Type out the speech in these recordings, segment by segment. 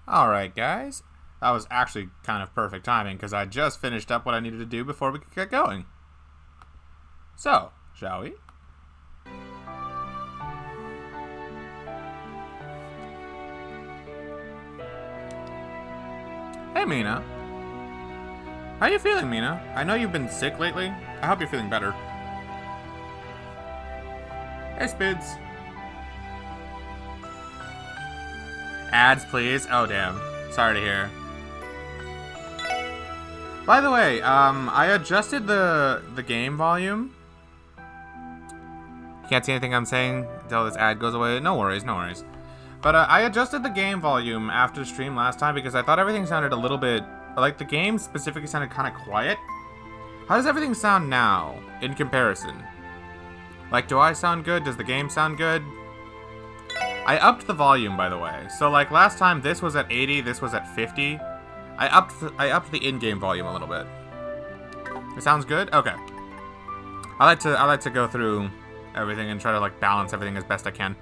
Alright, guys. That was actually kind of perfect timing because I just finished up what I needed to do before we could get going. So, shall we? Hey, Mina. How you feeling, Mina? I know you've been sick lately. I hope you're feeling better. Hey, Spids. Ads, please. Oh, damn. Sorry to hear. By the way, I adjusted the game volume. You can't see anything I'm saying until this ad goes away. No worries, no worries. But I adjusted the game volume after the stream last time because I thought everything sounded a little bit... Like, the game specifically sounded kind of quiet. How does everything sound now, in comparison? Like, do I sound good? Does the game sound good? I upped the volume, by the way. So, like, last time this was at 80, this was at 50. I upped the in-game volume a little bit. It sounds good? Okay. I like to go through everything and try to, like, balance everything as best I can.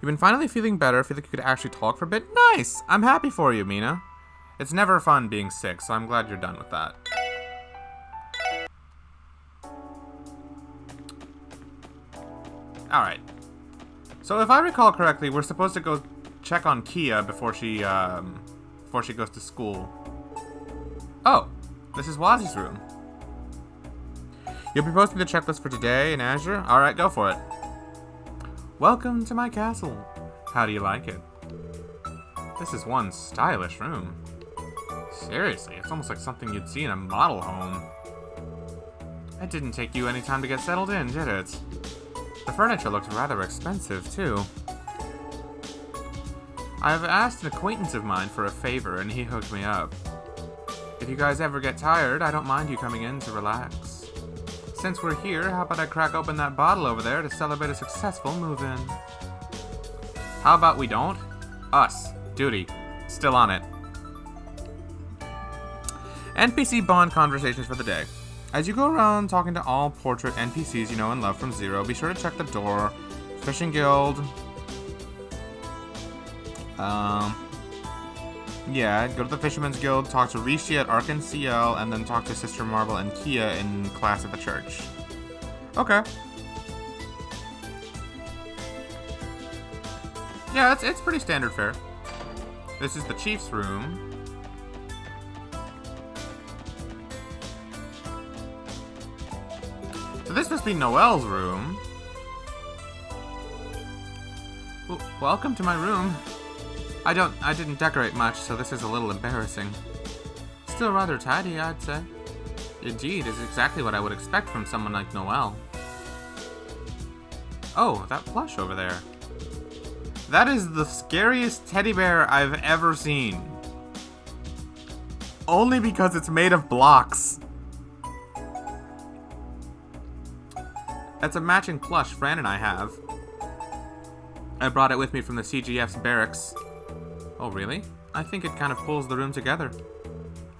You've been finally feeling better. I feel like you could actually talk for a bit. Nice! I'm happy for you, Mina. It's never fun being sick, so I'm glad you're done with that. Alright. So if I recall correctly, we're supposed to go check on Kia before she goes to school. Oh, this is Wazi's room. You'll be posting the checklist for today in Azure? Alright, go for it. Welcome to my castle. How do you like it? This is one stylish room. Seriously, it's almost like something you'd see in a model home. It didn't take you any time to get settled in, did it? The furniture looks rather expensive, too. I've asked an acquaintance of mine for a favor, and he hooked me up. If you guys ever get tired, I don't mind you coming in to relax. Since we're here, how about I crack open that bottle over there to celebrate a successful move-in? How about we don't? Us. Duty. Still on it. NPC bond conversations for the day. As you go around talking to all portrait NPCs you know and love from Zero, be sure to check the door. Fishing Guild. Yeah, go to the Fisherman's Guild, talk to Rishi at Ark and CL, and then talk to Sister Marvel and Kia in class at the church. Okay. Yeah, it's pretty standard fare. This is the Chief's room. So this must be Noelle's room. Welcome to my room. I didn't decorate much, so this is a little embarrassing. Still rather tidy, I'd say. Indeed, is exactly what I would expect from someone like Noelle. Oh, that plush over there. That is the scariest teddy bear I've ever seen. Only because it's made of blocks. That's a matching plush Fran and I have. I brought it with me from the CGF's barracks. Oh, really? I think it kind of pulls the room together.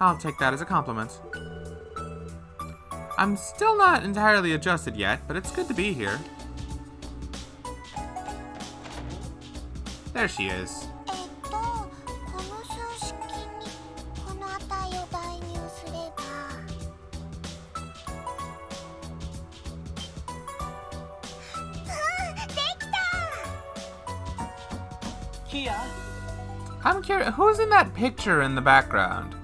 I'll take that as a compliment. I'm still not entirely adjusted yet, but it's good to be here. There she is. I'm curious, who's in that picture in the background?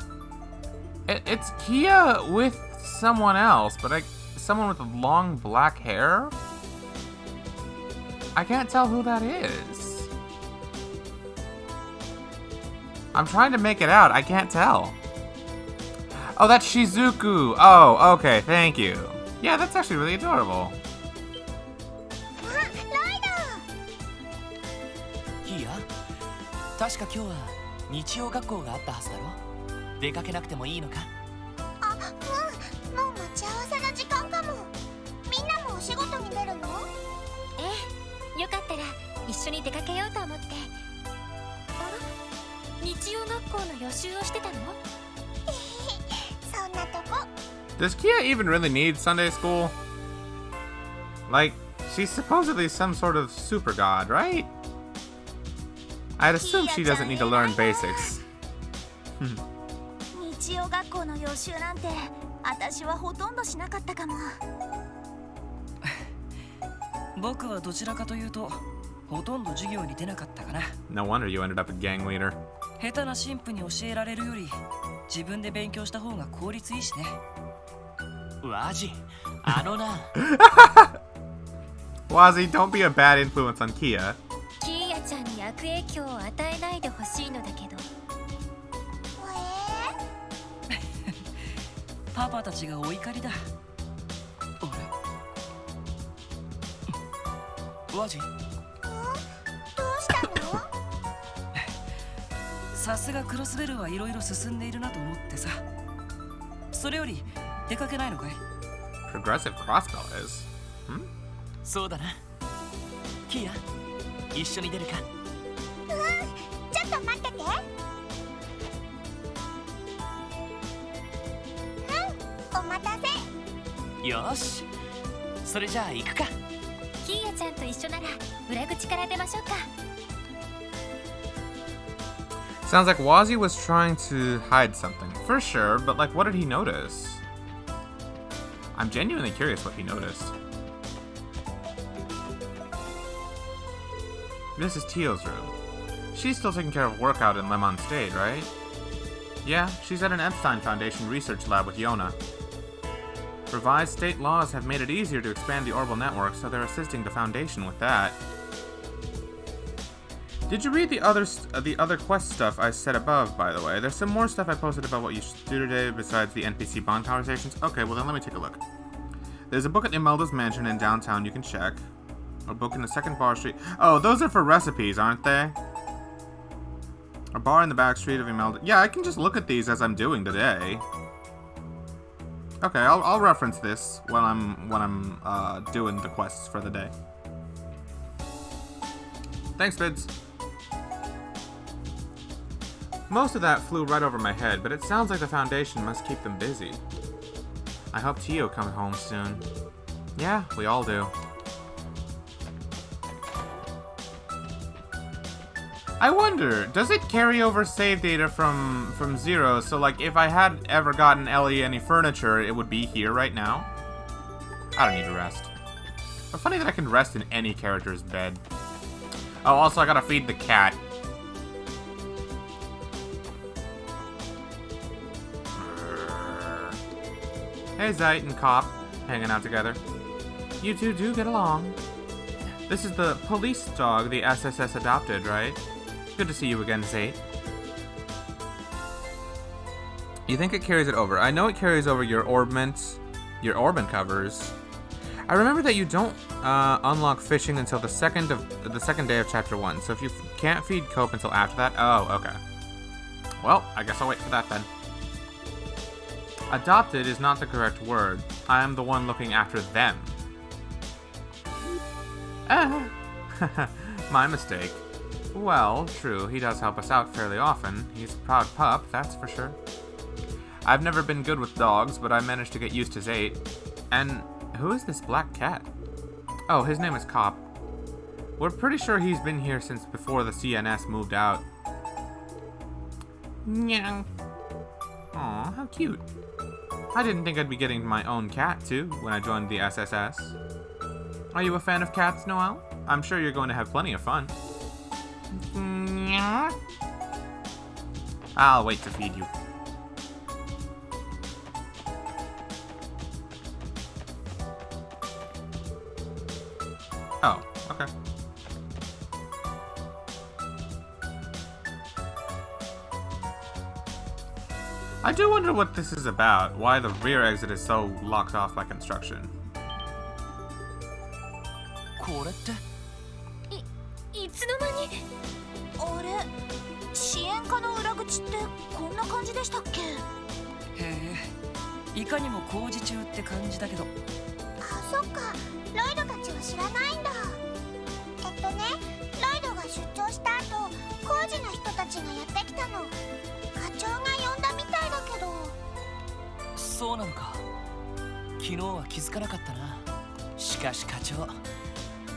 It's Kia with someone else, but someone with long black hair? I can't tell who that is. I'm trying to make it out, I can't tell. Oh, that's Shizuku. Oh, okay, thank you. Yeah, that's actually really adorable. Kia? 確か今日は日曜学校があったはずだろ。出かけなくてもいいのか？あ、うん。もう待ち合わせの時間かも。みんなもお仕事に出るの？ええ、よかったら一緒に出かけようと思って。あら？日曜学校の予習をしてたの？そんなとこ。Does Kia even really need Sunday school? Like, she's supposedly some sort of super god, right? I'd assume she doesn't need to learn basics. 日曜学校の予習なんて私はほとんどしなかったかも。僕はどちらかというとほとんど授業に出なかったかな。 No wonder you ended up a gang leader. 下手な神父に教えられるより自分で勉強した方が効率いいしね。ワジ、あのな。Wazzy, don't be a bad influence on Kia. キーヤちゃんに悪影響を与えないでほしいのだけど。パパたちがお怒りだ。ワジ、どうしたの？さすがクロスベルはいろいろ進んでいるなと思ってさ。それより出かけないのかい？ Progressive crossbow is. そうだな。キヤ、一緒に出るか？ちょっと待ってて。お待たせ。よーし、それじゃあ行くか。キーヤちゃんと一緒なら裏口から出ましょうか。 Sounds like Wazzy was trying to hide something. For sure, but like, what did he notice? I'm genuinely curious what he noticed. This is Teal's room. She's still taking care of workout in Lemon State, right? Yeah, she's at an Epstein Foundation research lab with Yona. Revised state laws have made it easier to expand the orbital network, so they're assisting the Foundation with that. Did you read the other quest stuff I said above, by the way? There's some more stuff I posted about what you should do today besides the NPC bond conversations. Okay, well then let me take a look. There's a book at Imelda's mansion in downtown you can check. A book in the second bar street. Oh, those are for recipes, aren't they? A bar in the back street of Imelda. Yeah, I can just look at these as I'm doing today. Okay, I'll reference this when I'm doing the quests for the day. Thanks, Vids. Most of that flew right over my head, but it sounds like the Foundation must keep them busy. I hope Tio comes home soon. Yeah, we all do. I wonder, does it carry over save data from Zero? So like, if I had ever gotten Ellie any furniture, it would be here right now? I don't need to rest. But funny that I can rest in any character's bed. Oh, also I gotta feed the cat. Hey, Zeit and Cop, hanging out together. You two do get along. This is the police dog the SSS adopted, right? Good to see you again, Zeit. You think it carries it over? I know it carries over your orbment covers. I remember that you don't unlock fishing until the second day of chapter 1. So if you can't feed Cope until after that, oh, okay. Well, I guess I'll wait for that then. Adopted is not the correct word. I am the one looking after them. My mistake. Well, true, he does help us out fairly often. He's a proud pup, that's for sure. I've never been good with dogs, but I managed to get used to Zeit. And who is this black cat? Oh, his name is Cop. We're pretty sure he's been here since before the CNS moved out. Meow. Aw, how cute. I didn't think I'd be getting my own cat, too, when I joined the SSS. Are you a fan of cats, Noelle? I'm sure you're going to have plenty of fun. I'll wait to feed you. Oh, okay. I do wonder what this is about, why the rear exit is so locked off by construction. これって？いつの間に？あれ、支援課の裏口ってこんな感じでしたっけ？へえ、いかにも工事中って感じだけど。あ、そっか、ロイドたちは知らないんだ。ロイドが出張した後、工事の人たちがやってきたの。課長が呼んだみたいだけど。そうなのか。昨日は気づかなかったな。しかし課長、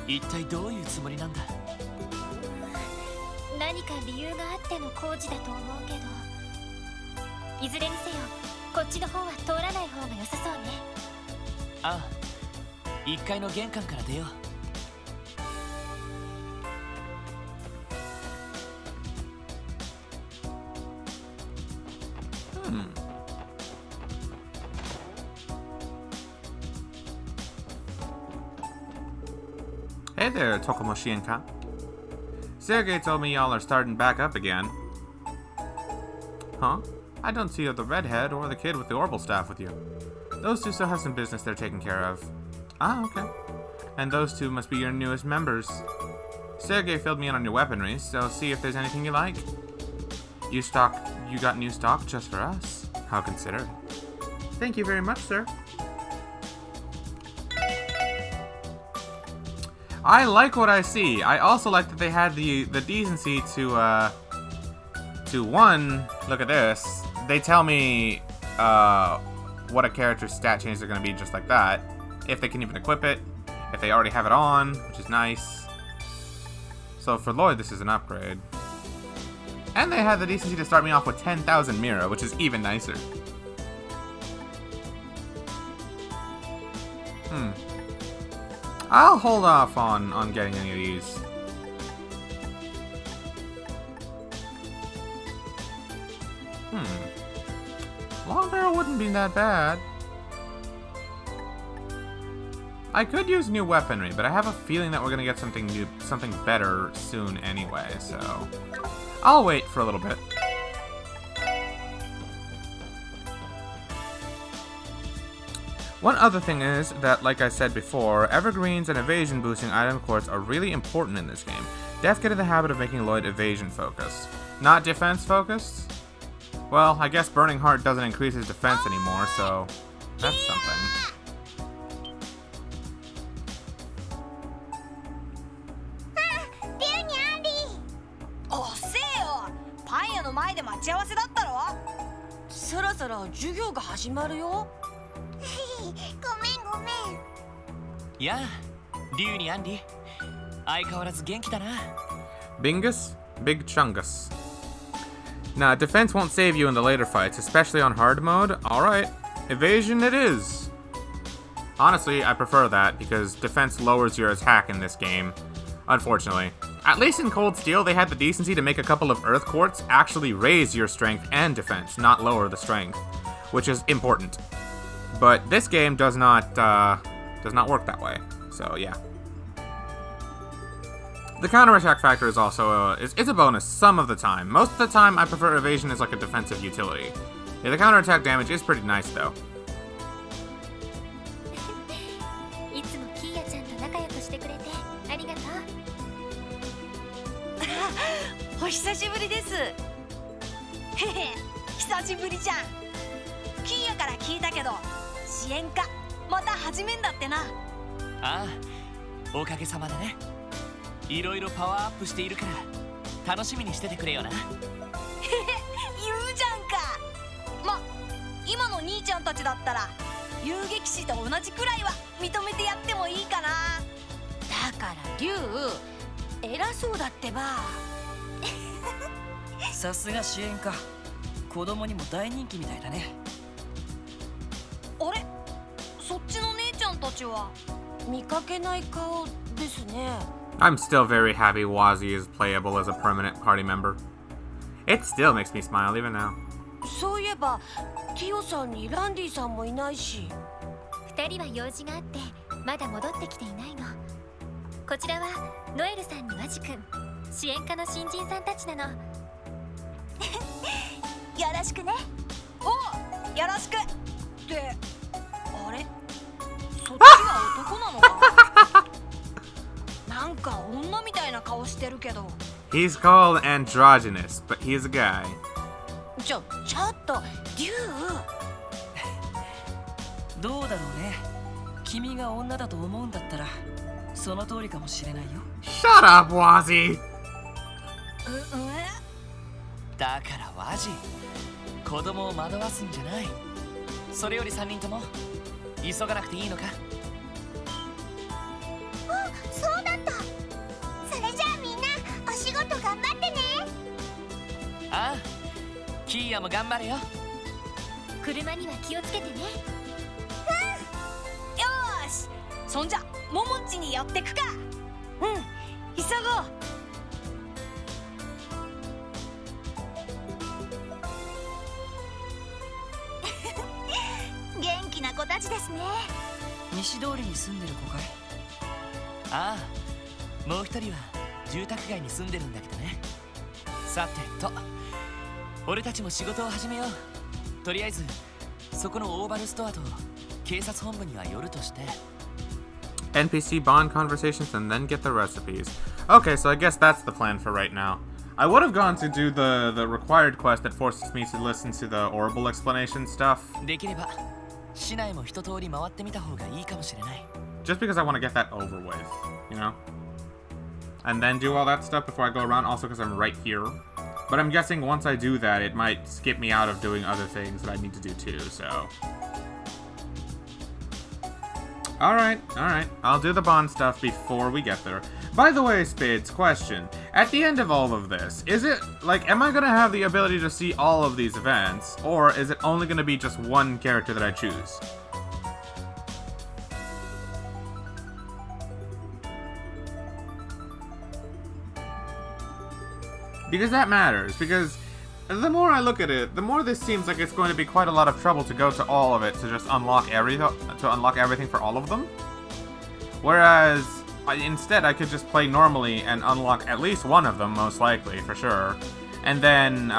一体どういうつもりなんだ？何何か理由があっての工事だと思うけど、いずれにせよこっちの方は通らない方が良さそうね。ああ、1階の玄関から出よう。Hey there, Tokomoshienka. Sergei told me y'all are starting back up again. Huh? I don't see the redhead or the kid with the orbital staff with you. Those two still have some business they're taking care of. Ah, okay. And those two must be your newest members. Sergei filled me in on your weaponry, so see if there's anything you like. You got new stock just for us. How considerate. Thank you very much, sir. I like what I see. I also like that they had the decency to one, look at this. They tell me what a character's stat changes are going to be just like that. If they can even equip it. If they already have it on, which is nice. So for Lloyd, this is an upgrade. And they had the decency to start me off with 10,000 Mira, which is even nicer. I'll hold off on getting any of these. Long barrel wouldn't be that bad. I could use new weaponry, but I have a feeling that we're gonna get something new, something better soon anyway, so I'll wait for a little bit. One other thing is that, like I said before, evergreens and evasion boosting item quartz are really important in this game. Death get in the habit of making Lloyd evasion focused, not defense focused. Well, I guess Burning Heart doesn't increase his defense anymore, so that's something. そろそろ授業が始まるよ。ごめんごめん。やあ、リュウにアンディ。相変わらず元気だな。Bingus? Big Chungus. Nah, defense won't save you in the later fights, especially on hard mode. Alright, evasion it is. Honestly, I prefer that, because defense lowers your attack in this game. Unfortunately. At least in Cold Steel, they had the decency to make a couple of Earth Quartz actually raise your strength and defense, not lower the strength, which is important. But this game does not work that way, so yeah. The counterattack factor is also it's a bonus some of the time. Most of the time, I prefer evasion as like a defensive utility. Yeah, the counterattack damage is pretty nice though. いつもキーヤちゃんと仲良くしてくれてありがとう。お久しぶりです。へへ、久しぶりじゃん。キーヤから聞いたけど、支援課また始めんだってな。ああ、おかげさまでね。いろいろパワーアップしているから楽しみにしててくれよな。へへ、言うじゃんか。ま、今の兄ちゃんたちだったら遊撃士と同じくらいは認めてやってもいいかな。だからリュウ、偉そうだってば。さすが支援か。子供にも大人気みたいだね。あれ、そっちの姉ちゃんたちは見かけない顔ですね。I'm still very happy Wazzy is playable as a permanent party member. It still makes me smile even now. そういえば、ティオさんにランディさんもいないし。二人は用事があってまだ戻ってきていないの。こちらはノエルさんにワジ君、支援課の新人さんたちなの。よろしくね。お、よろしく。って、あれ、そっちは男なのか。なんか女みたいな顔してるけど。He's called androgynous, but he's a guy. ちょっと、リュウ。どうだろうね。君が女だと思うんだったらその通りかもしれないよ。 Shut up, Wazzy! だからワジ、子供を惑わすんじゃない。それより3人とも急がなくていいのか。あ、そうだった。それじゃあみんなお仕事頑張ってね。ああ、キーヤも頑張れよ。車には気をつけてね。よーし、そんじゃももちに寄ってくか。うん、急ごう。元気な子たちですね。西通りに住んでる子かい？ああ、もう一人は住宅街に住んでるんだけどね。さてと、俺たちも仕事を始めよう。とりあえずそこのオーバルストアと警察本部には寄るとして。 NPC bond conversations and then get the recipes. Okay, so I guess that's the plan for right now. I would have gone to do the required quest that forces me to listen to the Orbital explanation stuff. できれば市内も一通り回ってみた方がいいかもしれない。 Just because I want to get that over with, you know? And then do all that stuff before I go around, also because I'm right here. But I'm guessing once I do that, it might skip me out of doing other things that I need to do too, so... Alright. I'll do the bond stuff before we get there. By the way, Spades, question. At the end of all of this, is it, like, am I gonna have the ability to see all of these events? Or is it only gonna be just one character that I choose? Because that matters, because the more I look at it, the more this seems like it's going to be quite a lot of trouble to go to all of it to just unlock everything for all of them. Whereas, instead I could just play normally and unlock at least one of them, most likely, for sure. And then,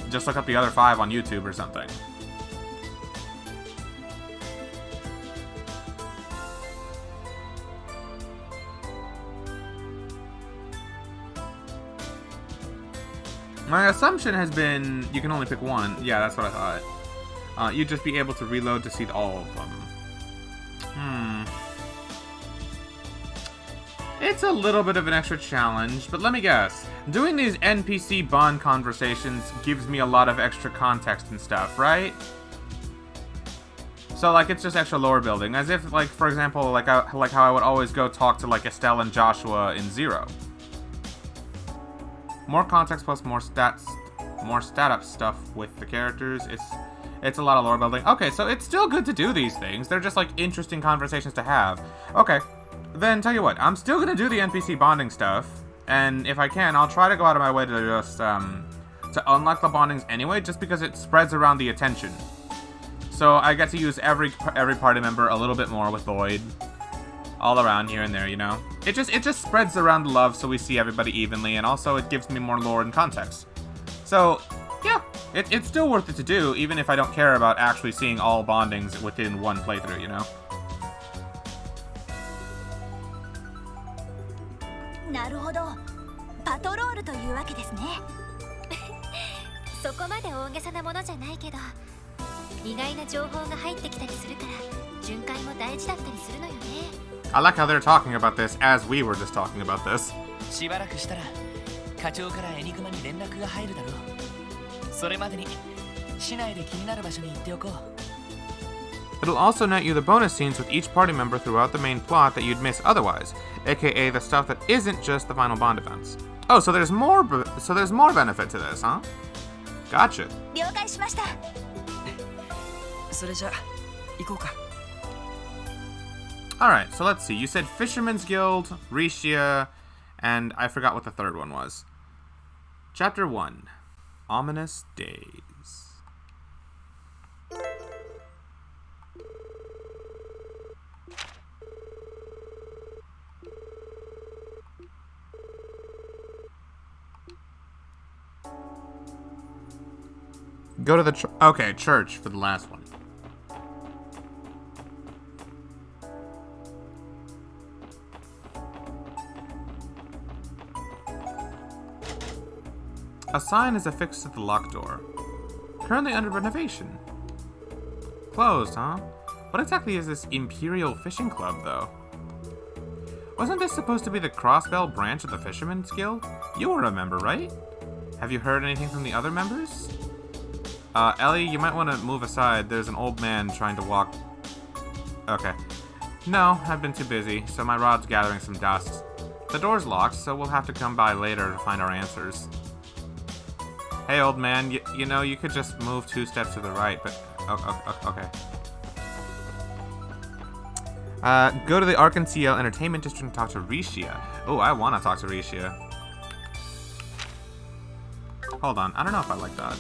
just look up the other 5 on YouTube or something. My assumption has been you can only pick one. Yeah, that's what I thought. You'd just be able to reload to see all of them. It's a little bit of an extra challenge, but let me guess. Doing these NPC bond conversations gives me a lot of extra context and stuff, right? So, like, it's just extra lore building. As if, like, for example, like how I would always go talk to, like, Estelle and Joshua in Zero. More context plus more stat up stuff with the characters. It's a lot of lore building. Okay, so it's still good to do these things. They're just like interesting conversations to have. Okay, then tell you what, I'm still gonna do the NPC bonding stuff, and if I can, I'll try to go out of my way to just to unlock the bondings anyway, just because it spreads around the attention. So I get to use every party member a little bit more with Void. All around here and there, you know? It just spreads around the love so we see everybody evenly, and also it gives me more lore and context. So, yeah, it's still worth it to do, even if I don't care about actually seeing all bondings within one playthrough, you know? なるほど、パトロールというわけですね。そこまで大げさなものじゃないけど、意外な情報が入ってきたりするから巡回も大事だったりするのよね。I like how they're talking about this as we were just talking about this. しばらくしたら課長からエニグマに連絡が入るだろう。それまでに市内で気になる場所に行っておこう。 It'll also net you the bonus scenes with each party member throughout the main plot that you'd miss otherwise, aka the stuff that isn't just the final bond events. Oh, so there's more benefit to this, huh? Gotcha. 了解しました。それじゃ行こうか。Alright, so let's see. You said Fisherman's Guild, Riscia, and I forgot what the third one was. Chapter 1. Ominous Days. Go to the church for the last one. A sign is affixed to the locked door. Currently under renovation. Closed, huh? What exactly is this Imperial Fishing Club, though? Wasn't this supposed to be the Crossbell branch of the Fisherman's Guild? You will remember, right? Have you heard anything from the other members? Ellie, you might want to move aside. There's an old man trying to walk... Okay. No, I've been too busy, so my rod's gathering some dust. The door's locked, so we'll have to come by later to find our answers. Hey, old man, you know, you could just move 2 steps to the right, but... okay. Go to the Arkansas Entertainment District and talk to Rishia. Oh, I want to talk to Rishia. Hold on, I don't know if I like that.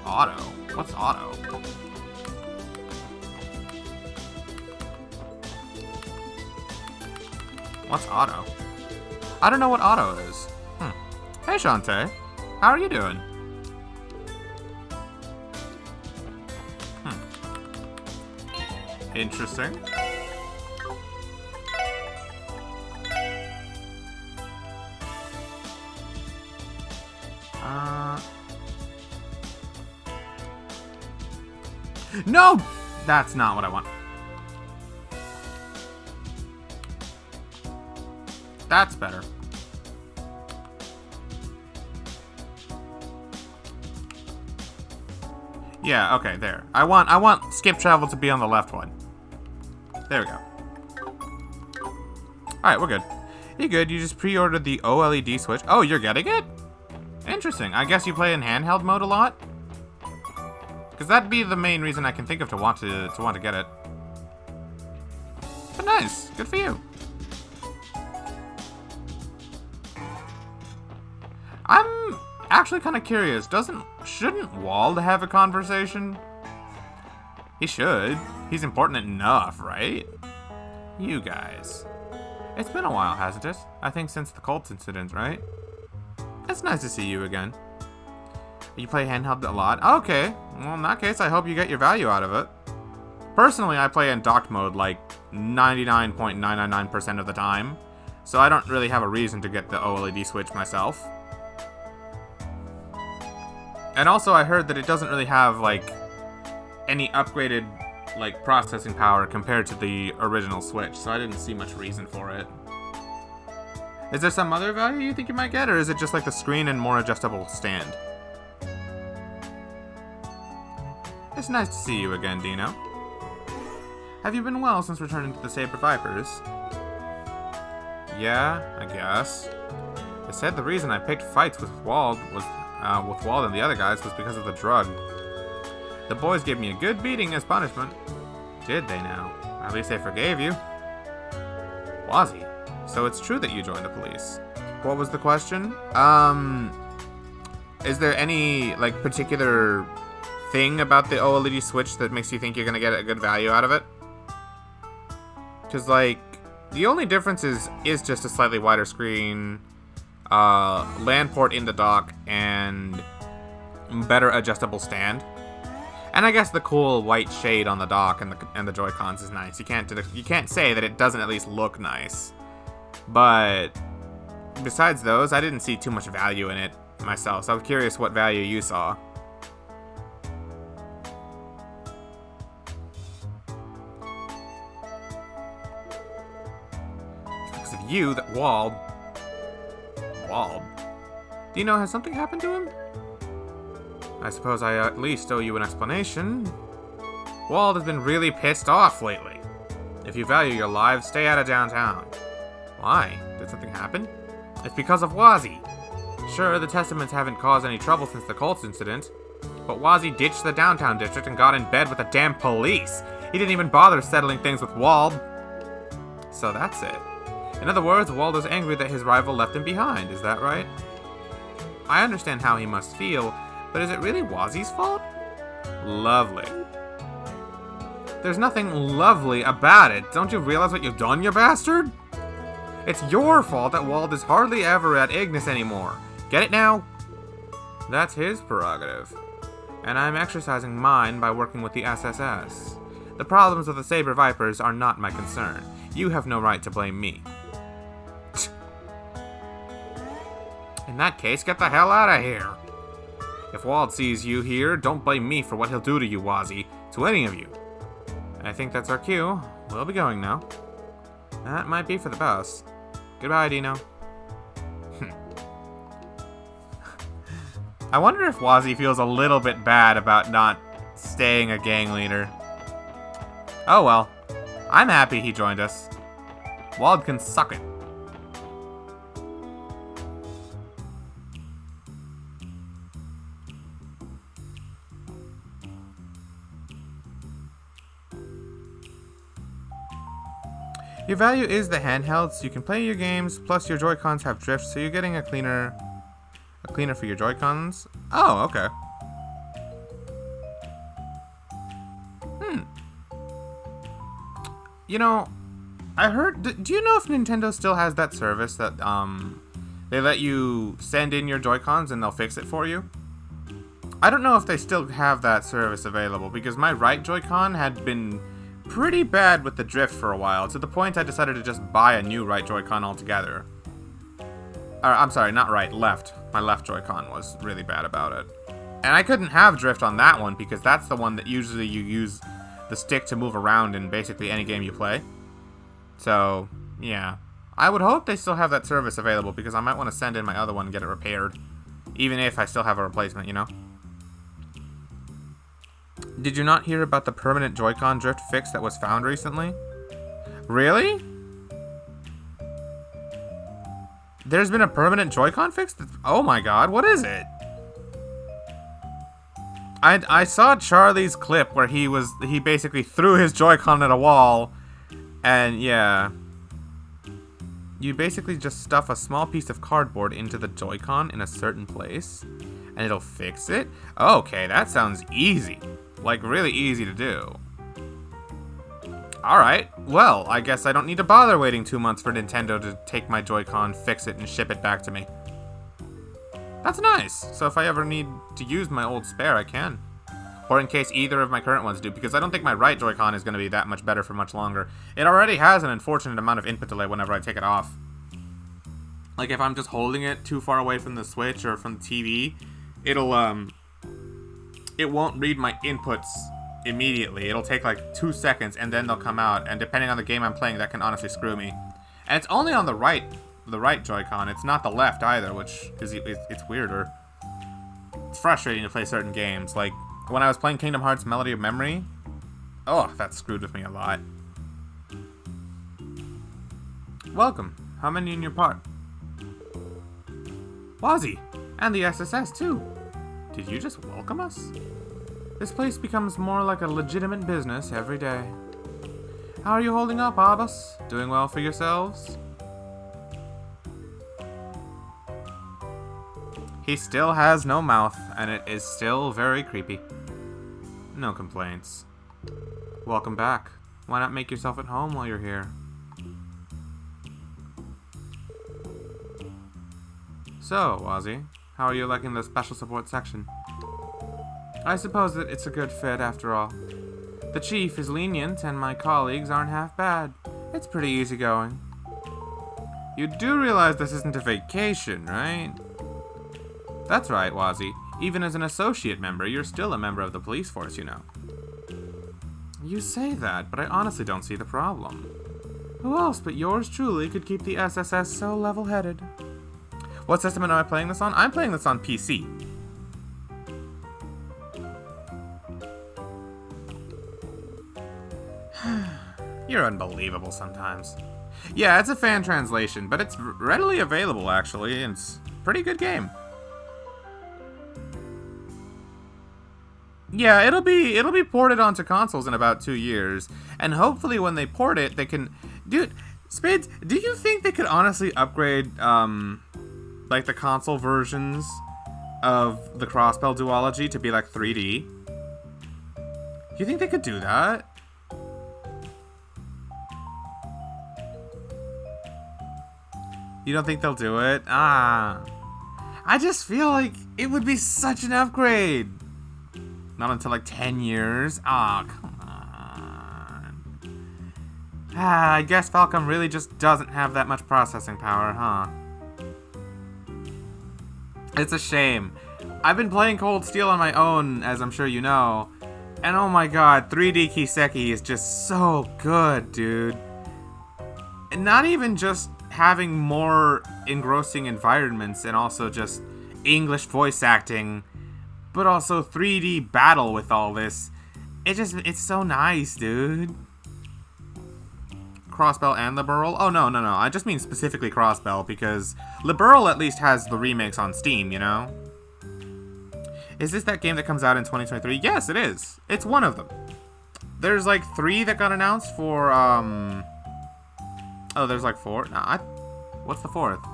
Auto? What's auto? What's auto? I don't know what auto is. Hey, Shantae. How are you doing? Interesting. No! That's not what I want. That's better. Yeah, okay, there. I want skip travel to be on the left one. There we go. Alright, we're good. You good? You just pre-ordered the OLED Switch. Oh, you're getting it? Interesting. I guess you play in handheld mode a lot? Because that'd be the main reason I can think of to want to get it. But nice. Good for you. I'm actually kind of curious. Shouldn't Wald have a conversation? He should. He's important enough, right? You guys. It's been a while, hasn't it? I think since the Colts incident, right? It's nice to see you again. You play handheld a lot? Okay. Well, in that case, I hope you get your value out of it. Personally, I play in docked mode like 99.999% of the time, so I don't really have a reason to get the OLED Switch myself. And also, I heard that it doesn't really have, like, any upgraded, like, processing power compared to the original Switch, so I didn't see much reason for it. Is there some other value you think you might get, or is it just like the screen and more adjustable stand? It's nice to see you again, Dino. Have you been well since returning to the Saber Vipers? Yeah, I guess. They said the reason I picked fights with Wald and the other guys was because of the drug. The boys gave me a good beating as punishment. Did they now? At least they forgave you. Wazzy, so it's true that you joined the police. What was the question? Is there any, like, particular thing about the OLED Switch that makes you think you're gonna get a good value out of it? Because, like, the only difference is just a slightly wider screen, LAN port in the dock, and better adjustable stand. And I guess the cool white shade on the dock and the Joy-Cons is nice. You can't say that it doesn't at least look nice. But besides those, I didn't see too much value in it myself. So I'm curious what value you saw. It's because of you that Wald. Do you know, has something happened to him? I suppose I at least owe you an explanation. Wald has been really pissed off lately. If you value your lives, stay out of downtown. Why? Did something happen? It's because of Wazzy. Sure, the Testaments haven't caused any trouble since the Colts incident, but Wazzy ditched the downtown district and got in bed with the damn police. He didn't even bother settling things with Wald. So that's it. In other words, Wald is angry that his rival left him behind, is that right? I understand how he must feel, but is it really Wazzy's fault? Lovely. There's nothing lovely about it. Don't you realize what you've done, you bastard? It's your fault that Wald is hardly ever at Ignis anymore. Get it now? That's his prerogative. And I'm exercising mine by working with the SSS. The problems of the Saber Vipers are not my concern. You have no right to blame me. In that case, get the hell out of here. If Wald sees you here, don't blame me for what he'll do to you, Wazzy. To any of you. I think that's our cue. We'll be going now. That might be for the best. Goodbye, Dino. I wonder if Wazzy feels a little bit bad about not staying a gang leader. Oh well. I'm happy he joined us. Wald can suck it. Your value is the handheld, so you can play your games, plus your Joy-Cons have drift, so you're getting a cleaner for your Joy-Cons. Oh, okay. You know, I heard, do you know if Nintendo still has that service that, they let you send in your Joy-Cons and they'll fix it for you? I don't know if they still have that service available, because my right Joy-Con had been pretty bad with the drift for a while, to the point I decided to just buy a new right Joy-Con altogether. I'm sorry, not right, left. My left Joy-Con was really bad about it. And I couldn't have drift on that one, because that's the one that usually you use the stick to move around in basically any game you play. So, yeah. I would hope they still have that service available, because I might want to send in my other one and get it repaired. Even if I still have a replacement, you know? Did you not hear about the permanent Joy-Con drift fix that was found recently? Really? There's been a permanent Joy-Con fix? Oh my god, what is it? I saw Charlie's clip where he basically threw his Joy-Con at a wall, and yeah. You basically just stuff a small piece of cardboard into the Joy-Con in a certain place, and it'll fix it? Okay, that sounds easy. Like, really easy to do. Alright, well, I guess I don't need to bother waiting 2 months for Nintendo to take my Joy-Con, fix it, and ship it back to me. That's nice. So if I ever need to use my old spare, I can. Or in case either of my current ones do, because I don't think my right Joy-Con is going to be that much better for much longer. It already has an unfortunate amount of input delay whenever I take it off. Like, if I'm just holding it too far away from the Switch or from the TV, it won't read my inputs immediately. It'll take like 2 seconds and then they'll come out, and depending on the game I'm playing, that can honestly screw me. And it's only on the right Joy-Con. It's not the left either, which is it's weirder. It's frustrating to play certain games. Like when I was playing Kingdom Hearts Melody of Memory, oh, that screwed with me a lot. Welcome. How many in your part? Wazzy, and the SSS too. Did you just welcome us? This place becomes more like a legitimate business every day. How are you holding up, Abbas? Doing well for yourselves? He still has no mouth, and it is still very creepy. No complaints. Welcome back. Why not make yourself at home while you're here? So, Wazzy, how are you liking the special support section? I suppose that it's a good fit after all. The chief is lenient and my colleagues aren't half bad. It's pretty easygoing. You do realize this isn't a vacation, right? That's right, Wazzy. Even as an associate member, you're still a member of the police force, you know. You say that, but I honestly don't see the problem. Who else but yours truly could keep the SSS so level-headed? What system am I playing this on? I'm playing this on PC. You're unbelievable sometimes. Yeah, it's a fan translation, but it's readily available, actually, and it's a pretty good game. Yeah, it'll be ported onto consoles in about 2 years, and hopefully when they port it, they can... Dude, Spades, do you think they could honestly upgrade, like, the console versions of the Crossbell duology to be, like, 3D? Do you think they could do that? You don't think they'll do it? Ah. I just feel like it would be such an upgrade. Not until like 10 years. Ah, come on. Ah, I guess Falcom really just doesn't have that much processing power, huh? It's a shame. I've been playing Cold Steel on my own, as I'm sure you know. And oh my god, 3D Kiseki is just so good, dude. And not even just having more engrossing environments and also just English voice acting, but also 3D battle with all this. It's so nice, dude. Crossbell and Liberal? Oh, no. I just mean specifically Crossbell, because Liberal at least has the remakes on Steam, you know? Is this that game that comes out in 2023? Yes, it is. It's one of them. There's like 3 that got announced for, Oh, there's like 4? No, what's the 4th?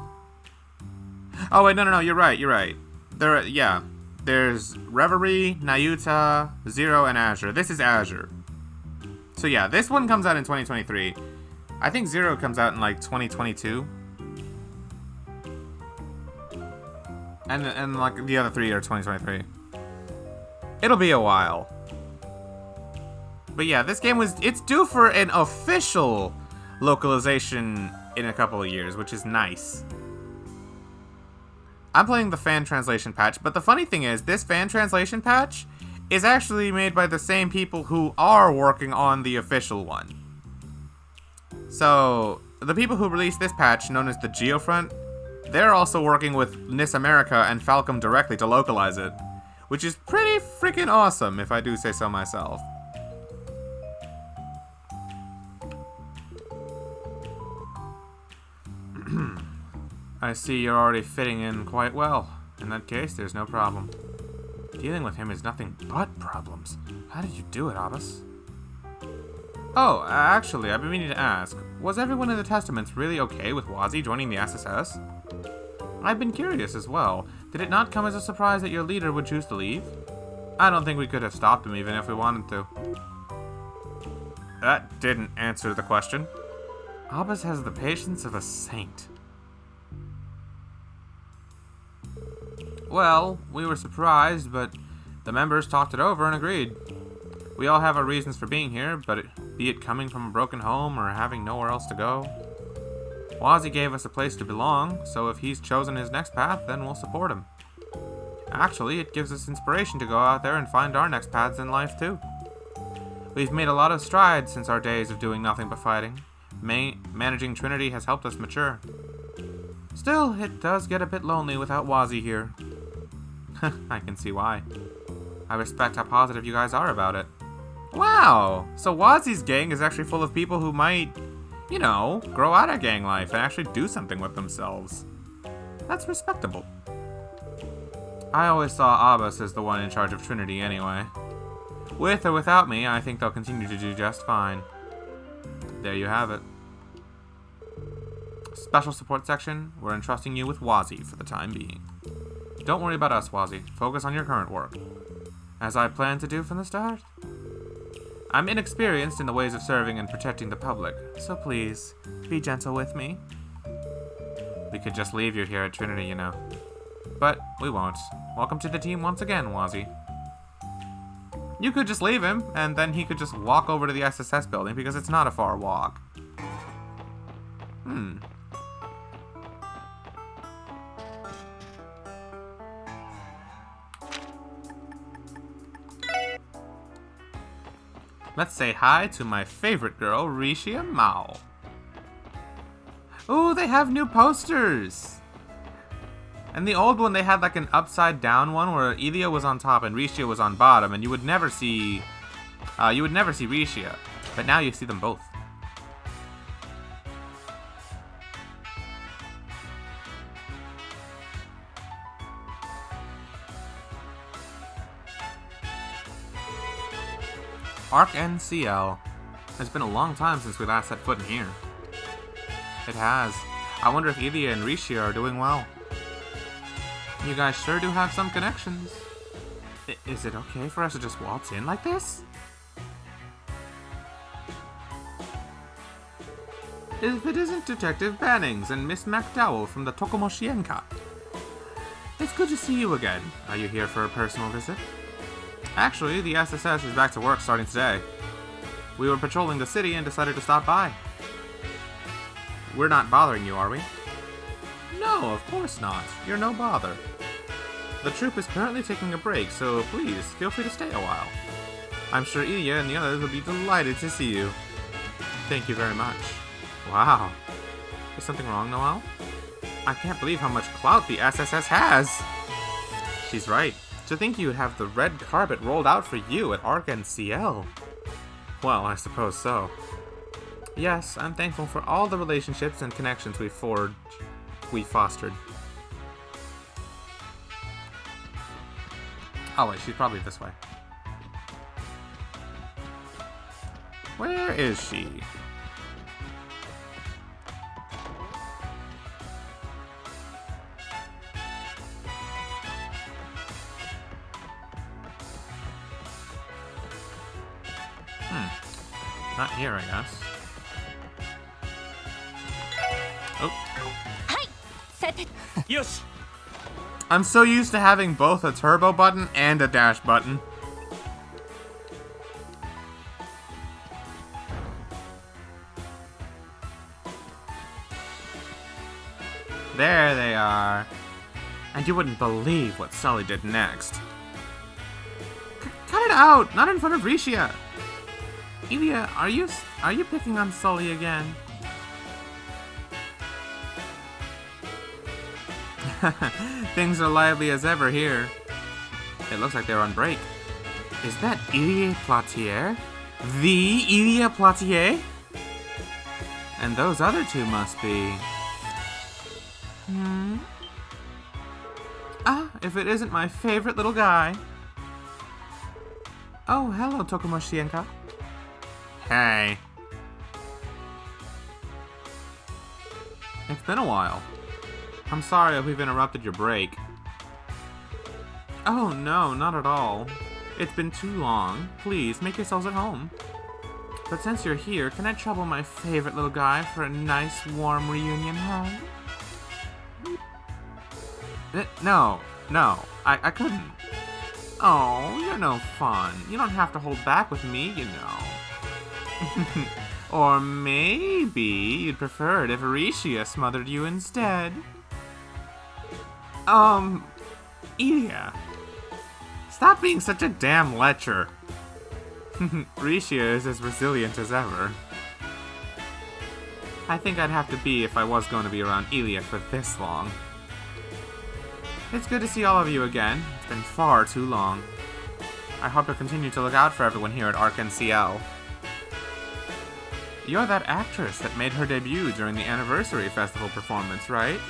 Oh, wait, no, you're right. There's Reverie, Nayuta, Zero, and Azure. This is Azure. So yeah, this one comes out in 2023. I think Zero comes out in like 2022. And like the other 3 are 2023. It'll be a while. But yeah, this game it's due for an official localization in a couple of years, which is nice. I'm playing the fan translation patch, but the funny thing is, this fan translation patch is actually made by the same people who are working on the official one. So, the people who released this patch, known as the Geofront, they're also working with NIS America and Falcom directly to localize it, which is pretty freaking awesome, if I do say so myself. I see you're already fitting in quite well. In that case, there's no problem. Dealing with him is nothing but problems. How did you do it, Abbas? Oh, actually, I've been meaning to ask, was everyone in the Testaments really okay with Wazi joining the SSS? I've been curious as well. Did it not come as a surprise that your leader would choose to leave? I don't think we could have stopped him even if we wanted to. That didn't answer the question. Abbas has the patience of a saint. Well, we were surprised, but the members talked it over and agreed. We all have our reasons for being here, be it coming from a broken home or having nowhere else to go. Wazi gave us a place to belong, so if he's chosen his next path, then we'll support him. Actually, it gives us inspiration to go out there and find our next paths in life, too. We've made a lot of strides since our days of doing nothing but fighting. Managing Trinity has helped us mature. Still, it does get a bit lonely without Wazi here. I can see why. I respect how positive you guys are about it. Wow! So Wazi's gang is actually full of people who might, you know, grow out of gang life and actually do something with themselves. That's respectable. I always saw Abbas as the one in charge of Trinity anyway. With or without me, I think they'll continue to do just fine. There you have it. Special support section, we're entrusting you with Wazi for the time being. Don't worry about us, Wazi. Focus on your current work. As I planned to do from the start. I'm inexperienced in the ways of serving and protecting the public, so please, be gentle with me. We could just leave you here at Trinity, you know. But we won't. Welcome to the team once again, Wazi. You could just leave him, and then he could just walk over to the SSS building, because it's not a far walk. Let's say hi to my favorite girl, Rishia Mao. Ooh, they have new posters! And the old one, they had like an upside down one where Ilya was on top and Rishia was on bottom, and you would never see Rishia. But now you see them both. Arc NCL. It's been a long time since we last set foot in here. It has. I wonder if Ilya and Rishia are doing well. You guys sure do have some connections. Is it okay for us to just waltz in like this? If it isn't Detective Bannings and Miss McDowell from the Tokomoshienka. It's good to see you again. Are you here for a personal visit? Actually, the SSS is back to work starting today. We were patrolling the city and decided to stop by. We're not bothering you, are we? No, of course not. You're no bother. The troop is currently taking a break, so please, feel free to stay a while. I'm sure Ilya and the others will be delighted to see you. Thank you very much. Wow. Is something wrong, Noelle? I can't believe how much clout the SSS has! She's right. To think you'd have the red carpet rolled out for you at Arc NCL. Well, I suppose so. Yes, I'm thankful for all the relationships and connections we fostered. Oh wait, she's probably this way. Where is she? Not here, I guess. Oh. さてよし I'm so used to having both a turbo button and a dash button. There they are. And you wouldn't believe what Sully did next. Cut it out! Not in front of Risha! Ilya, are you picking on Sully again? Things are lively as ever here. It looks like they're on break. Is that Ilya Platier? The Ilya Platier? And those other two must be... Ah, if it isn't my favorite little guy. Oh, hello, Tokomoshienka. Hey. It's been a while. I'm sorry if we've interrupted your break. Oh no, not at all. It's been too long. Please, make yourselves at home. But since you're here, can I trouble my favorite little guy for a nice, warm reunion hug? No, I couldn't. Oh, you're no fun. You don't have to hold back with me, you know. Or maybe you'd prefer it if Risha smothered you instead. Ilya. Stop being such a damn lecher. Risha is as resilient as ever. I think I'd have to be if I was going to be around Ilya for this long. It's good to see all of you again. It's been far too long. I hope you'll continue to look out for everyone here at Ark NCL. You're that actress that made her debut during the Anniversary Festival performance, right?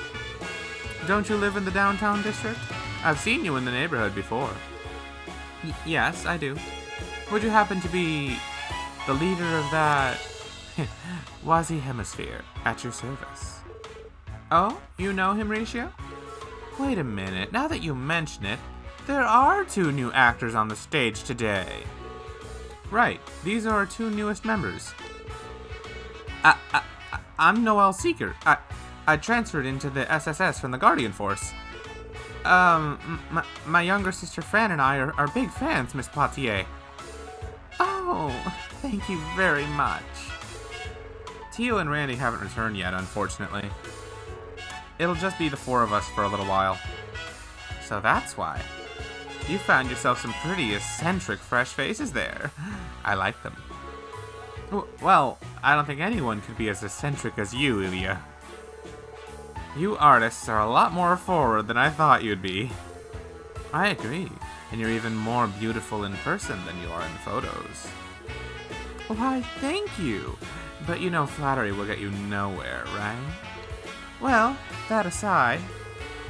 Don't you live in the downtown district? I've seen you in the neighborhood before. Yes, I do. Would you happen to be the leader of that Wazi Hemisphere at your service? Oh, you know him, Risha? Wait a minute, now that you mention it, there are 2 new actors on the stage today. Right, these are our 2 newest members. I'm Noel Seeker. I transferred into the SSS from the Guardian Force. My younger sister Fran and I are big fans, Miss Platier. Oh, thank you very much. Tio and Randy haven't returned yet, unfortunately. It'll just be the 4 of us for a little while. So that's why. You found yourself some pretty eccentric fresh faces there. I like them. Well, I don't think anyone could be as eccentric as you, Ilya. You artists are a lot more forward than I thought you'd be. I agree, and you're even more beautiful in person than you are in photos. Why, thank you. But you know flattery will get you nowhere, right? Well, that aside,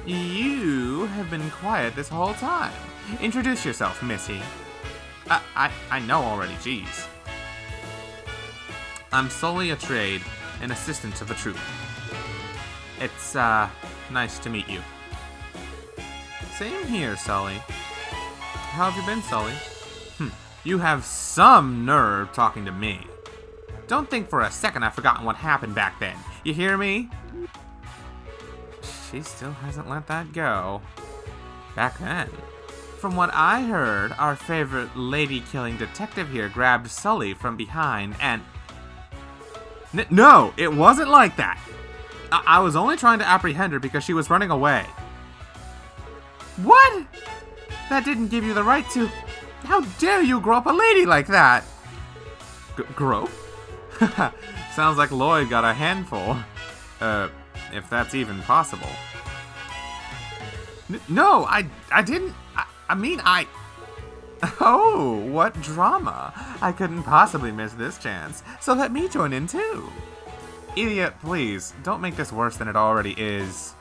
you have been quiet this whole time. Introduce yourself, Missy. I know already, jeez. I'm solely a trade, an assistant to the troupe. It's, nice to meet you. Same here, Sully. How have you been, Sully? You have some nerve talking to me. Don't think for a second I've forgotten what happened back then. You hear me? She still hasn't let that go. Back then, from what I heard, our favorite lady-killing detective here grabbed Sully from behind and... No, it wasn't like that. I was only trying to apprehend her because she was running away. What? That didn't give you the right to... How dare you grope a lady like that? Grope? Sounds like Lloyd got a handful. If that's even possible. No, I didn't. I mean, Oh, what drama! I couldn't possibly miss this chance, so let me join in too. Idiot, please, don't make this worse than it already is.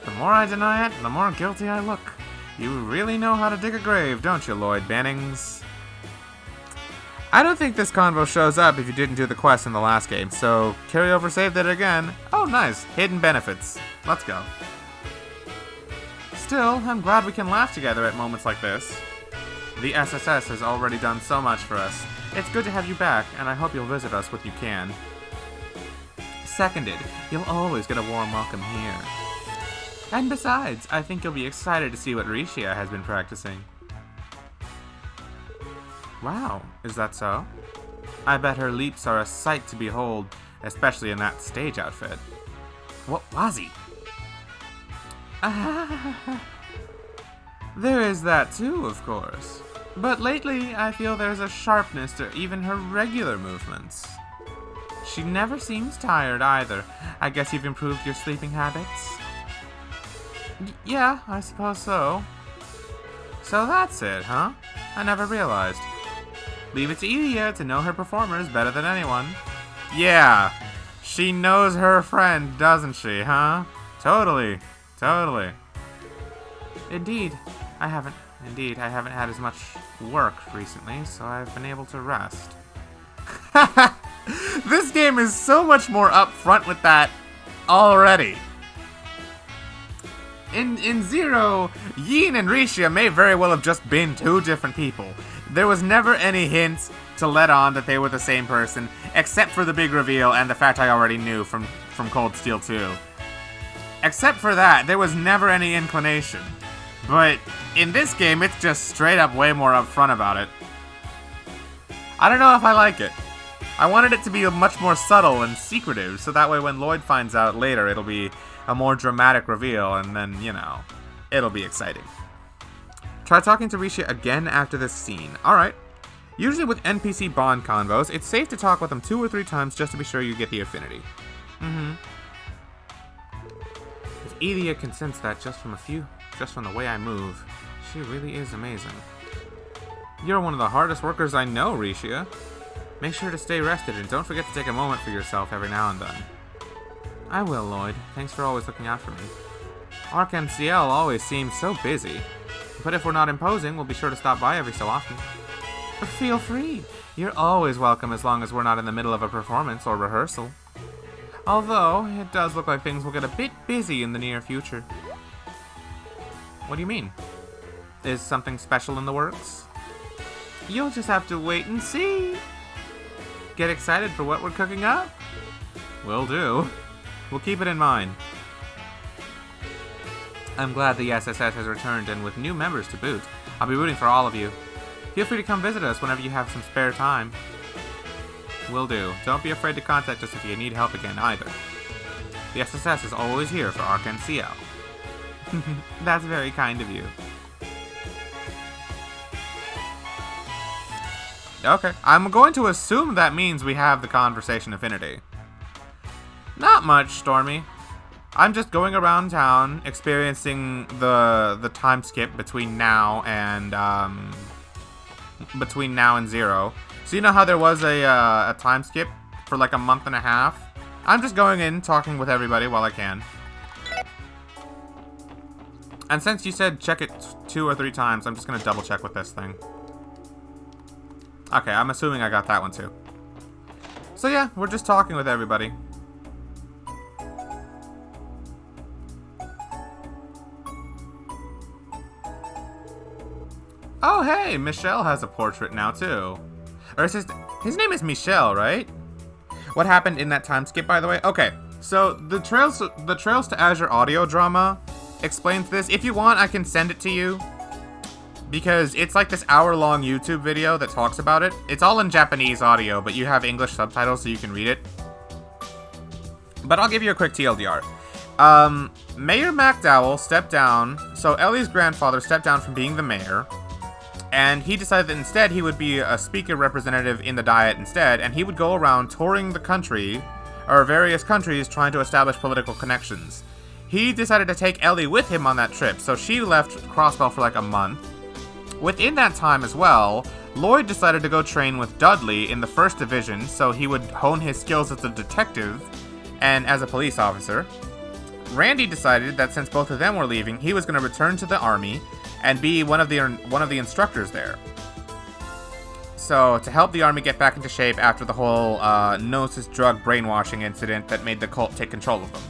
The more I deny it, the more guilty I look. You really know how to dig a grave, don't you, Lloyd Bannings? I don't think this convo shows up if you didn't do the quest in the last game, so carryover saved it again. Oh, nice. Hidden benefits. Let's go. Still, I'm glad we can laugh together at moments like this. The SSS has already done so much for us. It's good to have you back, and I hope you'll visit us when you can. Seconded. You'll always get a warm welcome here. And besides, I think you'll be excited to see what Rishia has been practicing. Wow, is that so? I bet her leaps are a sight to behold, especially in that stage outfit. What was he? There is that too, of course. But lately, I feel there's a sharpness to even her regular movements. She never seems tired either. I guess you've improved your sleeping habits? Yeah, I suppose so. So that's it, huh? I never realized. Leave it to Ilya to know her performers better than anyone. Yeah, she knows her friend, doesn't she, huh? Totally. Totally. Indeed, I haven't had as much work recently, so I've been able to rest. This game is so much more upfront with that already. In Zero, Yin and Rishia may very well have just been two different people. There was never any hints to let on that they were the same person, except for the big reveal and the fact I already knew from Cold Steel 2. Except for that, there was never any inclination. But in this game, it's just straight up way more upfront about it. I don't know if I like it. I wanted it to be much more subtle and secretive, so that way when Lloyd finds out later, it'll be a more dramatic reveal, and then, you know, it'll be exciting. Try talking to Rishia again after this scene. Alright. Usually with NPC bond convos, it's safe to talk with them 2 or 3 times just to be sure you get the affinity. If Ilya can sense that just from the way I move, she really is amazing. You're one of the hardest workers I know, Rishia. Make sure to stay rested and don't forget to take a moment for yourself every now and then. I will, Lloyd. Thanks for always looking out for me. ArcMCL always seems so busy. But if we're not imposing, we'll be sure to stop by every so often. Feel free. You're always welcome as long as we're not in the middle of a performance or rehearsal. Although, it does look like things will get a bit busy in the near future. What do you mean? Is something special in the works? You'll just have to wait and see. Get excited for what we're cooking up? Will do. We'll keep it in mind. I'm glad the SSS has returned, and with new members to boot, I'll be rooting for all of you. Feel free to come visit us whenever you have some spare time. Will do. Don't be afraid to contact us if you need help again, either. The SSS is always here for ArcMCL. That's very kind of you. Okay, I'm going to assume that means we have the conversation affinity. Not much, Stormy. I'm just going around town, experiencing the time skip between now and Zero. So you know how there was a time skip for like a month and a half? I'm just going in, talking with everybody while I can. And since you said check it 2 or 3 times, I'm just gonna double check with this thing. Okay, I'm assuming I got that one too. So yeah, we're just talking with everybody. Oh hey, Michelle has a portrait now too. Or his name is Michelle, right? What happened in that time skip, by the way? Okay, so the Trails to Azure audio drama explains this. If you want, I can send it to you, because it's like this hour-long YouTube video that talks about it. It's all in Japanese audio, but you have English subtitles so you can read it. But I'll give you a quick TLDR. Mayor McDowell stepped down, so Ellie's grandfather stepped down from being the mayor, and he decided that instead he would be a speaker representative in the Diet instead, and he would go around touring the country, or various countries, trying to establish political connections. He decided to take Ellie with him on that trip, so she left Crossbell for like a month, Within that time as well, Lloyd decided to go train with Dudley in the 1st Division so he would hone his skills as a detective and as a police officer. Randy decided that since both of them were leaving, he was going to return to the army and be one of the instructors there. So, to help the army get back into shape after the whole Gnosis drug brainwashing incident that made the cult take control of them.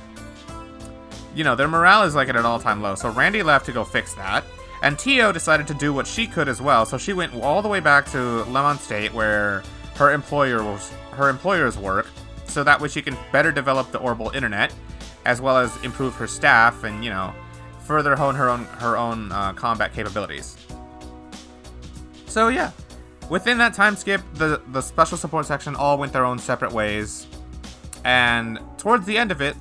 You know, their morale is like at an all-time low, so Randy left to go fix that. And Tio decided to do what she could as well, so she went all the way back to Lemon State where her employers work, so that way she can better develop the Orbital Internet, as well as improve her staff and, you know, further hone her own combat capabilities. So yeah, within that time skip, the special support section all went their own separate ways, and towards the end of it,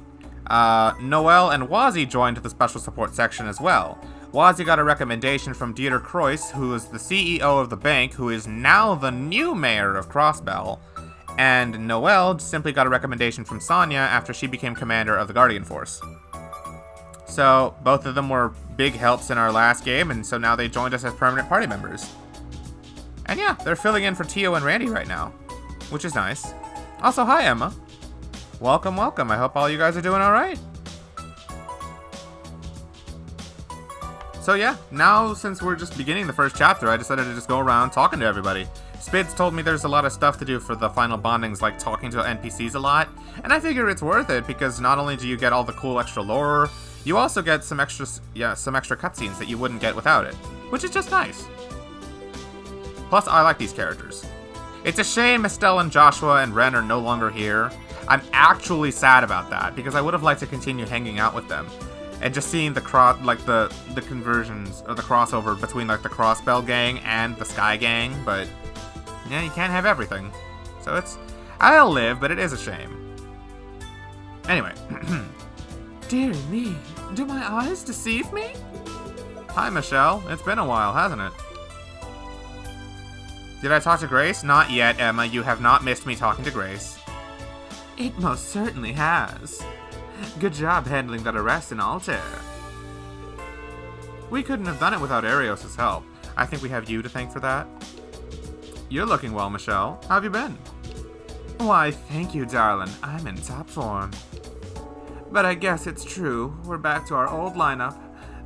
Noelle and Wazzy joined the special support section as well. Wazzy got a recommendation from Dieter Kreuss, who is the CEO of the bank, who is now the new mayor of Crossbell, and Noelle simply got a recommendation from Sonya after she became commander of the Guardian Force. So, both of them were big helps in our last game, and so now they joined us as permanent party members. And yeah, they're filling in for Tio and Randy right now, which is nice. Also, hi Emma. Welcome, welcome. I hope all you guys are doing alright. So yeah, now since we're just beginning the first chapter, I decided to just go around talking to everybody. Spids told me there's a lot of stuff to do for the final bondings, like talking to NPCs a lot, and I figure it's worth it because not only do you get all the cool extra lore, you also get some extra cutscenes that you wouldn't get without it, which is just nice. Plus, I like these characters. It's a shame Estelle and Joshua and Ren are no longer here. I'm actually sad about that because I would have liked to continue hanging out with them. And just seeing the conversions or the crossover between like the Crossbell gang and the Sky gang, but yeah, you can't have everything. So I'll live, but it is a shame. Anyway, dear me, do my eyes deceive me? Hi Michelle, it's been a while, hasn't it? Did I talk to Grace? Not yet, Emma, you have not missed me talking to Grace. It most certainly has. Good job handling that arrest in Altair. We couldn't have done it without Arios' help. I think we have you to thank for that. You're looking well, Michelle. How have you been? Why, thank you, darling. I'm in top form. But I guess it's true. We're back to our old lineup.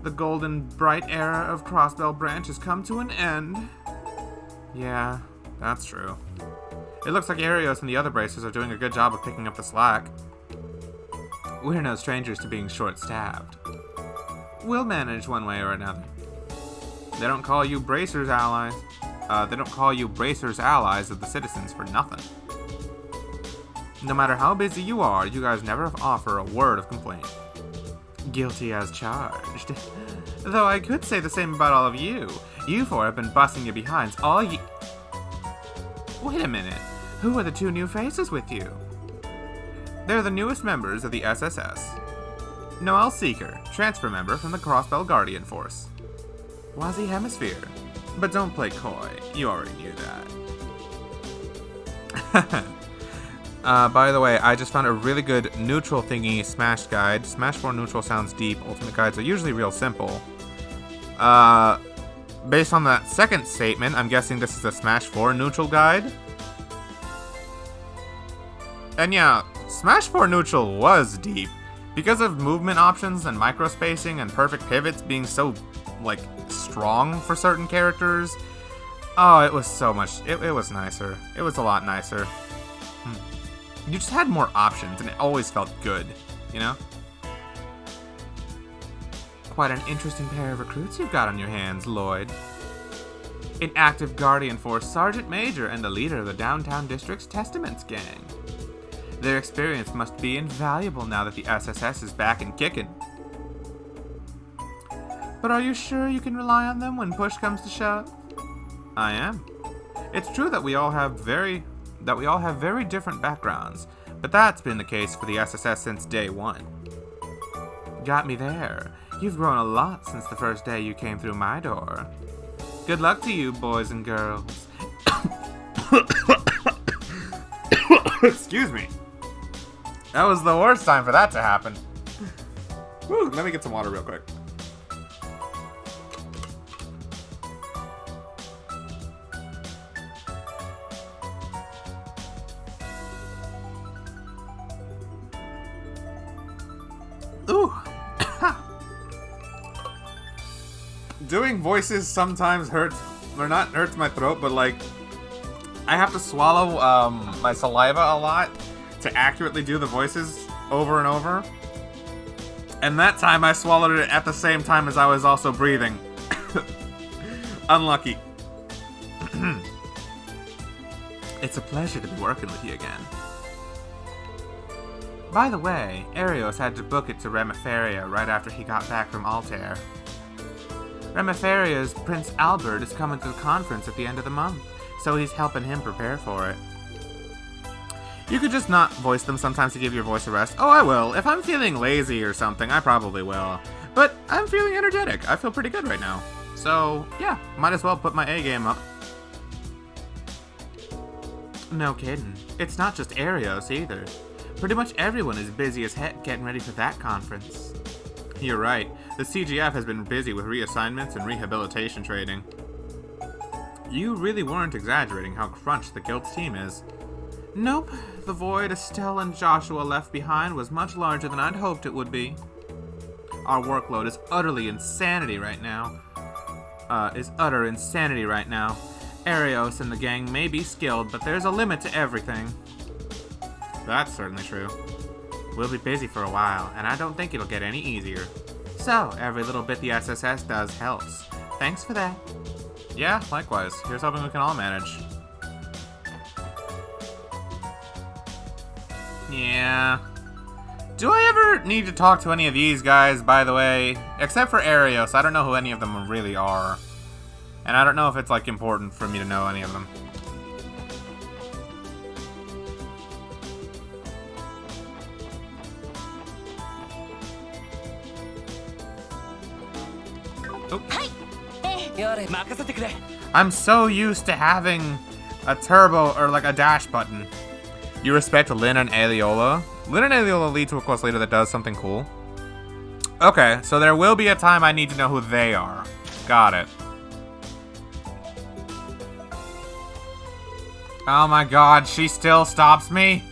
The golden, bright era of Crossbell Branch has come to an end. Yeah, that's true. It looks like Arios and the other bracers are doing a good job of picking up the slack. We're no strangers to being short-staffed. We'll manage one way or another. They don't call you bracers allies. They don't call you bracers allies of the citizens for nothing. No matter how busy you are, you guys never offer a word of complaint. Guilty as charged. Though I could say the same about all of you. You four have been busting your behinds all ye- Wait a minute. Who are the two new faces with you? They're the newest members of the SSS. Noelle Seeker, transfer member from the Crossbell Guardian Force. Wazzy Hemisphere. But don't play coy, you already knew that. By the way, I just found a really good neutral thingy Smash guide. Smash 4 neutral sounds deep, ultimate guides are usually real simple. Based on that second statement, I'm guessing this is a Smash 4 neutral guide. And yeah, Smash 4 neutral was deep. Because of movement options and microspacing and perfect pivots being so, like, strong for certain characters. Oh, it was so much, it was nicer. It was a lot nicer. You just had more options and it always felt good, you know? Quite an interesting pair of recruits you've got on your hands, Lloyd. An active Guardian Force Sergeant Major and the leader of the Downtown District's Testaments gang. Their experience must be invaluable now that the SSS is back and kicking. But are you sure you can rely on them when push comes to shove? I am. It's true that we all have very different backgrounds, but that's been the case for the SSS since day one. Got me there. You've grown a lot since the first day you came through my door. Good luck to you, boys and girls. Excuse me. That was the worst time for that to happen. Woo, let me get some water real quick. doing voices sometimes hurts, or not hurts my throat, but like, I have to swallow my saliva a lot to accurately do the voices over and over. And that time I swallowed it at the same time as I was also breathing. Unlucky. It's a pleasure to be working with you again. By the way, Arios had to book it to Remiferia right after he got back from Altair. Remiferia's Prince Albert is coming to the conference at the end of the month, so he's helping him prepare for it. You could just not voice them sometimes to give your voice a rest. Oh, I will. If I'm feeling lazy or something, I probably will. But I'm feeling energetic. I feel pretty good right now. So, yeah, might as well put my A game up. No kidding. It's not just Arios either. Pretty much everyone is busy as heck getting ready for that conference. You're right. The CGF has been busy with reassignments and rehabilitation training. You really weren't exaggerating how crunched the Guild's team is. Nope. The void Estelle and Joshua left behind was much larger than I'd hoped it would be. Our workload is utterly insanity right now. Utter insanity right now. Arios and the gang may be skilled, but there's a limit to everything. That's certainly true. We'll be busy for a while, and I don't think it'll get any easier. So, every little bit the SSS does helps. Thanks for that. Yeah, likewise. Here's hoping we can all manage. Yeah. Do I ever need to talk to any of these guys, by the way? Except for Arios, I don't know who any of them really are. And I don't know if it's, like, important for me to know any of them. Oh. I'm so used to having a turbo, or like a dash button. You respect Lynn and Aeola? Lynn and Aeola lead to a quest later that does something cool. Okay, so there will be a time I need to know who they are. Got it. Oh my god, she still stops me?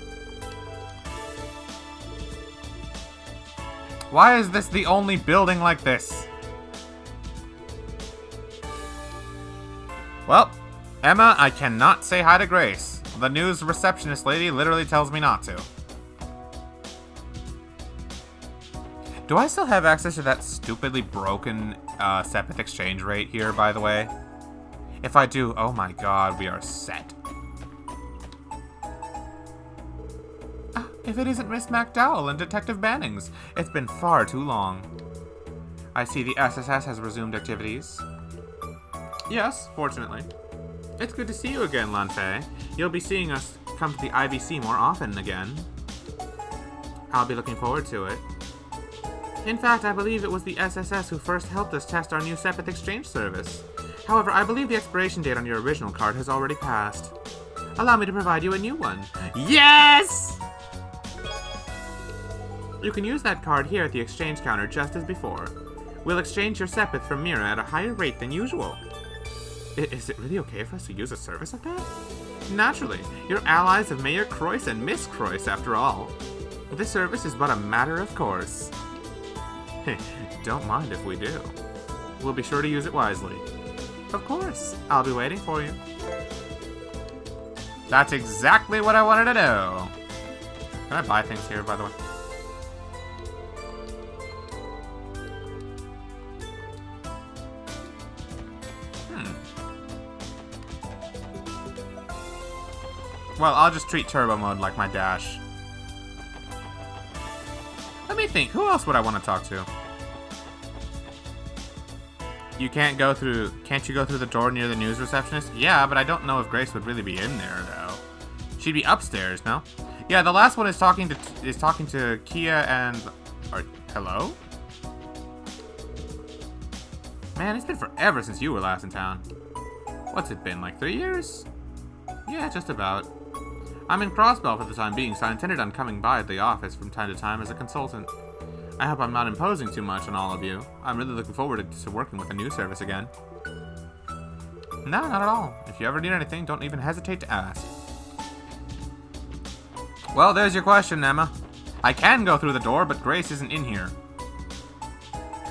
Why is this the only building like this? Well, Emma, I cannot say hi to Grace. The news receptionist lady literally tells me not to. Do I still have access to that stupidly broken Sepith exchange rate here, by the way? If I do, oh my god, we are set. If it isn't Miss MacDowell and Detective Bannings, it's been far too long. I see the SSS has resumed activities. Yes, fortunately. It's good to see you again, Lanfei. You'll be seeing us come to the IVC more often again. I'll be looking forward to it. In fact, I believe it was the SSS who first helped us test our new Sepith exchange service. However, I believe the expiration date on your original card has already passed. Allow me to provide you a new one. Yes! You can use that card here at the exchange counter just as before. We'll exchange your Sepith from Mira at a higher rate than usual. Is it really okay for us to use a service like that? Naturally. You're allies of Mayor Croyce and Miss Croyce, after all. This service is but a matter of course. Don't mind if we do. We'll be sure to use it wisely. Of course. I'll be waiting for you. That's exactly what I wanted to do. Can I buy things here, by the way? Well, I'll just treat turbo mode like my dash. Let me think, who else would I want to talk to? You can't go through, can't you go through the door near the news receptionist? Yeah, but I don't know if Grace would really be in there, though. She'd be upstairs, no? Yeah, the last one is talking to Kia and... hello? Man, it's been forever since you were last in town. What's it been, like 3 years? Yeah, just about. I'm in Crossbell for the time being, so I intended on coming by at the office from time to time as a consultant. I hope I'm not imposing too much on all of you. I'm really looking forward to working with a new service again. No, not at all. If you ever need anything, don't even hesitate to ask. Well, there's your question, Emma. I can go through the door, but Grace isn't in here.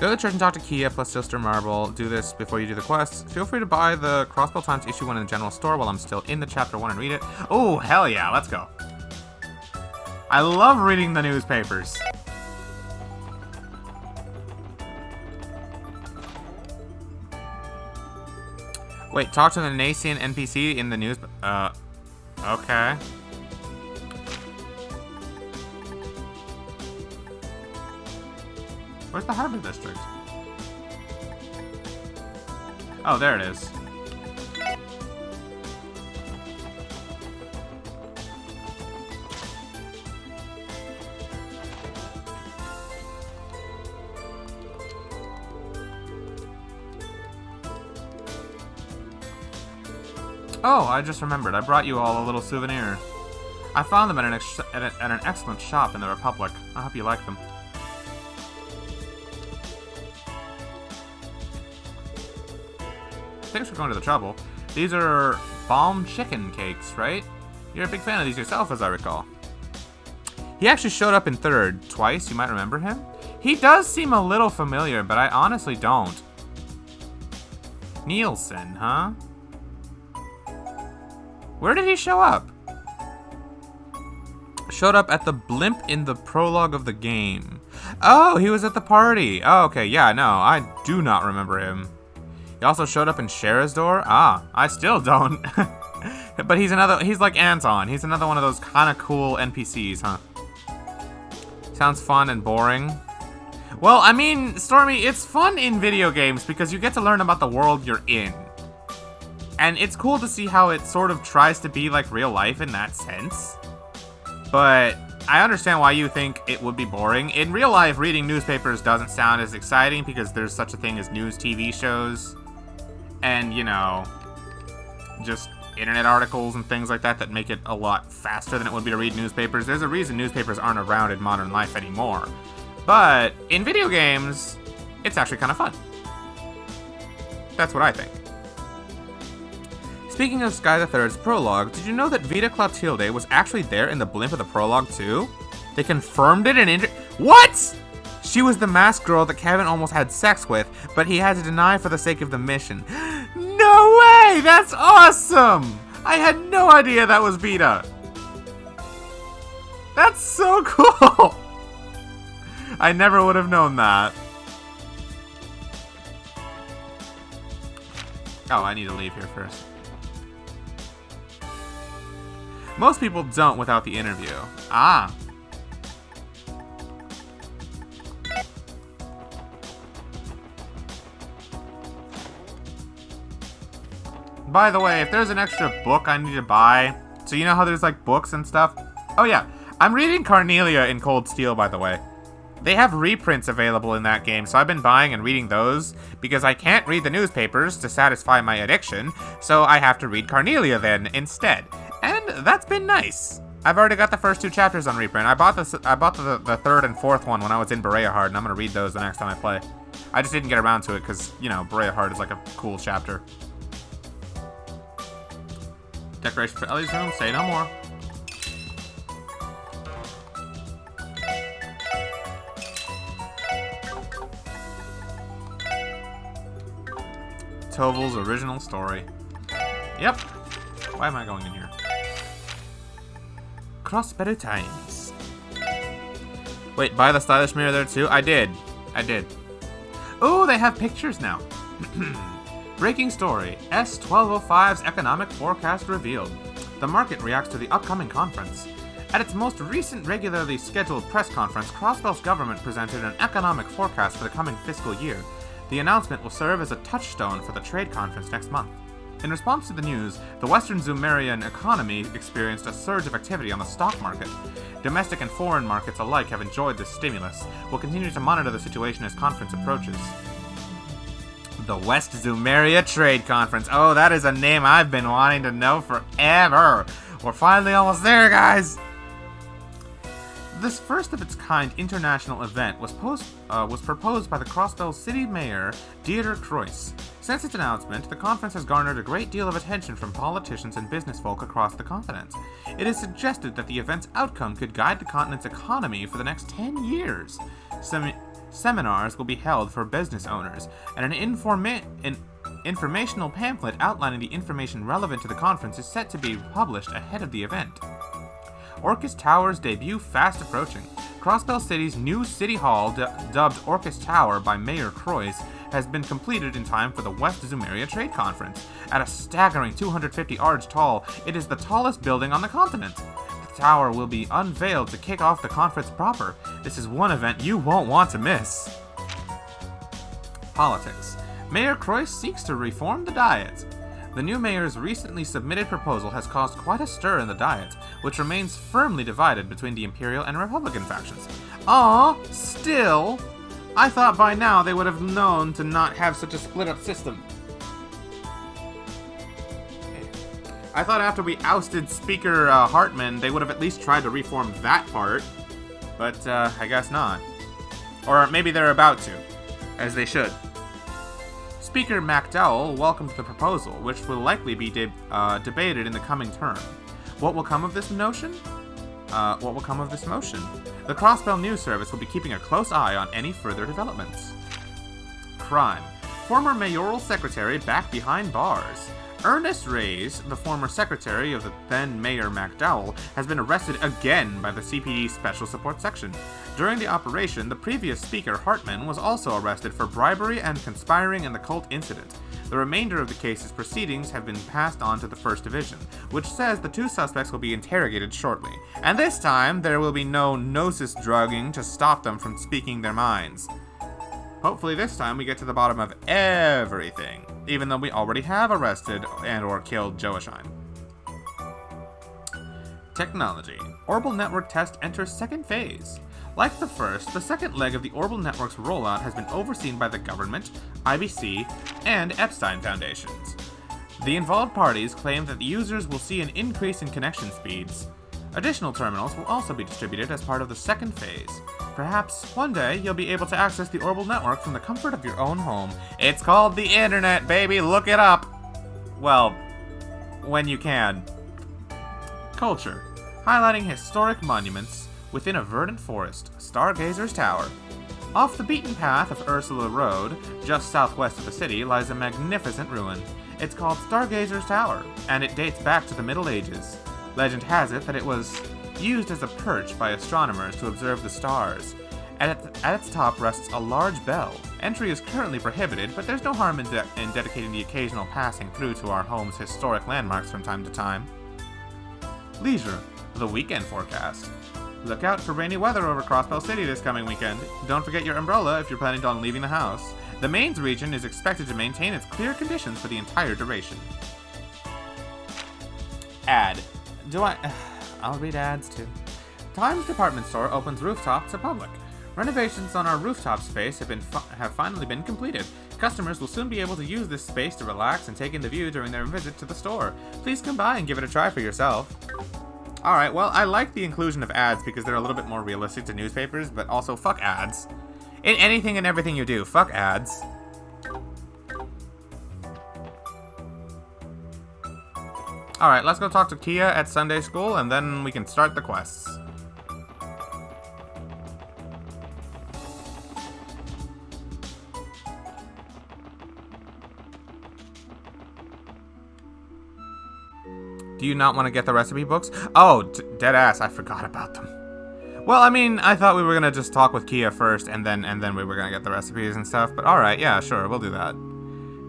Go to the church and talk to Kia plus Sister Marble. Do this before you do the quests. Feel free to buy the Crossbow Times issue 1 in the general store while I'm still in the chapter 1 and read it. Oh, hell yeah, let's go. I love reading the newspapers. Wait, talk to the Nacian NPC in the news. Okay. Where's the Harbor District? Oh, there it is. Oh, I just remembered. I brought you all a little souvenir. I found them at an excellent shop in the Republic. I hope you like them. Thanks for going to the trouble. These are bomb chicken cakes, right? You're a big fan of these yourself, as I recall. He actually showed up in third twice. You might remember him. He does seem a little familiar, but I honestly don't. Nielsen, huh? Where did he show up? Showed up at the blimp in the prologue of the game. Oh, he was at the party. Oh, okay, yeah, no, I do not remember him. He also showed up in Sherazor. Ah, I still don't. But he's like Anton. He's another one of those kind of cool NPCs, huh? Sounds fun and boring. Well, I mean, Stormy, it's fun in video games because you get to learn about the world you're in. And it's cool to see how it sort of tries to be like real life in that sense. But I understand why you think it would be boring. In real life, reading newspapers doesn't sound as exciting because there's such a thing as news TV shows. And, you know, just internet articles and things like that that make it a lot faster than it would be to read newspapers. There's a reason newspapers aren't around in modern life anymore. But in video games, it's actually kind of fun. That's what I think. Speaking of Sky the Third's prologue, did you know that Vita Clotilde was actually there in the blimp of the prologue too? They confirmed it in What?! She was the masked girl that Kevin almost had sex with, but he had to deny for the sake of the mission. No way! That's awesome! I had no idea that was Vita. That's so cool! I never would have known that. Oh, I need to leave here first. Most people don't without the interview. Ah. By the way, if there's an extra book I need to buy, so you know how there's like books and stuff? Oh yeah, I'm reading Carnelia in Cold Steel, by the way. They have reprints available in that game, so I've been buying and reading those because I can't read the newspapers to satisfy my addiction, so I have to read Carnelia then instead. And that's been nice. I've already got the first 2 chapters on reprint. I bought the third and fourth one when I was in Berea Hard, and I'm gonna read those the next time I play. I just didn't get around to it because, you know, Berea Hard is like a cool chapter. Decoration for Ellie's room, say no more. Tovel's original story. Yep. Why am I going in here? Crossbetter times. Wait, buy the stylish mirror there too? I did. Oh, they have pictures now. Breaking story. S1205's economic forecast revealed. The market reacts to the upcoming conference. At its most recent regularly scheduled press conference, Crossbell's government presented an economic forecast for the coming fiscal year. The announcement will serve as a touchstone for the trade conference next month. In response to the news, the Western Zoomerian economy experienced a surge of activity on the stock market. Domestic and foreign markets alike have enjoyed this stimulus. We'll continue to monitor the situation as conference approaches. The West Zoomeria Trade Conference. Oh, that is a name I've been wanting to know forever. We're finally almost there, guys. This first-of-its-kind international event was proposed by the Crossbell City Mayor, Dieter Kreuss. Since its announcement, the conference has garnered a great deal of attention from politicians and businessfolk across the continent. It is suggested that the event's outcome could guide the continent's economy for the next 10 years. Seminars will be held for business owners, and an informational pamphlet outlining the information relevant to the conference is set to be published ahead of the event. Orcus Tower's debut fast approaching. Crossbell City's new city hall, dubbed Orcus Tower by Mayor Croix, has been completed in time for the West Zumeria Trade Conference. At a staggering 250 arch tall, it is the tallest building on the continent. The tower will be unveiled to kick off the conference proper. This is one event you won't want to miss. Politics. Mayor Croix seeks to reform the Diet. The new mayor's recently submitted proposal has caused quite a stir in the Diet, which remains firmly divided between the Imperial and Republican factions. Still? I thought by now they would have known to not have such a split-up system. I thought after we ousted Speaker Hartman, they would have at least tried to reform that part, but I guess not. Or maybe they're about to, as they should. Speaker MacDowell welcomed the proposal, which will likely be debated in the coming term. What will come of this motion? The Crossbell News Service will be keeping a close eye on any further developments. Crime. Former mayoral secretary back behind bars. Ernest Reyes, the former secretary of the then Mayor MacDowell, has been arrested again by the CPD Special Support Section. During the operation, the previous Speaker Hartman was also arrested for bribery and conspiring in the cult incident. The remainder of the case's proceedings have been passed on to the First Division, which says the two suspects will be interrogated shortly. And this time, there will be no gnosis drugging to stop them from speaking their minds. Hopefully this time we get to the bottom of everything, even though we already have arrested and or killed Joachim. Technology. Orbital Network test enters second phase. Like the first, the second leg of the Orbital Network's rollout has been overseen by the government, IBC, and Epstein Foundations. The involved parties claim that the users will see an increase in connection speeds. Additional terminals will also be distributed as part of the second phase. Perhaps one day you'll be able to access the Orbital Network from the comfort of your own home. It's called the Internet, baby! Look it up! Well, when you can. Culture. Highlighting historic monuments within a verdant forest, Stargazer's Tower. Off the beaten path of Ursula Road, just southwest of the city, lies a magnificent ruin. It's called Stargazer's Tower, and it dates back to the Middle Ages. Legend has it that it was used as a perch by astronomers to observe the stars. At its top rests a large bell. Entry is currently prohibited, but there's no harm in dedicating the occasional passing through to our home's historic landmarks from time to time. Leisure. The weekend forecast. Look out for rainy weather over Crossbell City this coming weekend. Don't forget your umbrella if you're planning on leaving the house. The Mains region is expected to maintain its clear conditions for the entire duration. Ad. I'll read ads too. Times Department Store opens rooftop to public. Renovations on our rooftop space have finally been completed. Customers will soon be able to use this space to relax and take in the view during their visit to the store. Please come by and give it a try for yourself. Alright, well, I like the inclusion of ads because they're a little bit more realistic to newspapers, but also fuck ads. In anything and everything you do, fuck ads. Alright, let's go talk to Kia at Sunday school, and then we can start the quests. Do you not want to get the recipe books? Oh, dead ass, I forgot about them. Well, I mean, I thought we were gonna just talk with Kia first, and then we were gonna get the recipes and stuff, but alright, yeah, sure, we'll do that.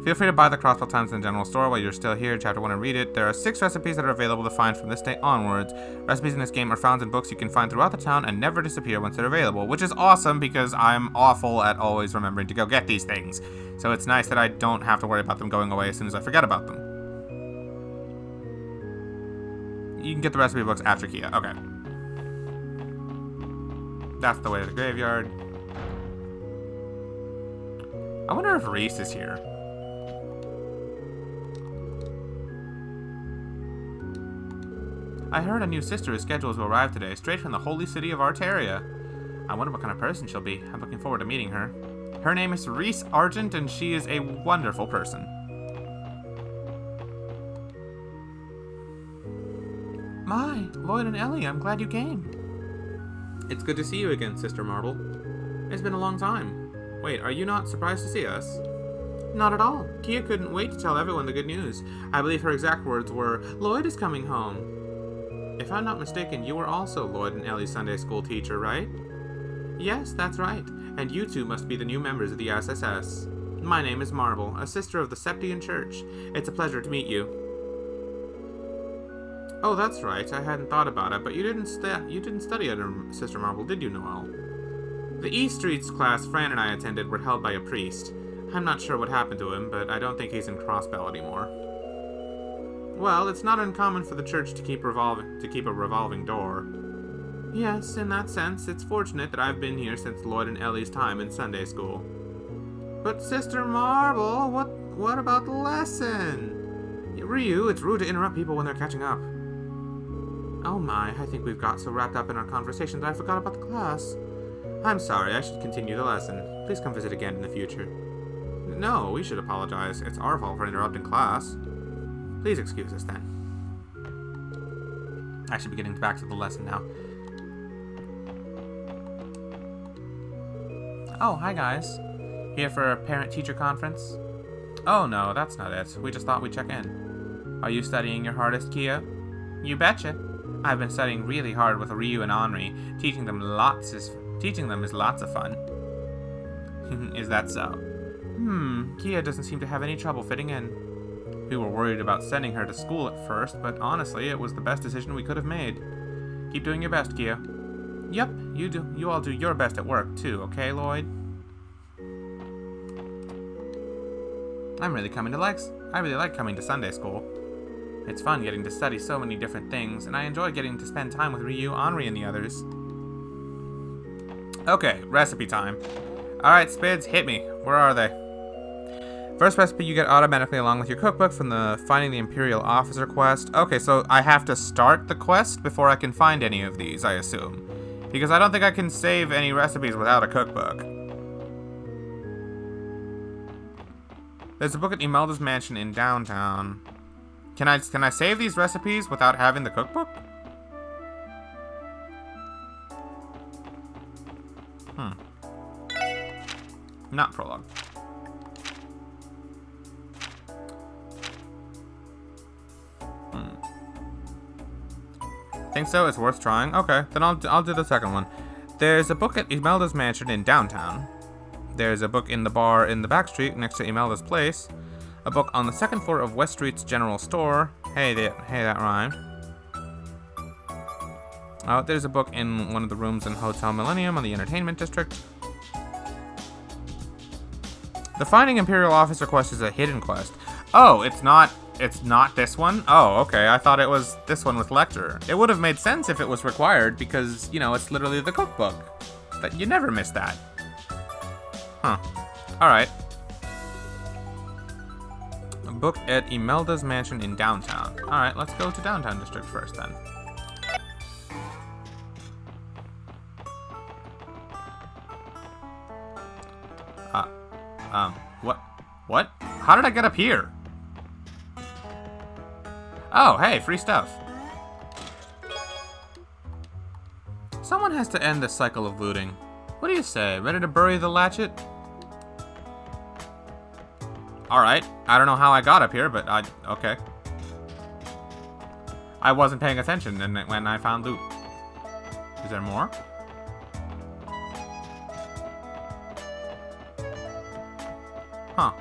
Feel free to buy the Crossbell Times in the general store while you're still here. Chapter 1 and read it. There are 6 recipes that are available to find from this day onwards. Recipes in this game are found in books you can find throughout the town and never disappear once they're available, which is awesome because I'm awful at always remembering to go get these things. So it's nice that I don't have to worry about them going away as soon as I forget about them. You can get the recipe books after Kia. Okay. That's the way to the graveyard. I wonder if Reese is here. I heard a new sister is scheduled to arrive today, straight from the holy city of Arteria. I wonder what kind of person she'll be. I'm looking forward to meeting her. Her name is Reese Argent, and she is a wonderful person. My, Lloyd and Ellie, I'm glad you came. It's good to see you again, Sister Marble. It's been a long time. Wait, are you not surprised to see us? Not at all. Kia couldn't wait to tell everyone the good news. I believe her exact words were, "Lloyd is coming home." If I'm not mistaken, you were also Lloyd and Ellie's Sunday school teacher, right? Yes, that's right. And you two must be the new members of the SSS. My name is Marble, a sister of the Septian Church. It's a pleasure to meet you. Oh, that's right. I hadn't thought about it, but you didn't study under Sister Marble, did you, Noel? The East Streets class Fran and I attended were held by a priest. I'm not sure what happened to him, but I don't think he's in Crossbell anymore. Well, it's not uncommon for the church to keep a revolving door. Yes, in that sense, it's fortunate that I've been here since Lloyd and Ellie's time in Sunday school. But Sister Marble, what about the lesson? Ryu, it's rude to interrupt people when they're catching up. Oh my, I think we've got so wrapped up in our conversation that I forgot about the class. I'm sorry, I should continue the lesson. Please come visit again in the future. No, we should apologize. It's our fault for interrupting class. Please excuse us then. I should be getting back to the lesson now. Oh, hi guys. Here for a parent-teacher conference? Oh no, that's not it. We just thought we'd check in. Are you studying your hardest, Kia? You betcha. I've been studying really hard with Ryu and Henri. Teaching them is lots of fun. Is that so? Kia doesn't seem to have any trouble fitting in. We were worried about sending her to school at first, but honestly, it was the best decision we could have made. Keep doing your best, Kia. Yep, you do. You all do your best at work, too, okay, Lloyd? I really like coming to Sunday school. It's fun getting to study so many different things, and I enjoy getting to spend time with Ryu, Henri, and the others. Okay, recipe time. Alright, Spids, hit me. Where are they? First recipe you get automatically along with your cookbook from the Finding the Imperial Officer quest. Okay, so I have to start the quest before I can find any of these, I assume. Because I don't think I can save any recipes without a cookbook. There's a book at Imelda's mansion in downtown. Can I save these recipes without having the cookbook? Not prologue. Think so? It's worth trying? Okay, then I'll do the second one. There's a book at Imelda's mansion in downtown. There's a book in the bar in the back street next to Imelda's place. A book on the second floor of West Street's general store. Hey, that rhymed. Oh, there's a book in one of the rooms in Hotel Millennium on the entertainment district. The Finding Imperial Officer quest is a hidden quest. Oh, it's not this one? Oh, okay. I thought it was this one with Lecter. It would have made sense if it was required because, you know, it's literally the cookbook. But you never miss that. Huh. Alright. A book at Imelda's mansion in downtown. Alright, let's go to downtown district first then. What? How did I get up here? Oh, hey, free stuff. Someone has to end this cycle of looting. What do you say? Ready to bury the latchet? Alright, I don't know how I got up here, but okay. I wasn't paying attention when I found loot. Is there more? Huh.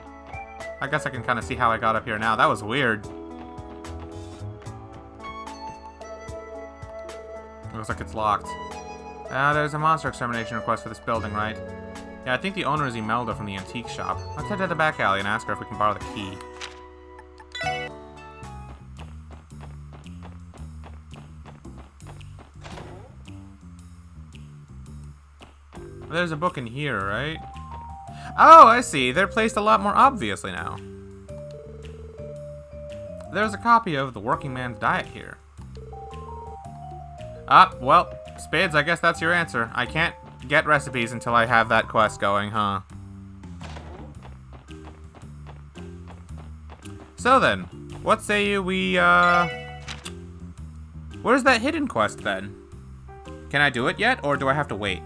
I guess I can kind of see how I got up here now. That was weird. Looks like it's locked. There's a monster extermination request for this building, right? Yeah, I think the owner is Imelda from the antique shop. Let's head to the back alley and ask her if we can borrow the key. There's a book in here, right? Oh, I see. They're placed a lot more obviously now. There's a copy of The Working Man's Diet here. Well, Spades, I guess that's your answer. I can't get recipes until I have that quest going, huh? So then, what say we, where's that hidden quest then? Can I do it yet, or do I have to wait?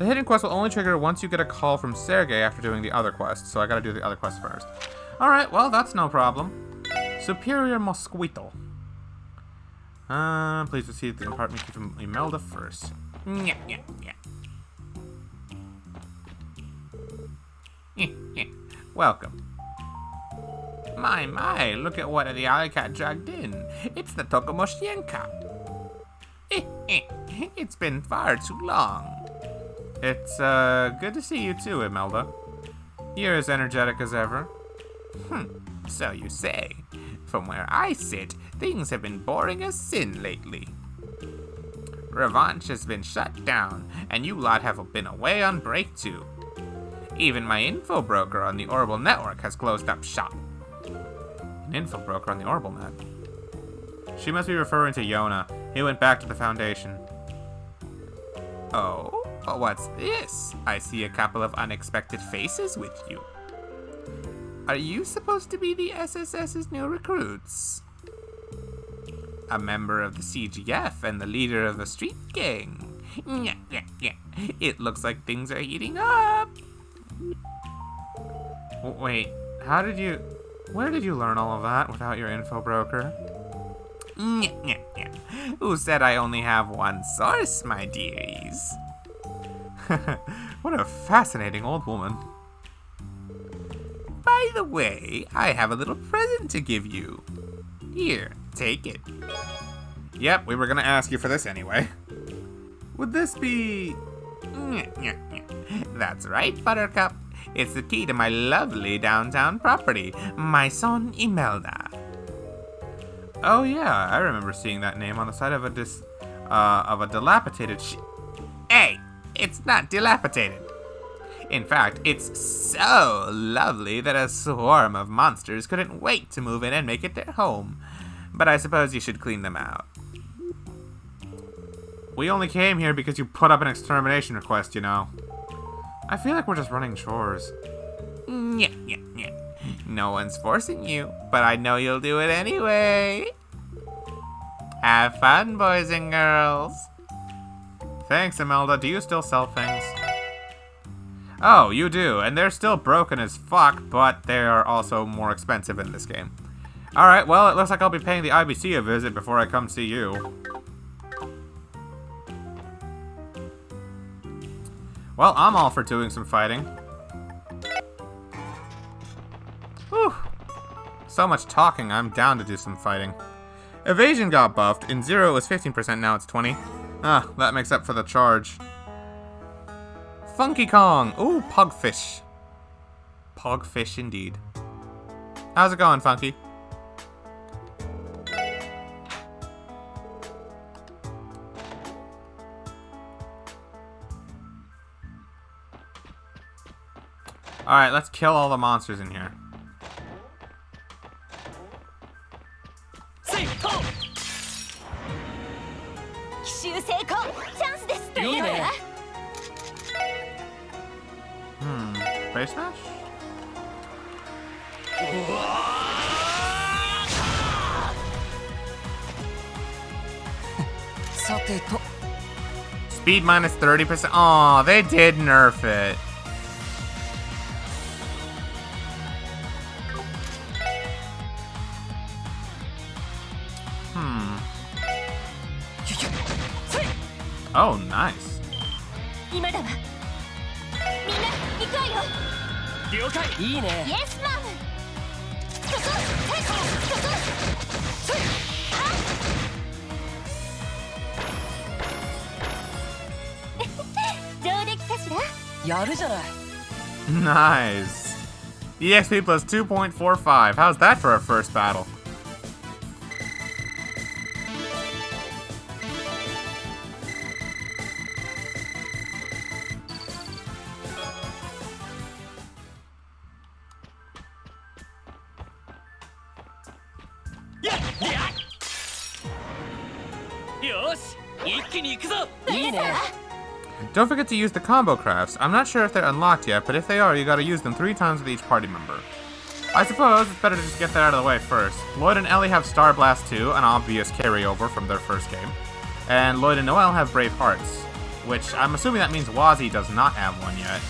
The hidden quest will only trigger once you get a call from Sergei after doing the other quest, so I gotta do the other quest first. Alright, well, that's no problem. Superior Mosquito. Please receive the compartment key from Imelda first. Welcome. My, look at what the alley cat dragged in. It's the Tokomoshienka. It's been far too long. It's, good to see you too, Imelda. You're as energetic as ever. So you say. From where I sit, things have been boring as sin lately. Revanche has been shut down, and you lot have been away on break too. Even my info broker on the Orbital Network has closed up shop. An info broker on the Orbital Net? She must be referring to Yona. He went back to the Foundation. Oh, what's this? I see a couple of unexpected faces with you. Are you supposed to be the SSS's new recruits? A member of the CGF and the leader of the street gang. Yeah. It looks like things are heating up. Wait, where did you learn all of that without your info broker? Who said I only have one source, my dearies? What a fascinating old woman. By the way, I have a little present to give you. Here, take it. Yep, we were gonna ask you for this anyway. Would this be... That's right, Buttercup. It's the key to my lovely downtown property, my son Imelda. Oh yeah, I remember seeing that name on the side of a dilapidated Hey, it's not dilapidated. In fact, it's so lovely that a swarm of monsters couldn't wait to move in and make it their home. But I suppose you should clean them out. We only came here because you put up an extermination request, you know. I feel like we're just running chores. No one's forcing you, but I know you'll do it anyway. Have fun, boys and girls. Thanks, Imelda. Do you still sell things? Oh, you do, and they're still broken as fuck, but they are also more expensive in this game. Alright, well, it looks like I'll be paying the IBC a visit before I come see you. Well, I'm all for doing some fighting. Whew. So much talking, I'm down to do some fighting. Evasion got buffed. In 0 it was 15%, now it's 20. Ah, that makes up for the charge. Funky Kong! Ooh, Pugfish. Pugfish indeed. How's it going, Funky? Alright, let's kill all the monsters in here. Face smash? Speed minus 30%. Aw, they did nerf it. Oh, nice. Yes, Mom. Nice. EXP plus 2.45. How's that for our first battle? Don't forget to use the combo crafts. I'm not sure if they're unlocked yet, but if they are, you gotta use them 3 times with each party member. I suppose it's better to just get that out of the way first. Lloyd and Ellie have Star Blast 2, an obvious carryover from their first game. And Lloyd and Noelle have Brave Hearts. which I'm assuming that means Wazzy does not have one yet.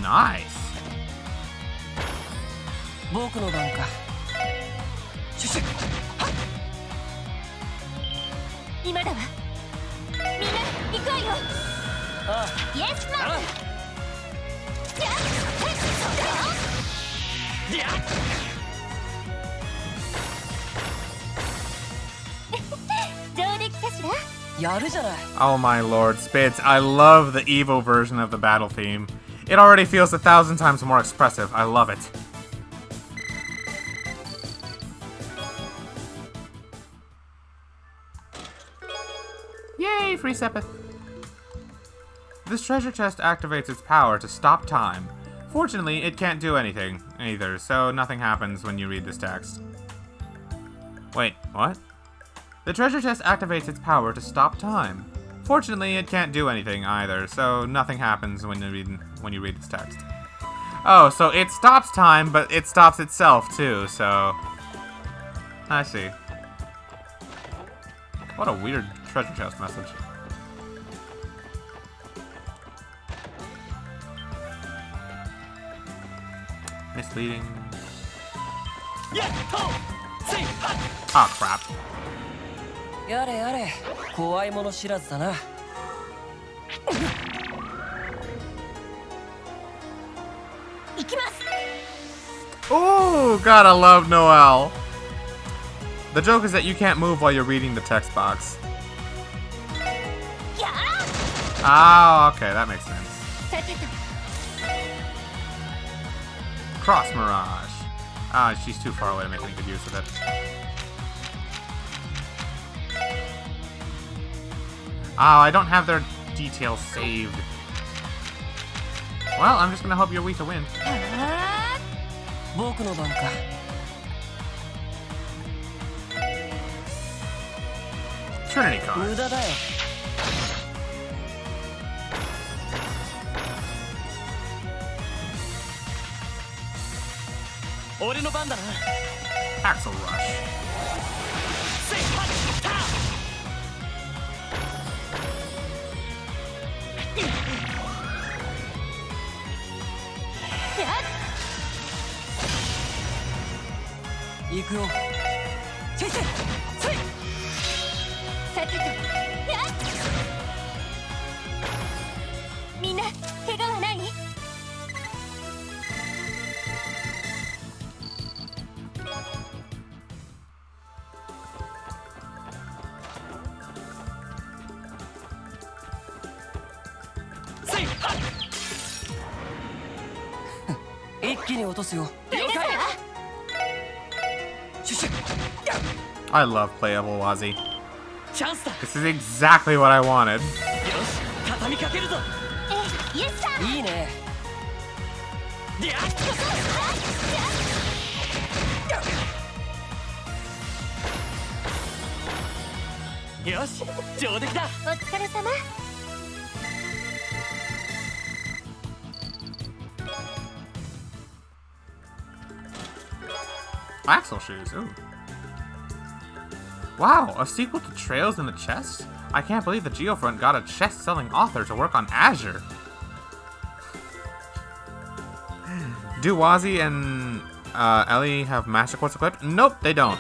Nice. 僕の番か。シュシュ。今だわ。みんな行くわよ。あイエスマン。あ。上出来かしら。やるじゃない。 Oh my lord, Spitz, I love the Evo version of the battle theme. It already feels 1,000 times more expressive. I love it. Yay, free Sepith. This treasure chest activates its power to stop time. Fortunately, it can't do anything either, so nothing happens when you read this text. Wait, what? The treasure chest activates its power to stop time. Fortunately, it can't do anything either, so nothing happens when you read this text. Oh, so it stops time, but it stops itself too, so... I see. What a weird treasure chest message. Misleading. Ah, crap. やれやれ、怖いもの知らずだな。行きます。 Oh, gotta love Noelle. The joke is that you can't move while you're reading the text box. Oh, okay, that makes sense. さてと。 Cross Mirage. Ah, she's too far away to make any good use of it. Oh, I don't have their details saved. Well, I'm just gonna hope you're weak to win. 僕の番か。 Trinity card. 無駄だよ。俺の番だな。 Axel Rush. Yeah. 行くよ。せいせい。せい。さてと。やっ。みんな怪我はない？ 一気に落とすよ。了解。シュシュ。 I love playable Wazzy. チャンスだ。 This is exactly what I wanted. よし、畳みかけるぞ。イエスサー。いいね。よし、上出来だ。お疲れ様。 Axel shoes, ooh. Wow, a sequel to Trails in the Chest? I can't believe the Geofront got a chest-selling author to work on Azure. Do Wazzy and Ellie have Master Quartz equipped? Nope, they don't.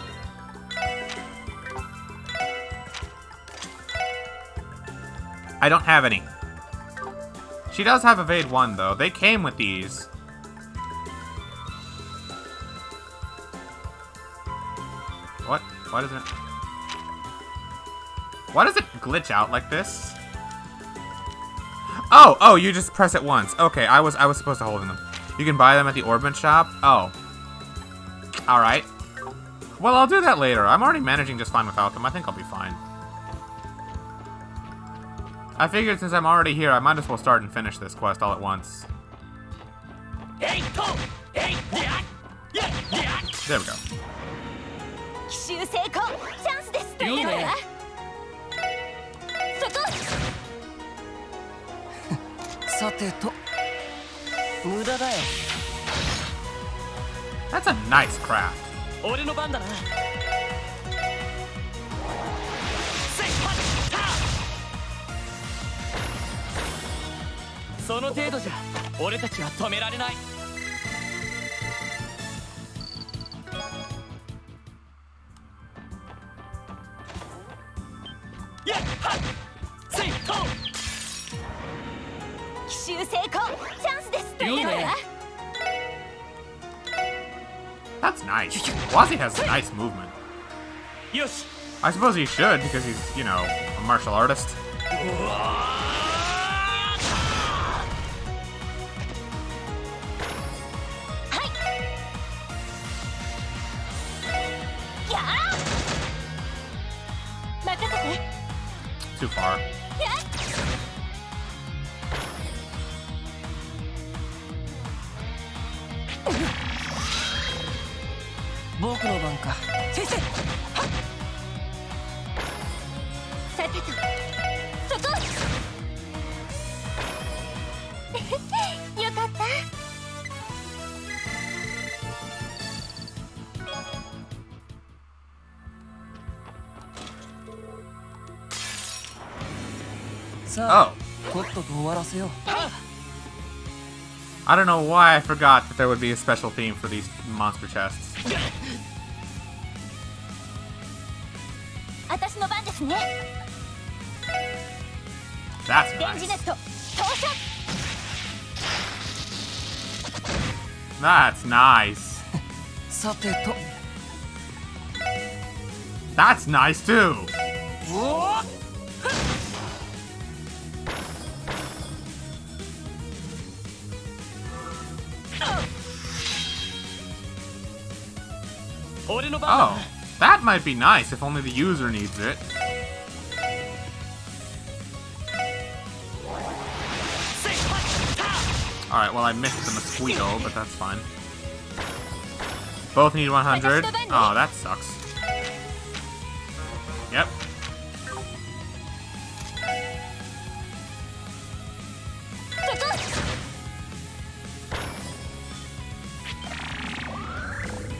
I don't have any. She does have Evade 1, though. They came with these. What? Why does it... Why does it glitch out like this? Oh! Oh, you just press it once. Okay, I was supposed to hold them. You can buy them at the Orbment shop? Oh. Alright. Well, I'll do that later. I'm already managing just fine without them. I think I'll be fine. I figured since I'm already here, I might as well start and finish this quest all at once. There we go. 奇襲成功。チャンスです。いいね。そこ。さてと。無駄だよ。 That's a nice craft. 俺の番だな。セイハッター。その程度じゃ俺たちは止められない。やっはっセイトー。奇襲成功。チャンスです。いいね。 That's nice. Wazi has nice movement. よし。 I suppose he should because he's, you know, a martial artist. やあ。任せて。 Too far. 僕の番か。先生。さてとそこよかった。さあ、 Oh. とっとと終わらせよう。 I don't know why I forgot that there would be a special theme for these monster chests. 私の番ですね。 That's レンジネ nice. ット投射。 That's nice. さてと。 That's nice too. 俺の番だ Oh, that might be nice if only the user needs it. セイハッター。 Alright, well I missed the mosquito, but that's fine. Both need 100. Oh, that sucks. Yep.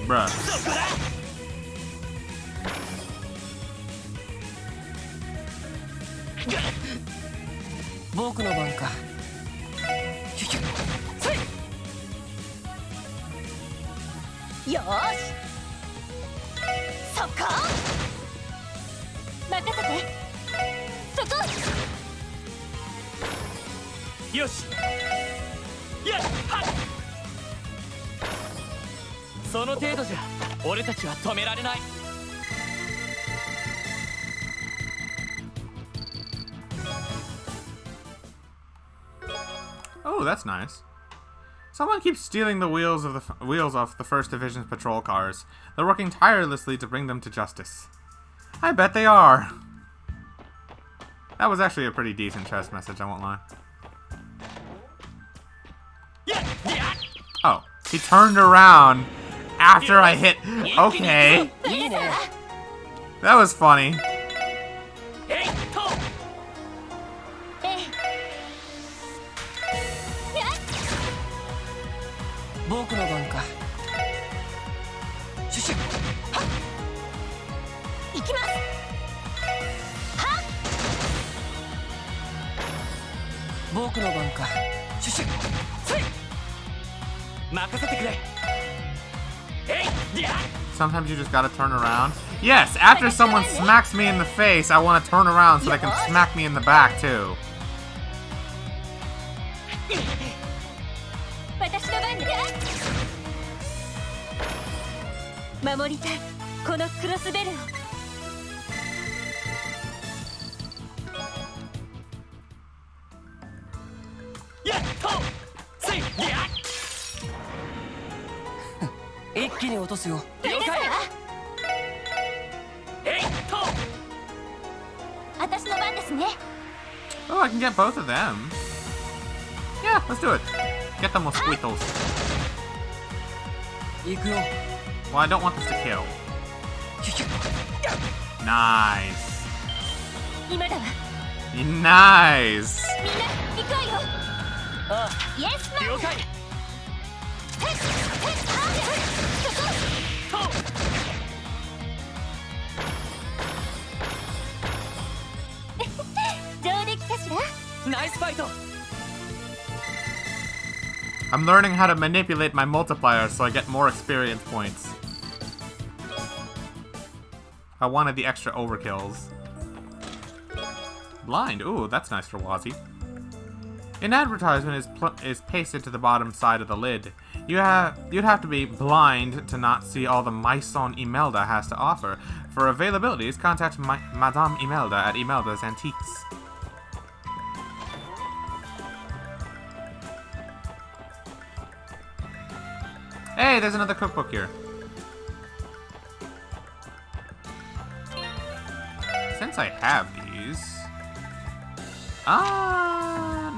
Bruh. そこだ。僕の番か。よーし。そこ。任せてそこ。よし。やっはっ。その程度じゃ俺たちは止められない。 Oh, that's nice. Someone keeps stealing the wheels off the First Division's patrol cars. They're working tirelessly to bring them to justice. I bet they are. That was actually a pretty decent chest message, I won't lie. Oh, he turned around after I hit. Okay. いいね。 That was funny. えいっと。僕の番か。シュシュ。行きます。僕の番か。シュシュ。任せてくれ。えい、やっ。 Sometimes you just gotta turn around. Yes, after someone smacks me in the face, I want to turn around so they can smack me in the back too. 私の番だ。守りたいこのクロスベルを。 やっと。せい、やっ。 一気に落とすよ。了解。えいっと。私の番ですね。 Oh, I can get both of them. Yeah, let's do it. Get the mosquitoes. 行くよ。 Well, I don't want this to kill. シュシュ。 Nice. 今だわ。 Nice. みんな行くわよ。あイエスマン。あ、了解。上出来かしら。ナイスファイト。 I'm learning how to manipulate my multiplier so I get more experience points. I wanted the extra overkills. Blind. Ooh, that's nice for Wazzy. An advertisement is pasted to the bottom side of the lid. You'd have to be blind to not see all the Maison Imelda has to offer. For availabilities, contact Madame Imelda at Imelda's Antiques. Hey, there's another cookbook here. Since I have these...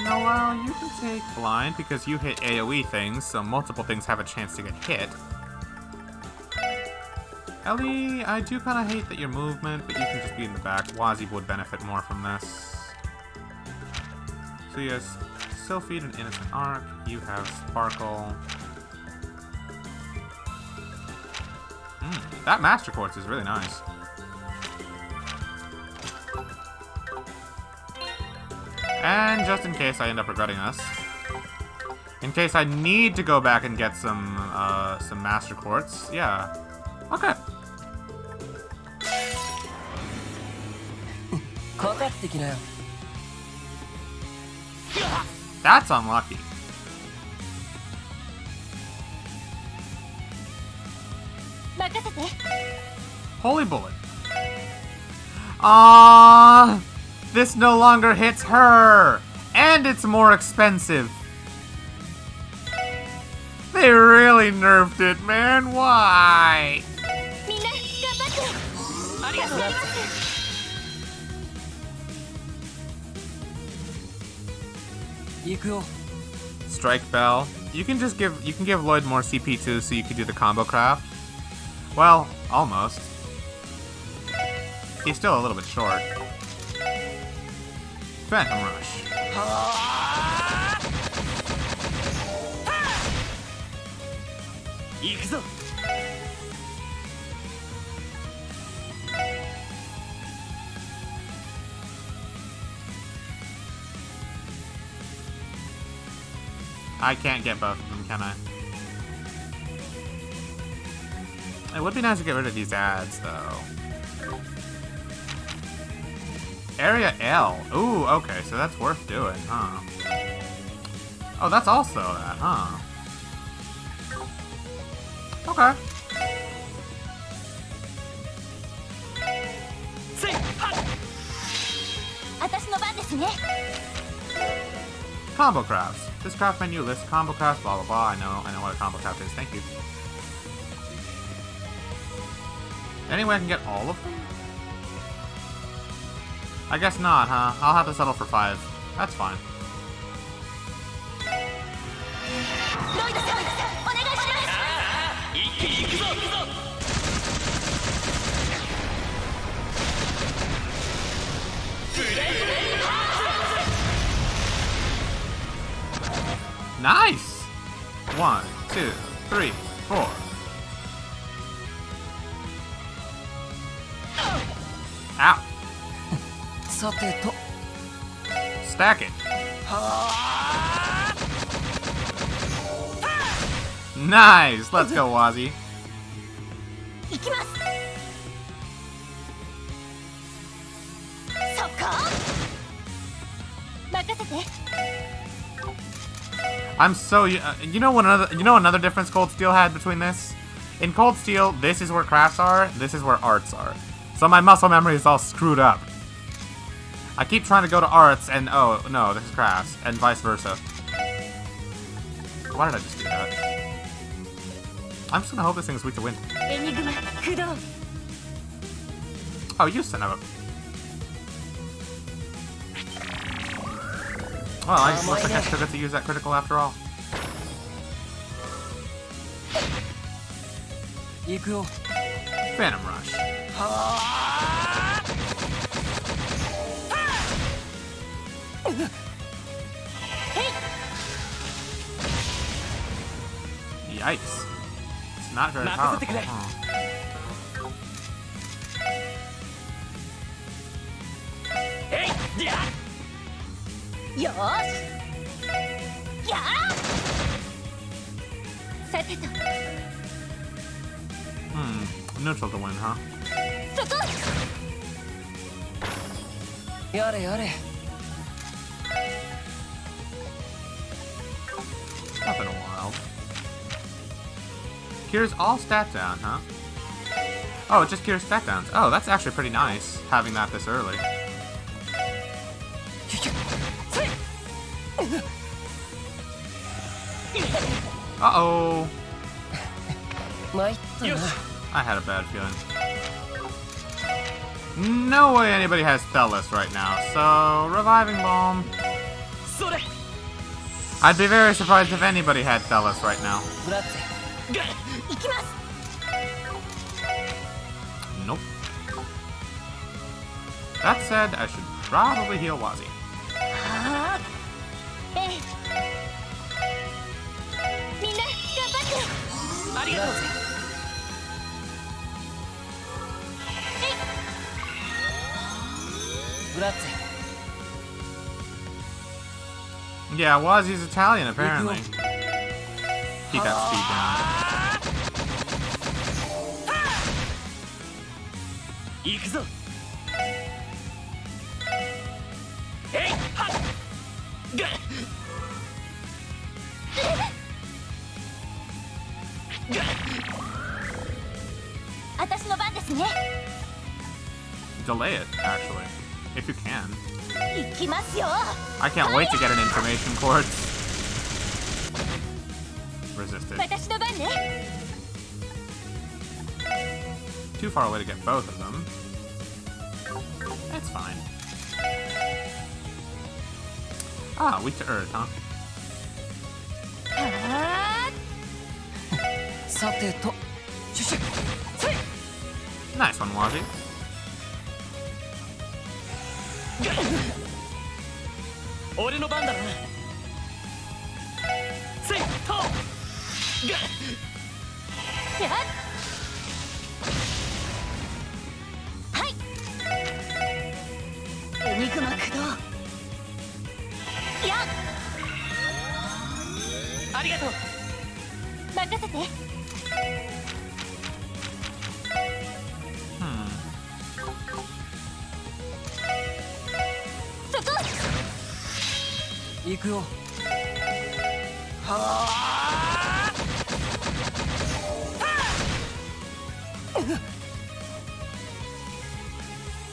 Noel, you can take blind because you hit AoE things, so multiple things have a chance to get hit. Ellie, I do kind of hate that your movement, but you can just be in the back. Wazzy would benefit more from this. So you have Sylphid and Innocent Arc. You have Sparkle. That Master Quartz is really nice. And just in case I end up regretting this, in case I need to go back and get some Master Quartz, yeah. Okay. That's unlucky. Holy bullet. This no longer hits her, and it's more expensive. They really nerfed it, man. Why? Strike Bell. You can give Lloyd more CP too, so you can do the combo craft. Well, almost. He's still a little bit short. Phantom Rush. I can't get both of them, can I? It would be nice to get rid of these ads, though. Area L. Ooh, okay, so that's worth doing, huh? Oh, that's also that, huh? Okay. Combo crafts. This craft menu lists combo crafts, blah blah blah. I know what a combo craft is. Thank you. Anyway, I can get all of them? I guess not, huh? I'll have to settle for 5. That's fine. Nice! 1, 2, 3, 4. Ow! Stack it. Nice! Let's go, Wazzy. I'm so you know another difference Cold Steel had between this? In Cold Steel, this is where crafts are, this is where arts are. So my muscle memory is all screwed up. I keep trying to go to arts and oh no, this is crafts, and vice versa. Why did I just do that? I'm just gonna hope this thing's weak to wind. Oh, you son of a... Well, I looks like I still get to use that critical after all. Phantom Rush. Yikes. It's not very powerful. Huh. よーしやあさてと Neutral to win, huh? そこやれやれ Nothing wild. Cures all stat down, huh? Oh, it just cures stat downs. Oh, that's actually pretty nice, having that this early. Uh-oh. 参ったな I had a bad feeling. No way anybody has Thelis right now, so Reviving Balm. それ I'd be very surprised if anybody had Thelis right now. グラッツェ行きます Nope. That said, I should probably heal Wazi. はあええみんな頑張ってありがとう グラッツェ Yeah, Wazi's Italian, apparently. Keep that speed down. 行くぞえいはっが私の番ですね Delay it, actually. If you can. 行きますよ I can't wait to get an information quartz. Resisted. 私の番ね Too far away to get both of them. It's fine. Ah, weak to earth, huh? はあさてとシュシュ Nice one, Wazi. 俺の番だなせいとがやっはいエニグマ駆動やっありがとう任せて そこ行くよ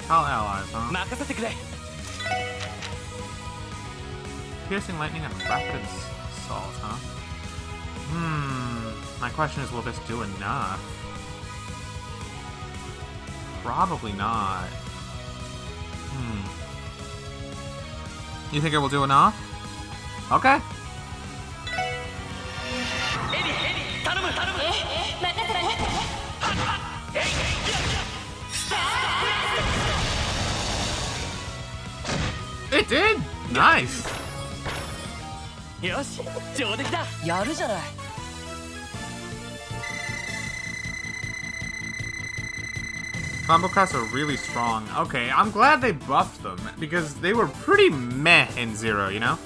Call allies, huh? 任せてくれ Piercing lightning and rapid assault, huh? My question is, will this do enough? Probably not. You think it will do enough? Okay. エリ頼む頼む任せて It did! Nice! よし上出来だやるじゃない Combo crafts are really strong. Okay, I'm glad they buffed them, because they were pretty meh in Zero, you know?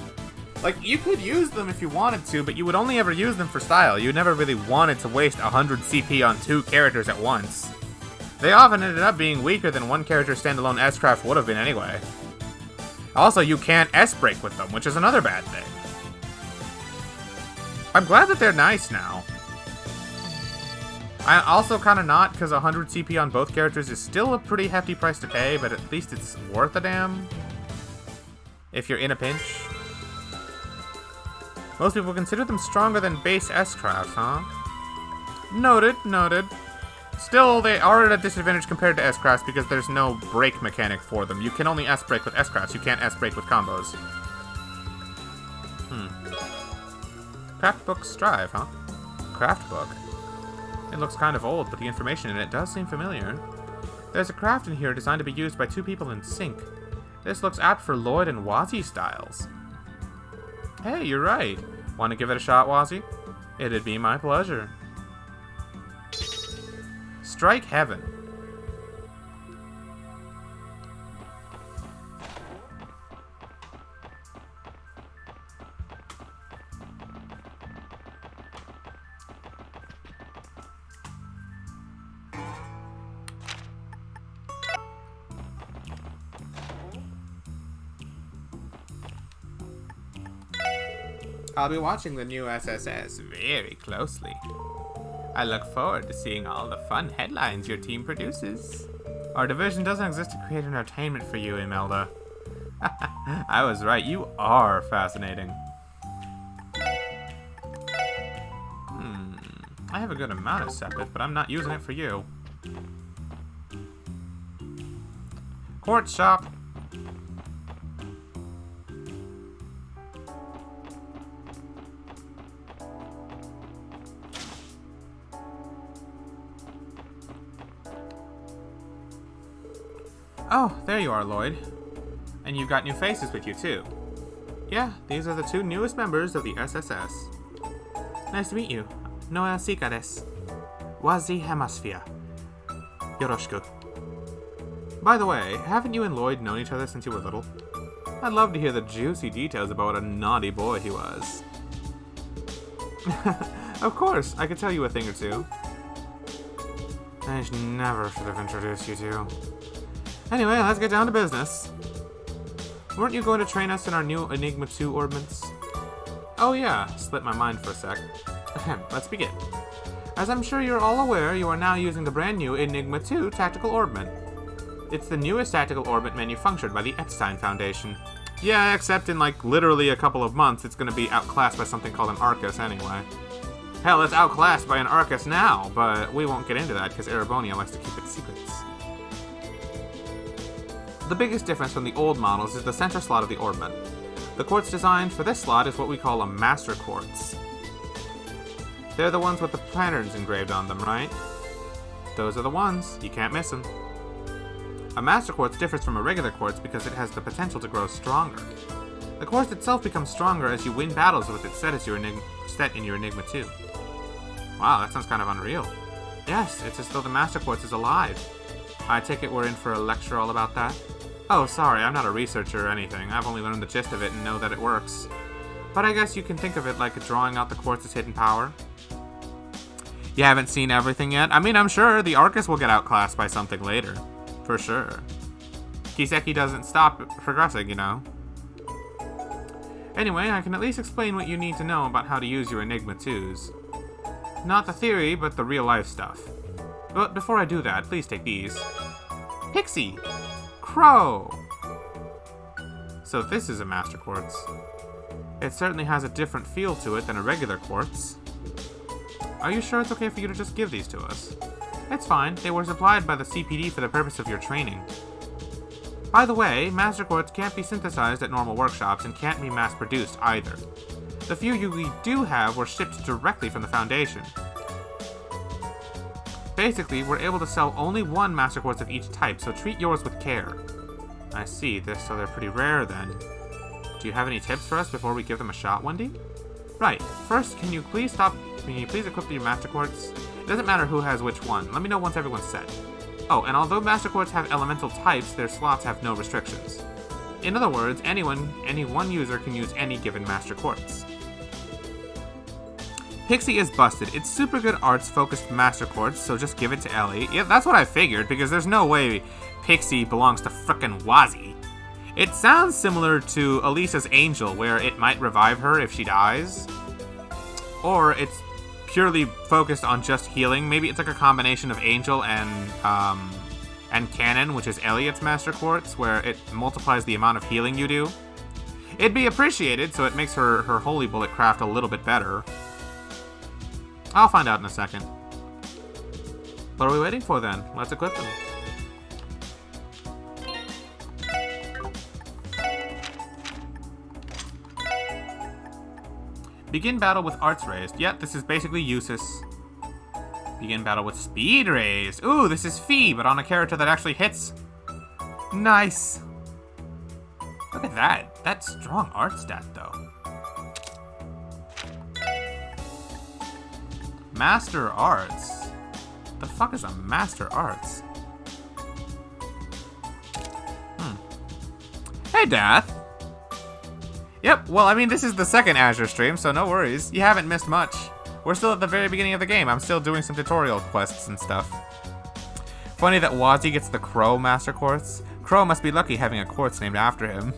Like, you could use them if you wanted to, but you would only ever use them for style. You never really wanted to waste 100 CP on 2 characters at once. They often ended up being weaker than one character's standalone S-Craft would have been anyway. Also, you can't S-break with them, which is another bad thing. I'm glad that they're nice now. I also kind of not, because 100 CP on both characters is still a pretty hefty price to pay, but at least it's worth a damn. If you're in a pinch. Most people consider them stronger than base S-Crafts, huh? Noted, noted. Still, they are at a disadvantage compared to S-Crafts because there's no break mechanic for them. You can only S-break with S-Crafts, you can't S-break with combos. Craft book Strive, huh? Craft book? It looks kind of old, but the information in it does seem familiar. There's a craft in here designed to be used by 2 people in sync. This looks apt for Lloyd and Wazi styles. Hey, you're right. Want to give it a shot, Wazi? It'd be my pleasure. Strike heaven. I'll be watching the new SSS very closely. I look forward to seeing all the fun headlines your team produces. Our division doesn't exist to create entertainment for you, Imelda. I was right, you are fascinating. I have a good amount of Sepith, but I'm not using it for you. Quartz shop. Oh, there you are, Lloyd. And you've got new faces with you, too. Yeah, these are the 2 newest members of the SSS. Nice to meet you. Noel Sika desu. Wazi Hemisphere. Yoroshiku. By the way, haven't you and Lloyd known each other since you were little? I'd love to hear the juicy details about what a naughty boy he was. Of course, I could tell you a thing or two. I never should have introduced you two. Anyway, let's get down to business. Weren't you going to train us in our new Enigma 2 orbments? Oh yeah, slipped my mind for a sec. Let's begin. As I'm sure you're all aware, you are now using the brand new Enigma 2 tactical orbment. It's the newest tactical orbit manufactured by the Epstein Foundation. Yeah, except in like literally a couple of months, it's going to be outclassed by something called an Arcus anyway. Hell, it's outclassed by an Arcus now, but we won't get into that because Erebonia likes to keep its secrets. The biggest difference from the old models is the center slot of the orbment. The quartz designed for this slot is what we call a master quartz. They're the ones with the patterns engraved on them, right? Those are the ones. You can't miss them. A master quartz differs from a regular quartz because it has the potential to grow stronger. The quartz itself becomes stronger as you win battles with it set in your Enigma 2. Wow, that sounds kind of unreal. Yes, it's as though the master quartz is alive. I take it we're in for a lecture all about that? Oh, sorry, I'm not a researcher or anything. I've only learned the gist of it and know that it works. But I guess you can think of it like drawing out the quartz's hidden power. You haven't seen everything yet? I mean, I'm sure the Arcus will get outclassed by something later. For sure. Kiseki doesn't stop progressing, you know. Anyway, I can at least explain what you need to know about how to use your Enigma 2s. Not the theory, but the real-life stuff. But before I do that, please take these. Pixie! Crow! So this is a master quartz. It certainly has a different feel to it than a regular quartz. Are you sure it's okay for you to just give these to us? It's fine. They were supplied by the CPD for the purpose of your training. By the way, master quartz can't be synthesized at normal workshops and can't be mass-produced either. The few we do have were shipped directly from the Foundation. Basically, we're able to sell only one master quartz of each type, so treat yours with care. I see, so they're pretty rare then. Do you have any tips for us before we give them a shot, Wendy? Right. First, can you please equip your master quartz? It doesn't matter who has which one. Let me know once everyone's set. Oh, and although master quartz have elemental types, their slots have no restrictions. In other words, any one user can use any given master quartz. Pixie is busted. It's super good arts-focused master quartz, so just give it to Ellie. Yeah, that's what I figured, because there's no way Pixie belongs to frickin' Wazi. It sounds similar to Elisa's Angel, where it might revive her if she dies. Or it's purely focused on just healing. Maybe it's like a combination of Angel and Canon, which is Elliot's master quartz, where it multiplies the amount of healing you do. It'd be appreciated, so it makes her holy bullet craft a little bit better. I'll find out in a second. What are we waiting for then? Let's equip them. Begin battle with arts raised. Yep, this is basically useless. Begin battle with speed raised. Ooh, this is Fee, but on a character that actually hits. Nice. Look at that. That's strong art stat, though. Master Arts. The fuck is a Master Arts? Hey, Dath. Yep, well, I mean, this is the second Azure stream, so no worries. You haven't missed much. We're still at the very beginning of the game. I'm still doing some tutorial quests and stuff. Funny that Wazzy gets the Crow Master Quartz. Crow must be lucky having a quartz named after him.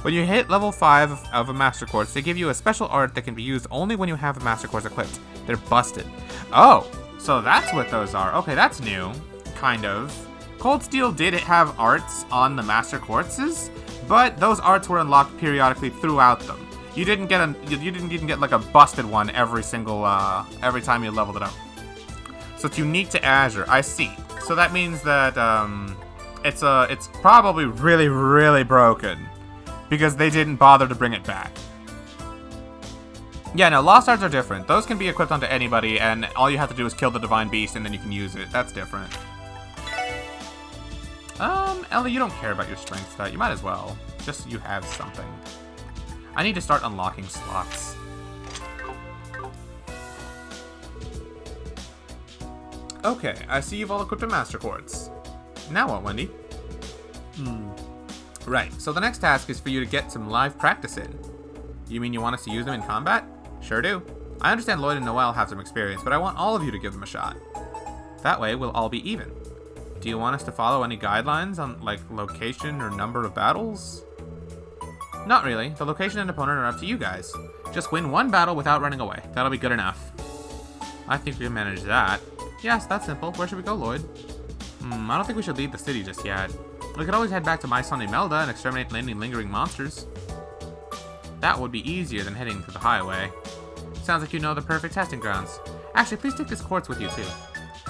When you hit level 5 of a Master Quartz, they give you a special art that can be used only when you have the Master Quartz equipped. They're busted. Oh, so that's what those are. Okay, that's new. Kind of. Cold Steel did have arts on the Master Quartzes, but those arts were unlocked periodically throughout them. You didn't get like a busted one every time you leveled it up. So it's unique to Azure. I see. So that means that it's probably really, really broken because they didn't bother to bring it back. Yeah, no, Lost Arts are different. Those can be equipped onto anybody, and all you have to do is kill the Divine Beast, and then you can use it. That's different. Ellie, you don't care about your strength stat. You might as well. Just so you have something. I need to start unlocking slots. Okay, I see you've all equipped a Master Quartz. Now what, Wendy? Right, so the next task is for you to get some live practice in. You mean you want us to use them in combat? Sure do. I understand Lloyd and Noelle have some experience, but I want all of you to give them a shot. That way, we'll all be even. Do you want us to follow any guidelines on, like, location or number of battles? Not really. The location and opponent are up to you guys. Just win one battle without running away. That'll be good enough. I think we can manage that. Yes, that's simple. Where should we go, Lloyd? I don't think we should leave the city just yet. We could always head back to My Son Imelda and exterminate any lingering monsters. That would be easier than heading to the highway. Sounds like you know the perfect testing grounds. Actually, please take this quartz with you, too.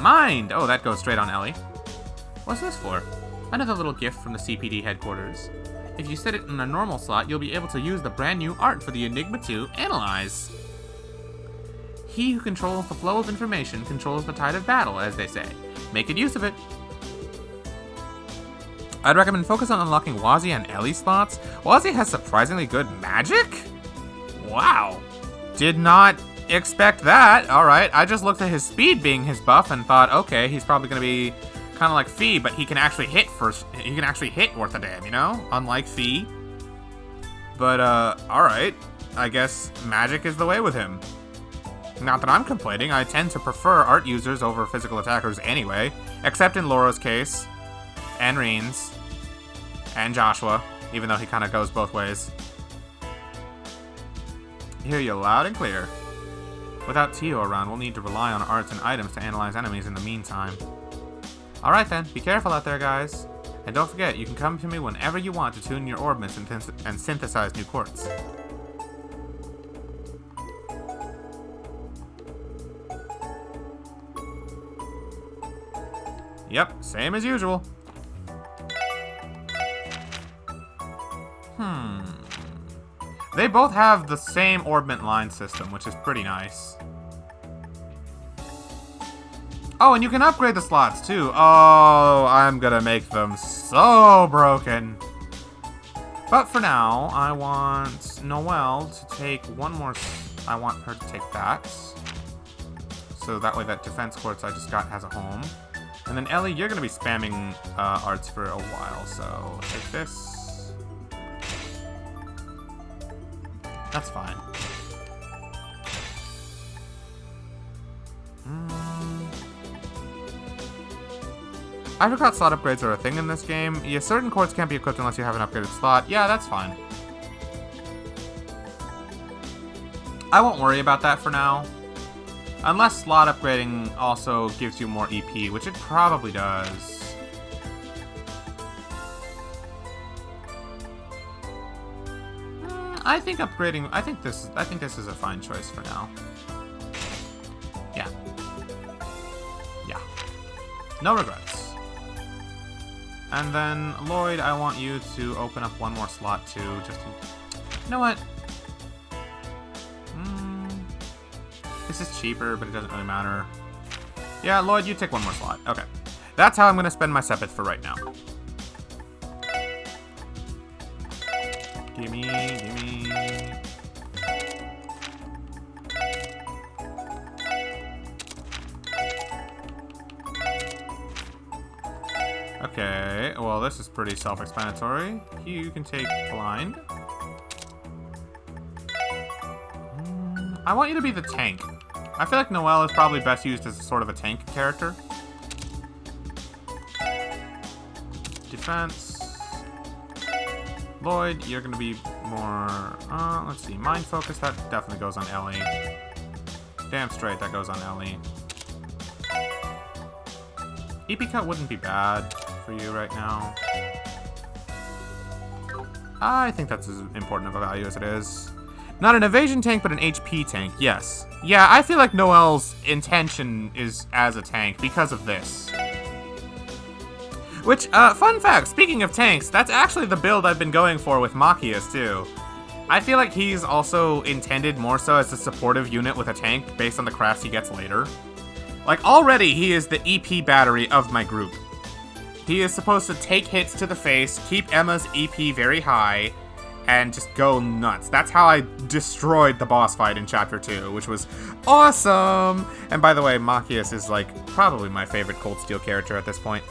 Mind! Oh, that goes straight on Ellie. What's this for? Another little gift from the CPD headquarters. If you set it in a normal slot, you'll be able to use the brand new art for the Enigma 2 Analyze. He who controls the flow of information controls the tide of battle, as they say. Make good use of it. I'd recommend focus on unlocking Wazzy and Ellie slots. Wazzy has surprisingly good magic? Wow. Did not expect that. Alright, I just looked at his speed being his buff and thought, okay, he's probably going to be kind of like Fee, but he can actually hit he can actually hit worth a damn, you know? Unlike Fee. But, alright. I guess magic is the way with him. Not that I'm complaining, I tend to prefer art users over physical attackers anyway. Except in Laura's case. And Reen's. And Joshua, even though he kind of goes both ways. Hear you loud and clear. Without Tio around, we'll need to rely on arts and items to analyze enemies in the meantime. Alright then, be careful out there, guys. And don't forget, you can come to me whenever you want to tune your orbits and synthesize new quartz. Yep, same as usual. They both have the same orbit line system, which is pretty nice. Oh, and you can upgrade the slots, too. Oh, I'm gonna make them so broken. But for now, I want Noelle to take one more... I want her to take that. So that way that defense quartz I just got has a home. And then Ellie, you're gonna be spamming arts for a while, so take this. That's fine. I forgot slot upgrades are a thing in this game. Yeah, certain quartz can't be equipped unless you have an upgraded slot. Yeah, that's fine. I won't worry about that for now. Unless slot upgrading also gives you more EP, which it probably does. I think upgrading... I think this is a fine choice for now. Yeah. Yeah. No regrets. And then, Lloyd, I want you to open up one more slot, too, just to... You know what? This is cheaper, but it doesn't really matter. Yeah, Lloyd, you take one more slot. Okay. That's how I'm going to spend my Sepith for right now. Gimme, gimme. this is pretty self-explanatory. You can take blind. I want you to be the tank. I feel like Noelle is probably best used as sort of a tank character. Defense. Lloyd, you're gonna be more, let's see, mind focus, that definitely goes on Ellie. Damn straight, that goes on Ellie. EP cut wouldn't be bad for you right now. I think that's as important of a value as it is. Not an evasion tank, but an HP tank, yes. Yeah, I feel like Noelle's intention is as a tank because of this. Which, fun fact, speaking of tanks, that's actually the build I've been going for with Machias, too. I feel like he's also intended more so as a supportive unit with a tank based on the crafts he gets later. Like, already he is the EP battery of my group. He is supposed to take hits to the face, keep Emma's EP very high, and just go nuts. That's how I destroyed the boss fight in Chapter 2, which was awesome! And by the way, Machias is, like, probably my favorite Cold Steel character at this point.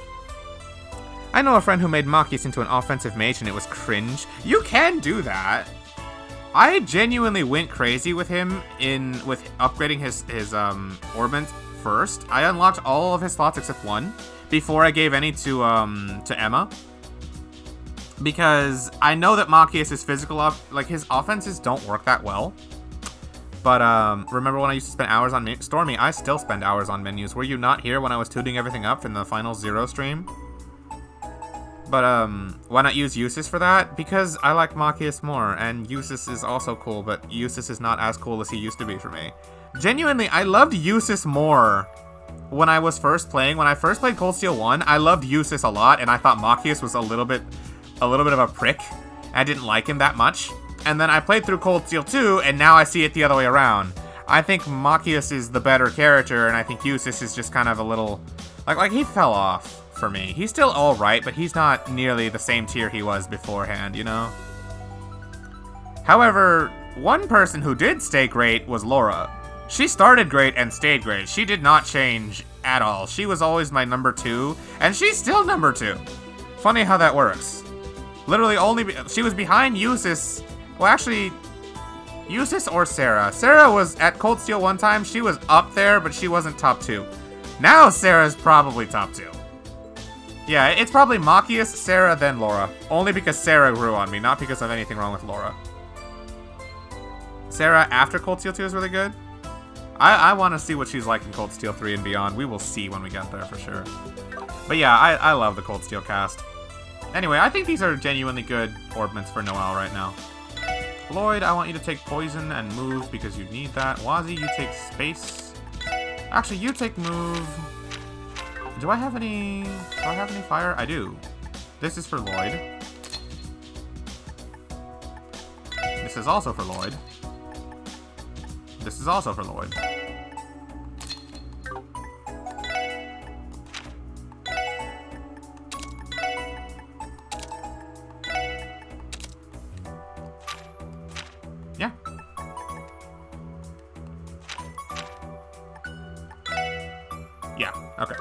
I know a friend who made Machias into an offensive mage and it was cringe. You can do that! I genuinely went crazy with him with upgrading his orbment first. I unlocked all of his slots except one before I gave any to Emma. Because I know that Machias' physical like his offenses don't work that well. But remember when I used to spend hours on Stormy, I still spend hours on menus. Were you not here when I was tuning everything up in the final Zero stream? But, why not use Eustace for that? Because I like Machias more, and Eustace is also cool, but Eustace is not as cool as he used to be for me. Genuinely, I loved Eustace more when I was first playing. When I first played Cold Steel 1, I loved Eustace a lot, and I thought Machias was a little bit of a prick. I didn't like him that much. And then I played through Cold Steel 2, and now I see it the other way around. I think Machias is the better character, and I think Eustace is just kind of a little... Like he fell off. For me. He's still alright, but he's not nearly the same tier he was beforehand, you know? However, one person who did stay great was Laura. She started great and stayed great. She did not change at all. She was always my number 2, and she's still number 2. Funny how that works. Literally she was behind Eustace. Well, actually, Eustace or Sarah. Sarah was at Cold Steel one time. She was up there, but she wasn't top 2. Now Sarah's probably top 2. Yeah, it's probably Machias, Sarah, then Laura. Only because Sarah grew on me, not because of anything wrong with Laura. Sarah after Cold Steel 2 is really good. I want to see what she's like in Cold Steel 3 and beyond. We will see when we get there for sure. But yeah, I love the Cold Steel cast. Anyway, I think these are genuinely good orbments for Noelle right now. Lloyd, I want you to take poison and move because you need that. Wazzy, you take space. Actually, you take move. Do I have any fire? I do. This is for Lloyd. This is also for Lloyd. This is also for Lloyd. Yeah. Yeah, okay.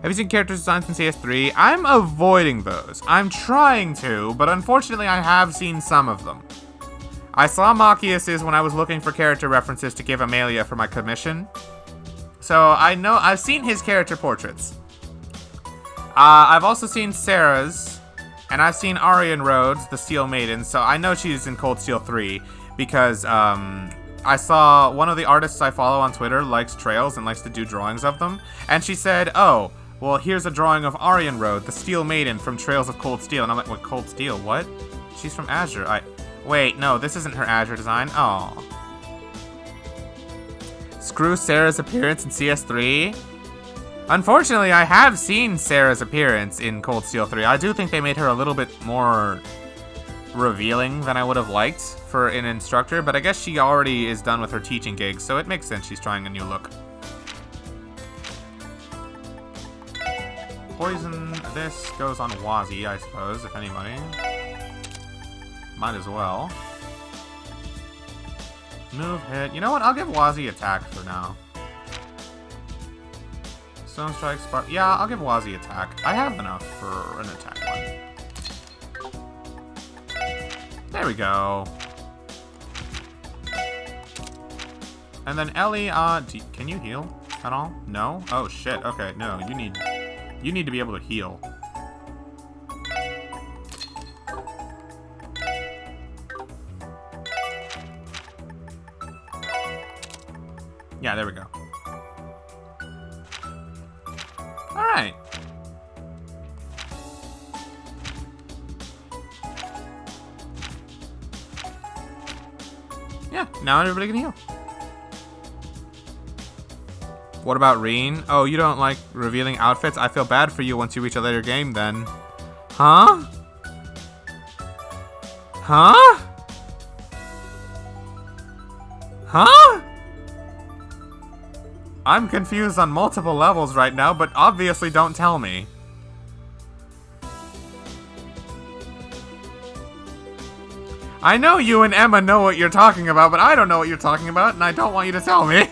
Have you seen character designs in CS3? I'm avoiding those. I'm trying to, but unfortunately I have seen some of them. I saw Machias's when I was looking for character references to give Amelia for my commission. So I've seen his character portraits. I've also seen Sarah's, and I've seen Arian Rhodes, the Steel Maiden, so I know she's in Cold Steel 3 because I saw one of the artists I follow on Twitter likes trails and likes to do drawings of them, and she said, oh, well, here's a drawing of Arian Road, the Steel Maiden from Trails of Cold Steel. And I'm like, what, Cold Steel? What? She's from Azure. Wait, no, this isn't her Azure design. Oh. Screw Sarah's appearance in CS3. Unfortunately, I have seen Sarah's appearance in Cold Steel 3. I do think they made her a little bit more revealing than I would have liked for an instructor, but I guess she already is done with her teaching gigs, so it makes sense she's trying a new look. Poison, this goes on Wazzy, I suppose, if anybody. Might as well. Move, hit. You know what? I'll give Wazzy attack for now. Stone Strike, Spark. Yeah, I'll give Wazzy attack. I have enough for an attack one. There we go. And then Ellie, can you heal at all? No? Oh shit, okay, no, you need to be able to heal. Yeah, there we go. Alright. Yeah, now everybody can heal. What about Reen? Oh, you don't like revealing outfits? I feel bad for you once you reach a later game then. Huh? Huh? Huh? I'm confused on multiple levels right now, but obviously don't tell me. I know you and Emma know what you're talking about, but I don't know what you're talking about, and I don't want you to tell me.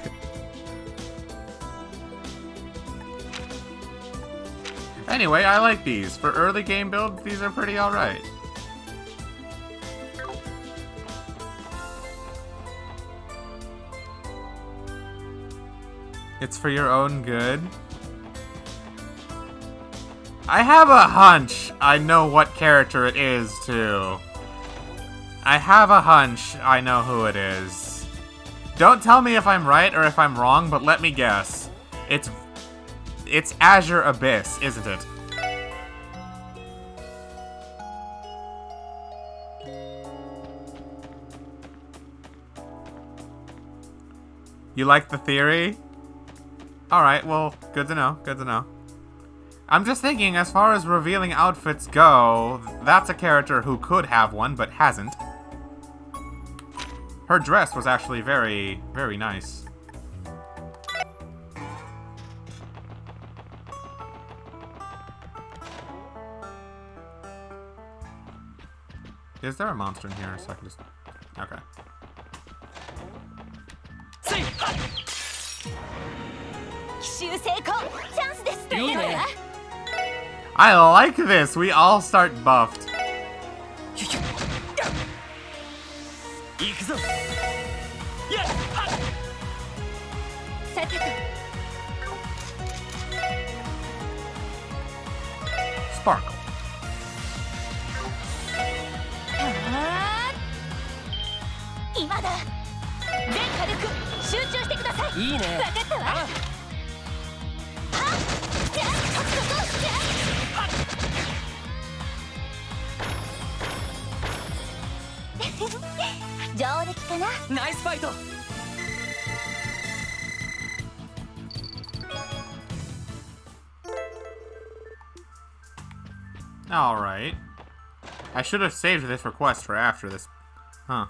Anyway, I like these. For early game build, these are pretty alright. It's for your own good. I have a hunch I know what character it is, too. I have a hunch I know who it is. Don't tell me if I'm right or if I'm wrong, but let me guess. It's Azure Abyss, isn't it? You like the theory? Alright, well, good to know, good to know. I'm just thinking, as far as revealing outfits go, that's a character who could have one, but hasn't. Her dress was actually very, very nice. Is there a monster in here? So I can just... Okay. I like this! We all start buffed. Sparkle. Nice fight. Alright. I should have saved this request for after this. Huh.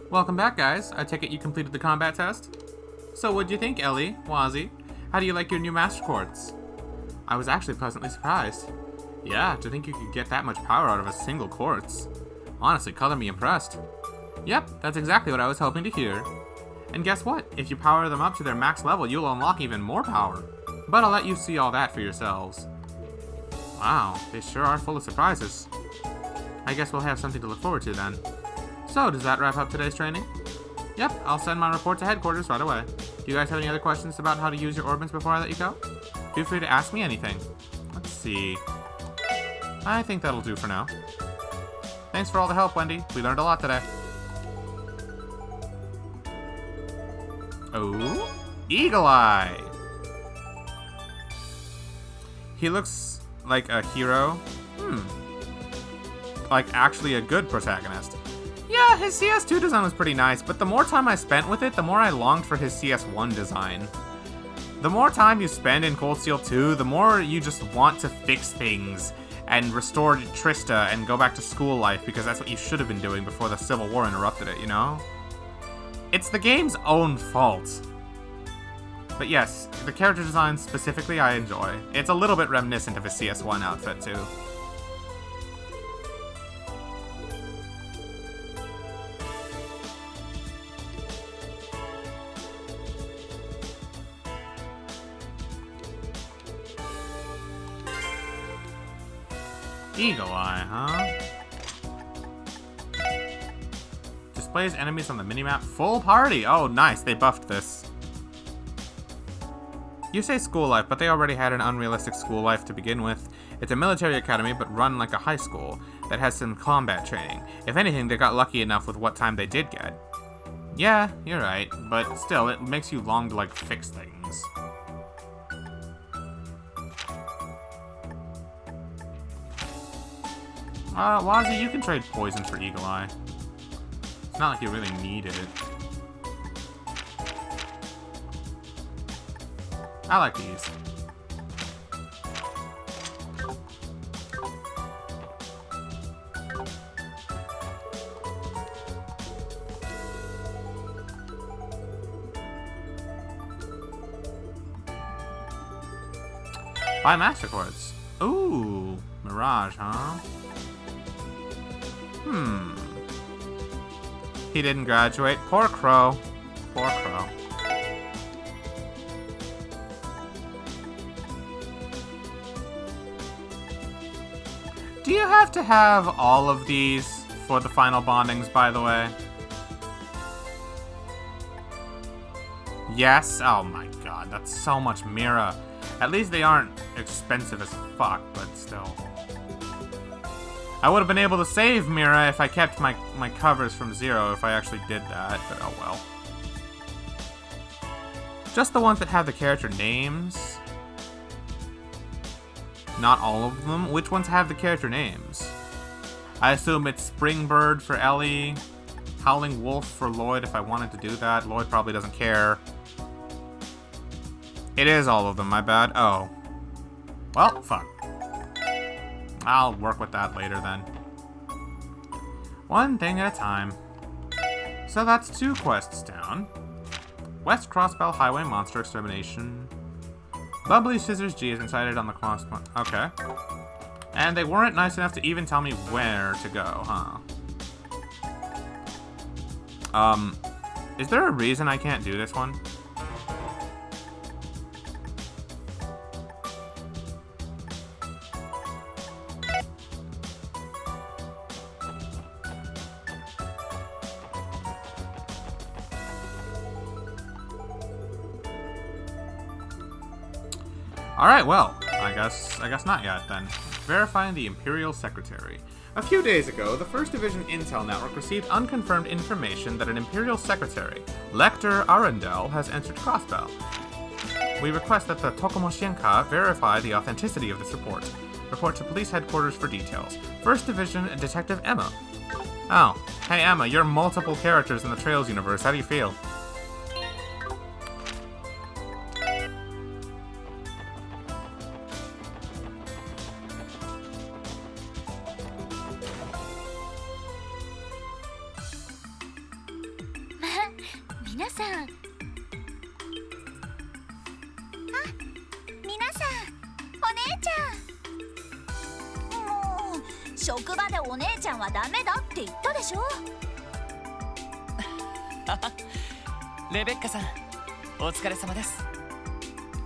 Welcome back, guys. I take it you completed the combat test? So what'd you think, Ellie? Wazzy? How do you like your new Master Quartz? I was actually pleasantly surprised. Yeah, to think you could get that much power out of a single quartz. Honestly, color me impressed. Yep, that's exactly what I was hoping to hear. And guess what? If you power them up to their max level, you'll unlock even more power. But I'll let you see all that for yourselves. Wow, they sure are full of surprises. I guess we'll have something to look forward to then. So, does that wrap up today's training? Yep, I'll send my report to headquarters right away. Do you guys have any other questions about how to use your orbits before I let you go? Feel free to ask me anything. Let's see. I think that'll do for now. Thanks for all the help, Wendy. We learned a lot today. Oh, Eagle Eye. He looks like a hero. Like actually a good protagonist. Yeah, his CS2 design was pretty nice, but the more time I spent with it, the more I longed for his CS1 design. The more time you spend in Cold Steel 2, the more you just want to fix things and restore Trista and go back to school life, because that's what you should have been doing before the Civil War interrupted it, you know? It's the game's own fault. But yes, the character design specifically I enjoy. It's a little bit reminiscent of his CS1 outfit too. Eagle Eye, huh? Displays enemies on the minimap. Full party! Oh, nice. They buffed this. You say school life, but they already had an unrealistic school life to begin with. It's a military academy, but run like a high school that has some combat training. If anything, they got lucky enough with what time they did get. Yeah, you're right, but still, it makes you long to, like, fix things. Wazzy, you can trade poison for Eagle Eye. It's not like you really needed it. I like these. Buy Master Quartz. Ooh, Mirage, huh? He didn't graduate. Poor Crow. Poor Crow. Do you have to have all of these for the final bondings, by the way? Yes? Oh my god, that's so much Mira. At least they aren't expensive as fuck, but still. I would have been able to save Mira if I kept my covers from 0 if I actually did that, but oh well. Just the ones that have the character names. Not all of them. Which ones have the character names? I assume it's Springbird for Ellie, Howling Wolf for Lloyd if I wanted to do that. Lloyd probably doesn't care. It is all of them, my bad. Oh. Well, fuck. I'll work with that later then. One thing at a time. So that's 2 quests down. West Crossbell Highway Monster Extermination. Bubbly Scissors G is incited on the cross. Okay. And they weren't nice enough to even tell me where to go, huh? Is there a reason I can't do this one? Alright, well, I guess not yet then. Verifying the Imperial Secretary. A few days ago, the 1st Division Intel Network received unconfirmed information that an Imperial Secretary, Lecter Arundel, has entered Crossbell. We request that the Tokomoshinka verify the authenticity of this report. Report to Police Headquarters for details. 1st Division Detective Emma. Oh, hey Emma, you're multiple characters in the Trails universe. How do you feel?レベッカさん、お疲れ様です。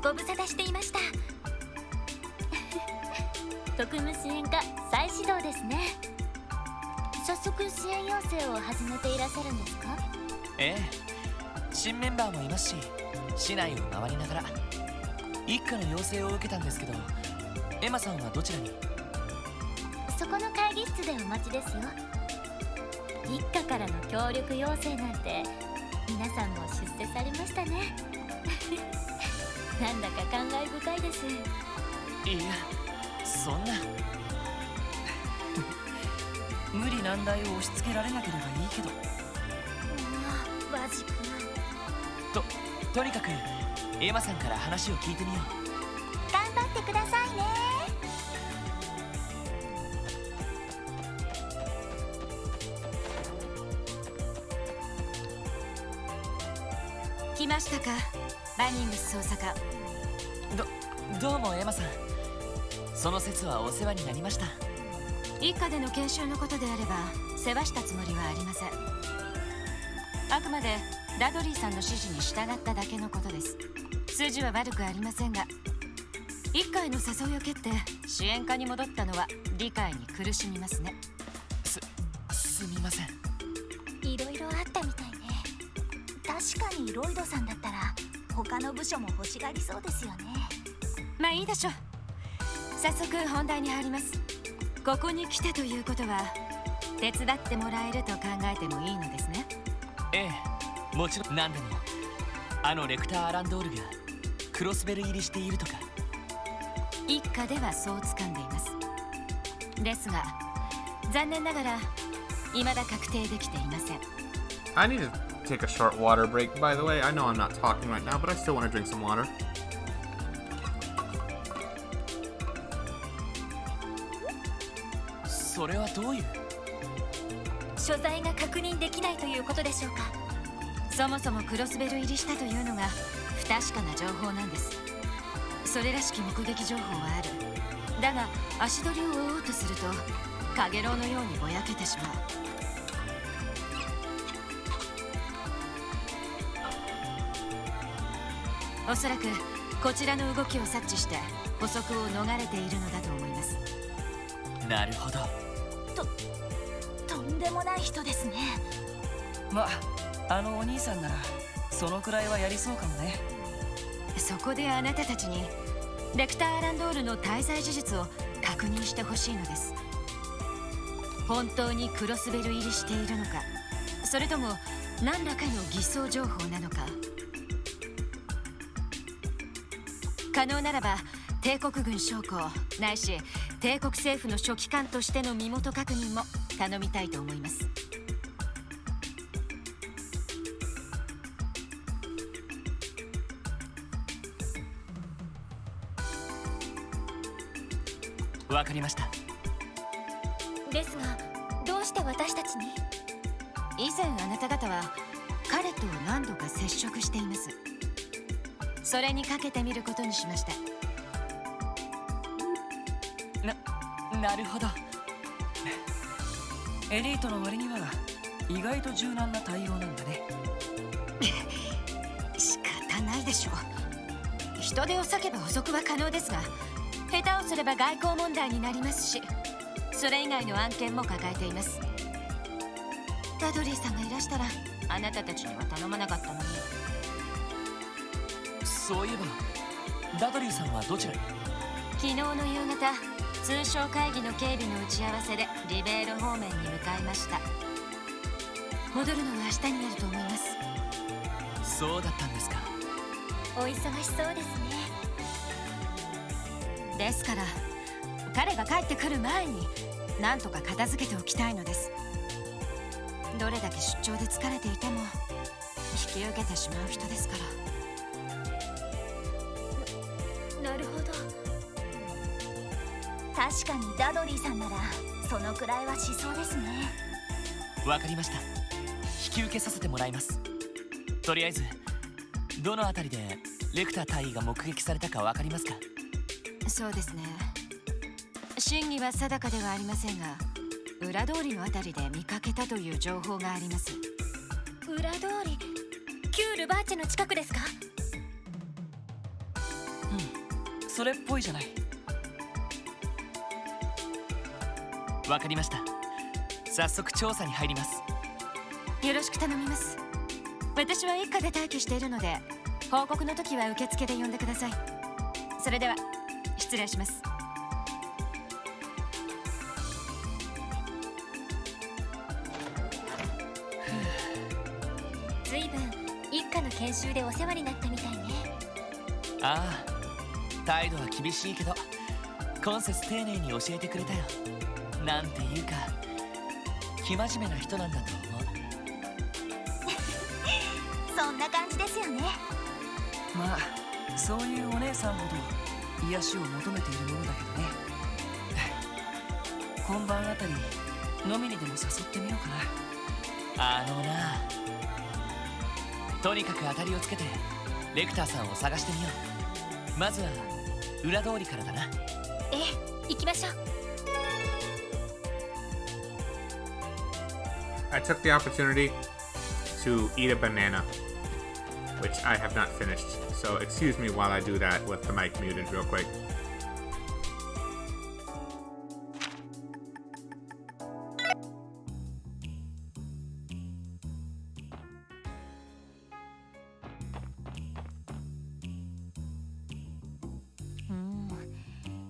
ご無沙汰していました。特務支援課再始動ですね。早速支援要請を始めていらっしゃるんですか？ええ、新メンバーもいますし、市内を回りながら一課の要請を受けたんですけど、エマさんはどちらに？そこの会議室でお待ちですよ。一課からの協力要請なんて皆さんも出世されましたね。なんだか感慨深いです。いや、そんな無理難題を押し付けられなければいいけど。マジか。とにかくエマさんから話を聞いてみよう。頑張ってくださいね。来ましたか、バニングス捜査課。どうもエマさん。その説はお世話になりました。一課での研修のことであれば世話したつもりはありません。あくまでダドリーさんの指示に従っただけのことです。筋は悪くありませんが。一家への誘いを蹴って支援課に戻ったのは理解に苦しみますね。すみません。いろいろあったみたいね。確かにロイドさんだったら他の部署も欲しがりそうですよね。まあいいでしょう。早速本題に入ります。ここに来たということは手伝ってもらえると考えてもいいのですね。ええ、もちろん。何でもあのレクター・アランドールがクロスベル入りしているとか。一家ではそう掴んでいます。ですが残念ながら未だ確定できていません。 I need to take a short water break, by the way. I know I'm not talking right now, but I still want to drink some water. それはどういう。所在が確認できないということでしょうか。そもそもクロスベル入りしたというのが不確かな情報なんです。それらしき目撃情報はある。だが足取りを追おうとするとカゲロウのようにぼやけてしまう。おそらくこちらの動きを察知して捕捉を逃れているのだと思います。なるほど。とんでもない人ですね。まあのお兄さんならそのくらいはやりそうかもね。そこであなたたちにレクター・アランドールの滞在事実を確認してほしいのです。本当にクロスベル入りしているのか、それとも何らかの偽装情報なのか。可能ならば帝国軍将校ないし帝国政府の書記官としての身元確認も頼みたいと思います。わかりました。ですがどうして私たちに。以前あなた方は彼と何度か接触しています。それにかけてみることにしました。なるほど。エリートの割には意外と柔軟な対応なんだね。仕方ないでしょう。人手を割けば捕捉は可能ですが、下手をすれば外交問題になりますし、それ以外の案件も抱えています。ダドリーさんがいらしたらあなたたちには頼まなかったのに。そういえばダドリーさんはどちらに。昨日の夕方通商会議の警備の打ち合わせでリベール方面に向かいました。戻るのは明日になると思います。そうだったんですか。お忙しそうですね。ですから彼が帰ってくる前に何とか片付けておきたいのです。どれだけ出張で疲れていても引き受けてしまう人ですから。なるほど。確かにダドリーさんならそのくらいはしそうですね。わかりました。引き受けさせてもらいます。とりあえずどのあたりでレクター大尉が目撃されたかわかりますか。そうですね。真偽は定かではありませんが、裏通りのあたりで見かけたという情報があります。裏通り、キュールバーチェの近くですか。それっぽいじゃない。わかりました。早速調査に入ります。よろしく頼みます。私は一家で待機しているので、報告の時は受付で呼んでください。それでは失礼します。ずいぶん一家の研修でお世話になったみたいね。ああ、態度は厳しいけど今節丁寧に教えてくれたよ。なんていうか生真面目な人なんだと思う。そんな感じですよね。まあそういうお姉さんほど癒しを求めているものだけどね。今晩あたり飲みにでも誘ってみようかな。とにかく当たりをつけてレクターさんを探してみよう。まずは裏通りからだな。ええ、行きましょう。I took the opportunity to eat a banana, which I have not finished. So excuse me while I do that with the mic muted real quick.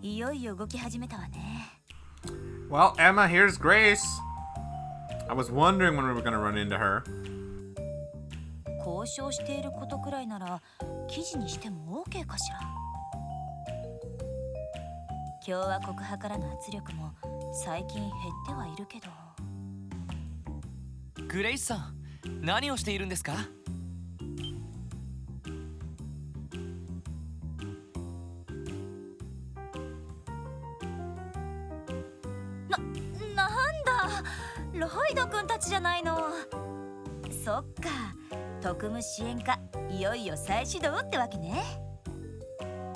いよいよ動き始めたわね。 Well, Emma, here's Grace. I was wondering when we were gonna run into her. 交渉していることくらいなら記事にしても OK かしら。共和国派からの圧力も最近減ってはいるけど。グレイスさん、何をしているんですか？なんだ、ロイド君たちじゃないの。そっか、特務支援課いよいよ再始動ってわけね。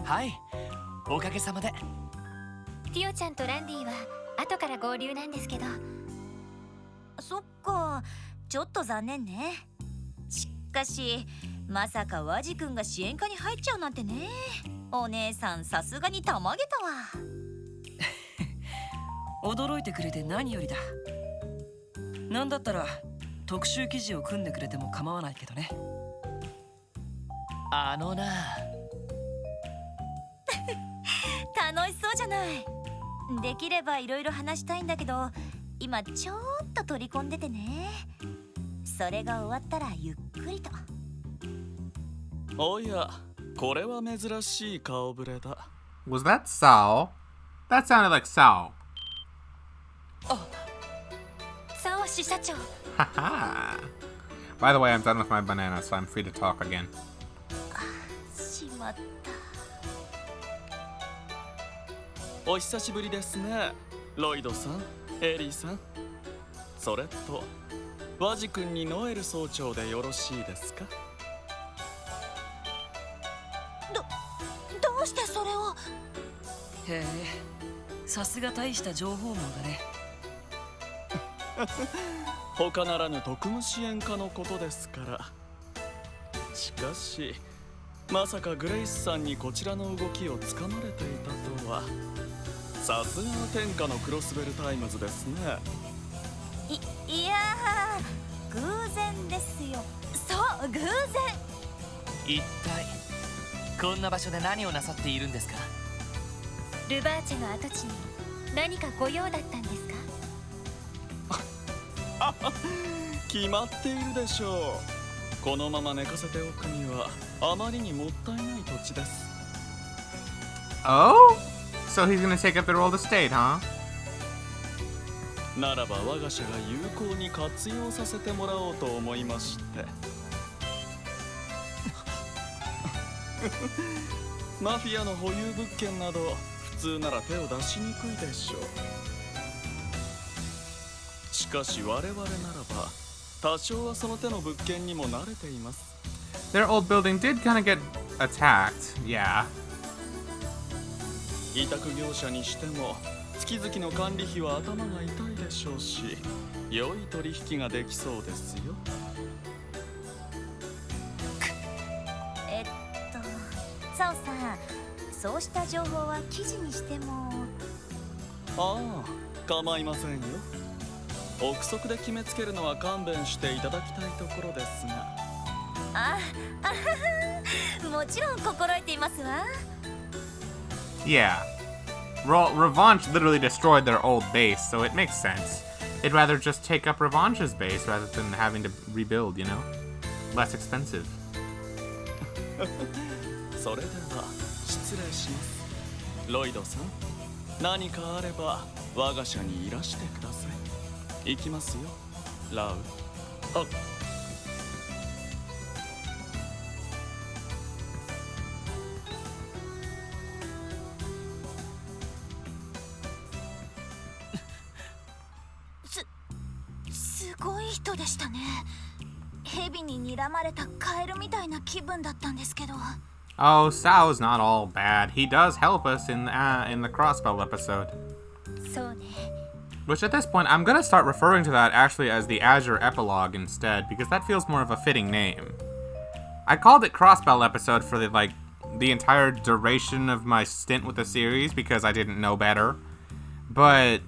はい、おかげさまで。ティオちゃんとランディは後から合流なんですけど。そっか、ちょっと残念ね。しかしまさかワジ君が支援課に入っちゃうなんてね。お姉さんさすがにたまげたわ。驚いてくれて何よりだ。なんだったら特集記事を組んでくれても構わないけどね。あのな。楽しそうじゃない。できればいろいろ話したいんだけど、今ちょっと取り込んでてね。それが終わったらゆっくりと。おや、これは珍しい顔ぶれだ。 Was that Sao? That sounded like Sao. サオ支社長。 Haha. By the way, I'm done with my banana, so I'm free to talk again. しまった。お久しぶりですね、ロイドさん、エリーさん。それとワジ君にノエル総長でよろしいですか？どうしてそれを。へえ、さすが大した情報網だね。他ならぬ特務支援課のことですから。しかしまさかグレイスさんにこちらの動きをつかまれていたとは。さすが天下のクロスベルタイムズですね。いやー、偶然ですよ。そう、偶然。一体こんな場所で何をなさっているんですか？ルバーチェの跡地に何かご用だったんですか？決まっているでしょう。このまま寝かせておくにはあまりにもったいない土地です。 Oh? So he's gonna take up the role of state, huh? ならば我が社が有効に活用させてもらおうと思いまして。マフィアの保有物件など普通なら手を出しにくいでしょう。しかし我々ならば多少はその手の物件にも慣れています。 Their old building did kind of get attacked, yeah. 委託業者にしても月々の管理費は頭が痛いでしょうし、良い取引ができそうですよ。サオさん、そうした情報は記事にしても。ああ、構いませんよ。憶測で決めつけるのは勘弁していただきたいところですが。あはは、もちろん心得ていますわ。Yeah. Revanche literally destroyed their old base, so it makes sense. They'd rather just take up Revanche's base rather than having to rebuild, you know? Less expensive. それでは失礼します。ロイドさん、何かあれば我が社にいらしてください。行きますよ、ラウ。あ、すごい人でしたね。蛇に睨まれたカエルみたいな気分だったんですけど。 Oh, Sao's not all bad. He does help us in the Crossbell episode. そうね。 Which at this point, I'm gonna start referring to that actually as the Azure Epilogue instead, because that feels more of a fitting name. I called it Crossbell episode for the entire duration of my stint with the series because I didn't know better. But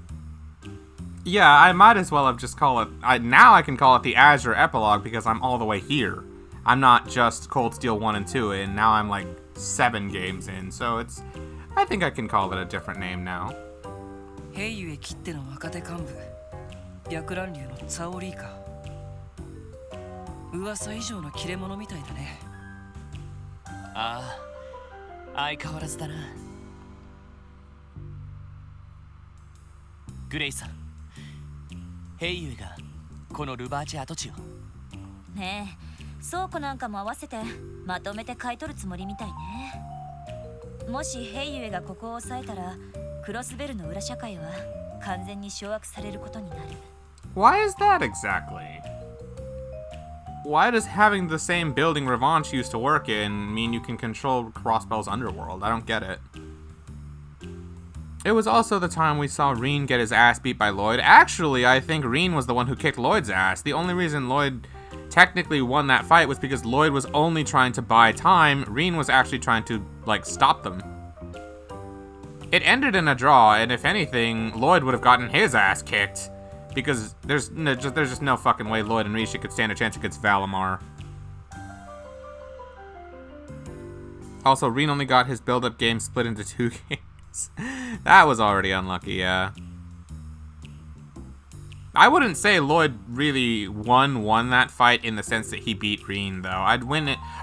yeah, I might as well have just called it. Now I can call it the Azure Epilogue because I'm all the way here. I'm not just Cold Steel 1 and 2 in. Now I'm like 7 games in. So I think I can call it a different name now. 兵ゆえきっての若手幹部白蘭流のツァオリーか。噂以上の切れ者みたいだね。ああ、相変わらずだな。グレイさん、ヘイユイがこのルバーチ跡地を。ねえ、倉庫なんかも合わせてまとめて買い取るつもりみたいね。もしヘイユエがここを抑えたら、クロスベルの裏社会は完全に掌握されることになる。Why is that exactly? Why does having the same building Revanche used to work in mean you can control Crossbell's underworld? I don't get it. It was also the time we saw Reen get his ass beat by Lloyd. Actually, I think Reen was the one who kicked Lloyd's ass. The only reason Lloyd technically won that fight was because Lloyd was only trying to buy time. Reen was actually trying to, like, stop them. It ended in a draw, and if anything, Lloyd would have gotten his ass kicked. Because there's just no fucking way Lloyd and Rishi could stand a chance against Valimar. Also, Reen only got his build-up game split into 2 games. That was already unlucky, yeah. I wouldn't say Lloyd really won that fight in the sense that he beat Reen, though.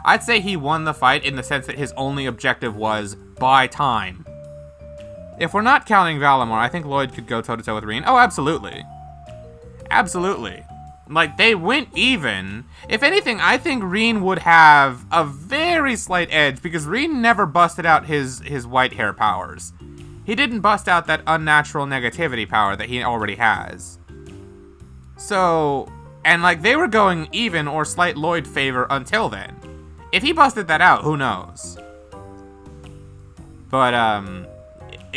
I'd say he won the fight in the sense that his only objective was buy time. If we're not counting Valimar, I think Lloyd could go toe-to-toe with Reen. Oh, absolutely. Absolutely. Like, they went even. If anything, I think Reen would have a very slight edge because Reen never busted out his white hair powers. He didn't bust out that unnatural negativity power that he already has. So, and like, they were going even or slight Lloyd favor until then. If he busted that out, who knows? But,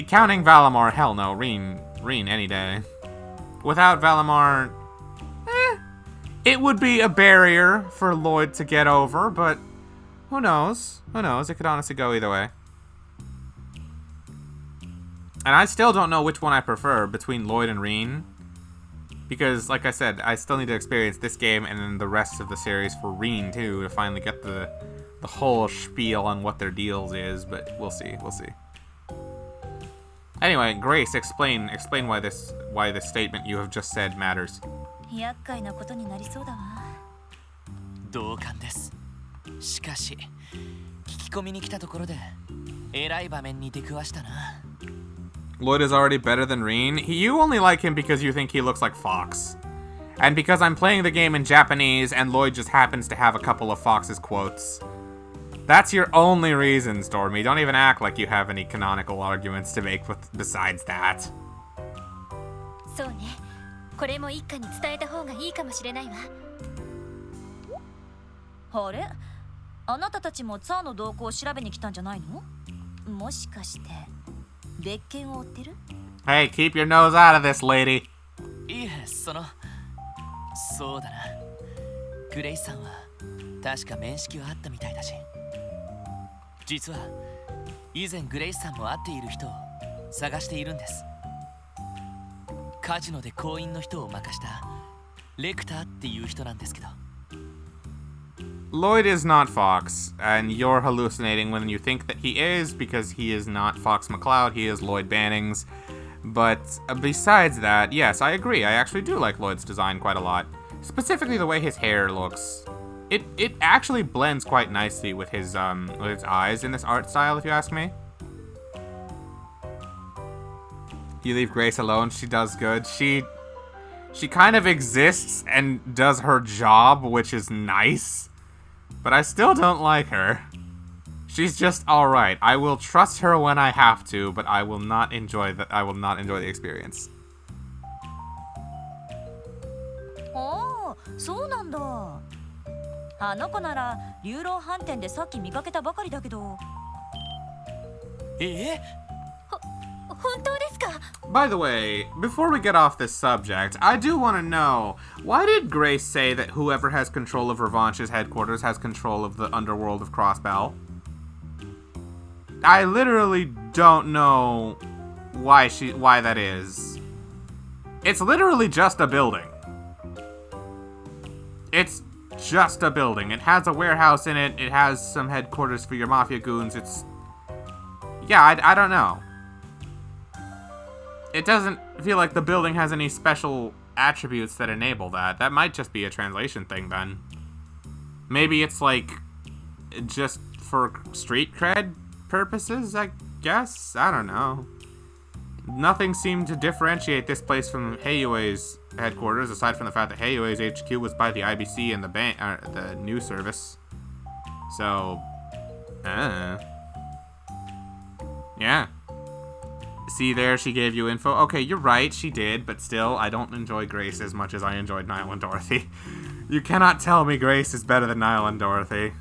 counting Valimar, hell no, Reen any day. Without Valimar, it would be a barrier for Lloyd to get over, but who knows? Who knows? It could honestly go either way. And I still don't know which one I prefer between Lloyd and Reen. Because, like I said, I still need to experience this game and then the rest of the series for Reen, too, to finally get the whole spiel on what their deals is, but we'll see, we'll see. Anyway, Grace, explain why this statement you have just said matters. 厄介なことになりそうだわ。同感です。しかし、聞き込みに来たところで、えらい場面に出くわしたな。Lloyd is already better than Reen. You only like him because you think he looks like Fox. And because I'm playing the game in Japanese and Lloyd just happens to have a couple of Fox's quotes. That's your only reason, Stormy. Don't even act like you have any canonical arguments to make besides that. そうね。これも一家に伝えた方がいいかもしれないわ。あれ？あなたたちもツァーの動向を調べに来たんじゃないの？もしかして別件を追ってる？ Hey, keep your nose out of this, lady. いえ、そうだな。グレイスさんは確か面識はあったみたいだし。実は以前グレイスさんも会っている人を探しているんです。カジノで行員の人を任したレクターっていう人なんですけど。Lloyd is not Fox, and you're hallucinating when you think that he is, because he is not Fox McCloud, he is Lloyd Bannings. But besides that, yes, I agree. I actually do like Lloyd's design quite a lot. Specifically the way his hair looks. It actually blends quite nicely with his eyes in this art style, if you ask me. You leave Grace alone, she does good. She kind of exists and does her job, which is nice. But I still don't like her. She's just alright. I will trust her when I have to, but I will not enjoy the experience. ああ、そうなんだ。あの子なら流浪飯店でさっき見かけたばかりだけど。本当ですか? By the way, before we get off this subject, I do want to know, why did Grace say that whoever has control of Revanche's headquarters has control of the underworld of Crossbell? I literally don't know why that is. It's literally just a building. It's just a building. It has a warehouse in it. It has some headquarters for your mafia goons. Yeah, I don't know. It doesn't feel like the building has any special attributes that enable that. That might just be a translation thing then. Maybe it's like just for street cred purposes, I guess? I don't know. Nothing seemed to differentiate this place from Heiyue's headquarters, aside from the fact that Heiyue's HQ was by the IBC and the news service. So, yeah. See there, she gave you info. Okay, you're right, she did, but still, I don't enjoy Grace as much as I enjoyed Niall and Dorothy. You cannot tell me Grace is better than Niall and Dorothy.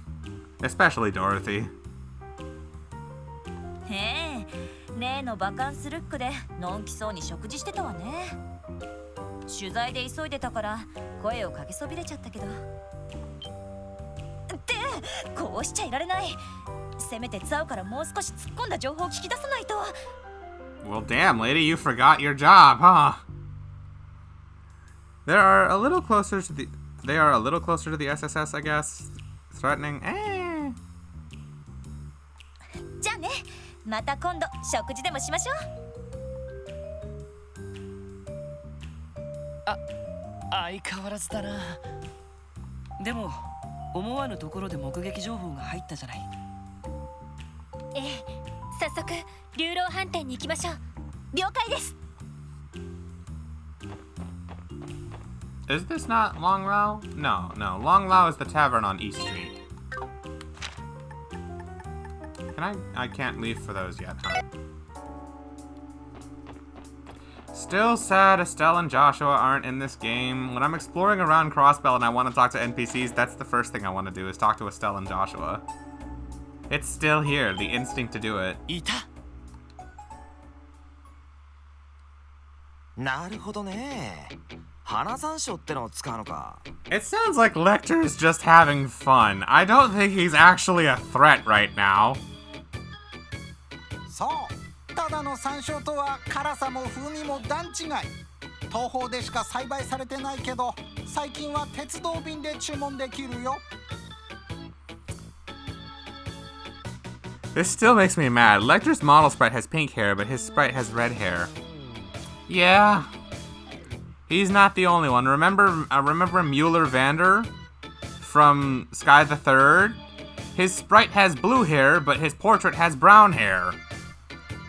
Especially Dorothy. へえ、例のバカンスルックでのんきそうに食事してたわね。取材で急いでたから声をかけそびれちゃったけど。ってこうしちゃいられない。せめてツァオからもう少し突っ込んだ情報を聞き出さないと。Well, damn, lady, you forgot your job, huh? They are a little closer to the SSS, I guess. Threatening. じゃあね、また今度食事でもしましょう。相変わらずだな。でも思わぬところで目撃情報が入ったじゃない。ええ、早速流浪飯店に行きましょう。了解です。Is this not Long Lao? No. Long Lao is the tavern on East Street. I can't leave for those yet, huh? Still sad Estelle and Joshua aren't in this game. When I'm exploring around Crossbell and I want to talk to NPCs, that's the first thing I want to do, is talk to Estelle and Joshua. It's still here, the instinct to do it. いた。なるほどね。花山椒ってのを使うのか。It sounds like Lecter is just having fun. I don't think he's actually a threat right now. そう、ただの山椒とは辛さも風味も段違い。東宝でしか栽培されてないけど、最近は鉄道便で注文できるよ。This still makes me mad. Lecter's model sprite has pink hair, but his sprite has red hair. Yeah. He's not the only one. Remember Mueller Vander from Sky the Third? His sprite has blue hair, but his portrait has brown hair.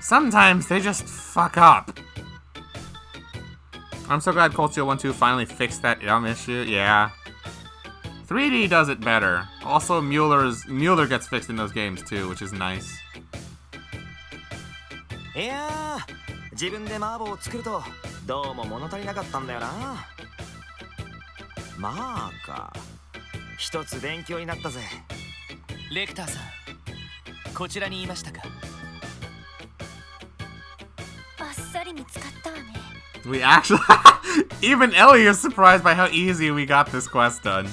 Sometimes they just fuck up. I'm so glad Cold Steel 1-2 finally fixed that dumb issue. Yeah. 3D does it better. Also, Mueller gets fixed in those games too, which is nice. いやー、自分で麻婆を作るとどうも物足りなかったんだよな。まあか。一つ勉強になったぜ。レクターさん、こちらにいましたか。あっさり見つかったわね。We actually... Even Ellie is surprised by how easy we got this quest done.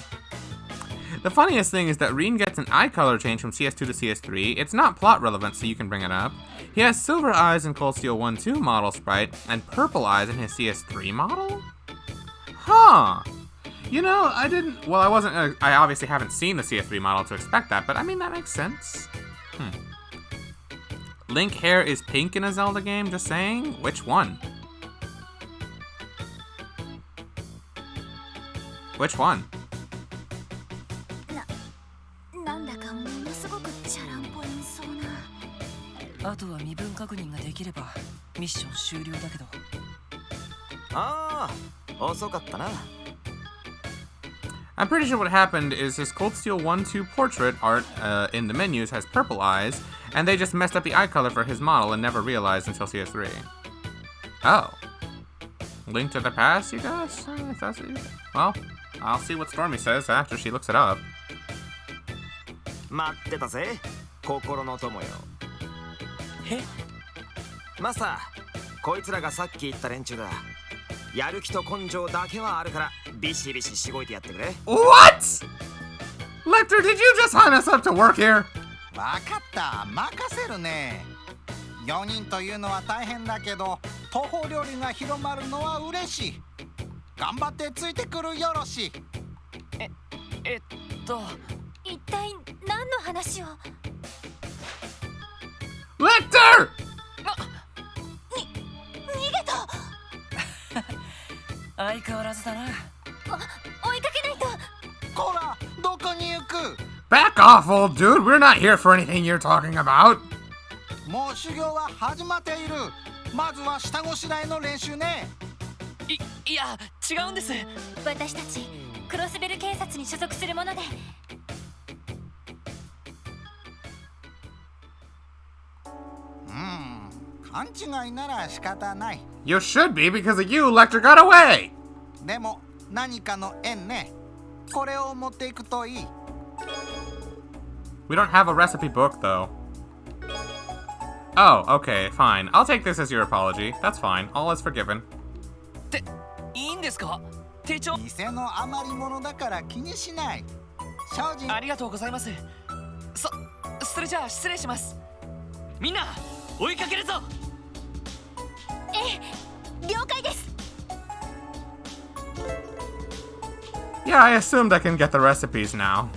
The funniest thing is that Reen gets an eye color change from CS2 to CS3. It's not plot relevant, so you can bring it up. He has silver eyes in Cold Steel 1-2 model sprite, and purple eyes in his CS3 model? Huh. You know, I obviously haven't seen the CS3 model to expect that, but I mean, that makes sense. Link hair is pink in a Zelda game, just saying? Which one? Which one? なんだかものすごくチャランポイそうな。あとは身分確認ができればミッション終了だけど。ああ、遅かったな。I'm pretty sure what happened is his Cold Steel 1-2 portrait art in the menus has purple eyes, and they just messed up the eye color for his model and never realized until CS3. Oh. Link to the past, you guys? If that's what you... Well, I'll see what Stormy says after she looks it up. 待ってたぜ、心の友よ。え？マスター、こいつらがさっき言った連中だ。やる気と根性だけはあるからビシビシしごいてやってくれ。What? Lecter, did you just sign us up to work here? わかった、任せるね。4人というのは大変だけど、東宝料理が広まるのは嬉しい。頑張ってついてくるよろし。一体何の話を。Lecter! 逃げた。相変わらずだな。追いかけないと。こら、どこに行く？ Back off, old dude. We're not here for anything you're talking about. もう修行は始まっている。まずは下ごしらえの練習ね。いや、違うんです。私たちクロスベル警察に所属するもので。勘違いなら仕方ない。 You should be because of you, Lecter got away. でも何かの縁ね。これを持っていくといい。 We don't have a recipe book, though. Oh, okay, fine. I'll take this as your apology. That's fine. All is forgiven. っていいんですか？手帳。店の余り物だから気にしない。精進。ありがとうございます。それじゃあ失礼します。みんな追いかけるぞ。了解です。 Yeah, I assumed I can get the recipes now.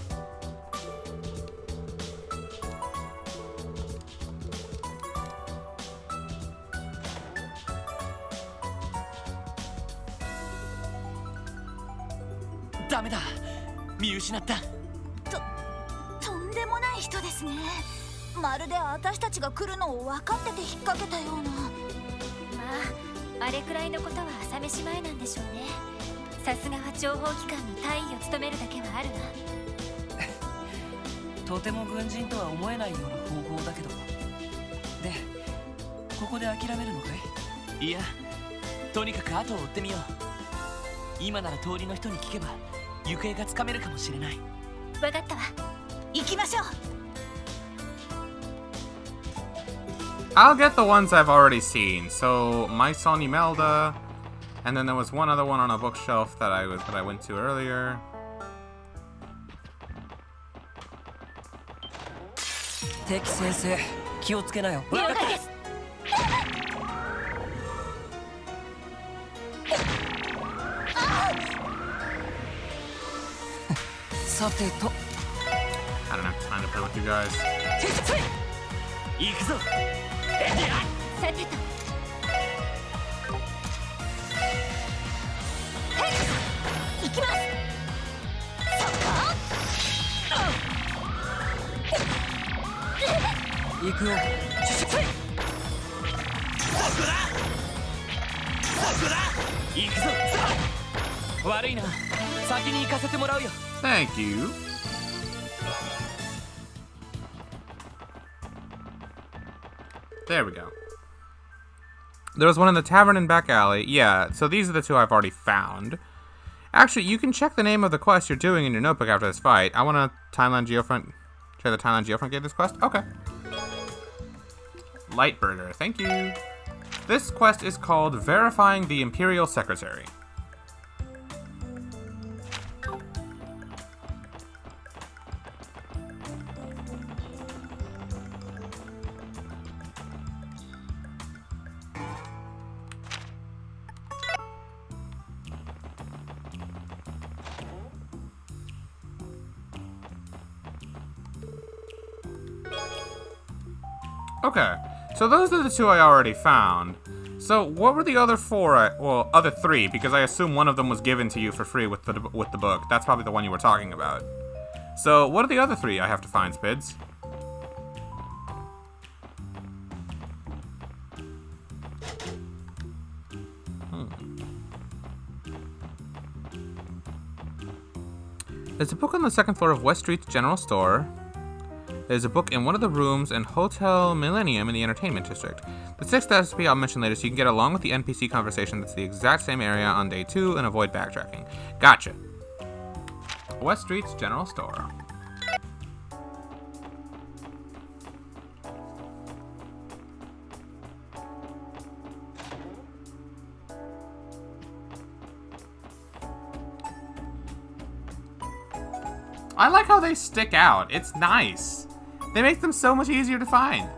ダメだ。見失った。とんでもない人ですね。まるで私たちが来るのを分かってて引っ掛けたような。まああれくらいのことは朝飯前なんでしょうね。さすがは諜報機関の大尉を務めるだけはあるわ。とても軍人とは思えないような方法だけど。で、ここで諦めるのかい？いや、とにかく後を追ってみよう。今なら通りの人に聞けば行方がつかめるかもしれない。わかったわ。行きましょう。 I'll get the ones I've already seen. So, My Son Imelda, and then there was one other one on a bookshelf that I went to earlier. 敵先生、気をつけなよ。了解です。さてと。I don't have time to play with you guys. 行くぞ。さてと。行きます。行くよ。行くぞ。悪いな。先に行かせてもらうよ。Thank you. There we go. There was one in the tavern in back alley. Yeah, so these are the two I've already found. Actually, you can check the name of the quest you're doing in your notebook after this fight. I want to Thailand Geofront. Share the Thailand Geofront gave this quest? Okay. Light Burger, thank you. This quest is called Verifying the Imperial Secretary. Okay, so those are the two I already found. So what were the other four? Well, other three, because I assume one of them was given to you for free with the book. That's probably the one you were talking about. So what are the other three I have to find, Spids? There's a book on the second floor of West Street's General Store. There's a book in one of the rooms in Hotel Millennium in the Entertainment District. The sixth recipe I'll mention later so you can get along with the NPC conversation that's the exact same area on day 2 and avoid backtracking. Gotcha. West Street's General Store. I like how they stick out. It's nice. They make them so much easier to find.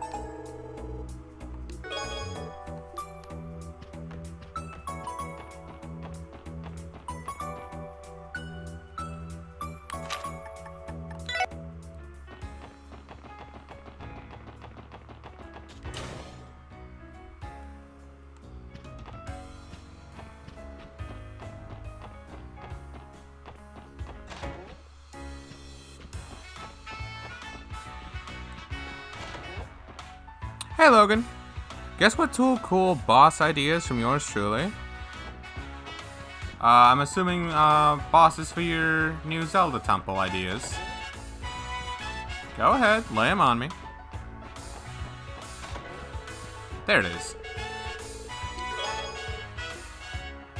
Hey, Logan. Guess what two cool boss ideas from yours truly? I'm assuming bosses for your new Zelda temple ideas. Go ahead, lay them on me. There it is.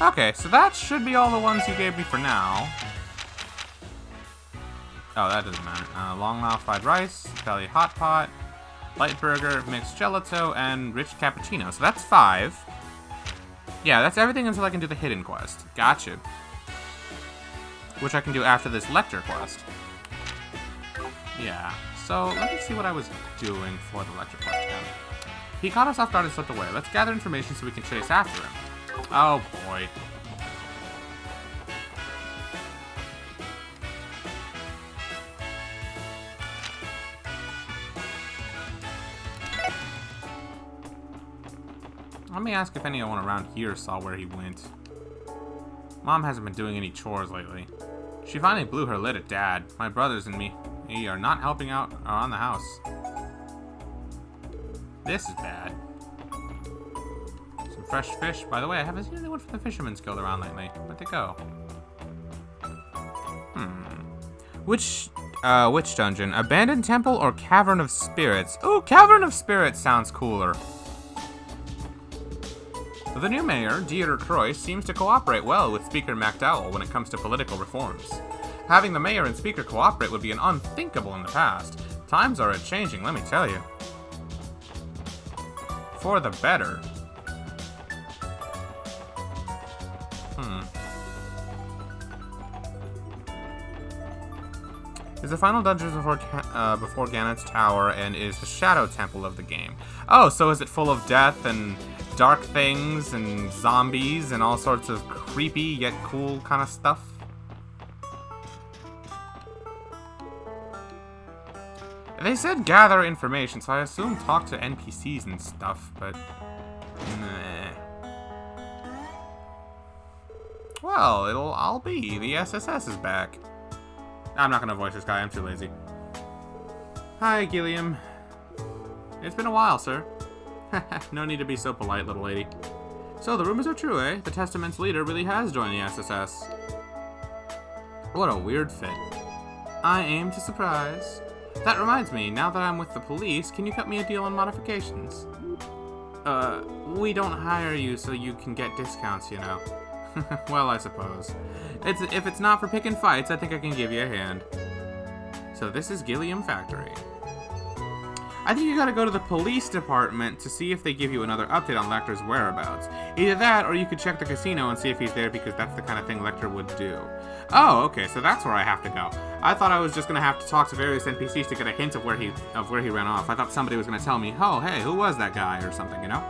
Okay, so that should be all the ones you gave me for now. Oh, that doesn't matter. Long mouth fried rice, belly hot pot, light burger, mixed gelato, and rich cappuccino. So that's 5. Yeah, that's everything until I can do the hidden quest. Gotcha. Which I can do after this lecture quest. Yeah, so let me see what I was doing for the lecture quest again. He caught us off guard and slipped away. Let's gather information so we can chase after him. Oh boy. Let me ask if anyone around here saw where he went. Mom hasn't been doing any chores lately. She finally blew her lid at Dad. My brothers and me are not helping out around the house. This is bad. Some fresh fish. By the way, I haven't seen anyone from the Fisherman's Guild around lately. Where'd they go? Which dungeon? Abandoned Temple or Cavern of Spirits? Ooh, Cavern of Spirits sounds cooler. The new mayor, Dieter Croix, seems to cooperate well with Speaker MacDowell when it comes to political reforms. Having the mayor and speaker cooperate would be an unthinkable in the past. Times are a-changing, let me tell you. For the better. Is the final dungeon before Ganon's Tower and is the Shadow Temple of the game. Oh, so is it full of death and dark things and zombies and all sorts of creepy yet cool kind of stuff? They said gather information, so I assume talk to NPCs and stuff, but nah. Well, I'll be. The SSS is back. I'm not gonna voice this guy, I'm too lazy. Hi, Gilliam. It's been a while, sir. No need to be so polite, little lady. So, the rumors are true, eh? The Testament's leader really has joined the SSS. What a weird fit. I aim to surprise. That reminds me, now that I'm with the police, can you cut me a deal on modifications? We don't hire you so you can get discounts, you know. Well, I suppose. If it's not for picking fights, I think I can give you a hand. So this is Gilliam Factory. I think you gotta go to the police department to see if they give you another update on Lecter's whereabouts. Either that, or you could check the casino and see if he's there, because that's the kind of thing Lecter would do. Oh, okay, so that's where I have to go. I thought I was just gonna have to talk to various NPCs to get a hint of where he ran off. I thought somebody was gonna tell me, oh, hey, who was that guy, or something, you know?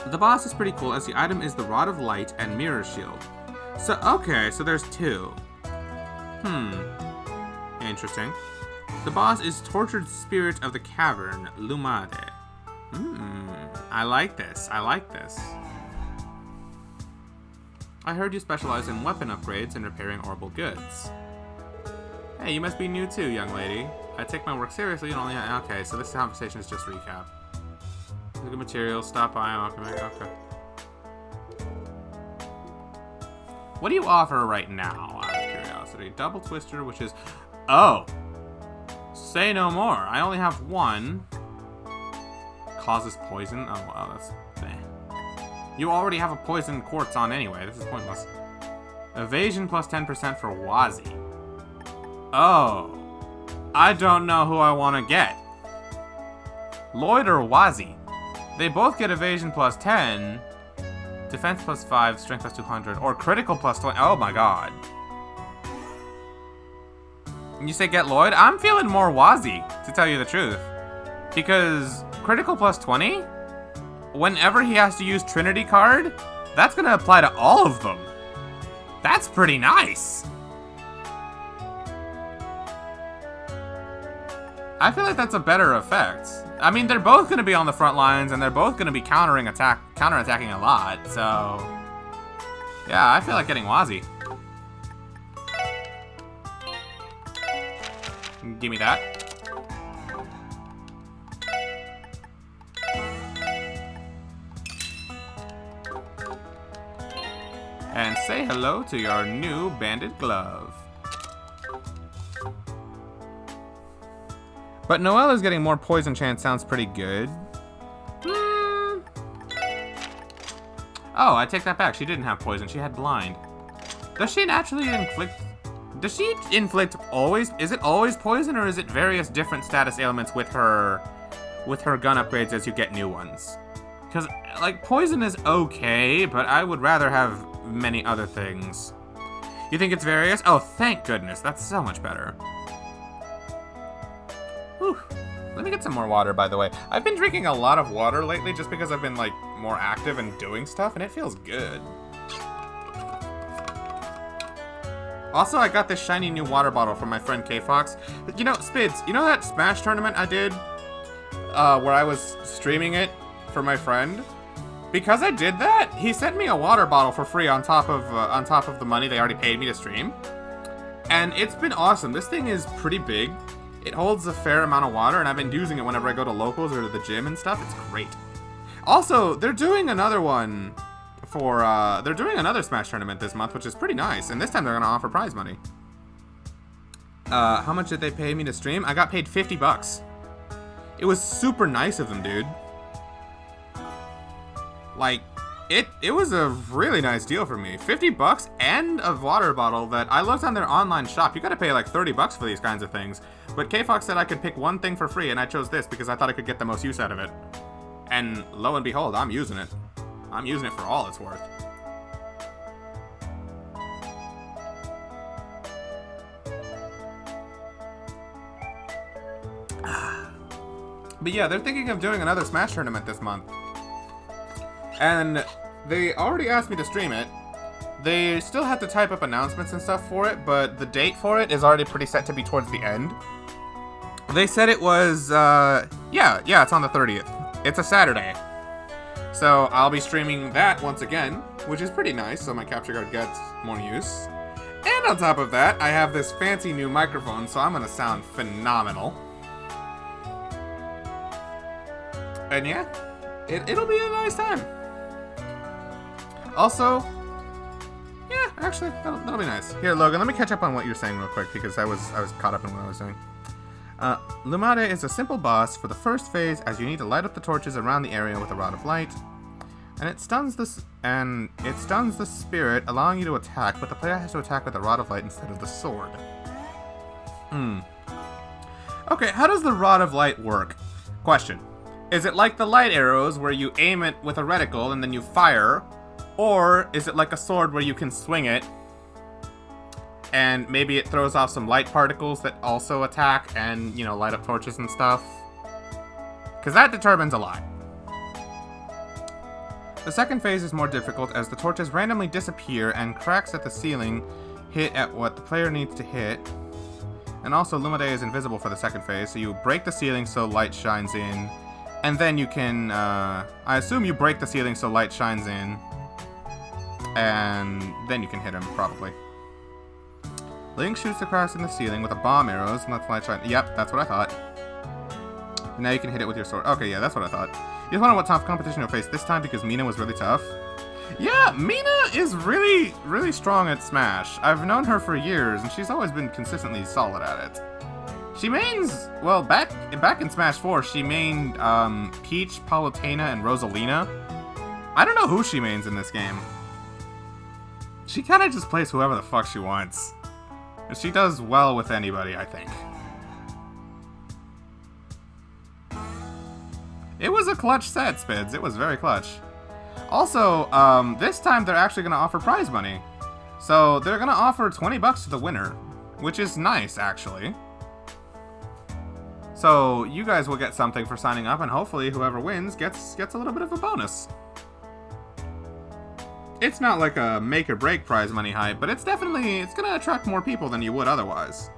The boss is pretty cool, as the item is the Rod of Light and Mirror Shield. So, okay, so there's 2. Interesting. The boss is Tortured Spirit of the Cavern, Lumade. I like this. I like this. I heard you specialize in weapon upgrades and repairing orbital goods. Hey, you must be new too, young lady. I take my work seriously and only... Okay, so this conversation is just recap. Look at materials, stop by, okay. What do you offer right now, out of curiosity? Double Twister, which is... Oh! Say no more. I only have 1. Causes poison? Oh, wow, that's... You already have a poison quartz on anyway. This is pointless. Evasion plus 10% for Wazi. Oh. I don't know who I want to get. Lloyd or Wazi? They both get evasion plus 10, defense plus 5, strength plus 200, or critical plus 20. Oh my god. You say get Lloyd? I'm feeling more Wazi, to tell you the truth. Because critical plus 20? Whenever he has to use Trinity card, that's going to apply to all of them. That's pretty nice. I feel like that's a better effect. I mean, they're both going to be on the front lines, and they're both going to be counterattacking a lot, so... Yeah, I feel like getting Wazi. Give me that. say hello to your new banded glove. But Noelle is getting more poison chance sounds pretty good. Oh, I take that back. She didn't have poison. She had blind. Does she naturally inflict... Does she inflict always... Is it always poison, or is it various different status ailments with her gun upgrades as you get new ones? Because, like, poison is okay, but I would rather have many other things. You think it's various? Oh, thank goodness. That's so much better. Whew. Let me get some more water, by the way. I've been drinking a lot of water lately just because I've been, like, more active and doing stuff, and it feels good. Also, I got this shiny new water bottle from my friend K-Fox. You know, Spids, you know that Smash tournament I did? Where I was streaming it for my friend? Because I did that, he sent me a water bottle for free on top of the money they already paid me to stream. And it's been awesome. This thing is pretty big. It holds a fair amount of water, and I've been using it whenever I go to locals or to the gym and stuff. It's great. Also, they're doing another one for, they're doing another Smash tournament this month, which is pretty nice. And this time they're going to offer prize money. How much did they pay me to stream? I got paid 50 bucks. It was super nice of them, dude. Like, it was a really nice deal for me. 50 bucks and a water bottle that I looked on their online shop. You gotta pay like 30 bucks for these kinds of things. But K-Fox said I could pick one thing for free, and I chose this because I thought I could get the most use out of it. And lo and behold, I'm using it. I'm using it for all it's worth. But yeah, they're thinking of doing another Smash tournament this month. And they already asked me to stream it. They still have to type up announcements and stuff for it, but the date for it is already pretty set to be towards the end. They said it was, yeah, it's on the 30th. It's a Saturday. So I'll be streaming that once again, which is pretty nice, so my capture card gets more use. And on top of that, I have this fancy new microphone, so I'm gonna sound phenomenal. And yeah, it'll be a nice time. Also, yeah, actually, that'll be nice. Here, Logan, let me catch up on what you're saying real quick, because I was caught up in what I was doing. Lumade is a simple boss for the first phase, as you need to light up the torches around the area with a rod of light, and it stuns the spirit, allowing you to attack, but the player has to attack with a rod of light instead of the sword. Okay, how does the rod of light work? Question. Is it like the light arrows where you aim it with a reticle and then you fire? Or is it like a sword where you can swing it and maybe it throws off some light particles that also attack and, you know, light up torches and stuff? Because that determines a lot. The second phase is more difficult as the torches randomly disappear and cracks at the ceiling hit at what the player needs to hit. And also Lumade is invisible for the second phase, so you break the ceiling so light shines in. And then you can, I assume you break the ceiling so light shines in. And then you can hit him, probably. Link shoots across in the ceiling with a bomb arrows and lets light shine. Yep, that's what I thought. And now you can hit it with your sword. Okay, yeah, that's what I thought. You just wonder what tough competition you'll face this time because Mina was really tough. Yeah, Mina is really, really strong at Smash. I've known her for years, and she's always been consistently solid at it. She mains, well, back in Smash 4, she mained Peach, Palutena, and Rosalina. I don't know who she mains in this game. She kind of just plays whoever the fuck she wants. And she does well with anybody, I think. It was a clutch set, Spids. It was very clutch. Also, this time they're actually going to offer prize money. So they're going to offer 20 bucks to the winner, which is nice, actually. So you guys will get something for signing up, and hopefully whoever wins gets a little bit of a bonus. It's not like a make or break prize money hype, but it's gonna attract more people than you would otherwise.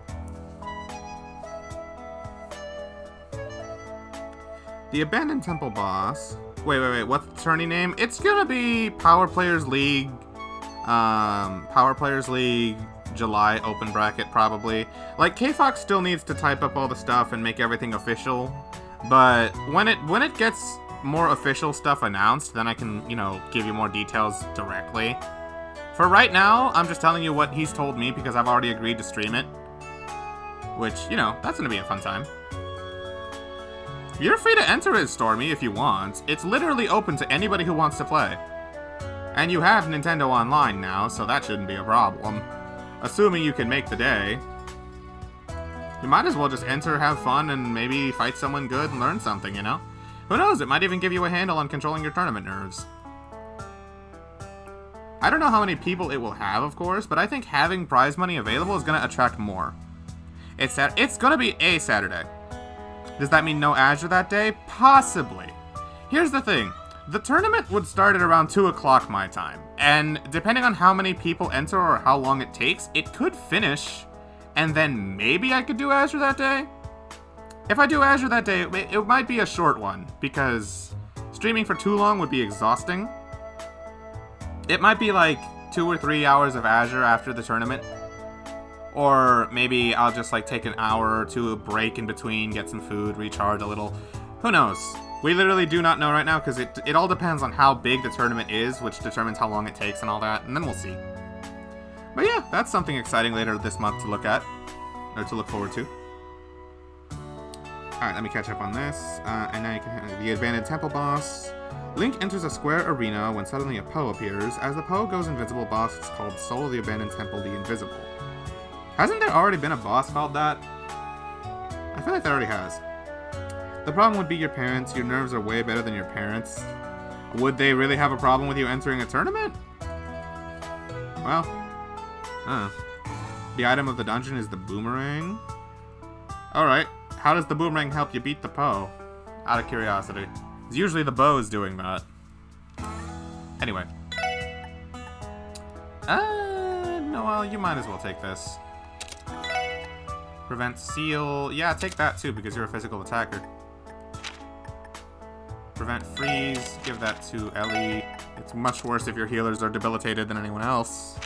The Abandoned Temple boss. Wait, what's the tourney name? It's gonna be Power Players League. Power Players League July open bracket, probably. Like, K-Fox still needs to type up all the stuff and make everything official, but when it gets more official stuff announced, then I can, you know, give you more details directly. For right now, I'm just telling you what he's told me because I've already agreed to stream it. Which, you know, that's gonna be a fun time. You're free to enter it, Stormy, if you want. It's literally open to anybody who wants to play. And you have Nintendo Online now, so that shouldn't be a problem. Assuming you can make the day. You might as well just enter, have fun, and maybe fight someone good and learn something, you know? Who knows, it might even give you a handle on controlling your tournament nerves. I don't know how many people it will have, of course, but I think having prize money available is going to attract more. It's going to be a Saturday. Does that mean no Azure that day? Possibly. Here's the thing. The tournament would start at around 2 o'clock my time, and depending on how many people enter or how long it takes, it could finish, and then maybe I could do Azure that day? If I do Azure that day, it might be a short one, because streaming for too long would be exhausting. It might be like 2 or 3 hours of Azure after the tournament. Or maybe I'll just like take an hour or two of break in between, get some food, recharge a little. Who knows? We literally do not know right now because it all depends on how big the tournament is, which determines how long it takes and all that, and then we'll see. But yeah, that's something exciting later this month to look at, or to look forward to. Alright, let me catch up on this. And now you can have the abandoned temple boss. Link enters a square arena when suddenly a Poe appears. As the Poe goes invisible, boss is called Soul of the Abandoned Temple the Invisible. Hasn't there already been a boss called that? I feel like there already has. The problem would be your parents. Your nerves are way better than your parents. Would they really have a problem with you entering a tournament? Well, the item of the dungeon is the boomerang. Alright, how does the boomerang help you beat the Poe? Out of curiosity. It's usually the bow's doing that. Anyway. Noelle, you might as well take this. Prevent seal. Yeah, take that too because you're a physical attacker. Prevent freeze. Give that to Ellie. It's much worse if your healers are debilitated than anyone else.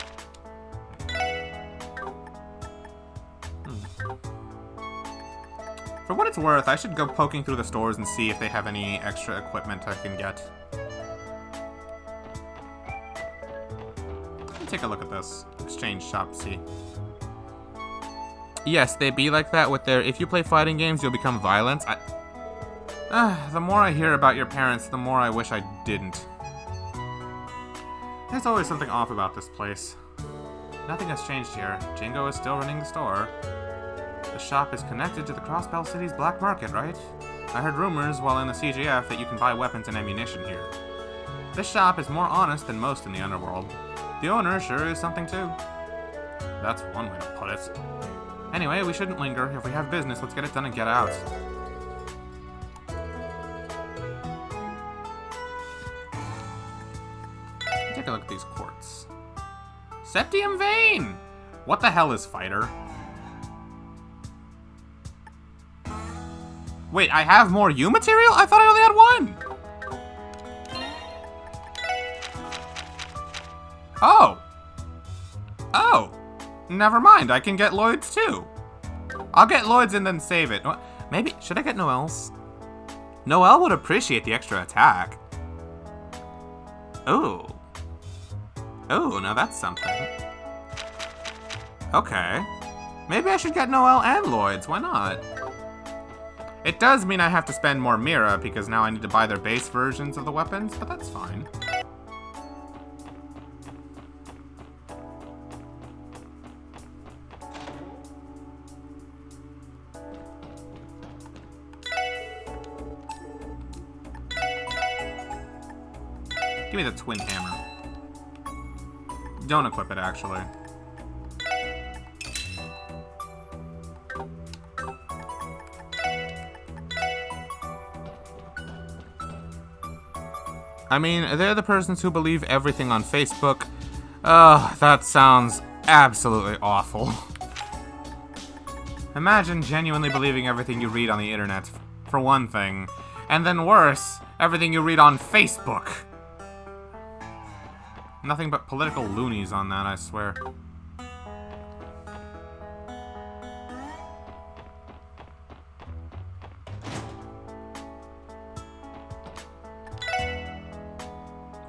For what it's worth, I should go poking through the stores and see if they have any extra equipment I can get. Let me take a look at this. Exchange shop, see. Yes, they be like that with their, if you play fighting games, you'll become violent. The more I hear about your parents, the more I wish I didn't. There's always something off about this place. Nothing has changed here. Jingo is still running the store. The shop is connected to the Crossbell City's black market, right? I heard rumors while in the CGF that you can buy weapons and ammunition here. This shop is more honest than most in the underworld. The owner sure is something too. That's one way to put it. Anyway, we shouldn't linger. If we have business, let's get it done and get out. Take a look at these quartz. Septium vein! What the hell is fighter? Wait, I have more U material? I thought I only had one! Oh! Oh! Never mind, I can get Lloyd's too. I'll get Lloyd's and then save it. Maybe, should I get Noelle's? Noelle would appreciate the extra attack. Oh. Oh, now that's something. Okay. Maybe I should get Noelle and Lloyd's, why not? It does mean I have to spend more Mira, because now I need to buy their base versions of the weapons, but that's fine. Give me the twin hammer. Don't equip it, actually. I mean, they're the persons who believe everything on Facebook. Ugh, that sounds absolutely awful. Imagine genuinely believing everything you read on the internet, for one thing. And then worse, everything you read on Facebook. Nothing but political loonies on that, I swear.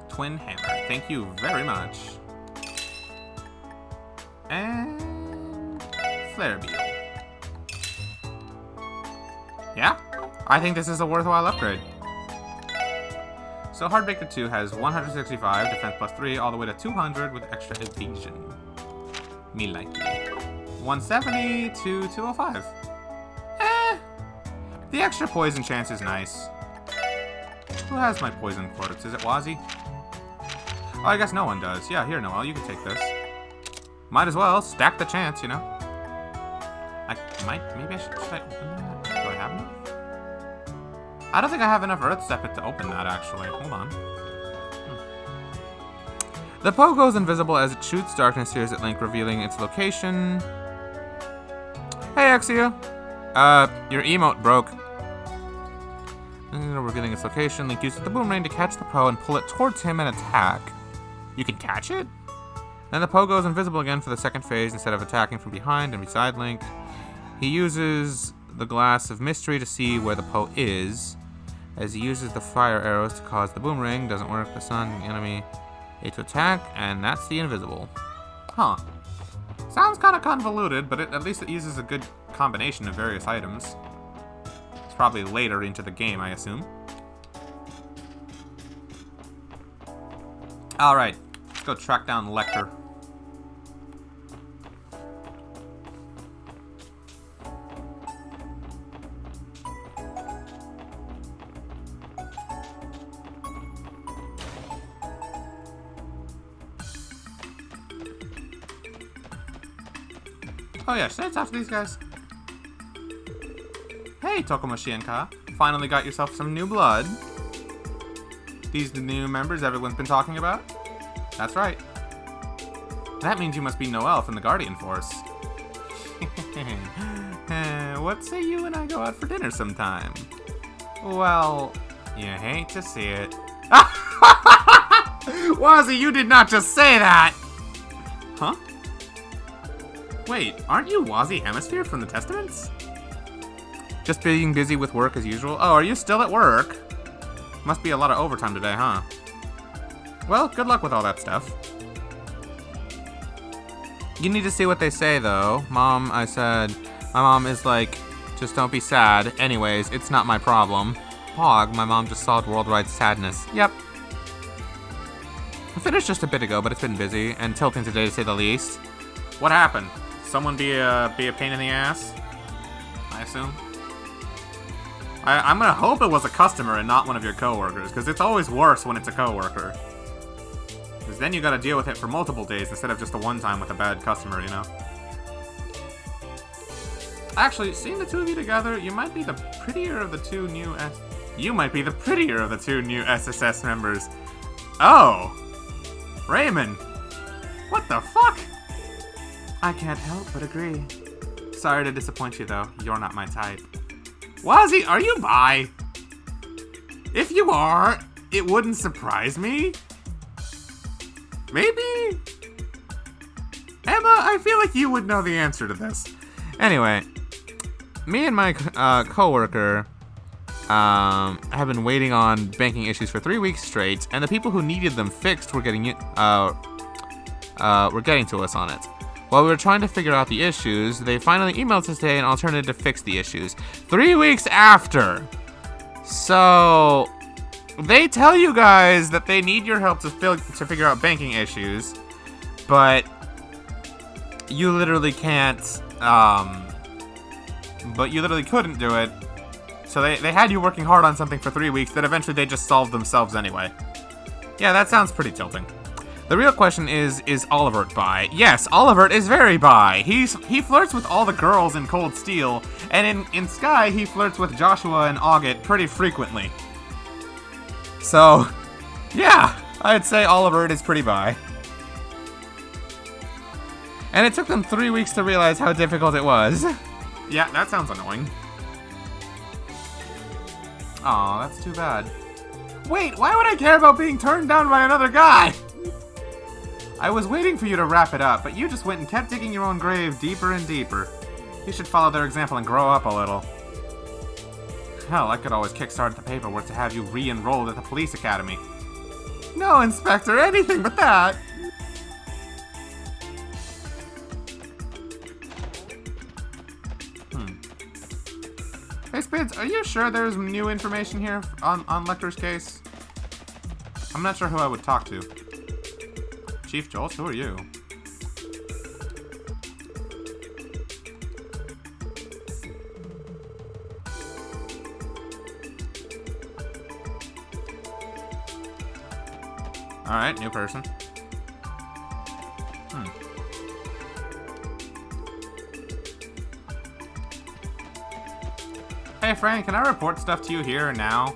Twin hammer. Thank you very much. and Flare Beam. Yeah, I think this is a worthwhile upgrade. So Heartbreaker 2 has 165, defense plus 3, all the way to 200 with extra evasion. Me like it. 170 to 205. The extra poison chance is nice. Who has my poison quotes? Is it Wazzy? Oh, I guess no one does. Yeah, here, Noel, you can take this. Might as well stack the chance, you know. Maybe I should open that. Do I have enough? I don't think I have enough Earth Sepet to open that, actually. Hold on. The Poe goes invisible as it shoots darkness here as it Link, revealing its location. Hey, Exia. Your emote broke. Revealing its location, Link uses the boomerang to catch the Poe and pull it towards him and attack. You can catch it? Then the Poe goes invisible again for the second phase instead of attacking from behind and beside Link. He uses the Glass of Mystery to see where the Poe is. As he uses the fire arrows to cause the boomerang, doesn't work, the sun, the enemy, to attack, and that's the invisible. Huh. Sounds kind of convoluted, but at least it uses a good combination of various items. It's probably later into the game, I assume. Alright, let's go track down Lecter. Oh yeah, should I talk to these guys? Hey, Tokomoshienka. Finally got yourself some new blood. These the new members everyone's been talking about? That's right. That means you must be Noel from the Guardian Force. What say you and I go out for dinner sometime? Well, you hate to see it. Wazzy, you did not just say that! Huh? Wait, aren't you Wazzy Hemisphere from the Testaments? Just being busy with work as usual? Oh, are you still at work? Must be a lot of overtime today, huh? Well, good luck with all that stuff. You need to see what they say, though. Mom, I said. My mom is like, just don't be sad. Anyways, it's not my problem. Pog, my mom just solved worldwide sadness. Yep. I finished just a bit ago, but it's been busy and tilting today to say the least. What happened? Someone be a pain in the ass? I assume. I'm gonna hope it was a customer and not one of your coworkers, because it's always worse when it's a coworker. Because then you gotta deal with it for multiple days instead of just a one time with a bad customer, you know? Actually, seeing the two of you together, you might be the prettier of the two new SSS members. Oh! Raymond! What the fuck? I can't help but agree. Sorry to disappoint you, though. You're not my type. Wazzy, are you bi? If you are, it wouldn't surprise me. Maybe? Emma, I feel like you would know the answer to this. Anyway, me and my coworker have been waiting on banking issues for 3 weeks straight, and the people who needed them fixed were getting to us on it. While we were trying to figure out the issues, they finally emailed us today an alternative to fix the issues. 3 weeks after! So, they tell you guys that they need your help to figure out banking issues, but you literally can't, but you literally couldn't do it. So they had you working hard on something for 3 weeks that eventually they just solved themselves anyway. Yeah, that sounds pretty tilting. The real question is Olivert bi? Yes, Olivert is very bi. He flirts with all the girls in Cold Steel, and in Sky, he flirts with Joshua and Auget pretty frequently. So, yeah, I'd say Olivert is pretty bi. And it took them 3 weeks to realize how difficult it was. Yeah, that sounds annoying. Aw, that's too bad. Wait, why would I care about being turned down by another guy? I was waiting for you to wrap it up, but you just went and kept digging your own grave deeper and deeper. You should follow their example and grow up a little. Hell, I could always kickstart the paperwork to have you re-enrolled at the police academy. No, Inspector, anything but that! Hey, Spades, are you sure there's new information here on Lecter's case? I'm not sure who I would talk to. Chief Jolt, who are you? Alright, new person. Hey Frank, can I report stuff to you here and now?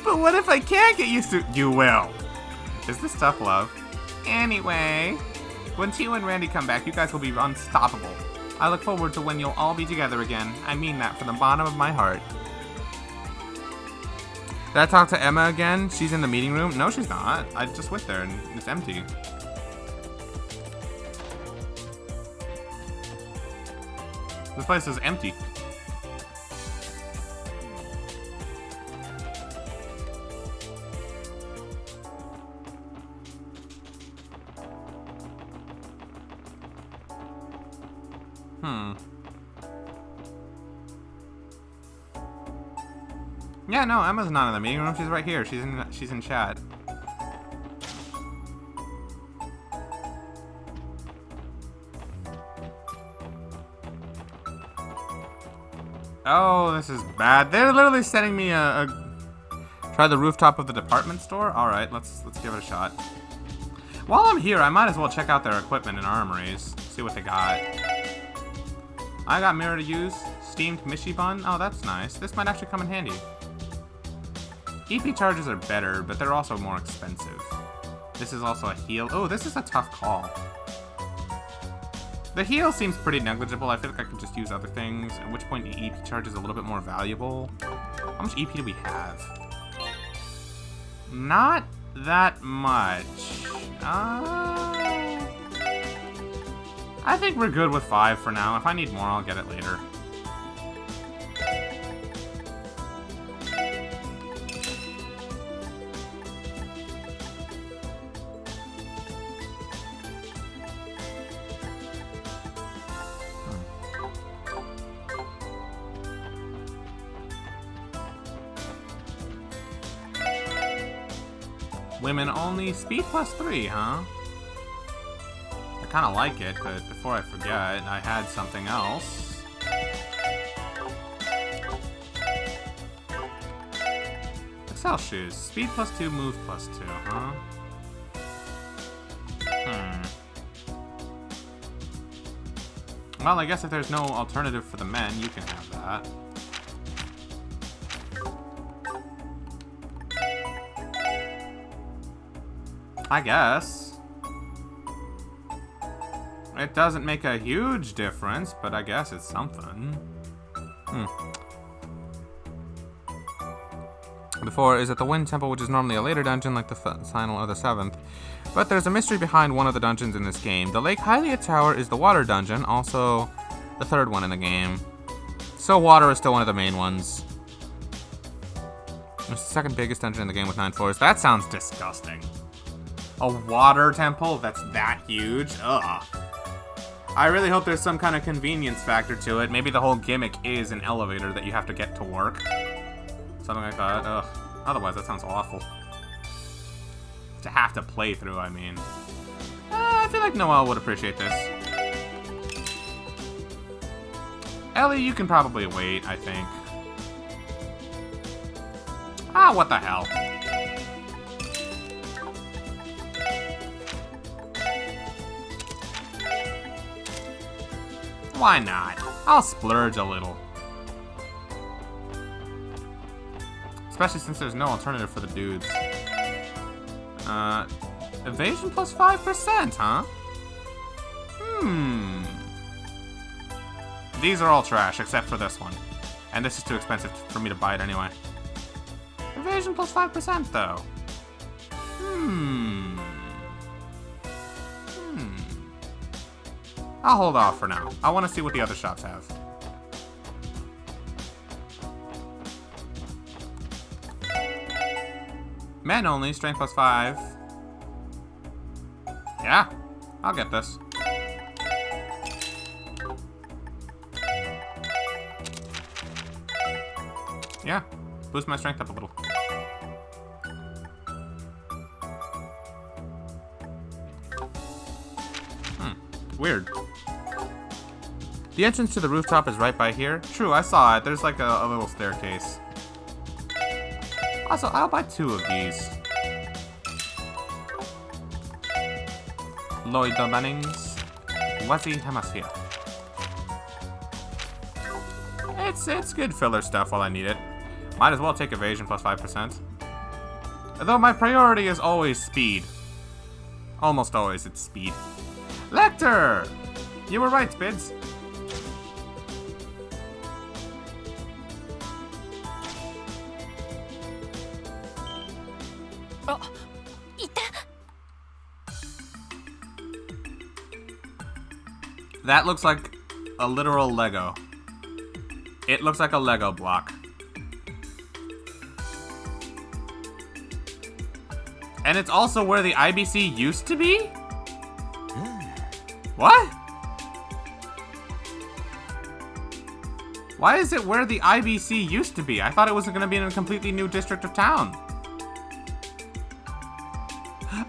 But what if I can't get used to- You will. Is this tough love? Anyway, once you and Randy come back, you guys will be unstoppable. I look forward to when you'll all be together again. I mean that from the bottom of my heart. Did I talk to Emma again? She's in the meeting room? No, she's not. I just went there and it's empty. This place is empty. Yeah, no, Emma's not in the meeting room. She's right here. She's in chat. Oh, this is bad. They're literally sending me try the rooftop of the department store. All right, let's give it a shot. While I'm here, I might as well check out their equipment and armories. See what they got. I got mirror to use. Steamed Mishi bun. Oh, that's nice. This might actually come in handy. EP charges are better, but they're also more expensive. This is also a heal. Oh, this is a tough call. The heal seems pretty negligible. I feel like I could just use other things, at which point the EP charge is a little bit more valuable. How much EP do we have? Not that much. I think we're good with 5 for now. If I need more, I'll get it later. Women only. Speed +3, huh? I kind of like it, but before I forget, I had something else. Excel shoes. Speed +2, move +2, huh? Well, I guess if there's no alternative for the men, you can have that. I guess. It doesn't make a huge difference, but I guess it's something. Before is at the Wind Temple, which is normally a later dungeon like the final or the 7th. But there's a mystery behind one of the dungeons in this game. The Lake Hylia Tower is the water dungeon, also the 3rd one in the game. So water is still one of the main ones. It's the 2nd biggest dungeon in the game with 9 floors. That sounds disgusting. A water temple that's that huge? Ugh. I really hope there's some kind of convenience factor to it. Maybe the whole gimmick is an elevator that you have to get to work. Something like that. Ugh. Otherwise, that sounds awful. To have to play through, I mean. I feel like Noelle would appreciate this. Ellie, you can probably wait, I think. Ah, what the hell. Why not? I'll splurge a little. Especially since there's no alternative for the dudes. Evasion plus 5%, huh? These are all trash, except for this one. And this is too expensive for me to buy it anyway. Evasion plus 5%, though. I'll hold off for now. I want to see what the other shops have. Men only, strength plus 5. Yeah, I'll get this. Yeah, boost my strength up a little. Weird. The entrance to the rooftop is right by here. True, I saw it. There's like a little staircase. Also, I'll buy 2 of these. Lloyd Bunnings. Wazzy Hamasia. It's good filler stuff while I need it. Might as well take evasion plus 5%. Though my priority is always speed. Almost always it's speed. Lecter! You were right, Spids. Oh, that looks like a literal Lego. It looks like a Lego block. And it's also where the IBC used to be? What? Why is it where the IBC used to be? I thought it was going to be in a completely new district of town.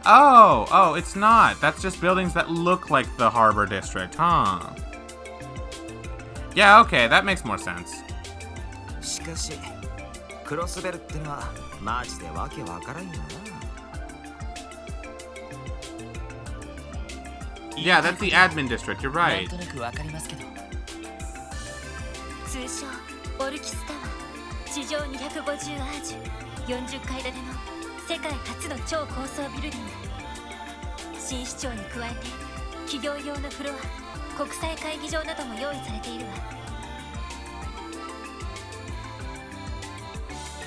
Oh, it's not. That's just buildings that look like the Harbor District, huh? Yeah, okay, that makes more sense. しかし、クロスベルってのはマジでわけわからんよな。Yeah, that's the admin district, you're right. なんとなくわかりますけど。通称オルキスタワー、地上250アージュ、40階建ての世界初の超高層ビルディング。新市長に加えて企業用のフロア、国際会議場なども用意されているわ。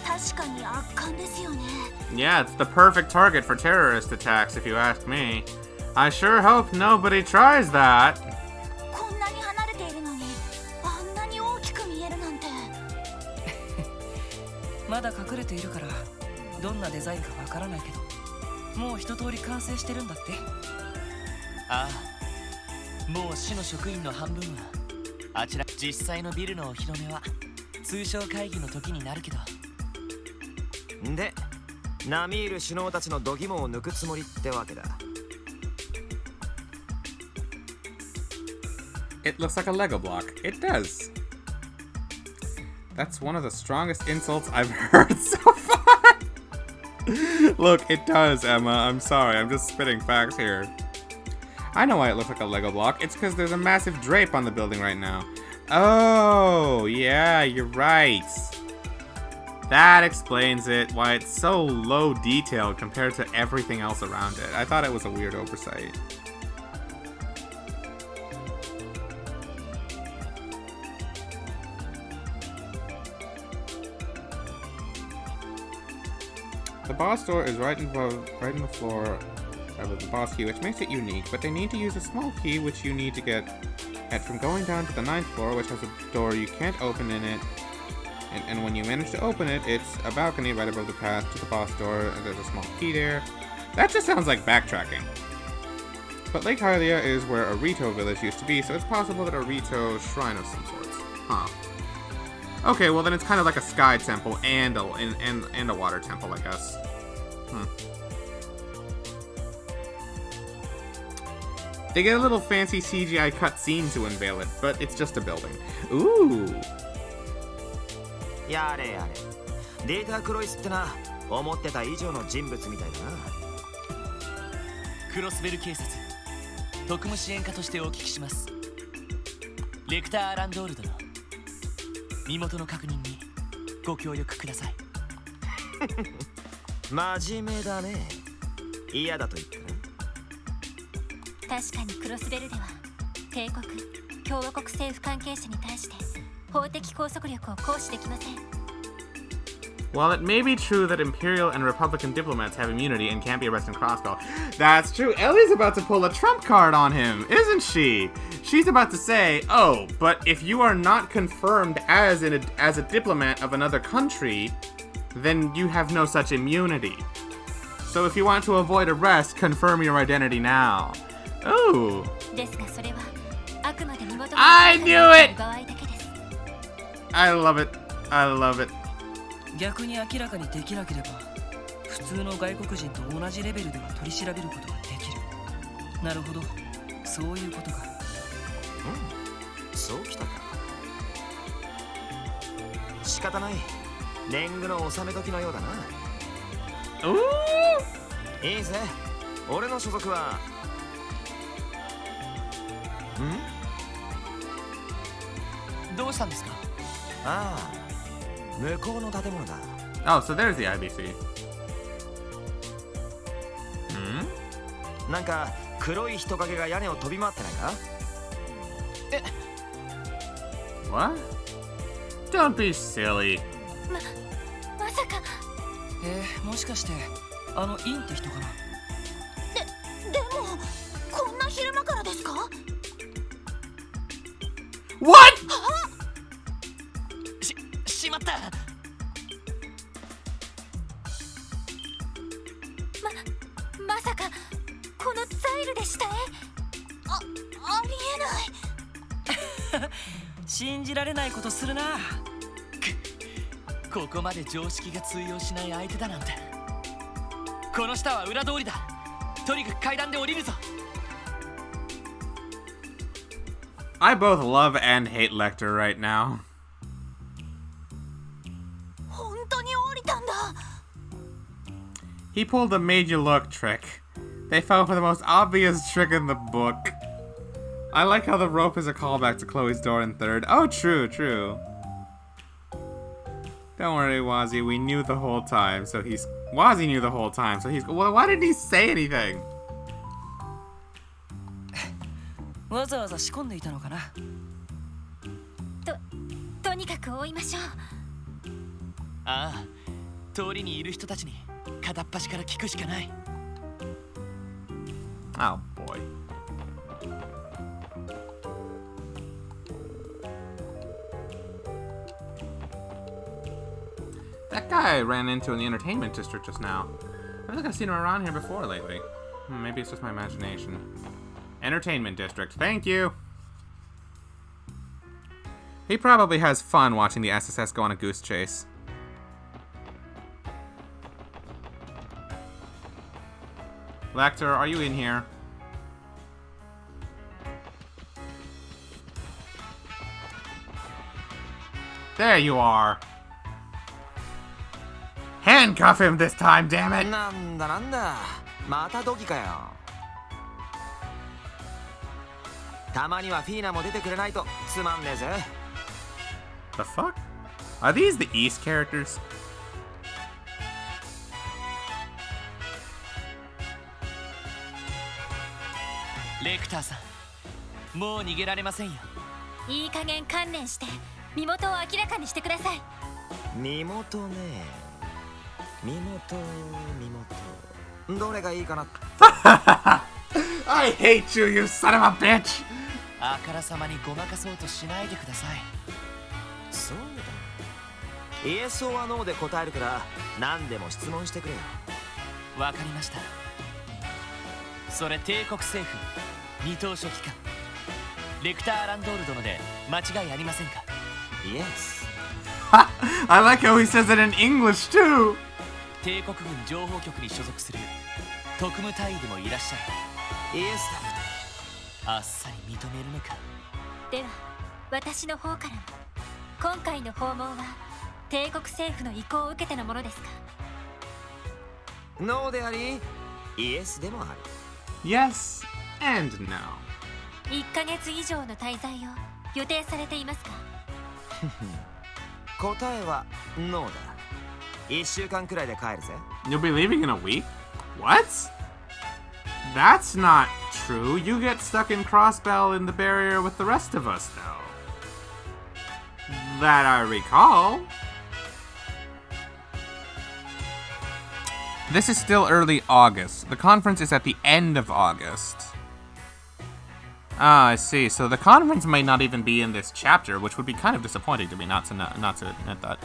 確かに圧巻ですよね。 Yeah, it's the perfect target for terrorist attacks, if you ask me. I sure hope nobody tries that. こんなに離れているのにあんなに大きく見えるなんて。まだ隠れているからどんなデザインかわからないけど、もう一通り完成してるんだって。ああ、もう市の職員の半分はあちら。実際のビルのお披露目は通商会議の時になるけど。で、並みいる首脳たちの度肝を抜くつもりってわけだ。It looks like a Lego block. It does. That's one of the strongest insults I've heard so far. Look, it does, Emma. I'm sorry. I'm just spitting facts here. I know why it looks like a Lego block. It's because there's a massive drape on the building right now. Oh, yeah, you're right. That explains it, why it's so low detailed compared to everything else around it. I thought it was a weird oversight. The boss door is right in the floor of the boss key, which makes it unique, but they need to use a small key which you need to get from going down to the 9th floor, which has a door you can't open in it. And when you manage to open it, it's a balcony right above the path to the boss door, and there's a small key there. That just sounds like backtracking. But Lake Hylia is where a Rito village used to be, so it's possible that a Rito shrine of some sorts. Huh. Okay, well then it's kind of like a sky temple and a water temple, I guess. They get a little fancy CGI cutscene to unveil it, but it's just a building. Ooh! やれやれ。データクロイスってな、思ってた以上の人物みたいだな。クロスベル警察特務支援課としてお聞きします。レクター・アランドール殿、身元の確認にご協力ください。真面目だね。嫌だと言ったな。確かにクロスベルでは帝国共和国政府関係者に対して法的拘束力を行使できません。While it may be true that Imperial and Republican diplomats have immunity and can't be arrested in crossbow, that's true. Ellie's about to pull a trump card on him, isn't she? She's about to say, oh, but if you are not confirmed as a diplomat of another country, then you have no such immunity. So if you want to avoid arrest, confirm your identity now. Ooh. I knew it! I love it. I love it. 逆に明らかにできなければ普通の外国人と同じレベルでは取り調べることができる。なるほど、そういうことか。そうきたか。仕方ない。年貢の納め時のようだな。いいぜ。俺の所属は。どうしたんですか？ああ、向こうの建物だ。Oh, so there's the IBC. なんか黒い人影が屋根を飛び回ってないか？What? Don't be silly. まさか。もしかしてあのインって人かな？でもこんな昼間からですか？ What? しまった。まさかこのザイルでしたね。ありえない。信じられないことするな。ここまで常識が通用しない相手だなんて。この下は裏通りだ。とにかく階段で降りるぞ。I both love and hate Lecter right now. 本当に降りたんだ。He pulled a made you look trick. They fell for the most obvious trick in the book. I like how the rope is a callback to Chloe's door in third. Oh, true, true. Don't worry, Wazzy. We knew the whole time, so he's... Wazzy knew the whole time, so he's... Well, why didn't he say anything? わざわざ仕込んでいたのかな。とにかく追いましょう。ああ、通りにいる人たちに片っ端から聞くしかない。Oh, boy. That guy I ran into in the entertainment district just now. I feel like I've seen him around here before lately. Maybe it's just my imagination. Entertainment district, thank you! He probably has fun watching the SSS go on a goose chase. Lecter, are you in here? There you are! Handcuff him this time, damn it! なんだなんだ、またドキかよ。たまにはフィーナも出てくれないとつまんねえぜ。The fuck? Are these the East characters? レクターさん、もう逃げられませんよ。いい加減観念して身元を明らかにしてください。身元ね。身元。どれがいいかな。I hate you, you son of a bitch! あからさまにごまかそうとしないでください。そうだ。イエスオアノーで答えるから何でも質問してくれよ。わかりました。それ帝国政府二等書記官レクター・ランドール殿で間違いありませんか？ Yes. I like how he says it in English too! 帝国軍情報局に所属する特務隊員でもいらっしゃる。イエスあっさり認めるのか。では私の方からも今回の訪問は帝国政府の意向を受けてのものですか？だ。ノーであり、イエスでもある。Yes and no. 1ヶ月以上の滞在を予定されていますか？答えはノーだ。1週間くらいで帰るぜ。You'll be leaving in a week? What? That's not true. You get stuck in Crossbell in the barrier with the rest of us, though. That I recall. This is still early August. The conference is at the end of August. Ah, I see. So the conference may not even be in this chapter, which would be kind of disappointing to me not to admit that.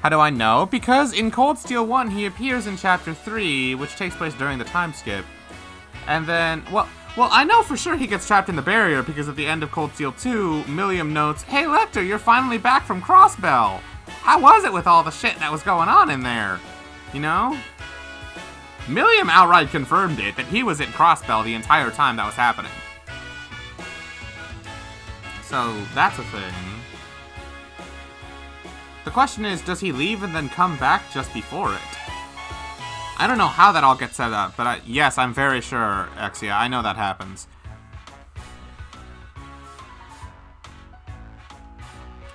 How do I know? Because in Cold Steel 1, he appears in Chapter 3, which takes place during the time skip. And then, well, I know for sure he gets trapped in the barrier because at the end of Cold Steel 2, Milliam notes, "Hey Lecter, you're finally back from Crossbell. How was it with all the shit that was going on in there?" You know? Milliam outright confirmed it, that he was at Crossbell the entire time that was happening. So, that's a thing. The question is, does he leave and then come back just before it? I don't know how that all gets set up, but yes, I'm very sure, Exia, I know that happens.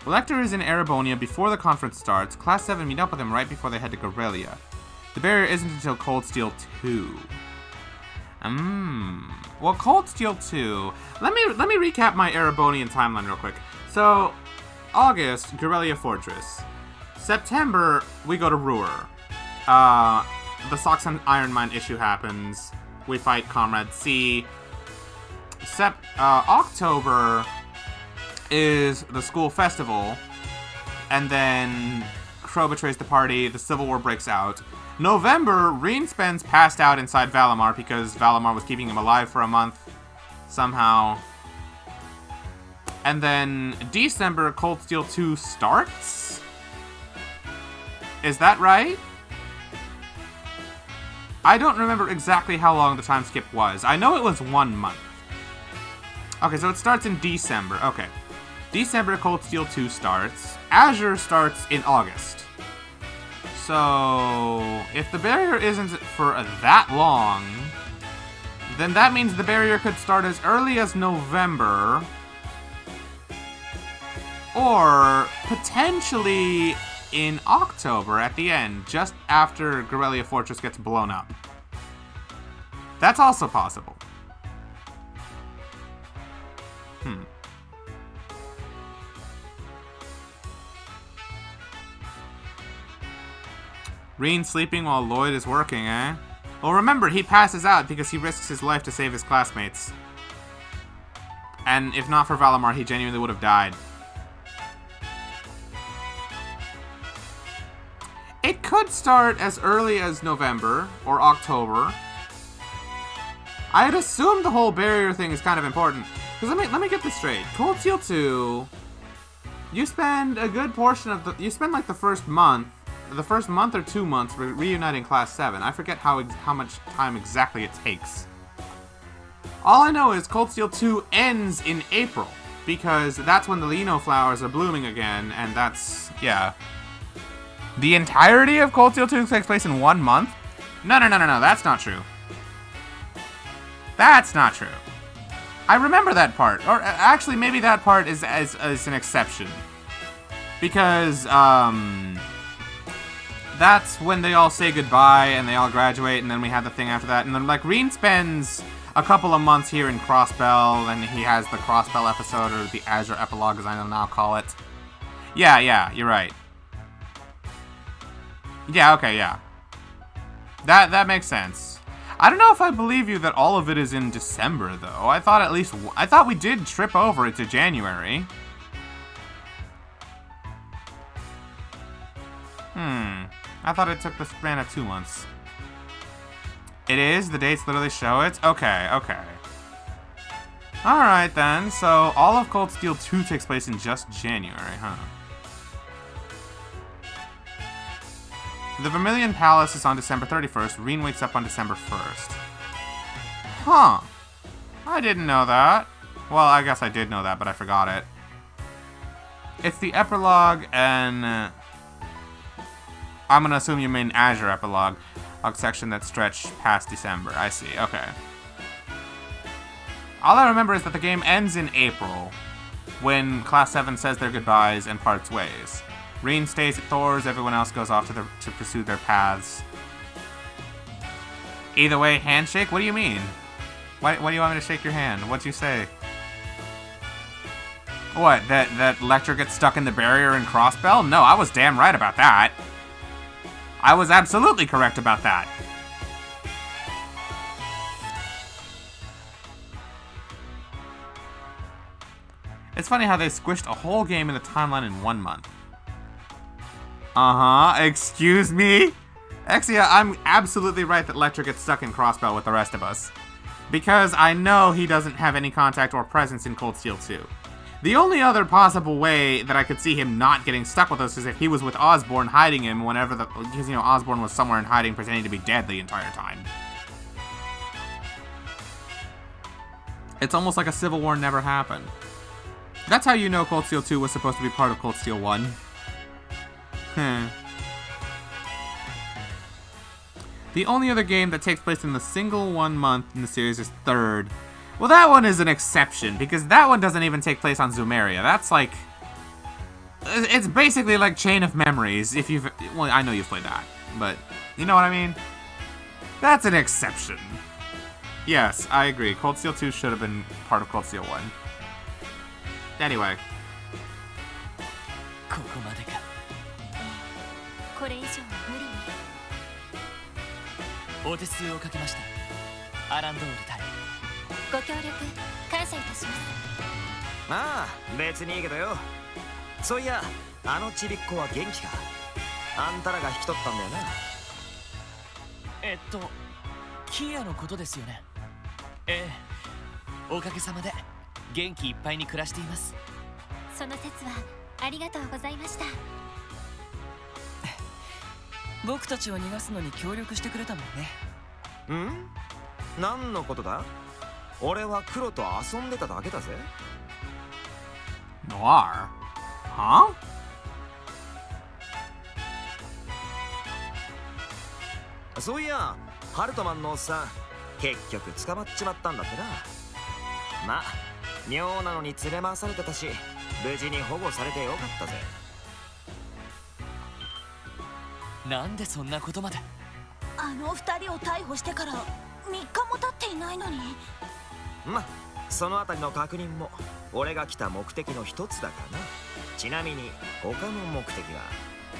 Lecter is in Erebonia before the conference starts. Class 7 meet up with him right before they head to Gorelia. The barrier isn't until Cold Steel 2. Well, Cold Steel 2... Let me recap my Erebonian timeline real quick. So, August, Gorelia Fortress. September, we go to Ruhr. The Socks and Iron Mine issue happens. We fight Comrade C. October is the school festival. And then Crow betrays the party. The Civil War breaks out. November, Reen spends passed out inside Valimar because Valimar was keeping him alive for a month. Somehow. And then December, Cold Steel 2 starts? Is that right? I don't remember exactly how long the time skip was. I know it was 1 month. Okay, so it starts in December. Okay. December, Cold Steel 2 starts. Azure starts in August. So, if the barrier isn't for that long, then that means the barrier could start as early as November, or potentially in October at the end, just after Gorelia Fortress gets blown up. That's also possible. Reen sleeping while Lloyd is working, eh? Well, remember, he passes out because he risks his life to save his classmates. And if not for Valimar, he genuinely would have died. It could start as early as November or October. I'd assume the whole barrier thing is kind of important. Because let me get this straight. Cold Steel 2, you spend a good portion of you spend like the first month or 2 months reuniting Class 7. I forget how much time exactly it takes. All I know is Cold Steel 2 ends in April, because that's when the Lino flowers are blooming again, and that's, yeah. The entirety of Cold Steel 2 takes place in 1 month? No, that's not true. That's not true. I remember that part, or actually maybe that part is an exception. Because, that's when they all say goodbye and they all graduate, and then we have the thing after that. And then, like, Reen spends a couple of months here in Crossbell, and he has the Crossbell episode, or the Azure epilogue, as I now call it. Yeah, you're right. Yeah, okay, yeah. That makes sense. I don't know if I believe you that all of it is in December, though. I thought we did trip over it to January. I thought it took the span of 2 months. It is? The dates literally show it? Okay. Alright then, so all of Cold Steel 2 takes place in just January, huh? The Vermilion Palace is on December 31st. Reen wakes up on December 1st. Huh. I didn't know that. Well, I guess I did know that, but I forgot it. It's the epilogue, and I'm gonna assume you mean Azure epilogue, a section that stretched past December. I see, okay. All I remember is that the game ends in April, when Class 7 says their goodbyes and parts ways. Reen stays at Thor's, everyone else goes off to pursue their paths. Either way, handshake? What do you mean? Why do you want me to shake your hand? What'd you say? What, that Lecter gets stuck in the barrier in Crossbell? No, I was damn right about that. I was absolutely correct about that. It's funny how they squished a whole game in the timeline in 1 month. Excuse me? Exia, I'm absolutely right that Lecter gets stuck in Crossbell with the rest of us. Because I know he doesn't have any contact or presence in Cold Steel 2. The only other possible way that I could see him not getting stuck with us is if he was with Osborn hiding him whenever because, you know, Osborn was somewhere in hiding pretending to be dead the entire time. It's almost like a civil war never happened. That's how you know Cold Steel 2 was supposed to be part of Cold Steel 1. The only other game that takes place in the single 1 month in the series is Third. Well, that one is an exception, because that one doesn't even take place on Zumeria. That's like... It's basically like Chain of Memories, if you've... Well, I know you've played that, but you know what I mean? That's an exception. Yes, I agree. Cold Steel 2 should have been part of Cold Steel 1. Anyway. ここまでか。これ以上は無理ね。お手数をかけました。アランドール対。ご協力感謝いたします。まあ別にいいけどよ。そういやあのちびっこは元気か。あんたらが引き取ったんだよな。キアのことですよね。ええ、おかげさまで元気いっぱいに暮らしています。その説はありがとうございました。僕たちを逃がすのに協力してくれたもんね。ん？何のことだ？俺は黒と遊んでただけだぜ。Noir? Huh? そういや、ハルトマンのおっさん、結局捕まっちまったんだってな。まあ、妙なのに連れ回されてたし、無事に保護されてよかったぜ。なんでそんなことまで。あの2人を逮捕してから3日も経っていないのに。まあ、そのあたりの確認も俺が来た目的の一つだからな。ちなみに他の目的は。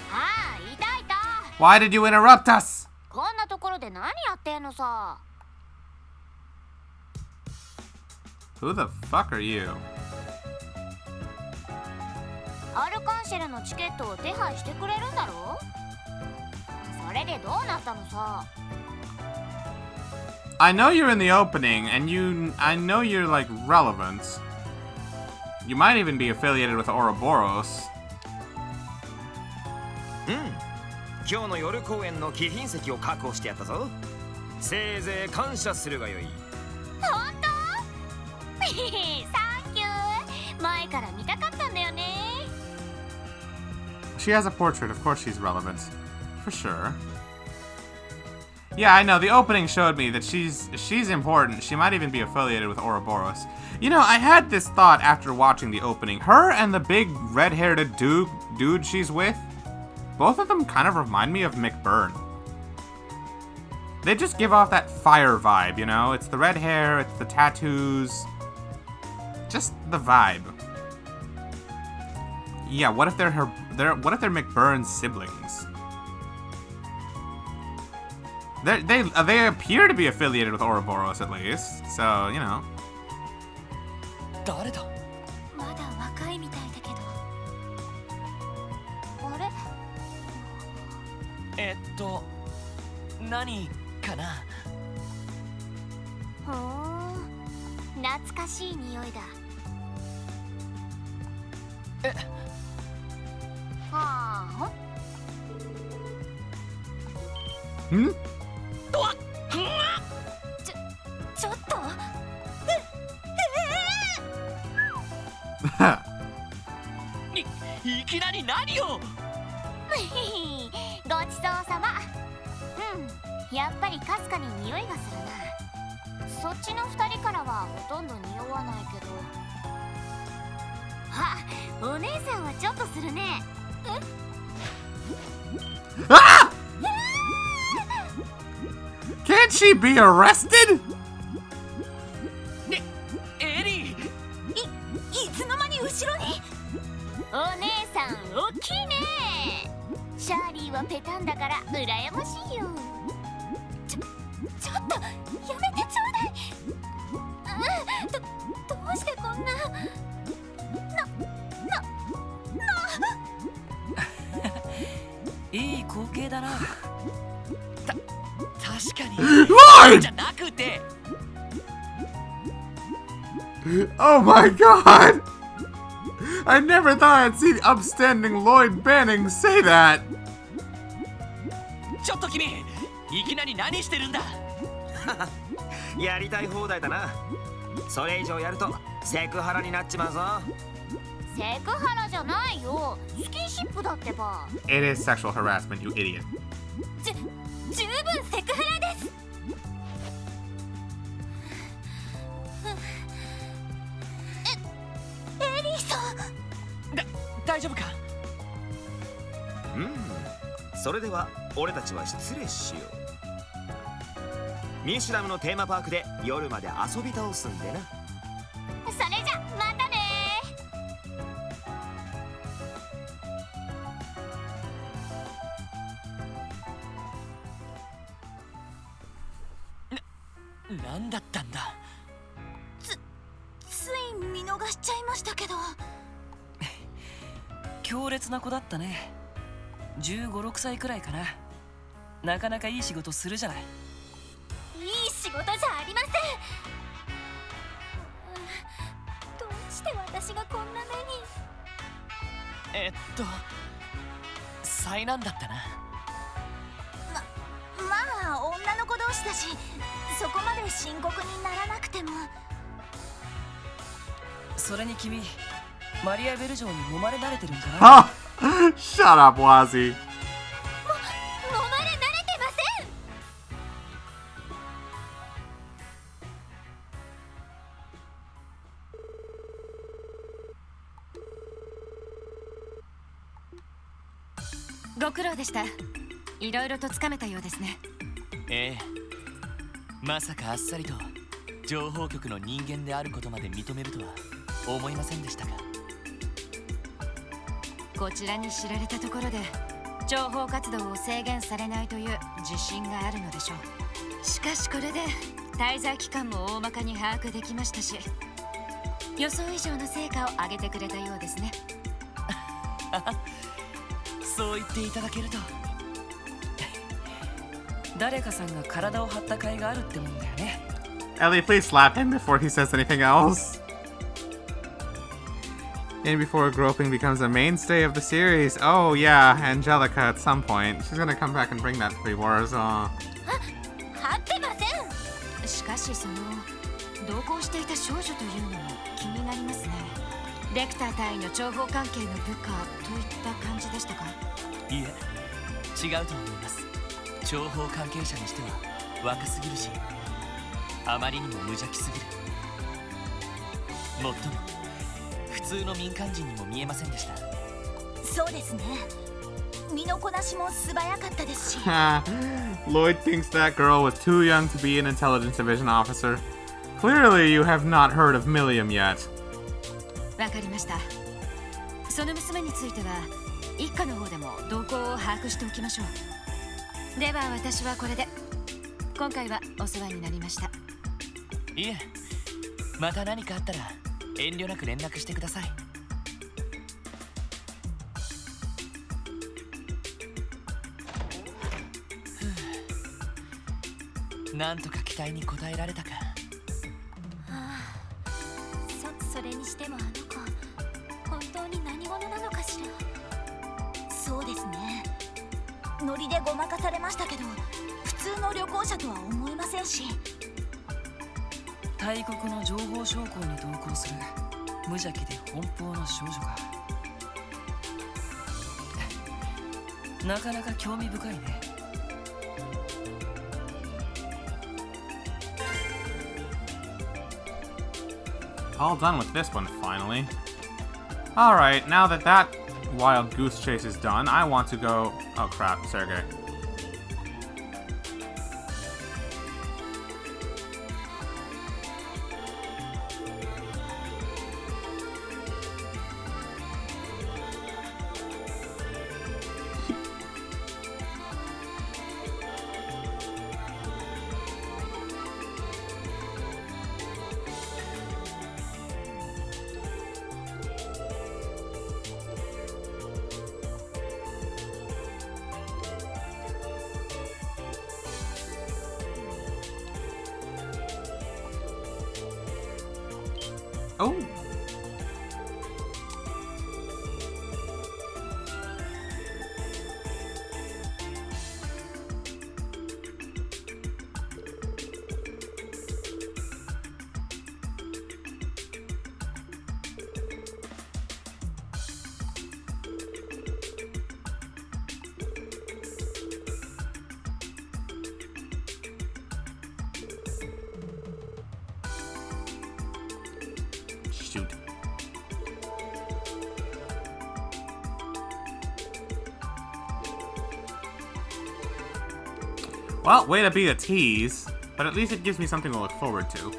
ああ、いたいた。 Why did you interrupt us? こんなところで何やってんのさ。 Who the fuck are you? アルカンシェルのチケットを手配してくれるんだろ。それでどうなったのさ。 I know you're in the opening, and I know you're like relevant. You might even be affiliated with Ouroboros. 今日の夜公演の貴賓席を確保してやったぞ。せいぜい感謝するがよい。本当？サンキュー。前から見たかったんだよね。 She has a portrait, of course she's relevant. For sure. Yeah, I know. The opening showed me that she's important. She might even be affiliated with Ouroboros. You know, I had this thought after watching the opening. Her and the big red-haired dude she's with, both of them kind of remind me of McBurn. They just give off that fire vibe, you know? It's the red hair, it's the tattoos. Just the vibe. Yeah, what if they're McBurn's siblings? They appear to be affiliated with Ouroboros at least, so you know. 誰だ。まだ若いみたいだけど。あれ？何かな。ふーん、懐かしい匂いだ。はあ。ん？ちょっと。いきなり何を。ごちそうさま。やっぱりかすかに匂いがするな。そっちの2人からはほとんど匂わないけど。あ、お姉さんはちょっとするね。Ah! Can't she be arrested? ね、エリー。いつの間に後ろに。お姉さん大きいね。シャーリーはペタンだから羨ましいよ。ちょっとやめてちょうだい。どうしてこんな。god! じゃなくて Oh my god! I never thought I'd see the upstanding Lloyd Banning say that! ちょっと君いきなり何してるんだ。やりたい放題だな。それ以上やるとセクハラになっちまうぞ。セクハラじゃないよ。スキンシップだってば。 It is sexual harassment, you idiot. 十分セクハラです。エリーさん。大丈夫か。それでは俺たちは失礼しよう。ミシュラムのテーマパークで夜まで遊び倒すんでな。それじゃまたね。なんだったんだ。つい見逃しちゃいましたけど。強烈な子だったね。15、6歳くらいかな。なかなかいい仕事するじゃない。いい仕事じゃありません。どうして私がこんな目に。災難だったな。まあ女の子同士だし、そこまで深刻にならなくても。それに君、マリア・ベル城に揉まれ慣れてるんじゃない？ Ha! Shut up, Wazzy. 揉まれ慣れてません。ご苦労でした。いろいろとつかめたようですね。ええ、まさかあっさりと情報局の人間であることまで認めるとは思いませんでしたが。こちらに知られたところで情報活動を制限されないという自信があるのでしょう。しかしこれで滞在期間も大まかに把握できましたし、予想以上の成果を上げてくれたようですね。そう言っていただけると。誰かさんが体を張った甲斐があるってもんだよね。 Ellie, please slap him before he says anything else. And before groping becomes a mainstay of the series. Oh yeah, Angelica at some point. She's gonna come back and bring that 3 wars. 張ってません。しかしその同行していた少女というのも気になりますね。レクター隊の情報関係の部下といった感じでしたか？いえ、違うと思います。情報関係者にしては若すぎるし、あまりにも無邪気すぎる。もっとも普通の民間人にも見えませんでした。そうですね。身のこなしも素早かったですし。Lloyd thinks that girl was too young to be an intelligence division officer. Clearly, you have not heard of Milliam yet. わかりました。その娘については一家の方でも動向を把握しておきましょう。では私はこれで。今回はお世話になりました。いえ、また何かあったら遠慮なく連絡してください。なんとか期待に応えられたか。それにしてもあの子本当に何者なのかしら。そうですね。ノリでごまかされましたけど、普通の旅行者とは思えませんし。大国の情報将校に同行する無邪気で奔放な少女か。なかなか興味深いね。All done with this one, finally. Alright, now that that wild goose chase is done, I want to go... Oh crap, Sergey. Oh. Shoot. Well, way to be a tease, but at least it gives me something to look forward to.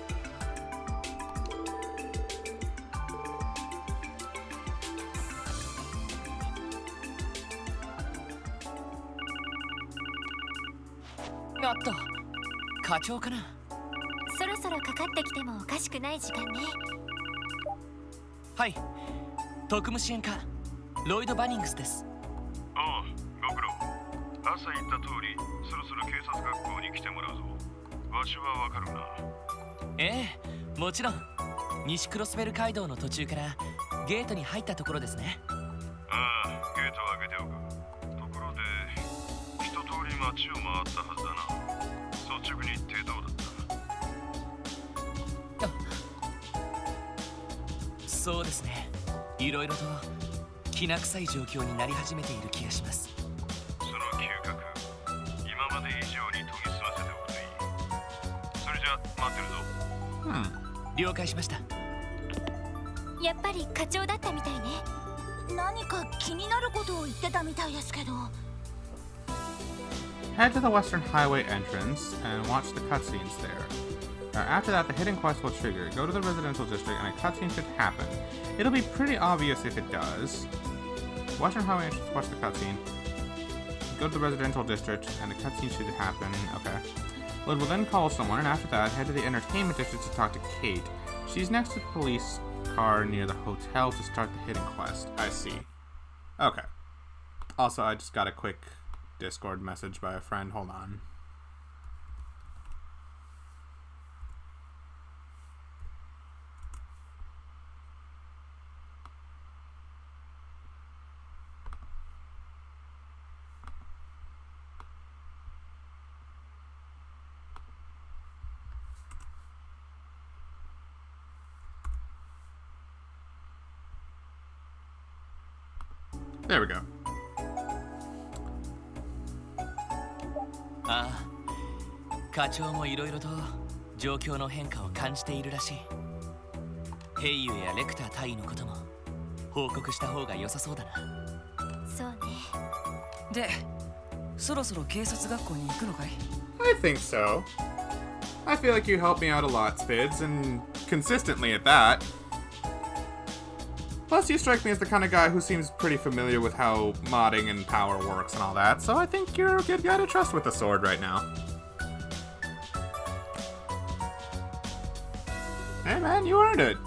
Natto. 課長かな。そろそろかかってきてもおかしくない時間ね。はい。特務支援課ロイド・バニングスです。ああ、ご苦労。朝言った通り、そろそろ警察学校に来てもらうぞ。場所はわかるな。ええ、もちろん。西クロスベル街道の途中からゲートに入ったところですね。ああ、ゲートを開けておく。ところで、一通り街を回ったはずだな。率直に言ってどうだった？そうですね。いろいろときな臭い状況になり始めている気がします。その嗅覚、今まで以上に研ぎ澄ませておくといい。それじゃ待ってるぞ。了解しました。やっぱり課長だったみたいね。何か気になることを言ってたみたいですけど。 Head to the Western Highway entrance and watch the cutscenes there. After that, the hidden quest will trigger. Go to the residential district and a cutscene should happen. It'll be pretty obvious if it does. Western Highway entrance, watch the cutscene. Go to the residential district and the cutscene should happen. Okay. Lid will then call someone, and after that, head to the entertainment district to talk to Kate. She's next to the police car near the hotel to start the hidden quest. I see. Okay. Also, I just got a quick Discord message by a friend. Hold on. There we go. ああ、課長もいろいろと状況の変化を感じているらしい。ヘイユやレクター大尉のことも報告した方が良さそうだな。そうね。で、そろそろ警察学校に行くのかい？ I think so. I feel like you help me out a lot, Spids, and consistently at that. Plus, you strike me as the kind of guy who seems pretty familiar with how modding and power works and all that, so I think you're a good guy to trust with the sword right now. Hey man, you earned it.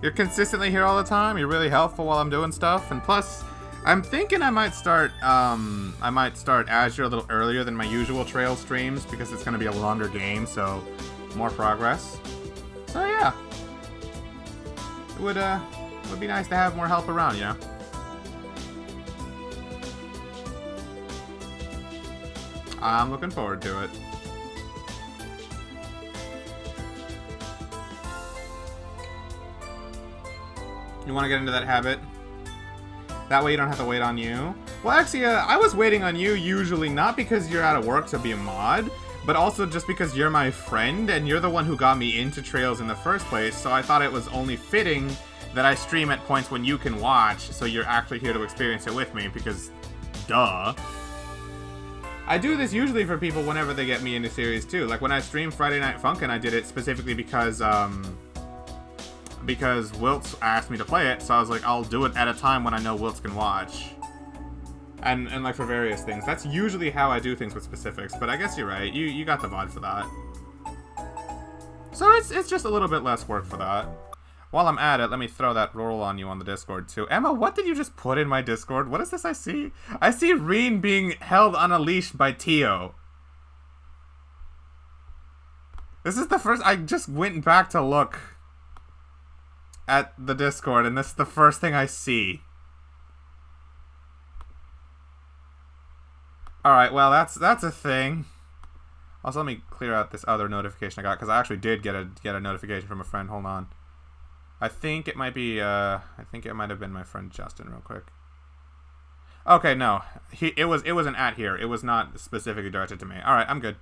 You're consistently here all the time, you're really helpful while I'm doing stuff, and plus, I'm thinking I might start Azure a little earlier than my usual Trail streams, because it's going to be a longer game, so more progress. So yeah. It would be nice to have more help around, you know? I'm looking forward to it. You want to get into that habit? That way you don't have to wait on you? Well, actually, I was waiting on you usually not because you're out of work to be a mod, but also just because you're my friend and you're the one who got me into Trails in the first place, so I thought it was only fitting that I stream at points when you can watch, so you're actually here to experience it with me, because duh. I do this usually for people whenever they get me into series too. Like when I streamed Friday Night Funkin', I did it specifically because Wiltz asked me to play it, so I was like, I'll do it at a time when I know Wiltz can watch. And like for various things. That's usually how I do things with specifics, but I guess you're right. You got the VOD for that. So it's just a little bit less work for that. While I'm at it, let me throw that roll on you on the Discord, too. Emma, what did you just put in my Discord? What is this I see? I see Reen being held on a leash by Tio. This is the first... I just went back to look. at the Discord, and this is the first thing I see. Alright, well, that's a thing. Also, let me clear out this other notification I got, because I actually did get a notification from a friend. Hold on. I think it might be, I think it might have been my friend Justin, real quick. Okay, no. It was an at here. It was not specifically directed to me. Alright, I'm good.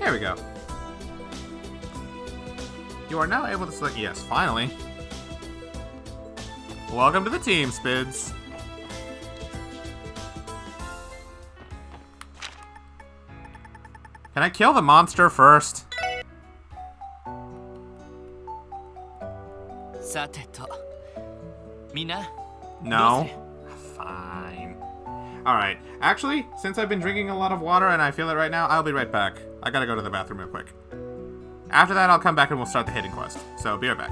Here we go. You are now able to select yes, finally. Welcome to the team, Spids. Can I kill the monster first? No. Fine. Alright. Actually, since I've been drinking a lot of water and I feel it right now, I'll be right back. I gotta go to the bathroom real quick. After that, I'll come back and we'll start the hidden quest. So, be right back.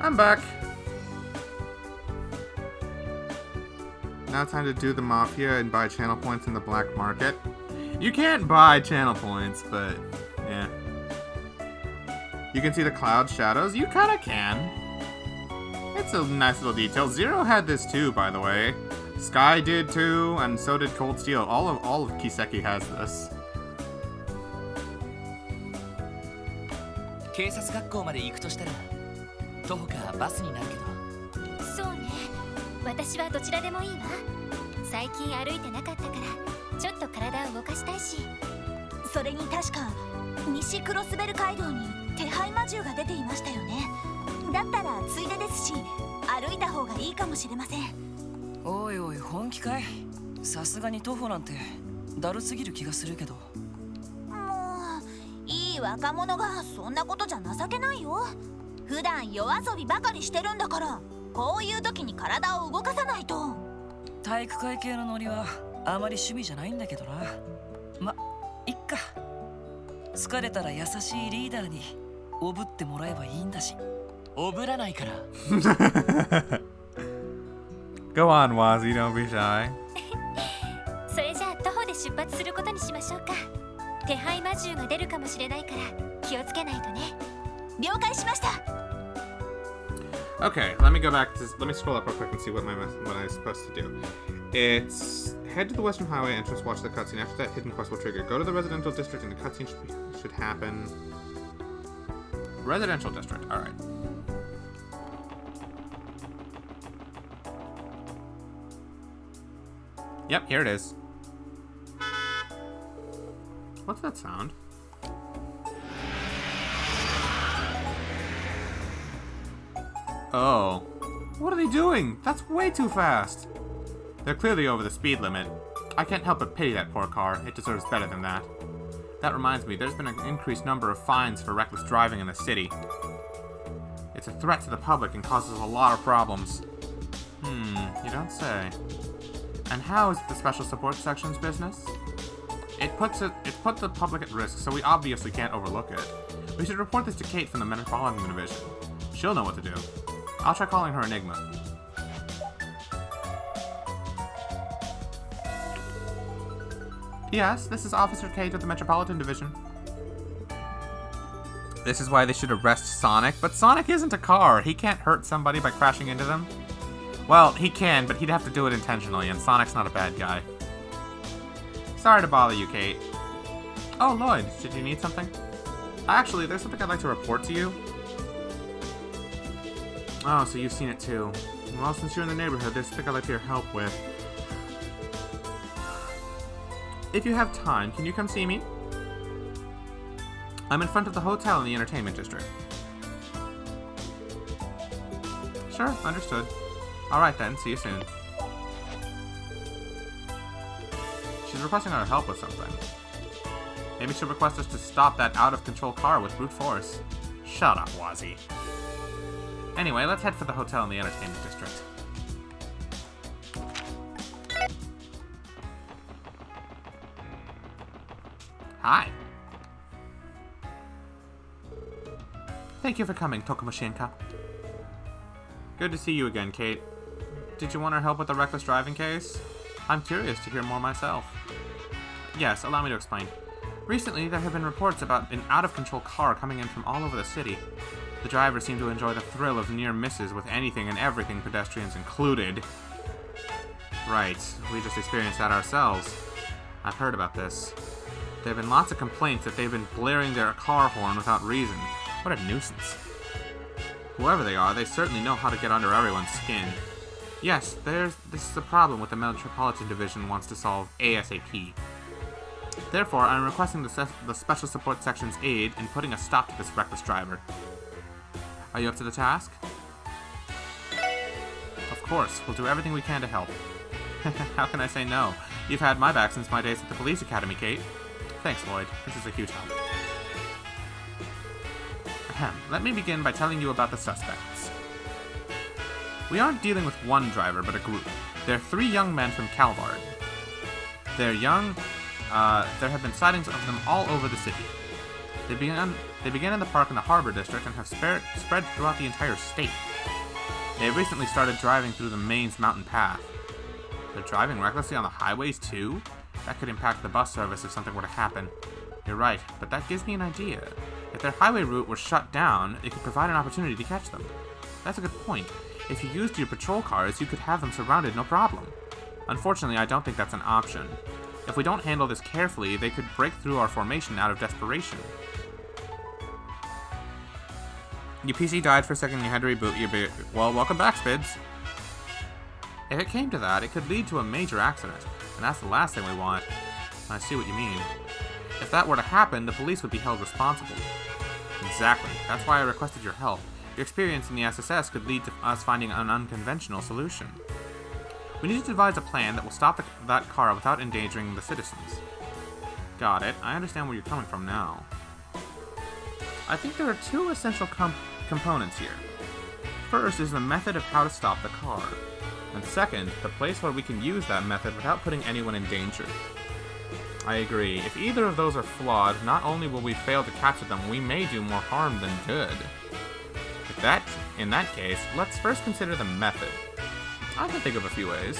I'm back. Now time to do the Mafia and buy channel points in the black market. You can't buy channel points, but yeah. You can see the cloud shadows. You kinda can. It's a nice little detail. Zero had this too, by the way. Sky did too, and so did Cold Steel. All of Kiseki has this. 警察学校まで行くとしたら徒歩かバスになるけど。そうね、私はどちらでもいいわ。最近歩いてなかったからちょっと体を動かしたいし。それに確か西クロスベル街道に手配魔獣が出ていましたよね。だったらついでですし歩いた方がいいかもしれません。おいおい、本気かい？さすがに徒歩なんてだるすぎる気がするけど。もういい若者がそんなことじゃ情けないよ。普段夜遊びばかりしてるんだから、こういう時に体を動かさないと。体育会系のノリはあまり趣味じゃないんだけどな。ま、いっか。疲れたら優しいリーダーにおぶってもらえばいいんだし。おぶらないから。Go on, Wazzy, don't be shy. それじゃあ徒歩で出発することにしましょうか。手配魔獣が出るかもしれないから気をつけないとね。了解しました。Okay, let me go back to... Let me scroll up real quick and see what I'm supposed to do. It's... Head to the Western Highway entrance, watch the cutscene. After that, hidden quest will trigger. Go to the residential district and the cutscene should happen. Residential district, alright. Yep, here it is. What's that sound? Oh. What are they doing? That's way too fast. They're clearly over the speed limit. I can't help but pity that poor car. It deserves better than that. That reminds me, there's been an increased number of fines for reckless driving in the city. It's a threat to the public and causes a lot of problems. You don't say. And how is the Special Support Section's business? It puts the public at risk, so we obviously can't overlook it. We should report this to Kate from the Metropolitan Division. She'll know what to do. I'll try calling her Enigma. Yes, this is Officer Kate of the Metropolitan Division. This is why they should arrest Sonic, but Sonic isn't a car. He can't hurt somebody by crashing into them. Well, he can, but he'd have to do it intentionally, and Sonic's not a bad guy. Sorry to bother you, Kate. Oh, Lloyd, did you need something? Actually, there's something I'd like to report to you. Oh, so you've seen it too. Well, since you're in the neighborhood, there's something I'd like your help with. If you have time, can you come see me? I'm in front of the hotel in the entertainment district. Sure, understood. Alright then, see you soon. She's requesting our help with something. Maybe she'll request us to stop that out-of-control car with brute force. Shut up, Wazzy. Anyway, let's head for the hotel in the entertainment district. Hi. Thank you for coming, Tokumushinka. Good to see you again, Kate. Did you want our help with the reckless driving case? I'm curious to hear more myself. Yes, allow me to explain. Recently, there have been reports about an out-of-control car coming in from all over the city. The drivers seem to enjoy the thrill of near misses with anything and everything, pedestrians included. Right, we just experienced that ourselves. I've heard about this. There have been lots of complaints that they've been blaring their car horn without reason. What a nuisance. Whoever they are, they certainly know how to get under everyone's skin. Yes, this is a problem with the Metropolitan Division wants to solve ASAP. Therefore, I'm requesting the Special Support Section's aid in putting a stop to this reckless driver. Are you up to the task? Of course, we'll do everything we can to help. How can I say no? You've had my back since my days at the police academy, Kate. Thanks, Lloyd. This is a huge help. Ahem. Let me begin by telling you about the suspects. We aren't dealing with one driver, but a group. They're 3 young men from Calvard. They're young. There have been sightings of them all over the city. They began in the park in the Harbor District and have spread throughout the entire state. They have recently started driving through the Maine's mountain path. They're driving recklessly on the highways too? That could impact the bus service if something were to happen. You're right, but that gives me an idea. If their highway route were shut down, it could provide an opportunity to catch them. That's a good point. If you used your patrol cars, you could have them surrounded no problem. Unfortunately, I don't think that's an option. If we don't handle this carefully, they could break through our formation out of desperation. Your PC died for a second and you had to reboot your well, welcome back, Spids. If it came to that, it could lead to a major accident, and that's the last thing we want. I see what you mean. If that were to happen, the police would be held responsible. Exactly. That's why I requested your help. Your experience in the SSS could lead to us finding an unconventional solution. We need to devise a plan that will stop that car without endangering the citizens. Got it. I understand where you're coming from now. I think there are 2 essential components here. First is the method of how to stop the car. And second, the place where we can use that method without putting anyone in danger. I agree. If either of those are flawed, not only will we fail to capture them, we may do more harm than good. In that case, let's first consider the method. I can think of a few ways.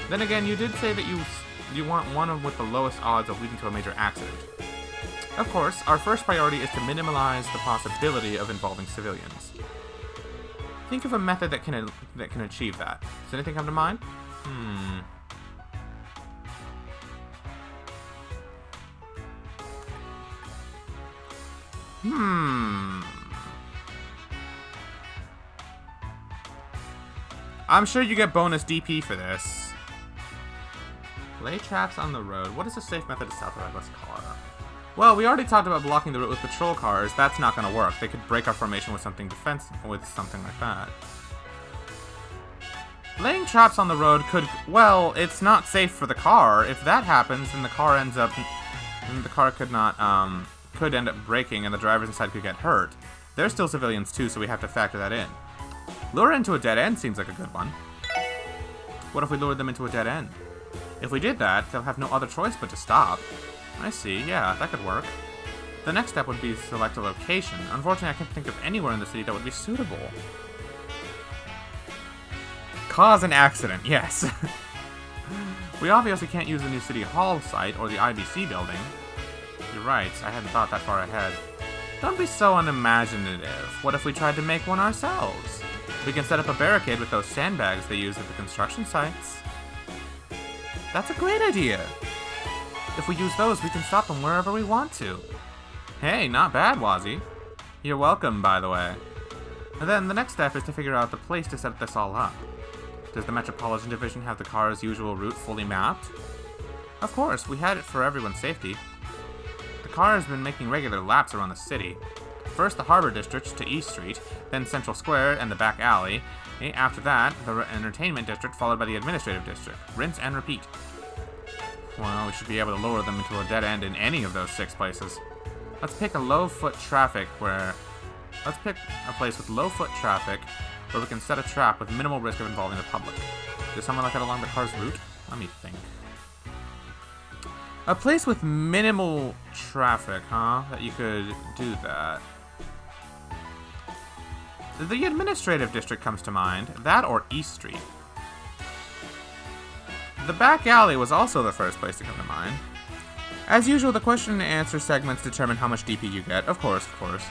Then again, you did say that you want one with the lowest odds of leading to a major accident. Of course, our first priority is to minimize the possibility of involving civilians. think of a method that can achieve that. Does anything come to mind? I'm sure you get bonus DP for this. Lay traps on the road. What is a safe method to stop a reckless car? Well, we already talked about blocking the route with patrol cars. That's not going to work. They could break our formation with something defensive, with something like that. Laying traps on the road could... Well, it's not safe for the car. If that happens, then the car ends up... Then the car could not, could end up breaking and the drivers inside could get hurt. They're still civilians too, so we have to factor that in. Lure into a dead end seems like a good one. What if we lured them into a dead end? If we did that, they'll have no other choice but to stop. I see, yeah, that could work. The next step would be to select a location. Unfortunately, I can't think of anywhere in the city that would be suitable. Cause an accident, yes. We obviously can't use the new City Hall site or the IBC building. You're right, I hadn't thought that far ahead. Don't be so unimaginative. What if we tried to make one ourselves? We can set up a barricade with those sandbags they use at the construction sites. That's a great idea. If we use those, we can stop them wherever we want to. Hey, not bad, Wazzy. You're welcome, by the way. And then the next step is to figure out the place to set this all up. Does the Metropolitan Division have the car's usual route fully mapped? Of course, we had it for everyone's safety. The car has been making regular laps around the city. First the Harbor District to East Street, then Central Square and the back alley. After that, the Entertainment District followed by the Administrative District. Rinse and repeat. Well, we should be able to lower them into a dead end in any of those 6 places. Let's pick a low-foot traffic where... Let's pick a place with low-foot traffic where we can set a trap with minimal risk of involving the public. Is somewhere like that along the car's route? Let me think. A place with minimal traffic, huh? That you could do that. The Administrative District comes to mind. That or East Street. The back alley was also the first place to come to mind. As usual, the question and answer segments determine how much DP you get. Of course, of course.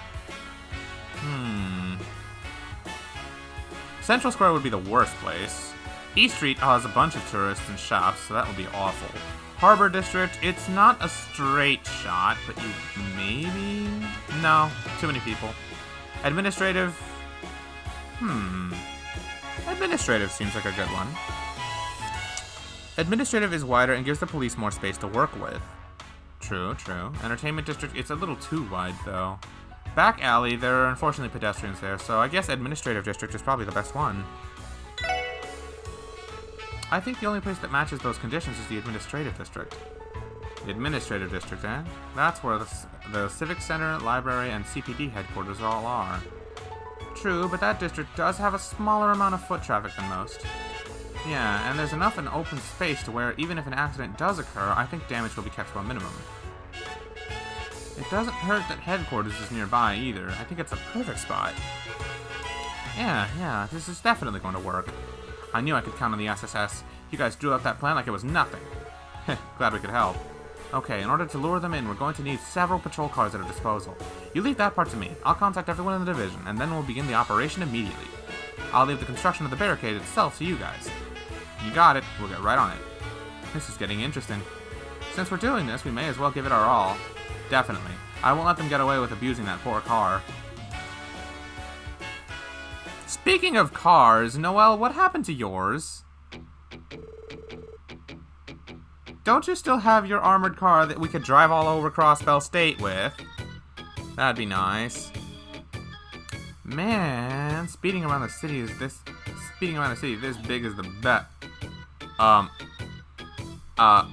Central Square would be the worst place. East Street has a bunch of tourists and shops, so that would be awful. Harbor District, it's not a straight shot, but you maybe... No, too many people. Administrative... Administrative seems like a good one. Administrative is wider and gives the police more space to work with. True, true. Entertainment District, it's a little too wide, though. Back alley, there are unfortunately pedestrians there, so I guess Administrative District is probably the best one. I think the only place that matches those conditions is the Administrative District. The Administrative District, eh? That's where the Civic Center, Library, and CPD headquarters all are. True, but that district does have a smaller amount of foot traffic than most. Yeah, and there's enough in open space to where even if an accident does occur, I think damage will be kept to a minimum. It doesn't hurt that headquarters is nearby either. I think it's a perfect spot. Yeah, this is definitely going to work. I knew I could count on the SSS. You guys drew up that plan like it was nothing. Glad we could help. Okay, in order to lure them in, we're going to need several patrol cars at our disposal. You leave that part to me. I'll contact everyone in the division, and then we'll begin the operation immediately. I'll leave the construction of the barricade itself to you guys. You got it. We'll get right on it. This is getting interesting. Since we're doing this, we may as well give it our all. Definitely. I won't let them get away with abusing that poor car. Speaking of cars, Noelle, what happened to yours? Don't you still have your armored car that we could drive all over Crossbell State with? That'd be nice. Man, speeding around the city this big is the bet.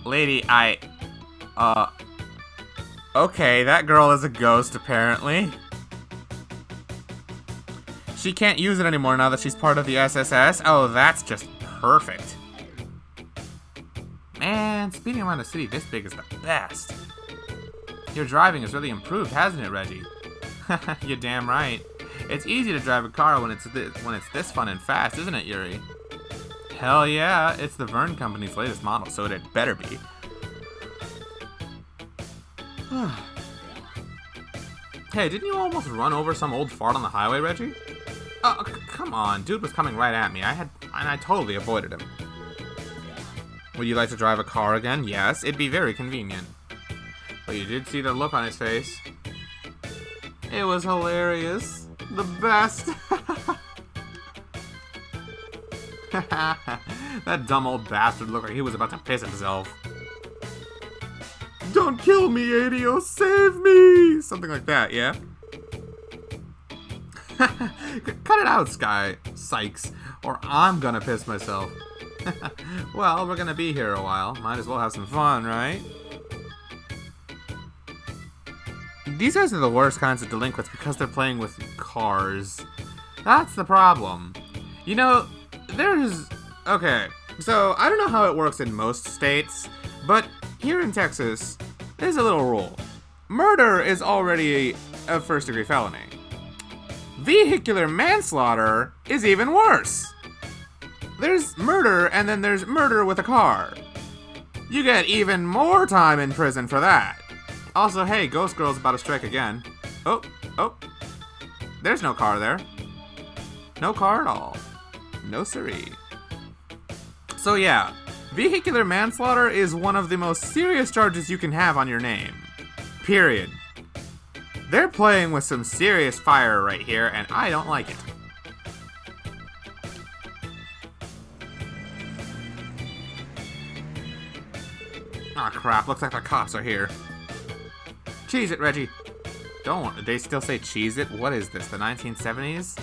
Lady, okay, that girl is a ghost, apparently. She can't use it anymore now that she's part of the SSS? Oh, that's just perfect. Man, speeding around the city this big is the best. Your driving has really improved, hasn't it, Reggie? You're damn right. It's easy to drive a car when it's this fun and fast, isn't it, Yuri? Hell yeah, it's the Verne Company's latest model, so it had better be. Hey, didn't you almost run over some old fart on the highway, Reggie? Oh, come on. Dude was coming right at me. I totally avoided him. Would you like to drive a car again? Yes, it'd be very convenient. But you did see the look on his face. It was hilarious. The best. That dumb old bastard looked like he was about to piss himself. Don't kill me, Adio. Save me. Something like that, yeah? Cut it out, Sykes, or I'm gonna piss myself. Well, we're gonna be here a while. Might as well have some fun, right? These guys are the worst kinds of delinquents because they're playing with cars. That's the problem. You know, okay, so I don't know how it works in most states, but here in Texas, there's a little rule. Murder is already a first-degree felony. Vehicular manslaughter is even worse. There's murder, and then there's murder with a car. You get even more time in prison for that. Also, hey, Ghost Girl's about to strike again. Oh. There's no car there. No car at all. No siree. So yeah, vehicular manslaughter is one of the most serious charges you can have on your name. Period. They're playing with some serious fire right here, and I don't like it. Aw, crap. Looks like the cops are here. Cheese it, Reggie. Don't. They still say cheese it? What is this, the 1970s?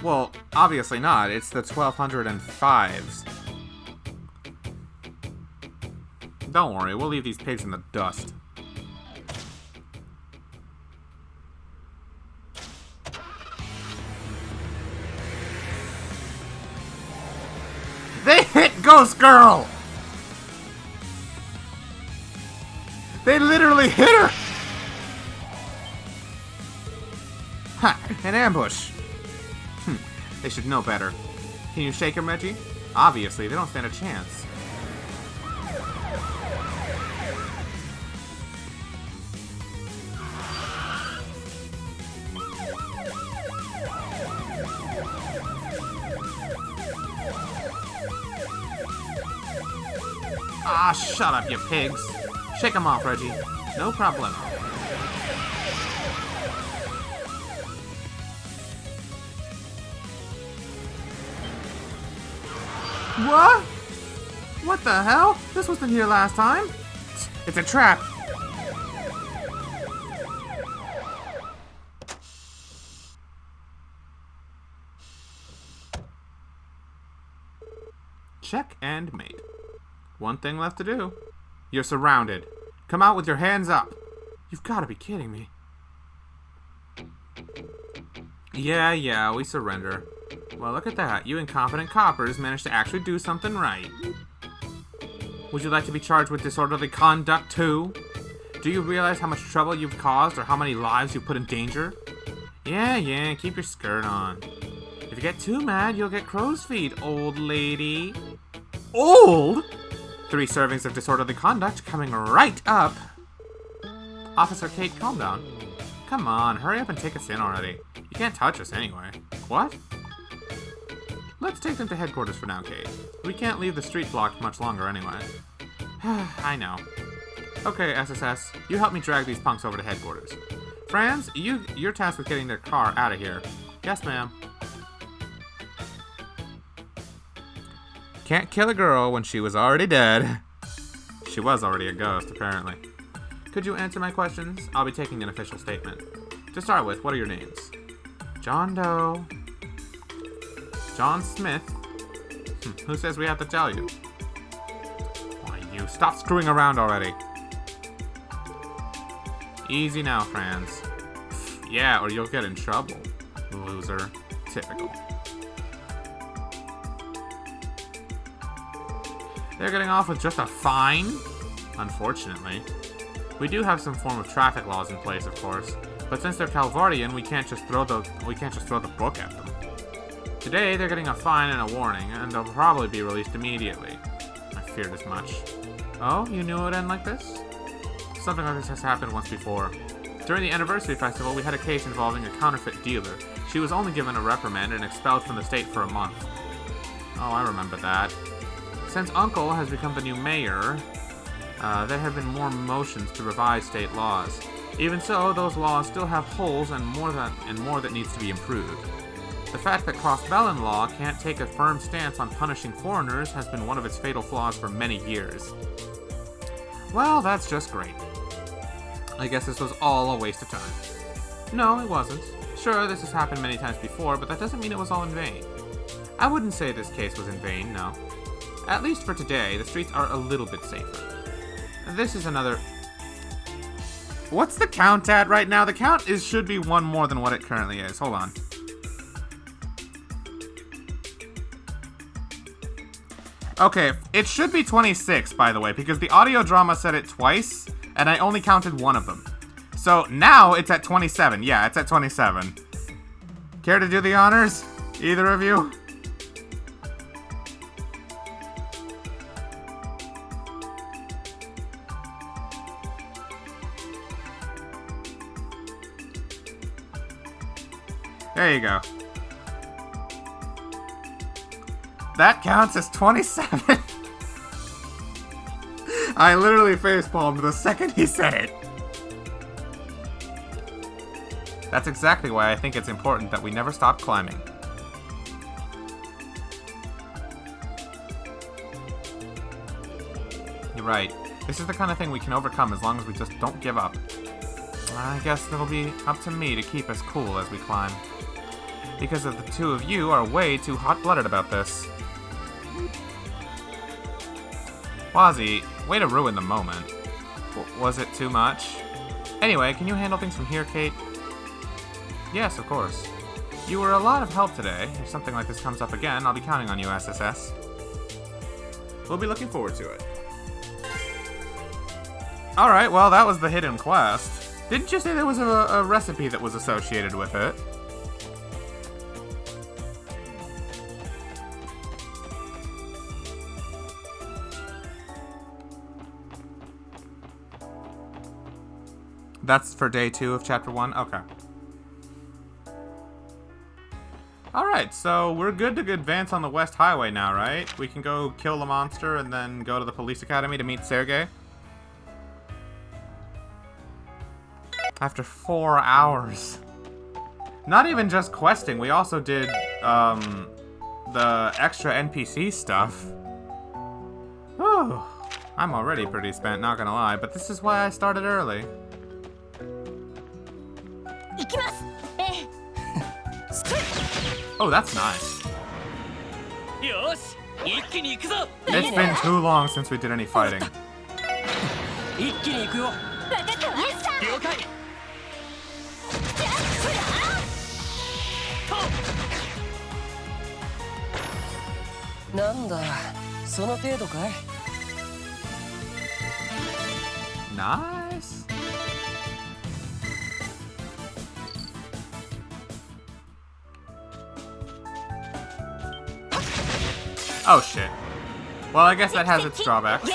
Well, obviously not. It's the 1205s. Don't worry. We'll leave these pigs in the dust. They hit Ghost Girl! They literally hit her! Ha! An ambush! They should know better. Can you shake him, Reggie? Obviously, they don't stand a chance. Ah, shut up, you pigs. Shake them off, Reggie. No problem. What? What the hell? This wasn't here last time. It's a trap. Check and mate. One thing left to do. You're surrounded. Come out with your hands up. You've got to be kidding me. Yeah, we surrender. Well, look at that. You incompetent coppers managed to actually do something right. Would you like to be charged with disorderly conduct, too? Do you realize how much trouble you've caused or how many lives you've put in danger? Yeah, keep your skirt on. If you get too mad, you'll get crow's feet, old lady. Old? 3 servings of disorderly conduct coming right up. Officer Kate, calm down. Come on, hurry up and take us in already. You can't touch us anyway. What? Let's take them to headquarters for now, Kate. We can't leave the street blocked much longer anyway. I know. Okay, SSS, you help me drag these punks over to headquarters. Franz, you're tasked with getting their car out of here. Yes, ma'am. Can't kill a girl when she was already dead. She was already a ghost, apparently. Could you answer my questions? I'll be taking an official statement. To start with, what are your names? John Doe. John Smith. Who says we have to tell you? Why, you stop screwing around already. Easy now, Franz. Yeah, or you'll get in trouble. Loser. Typical. They're getting off with just a fine? Unfortunately. We do have some form of traffic laws in place, of course, but since they're Calvardian, we can't just throw the book at them. Today, they're getting a fine and a warning, and they'll probably be released immediately. I feared as much. Oh, you knew it would end like this? Something like this has happened once before. During the anniversary festival, we had a case involving a counterfeit dealer. She was only given a reprimand and expelled from the state for a month. Oh, I remember that. Since Uncle has become the new mayor, there have been more motions to revise state laws. Even so, those laws still have holes and more that needs to be improved. The fact that Crossbellin law can't take a firm stance on punishing foreigners has been one of its fatal flaws for many years. Well, that's just great. I guess this was all a waste of time. No, it wasn't. Sure, this has happened many times before, but that doesn't mean it was all in vain. I wouldn't say this case was in vain, no. At least for today, the streets are a little bit safer. This is another... What's the count at right now? The count should be one more than what it currently is. Hold on. Okay, it should be 26, by the way, because the audio drama said it twice, and I only counted one of them. So now it's at 27. Yeah, it's at 27. Care to do the honors? Either of you? There you go. That counts as 27. I literally facepalmed the second he said it. That's exactly why I think it's important that we never stop climbing. You're right. This is the kind of thing we can overcome as long as we just don't give up. I guess it'll be up to me to keep us cool as we climb. Because of the two of you are way too hot-blooded about this. Wazzy, way to ruin the moment. Was it too much? Anyway, can you handle things from here, Kate? Yes, of course. You were a lot of help today. If something like this comes up again, I'll be counting on you, SSS. We'll be looking forward to it. Alright, well, that was the hidden quest. Didn't you say there was a recipe that was associated with it? That's for day 2 of chapter 1? Okay. Alright, so we're good to advance on the West Highway now, right? We can go kill the monster and then go to the police academy to meet Sergei. After 4 hours. Not even just questing, we also did, the extra NPC stuff. Whew. I'm already pretty spent, not gonna lie, but this is why I started early. Oh, that's nice. It's been too long since we did any fighting. Nice. Oh shit. Well, I guess that has its drawbacks.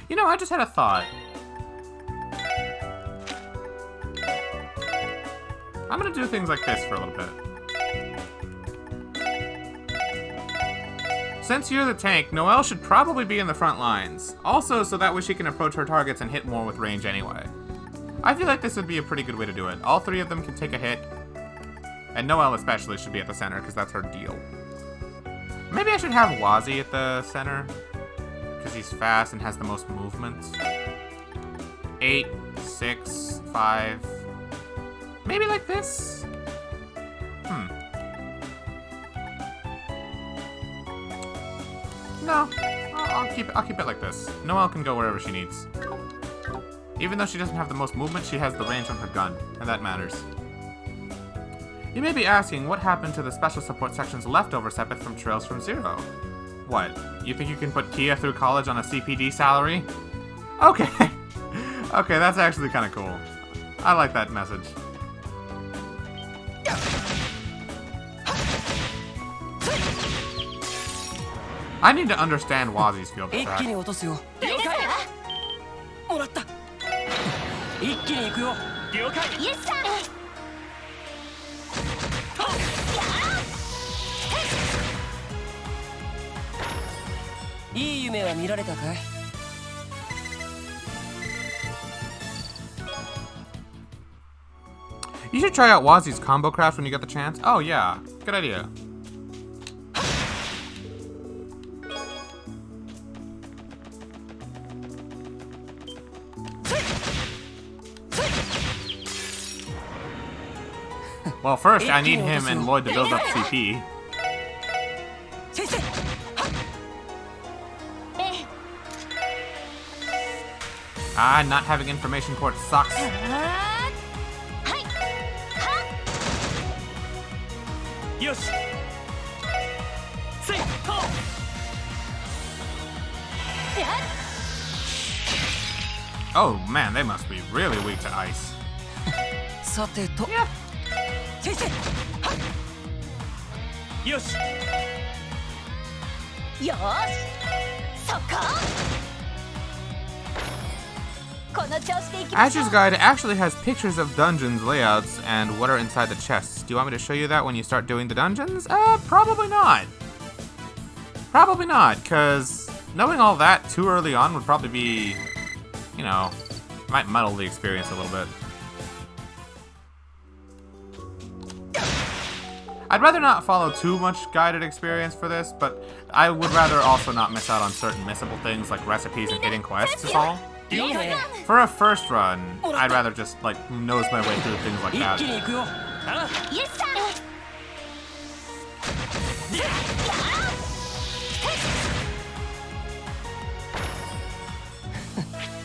You know, I just had a thought. I'm gonna do things like this for a little bit. Since you're the tank, Noelle should probably be in the front lines. Also, so that way she can approach her targets and hit more with range anyway. I feel like this would be a pretty good way to do it. All 3 of them can take a hit. And Noelle especially should be at the center, because that's her deal. Maybe I should have Wazzy at the center, because he's fast and has the most movement. 8, 6, 5... Maybe like this? No, I'll keep it like this. Noelle can go wherever she needs. Even though she doesn't have the most movement, she has the range on her gun, and that matters. You may be asking, what happened to the Special Support Section's leftover Sepith from Trails from Zero? What, you think you can put Kia through college on a CPD salary? Okay. Okay, that's actually kind of cool. I like that message. I need to understand Wazi's field 一気 attack. に落とすよ。了解。もらった。一気に行くよ。了解。イエスサー。いい夢は見られたかい？ You should try out Wazi's combo craft when you get the chance. Oh yeah, good idea. Well, first I need him and Lloyd to build up CP. 先生。 Ah, not having information port sucks. よし。せい。と。 Oh man, they must be really weak to ice. さてと。先生。よし。よーし、そこ。この調子でいきましょう。 Ash's guide actually has pictures of dungeons layouts and what are inside the chests. Do you want me to show you that when you start doing the dungeons? Probably not. Probably not, because knowing all that too early on would probably be, you know, might muddle the experience a little bit. I'd rather not follow too much guided experience for this, but I would rather also not miss out on certain missable things like recipes and hidden quests is all. いいね。 For a first run, I'd rather just, like, nose my way through things like 一 that. 気に行くよ。ああ。イエスサー。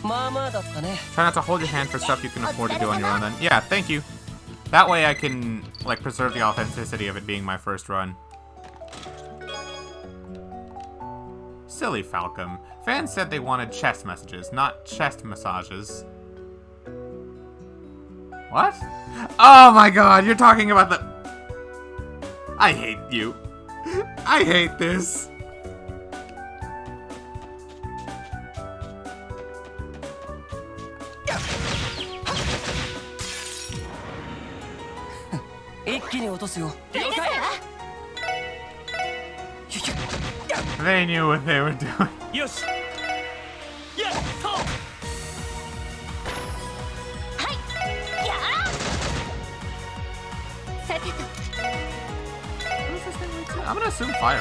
まあまあだったね。 Try not to hold your hand for stuff you can afford to do on your own then. Yeah, thank you. That way I can, like, preserve the authenticity of it being my first run. Silly Falcom. Fans said they wanted chest messages, not chest massages. What? Oh my god, you're talking about the... I hate you. I hate this. They knew what they were doing. よし。やっと。さてと。 I'm gonna assume fire.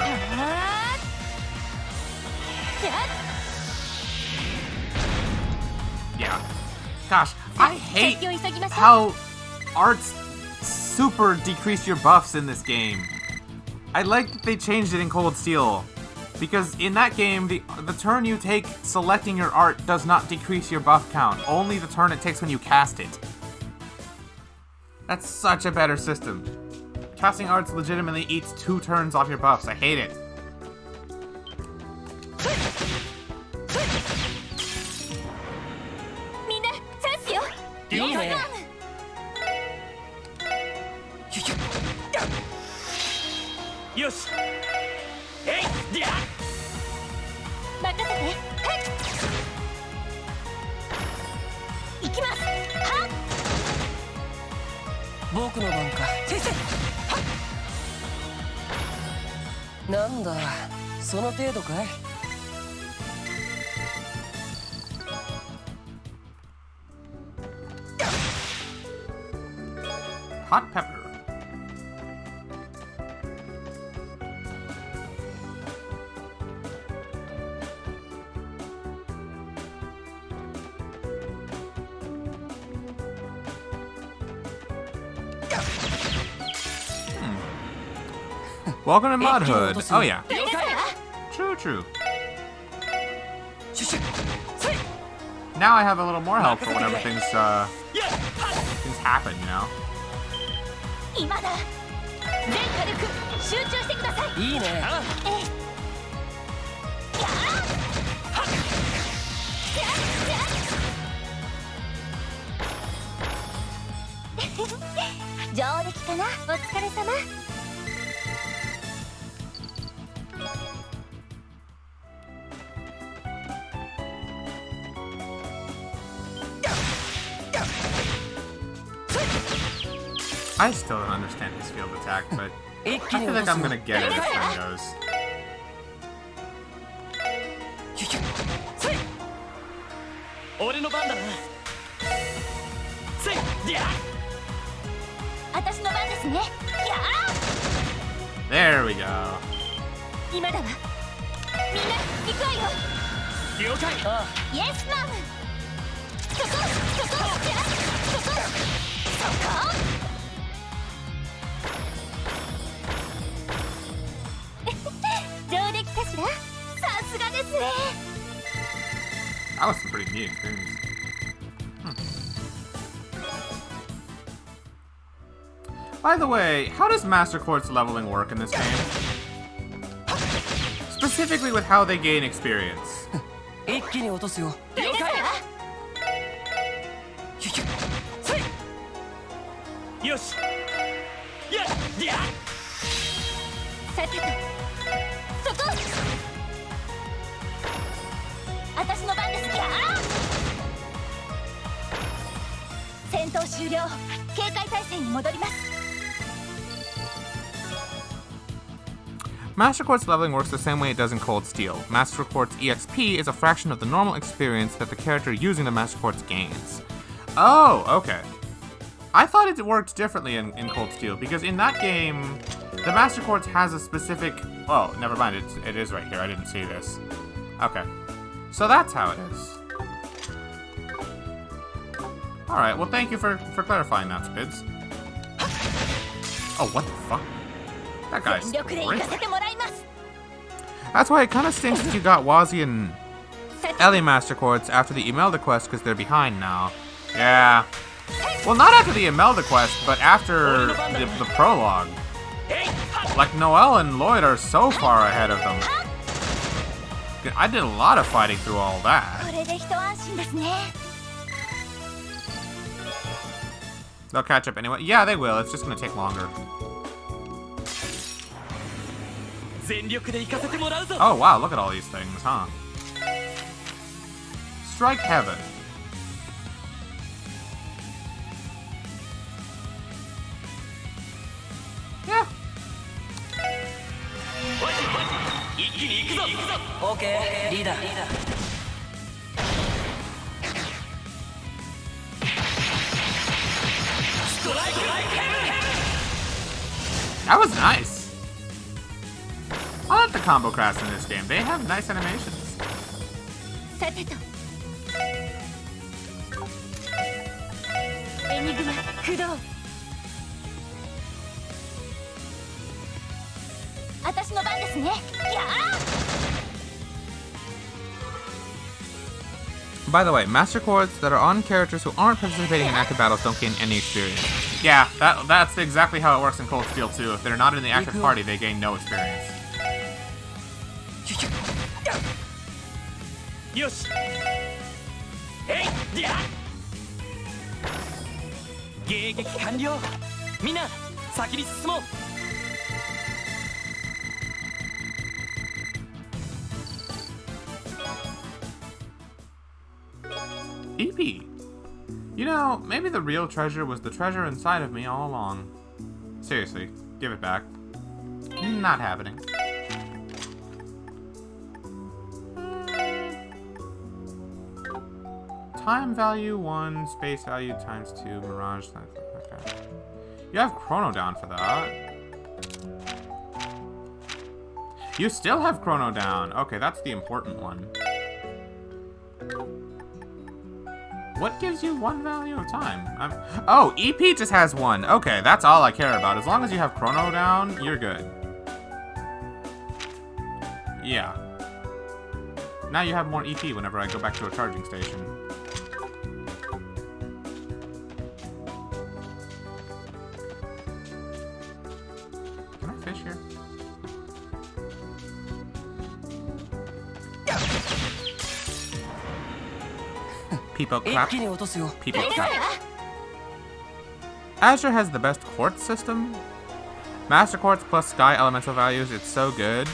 Yeah. Gosh, I hate how arts super decrease your buffs in this game. I like that they changed it in Cold Steel. Because in that game, the turn you take selecting your art does not decrease your buff count. Only the turn it takes when you cast it. That's such a better system. Casting arts legitimately eats 2 turns off your buffs. I hate it. Yosh. Hey, yeah. 任せて。行きます。はっ。僕の番か。先生。なんだ、その程度かい。Hot pepper. Welcome to Mudhood. Oh yeah. True, true. Now I have a little more help for whenever things happen, you know? 今だ。全火力集中してください。いいね。ええ。やあ。はっ。やあ。やあ。上出来かな。お疲れ様。 I still don't understand his field attack, but I feel like I'm gonna get it as time goes. 俺の番だな。せいや。私の番ですね。やあ。 There we go. 今だわ。みんな行くわよ。了解。イエスマム。そこじゃそこ。上出来かしら。さすがですね。 That was some pretty neat experience. By the way, how does Master Quartz leveling work in this game? Specifically with how they gain experience. 一気に落とすよ。了解。よし。や。さてと。そこ。私の番です。やあ。戦闘終了。警戒態勢に戻ります。 Master Quartz leveling works the same way it does in Cold Steel. Master Quartz EXP is a fraction of the normal experience that the character using the Master Quartz gains. Oh, okay. I thought it worked differently in Cold Steel, because in that game, the Master Quartz has a specific... Oh, never mind, it is right here. I didn't see this. Okay. So that's how it is. Alright, well thank you for clarifying that, Spids. Oh, what the fuck? That guy's great. That's why it kind of stinks that you got Wazzy and Ellie Master Quartz after the Imelda quest, because they're behind now. Yeah. Well, not after the Imelda quest, but after the prologue. Like, Noelle and Lloyd are so far ahead of them. I did a lot of fighting through all that. They'll catch up anyway. Yeah, they will. It's just gonna take longer. Oh, wow, look at all these things, huh? Strike Heaven. Yeah. OK、リーダー。That was nice. I like the combo crafts in this game. They have nice animations. さてと。エニグマ駆動。私の番ですね。やあ。 By the way, Master Quartz that are on characters who aren't participating in active battles don't gain any experience. Yeah, that's exactly how it works in Cold Steel too. If they're not in the active party, they gain no experience. よし。えい、や。迎撃完了。みんな、先に進もう。 EP. You know, maybe the real treasure was the treasure inside of me all along. Seriously, give it back. Not happening. Time value 1, space value times 2, mirage. Okay. You have Chrono down for that. You still have Chrono down. Okay, that's the important one. What gives you 1 value of time? Oh, EP just has 1. Okay, that's all I care about. As long as you have Chrono down, you're good. Yeah. Now you have more EP whenever I go back to a charging station. Can I fish here? People crap. People crap. Azure has the best quartz system. Master Quartz plus Sky Elemental values, it's so good.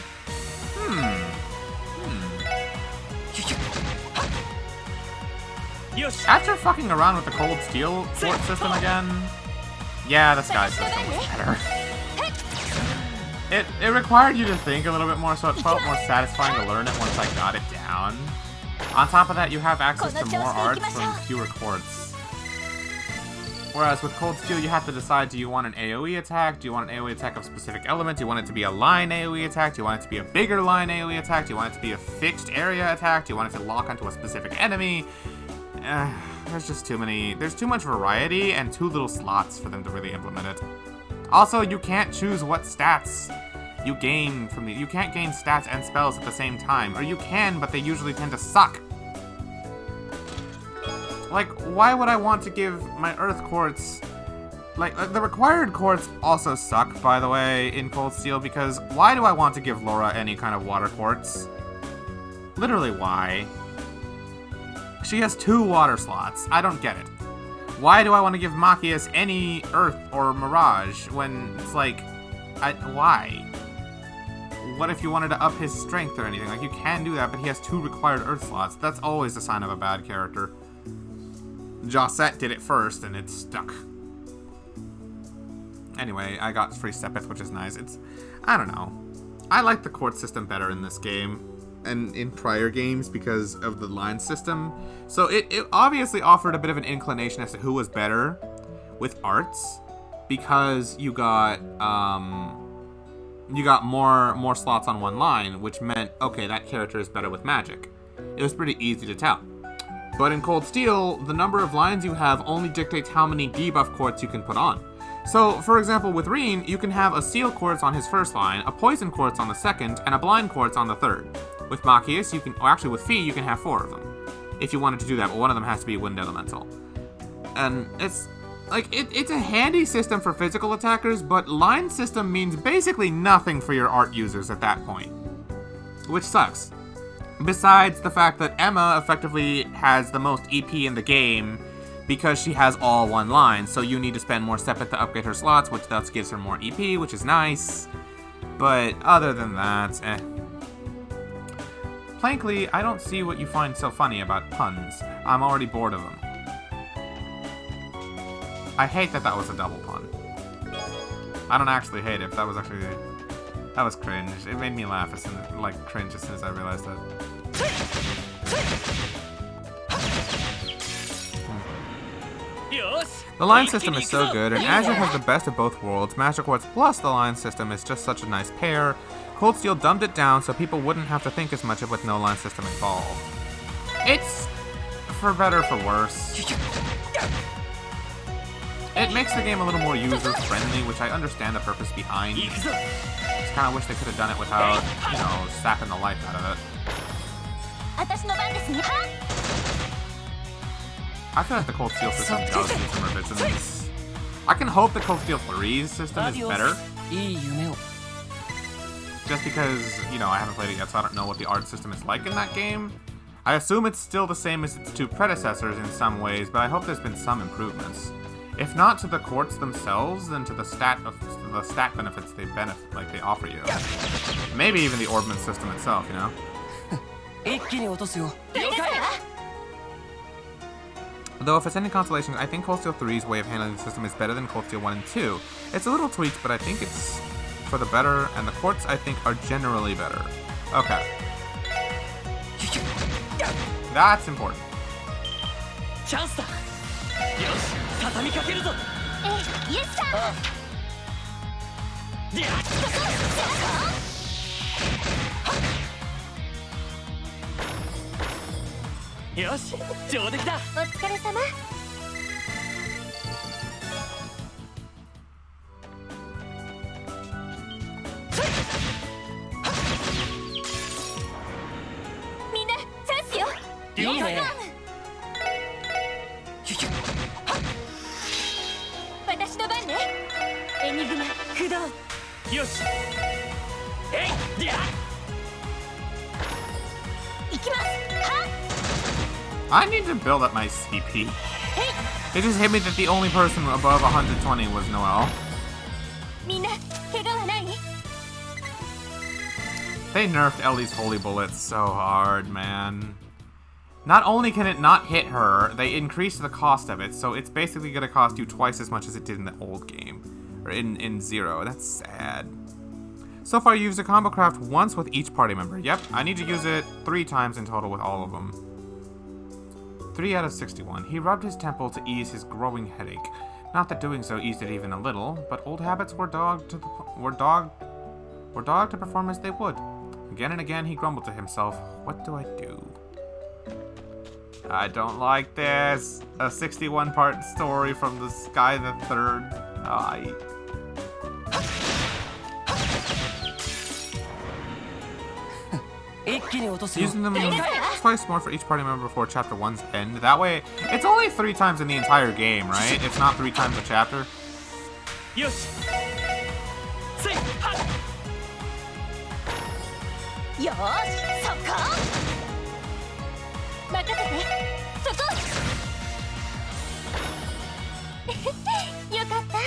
After fucking around with the Cold Steel Quartz system again, yeah, the Sky system was better. It required you to think a little bit more, so it felt more satisfying to learn it once I got it down. On top of that, you have access to more arts from fewer quartz. Whereas with Cold Steel, you have to decide, do you want an AoE attack? Do you want an AoE attack of specific element? Do you want it to be a line AoE attack? Do you want it to be a bigger line AoE attack? Do you want it to be a fixed area attack? Do you want it to lock onto a specific enemy? There's just too many. There's too much variety and too little slots for them to really implement it. Also, you can't choose what stats you gain from the. You can't gain stats and spells at the same time. Or you can, but they usually tend to suck. Like, why would I want to give my Earth Quartz... Like, the required quartz also suck, by the way, in Cold Steel, because why do I want to give Laura any kind of water quartz? Literally, why? She has 2 water slots. I don't get it. Why do I want to give Machias any Earth or Mirage when it's like... why? What if you wanted to up his strength or anything? Like, you can do that, but he has 2 required Earth slots. That's always a sign of a bad character. Jossette did it first, and it stuck. Anyway, I got free Sepith, which is nice. I don't know. I like the quartz system better in this game and in prior games because of the line system. So it obviously offered a bit of an inclination as to who was better with arts, because you got more slots on one line, which meant, okay, that character is better with magic. It was pretty easy to tell. But in Cold Steel, the number of lines you have only dictates how many debuff quartz you can put on. So, for example, with Reen, you can have a Seal Quartz on his first line, a Poison Quartz on the second, and a Blind Quartz on the third. With Machias, you can, or actually with Fee, you can have 4 of them. If you wanted to do that, but one of them has to be Wind Elemental. And it's, like, it's a handy system for physical attackers, but line system means basically nothing for your art users at that point. Which sucks. Besides the fact that Emma effectively has the most EP in the game because she has all one line, so you need to spend more Sepith to upgrade her slots, which thus gives her more EP, which is nice. But other than that, Plankly, I don't see what you find so funny about puns. I'm already bored of them. I hate that was a double pun. I don't actually hate it, but that was actually... That was cringe. It made me laugh as soon as, like, cringe as soon as I realized it. The line system is so good, and Azure has the best of both worlds. Master Quartz plus the line system is just such a nice pair. Cold Steel dumbed it down so people wouldn't have to think as much with no line system involved. It's for better or for worse. It makes the game a little more user-friendly, which I understand the purpose behind. Just kind of wish they could have done it without, you know, sapping the life out of it. I feel like the Cold Steel system does need some revisions. I can hope the Cold Steel 3's system is better. Just because, you know, I haven't played it yet, so I don't know what the art system is like in that game. I assume it's still the same as its 2 predecessors in some ways, but I hope there's been some improvements. If not to the quartz themselves, then to the stat benefits they offer you. Maybe even the orbment system itself, you know? Though if it's any consolation, I think Cold Steel 3's way of handling the system is better than Cold Steel 1 and 2. It's a little tweaked, but I think it's for the better, and the quartz, I think, are generally better. Okay. That's important. I need to build up my CP. It just hit me that the only person above 120 was Noelle. みんな怪我はない？ They nerfed Ellie's holy bullets so hard, man. Not only can it not hit her, they increased the cost of it, so it's basically going to cost you twice as much as it did in the old game. Or in Zero. That's sad. So far, you used a combo craft once with each party member. Yep, I need to use it 3 times in total with all of them. 3 out of 61. He rubbed his temple to ease his growing headache. Not that doing so eased it even a little, but old habits were dogged to perform as they would. Again and again, he grumbled to himself, "What do I do? I don't like this. A 61-part story from the Sky the Third. Using them twice more for each party member before Chapter 1's end. That way, it's only 3 times in the entire game, right? It's not 3 times a chapter. Yosh! よーし、そこ！任せて、そこ！よかった。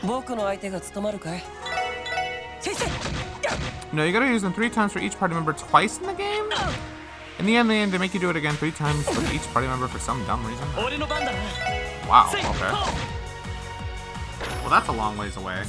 僕の相手が務まるかい？先生！ No, you gotta use them 3 times for each party member twice in the game? In the end, they make you do it again 3 times for each party member for some dumb reason. Wow, okay. Well, that's a long ways away.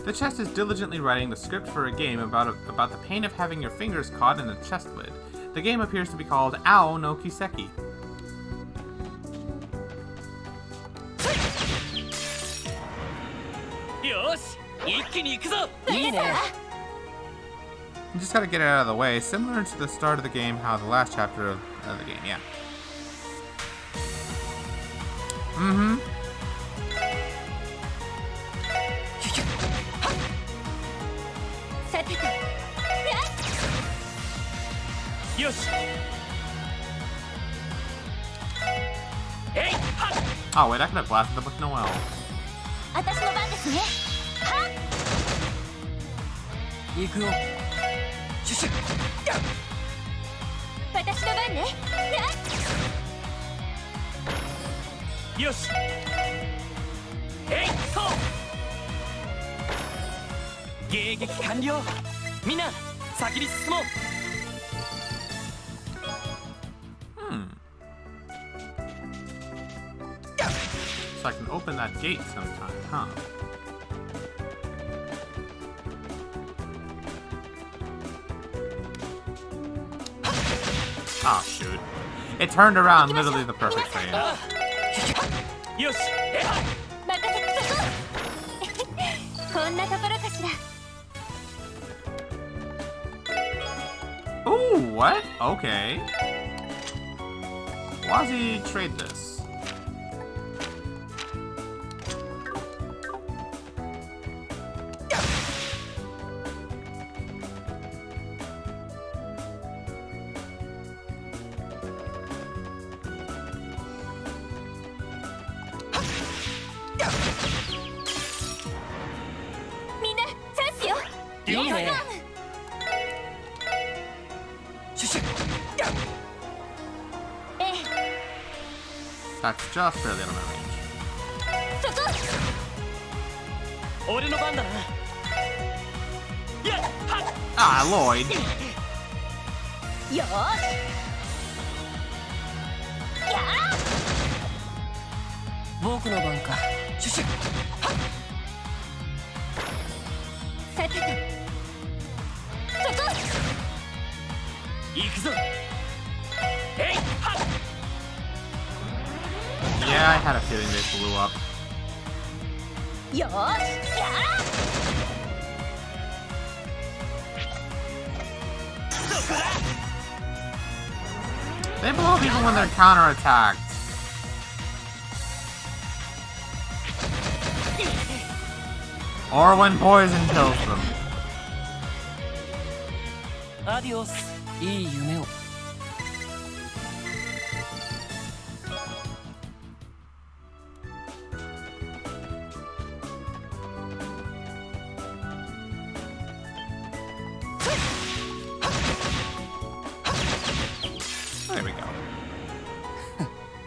The chest is diligently writing the script for a game about the pain of having your fingers caught in a chest lid. The game appears to be called Ao no Kiseki. You just gotta get it out of the way, similar to the start of the game, how the last chapter of the game, yeah. Mm-hmm. Oh wait, I could have blasted them with Noelle. 私の番ですね。はっ。行くよ。シュシュ。私の番ね。よし。えい、そう。迎撃完了。みんな先に進もう。So I can open that gate sometime, huh? Oh, shoot. It turned around literally the perfect frame. Ooh, what? Okay. Why does he trade this? That's just barely out of my range. Ah, Lloyd. Yeah, I had a feeling they blew up. They blow up even when they're counterattacked. Or when poison kills them. アディオス。いい夢を。There we go.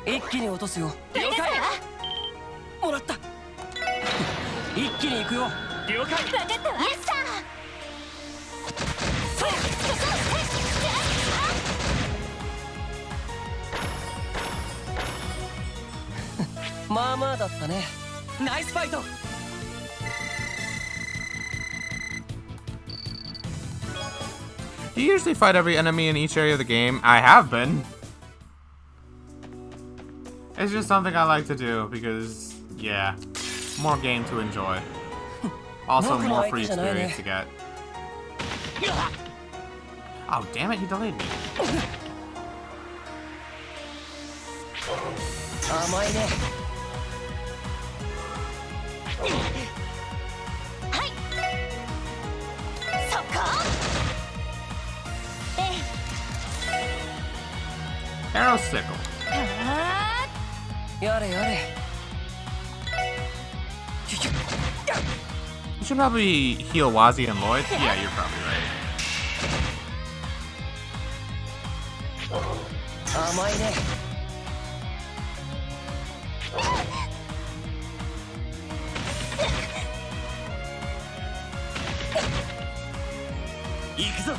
一気に落とすよ。了解。もらった。一気に行くよ。了解。分かったわ。イエスサー。まあまあだったね。ナイスファイト。Do you usually fight every enemy in each area of the game? I have been. It's just something I like to do because, yeah, more game to enjoy. Also, more free experience to get. Oh, damn it, he delayed me. 甘いね。はい。そこ。Arrow sickle. やれやれ。 You should probably heal Wazi and Lloyd. Yeah, you're probably right. 甘いね。行くぞ。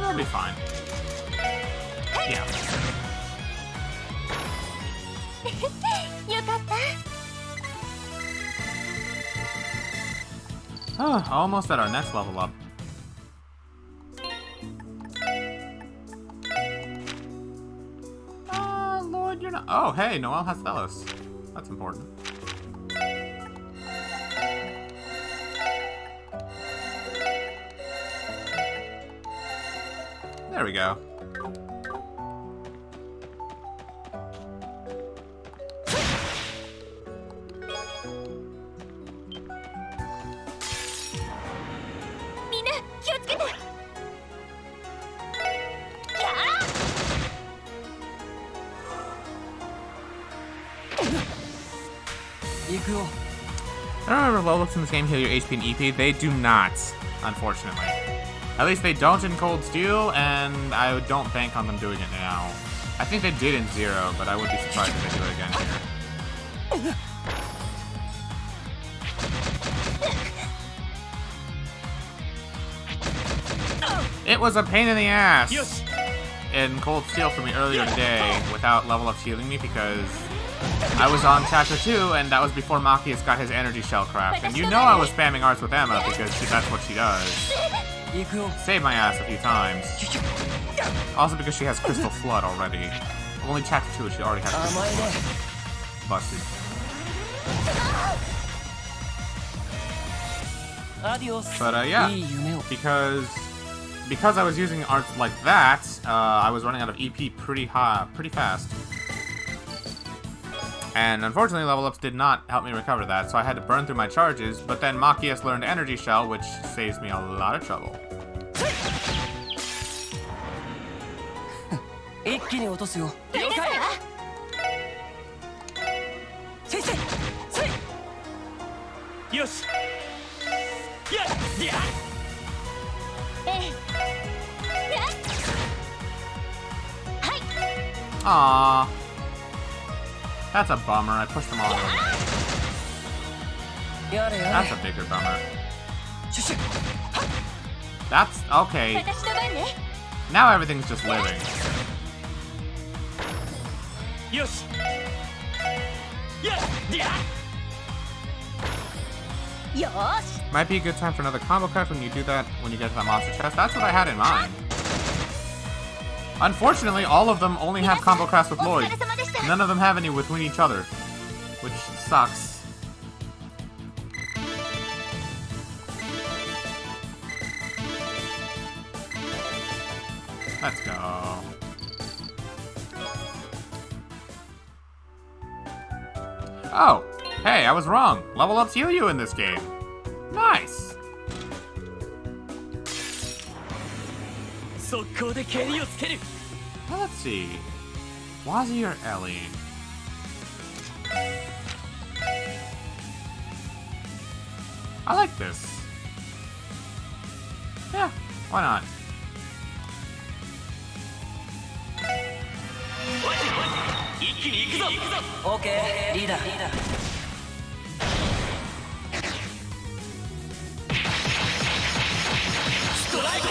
That'll be fine. Yeah. よかった。 Oh, almost at our next level up. Lloyd, you're not. Oh, hey, Noelle has Thelos. That's important. There we go. I don't remember level ups in this game heal your HP and EP. They do not, unfortunately. At least they don't in Cold Steel, and I don't bank on them doing it now. I think they did in Zero, but I would be surprised if they do it again here. It was a pain in the ass in Cold Steel for me earlier today without level ups healing me because I was on chapter 2, and that was before Machias got his energy shell craft. And you know I was spamming arts with Emma because that's what she does. Saved my ass a few times. Also because she has Crystal Flood already. Only chapter 2 she already has Crystal Flood. Busted. But yeah, because I was using arts like that, I was running out of EP pretty fast. And unfortunately, level ups did not help me recover that, so I had to burn through my charges, but then Machias learned Energy Shell, which saves me a lot of trouble. Aww. That's a bummer. I pushed them all over. That's a bigger bummer. That's okay. Now everything's just living. Might be a good time for another combo craft when you do that, when you get to that monster chest. That's what I had in mind. Unfortunately, all of them only have combo crafts with Lloyd. None of them have any between each other, which sucks. Let's go. Oh, hey, I was wrong. Level ups heal you in this game. Nice. 速攻で蹴りをつける。 Well, let's see. Wazzy or Ellie? I like this. Yeah, why not? 一気に行くぞ。オーケー、リーダー。ストライク。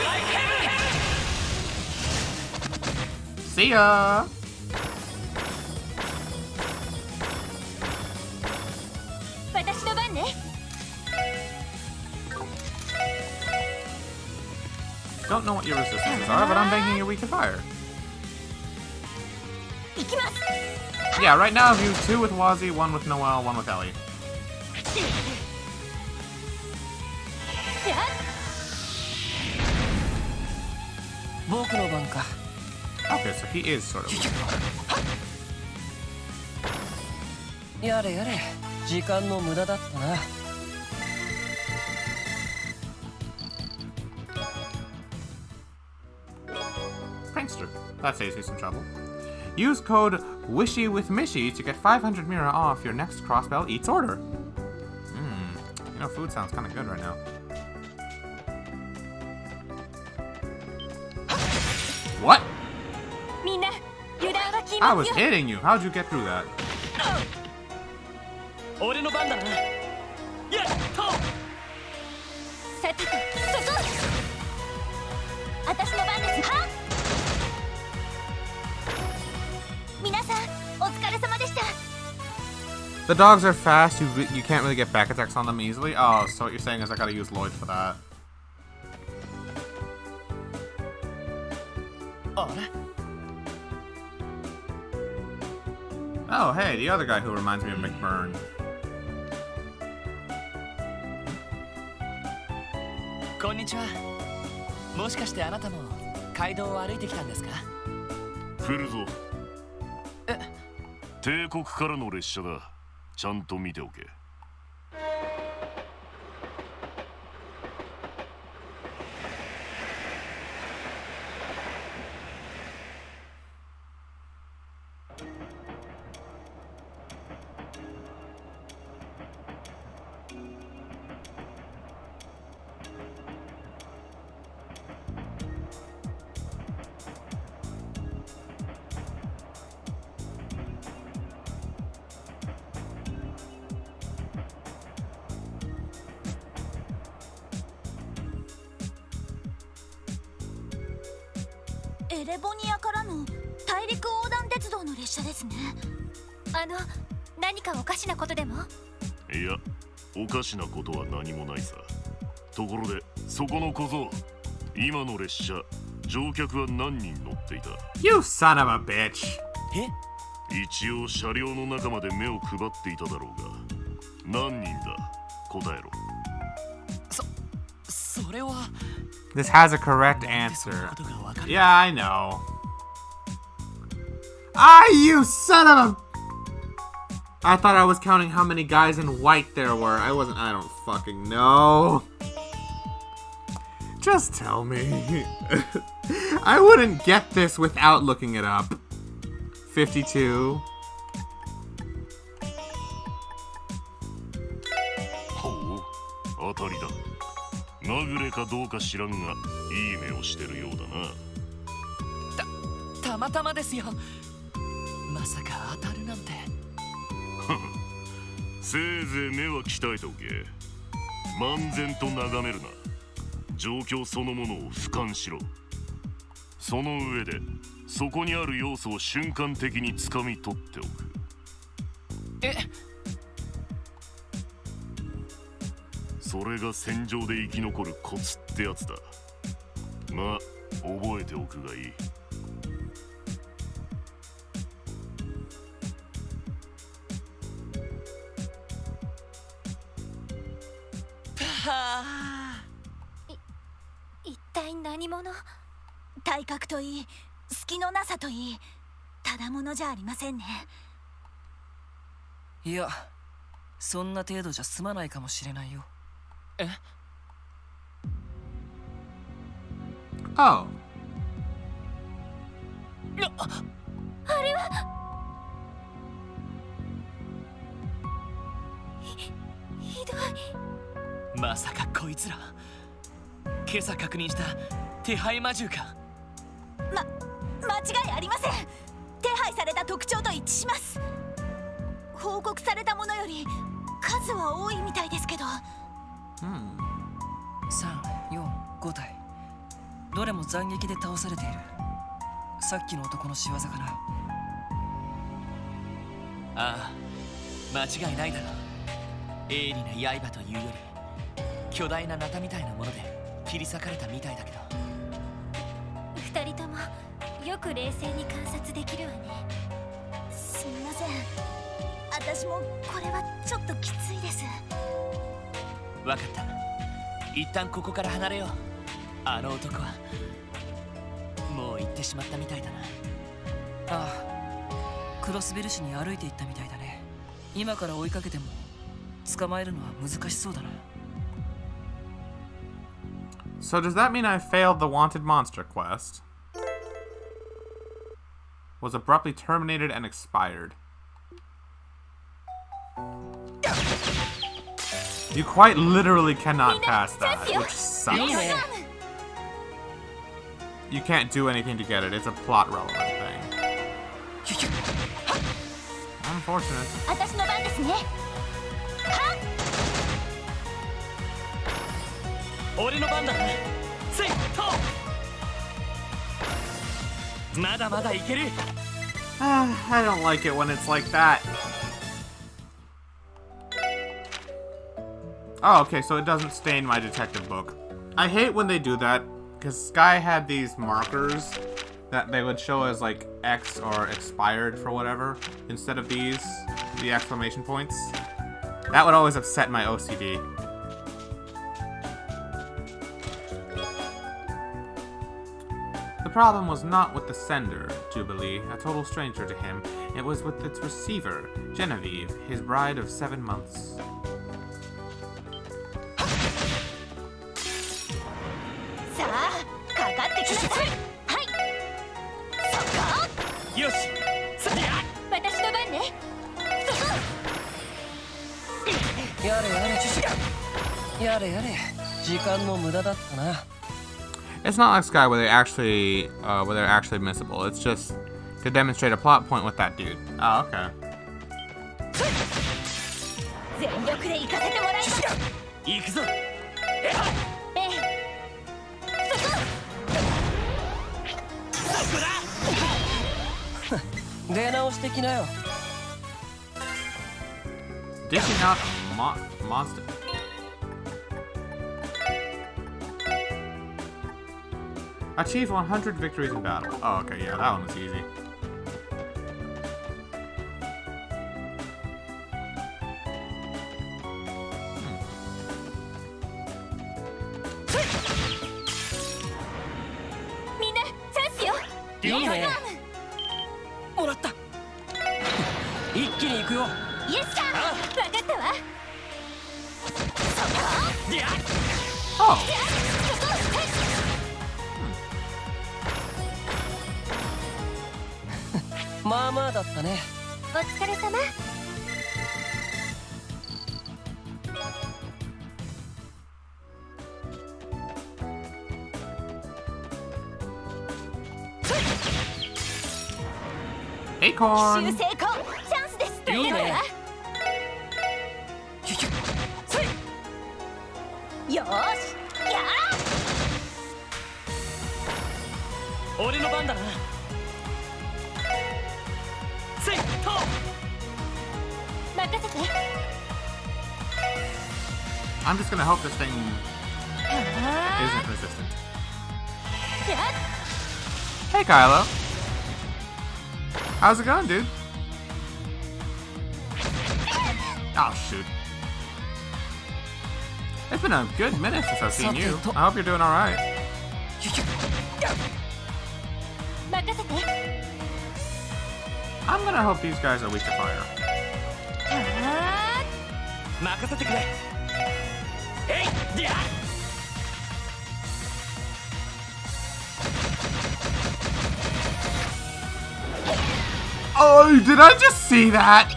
See ya! Don't know what your resistances are, but I'm banking you're weak to fire. Yeah, right now I've used 2 with Wazzy, 1 with Noelle, 1 with Ellie. Okay, so he is sort of weak. やれやれ、時間の無駄だったな。 Prankster. That saves you some trouble. Use code WISHYWITHMISHY to get 500 Mira off your next Crossbell Eats order. You know, food sounds kind of good right now. What? I was hitting you. How'd you get through that? 俺の番だな。やっと。さてと、そこ。私の番です。は。皆さん、お疲れ様でした。 The dogs are fast. You can't really get back attacks on them easily. Oh, so what you're saying is I gotta use Lloyd for that. あれ？ Oh, hey, the other guy who reminds me of McBurn. こんにちは。もしかしてあなたも街道を歩いてきたんですか？来るぞ。帝国からの列車だ。ちゃんと見ておけ。エレボニアからの大陸横断鉄道の列車ですね。何かおかしなことでも？いや、おかしなことは何もないさ。ところで、そこの小僧、今の列車、乗客は何人乗っていた？ You son of a bitch! 一応車両の中まで目を配っていただろうが、何人だ？答えろ。それは。 This has a correct answer. Yeah, I know. You son of a... I thought I was counting how many guys in white there were. I don't fucking know. Just tell me. I wouldn't get this without looking it up. 52. ほう、当たりだ。まぐれかどうか知らんが、いい目をしてるようだな。たまたまですよ。まさか当たるなんて。せいぜい目は鍛えておけ。漫然と眺めるな。状況そのものを俯瞰しろ。その上で、そこにある要素を瞬間的に掴み取っておく。それが戦場で生き残るコツってやつだ。まあ、覚えておくがいい。一体何者？体格といい、隙のなさといい、ただものじゃありませんね。いや、そんな程度じゃ済まないかもしれないよ。え？ Oh. ひどい。まさかこいつら今朝確認した手配魔獣か。間違いありません。手配された特徴と一致します。報告されたものより数は多いみたいですけど。Hmm. 3、4、5体。どれも斬撃で倒されている。さっきの男の仕業かな。ああ、間違いないだろう。鋭利な刃というより巨大なナタみたいなもので切り裂かれたみたいだけど。二人ともよく冷静に観察できるわね。すみません、私もこれはちょっときついです。わかった、一旦ここから離れよう。あの男はもう行ってしまったみたいだな。ああ、クロスベル市に歩いて行ったみたいだね。今から追いかけても捕まえるのは難しそうだな。 So does that mean I failed the wanted monster quest? Was abruptly terminated and expired. You quite literally cannot pass that, which sucks. You can't do anything to get it. It's a plot relevant thing. Unfortunate. 私の番ですね。俺の番だ。せいと。まだまだいける。I don't like it when it's like that. Oh, okay, so it doesn't stain my detective book. I hate when they do that, because Sky had these markers that they would show as like X or expired for whatever, instead of these, the exclamation points. That would always upset my OCD. The problem was not with the sender, Jubilee, a total stranger to him. It was with its receiver, Genevieve, his bride of 7 months. さあ、かかってきなさい。はい。そこ。よし。私の番ね。やれやれ。やれやれ。時間の無駄だったな。 It's not like Sky where they're actually missable. It's just to demonstrate a plot point with that dude. Oh, okay. 全力で行かせてもらいます。行くぞ。出直してきなよ。 Dishing out a monster. Achieve 100 victories in battle. Oh, okay, yeah, that one was easy. Hmm. いいね。もらった。一気に行くよ。イエスさん、分かったわ。Oh. まあまあだったね。お疲れ様。Acorn. 修正功、チャンスです。いいね。よーし、やー。俺の番だな。せいと。任せて。I'm just gonna hope this thing isn't resistant. Hey, Kylo. How's it going, dude? Oh, shoot. It's been a good minute since I've seen you. I hope you're doing alright. 任せて。 I'm gonna hope these guys are weak to fire. 任せてくれ。えい、りゃ。Oh, did I just see that?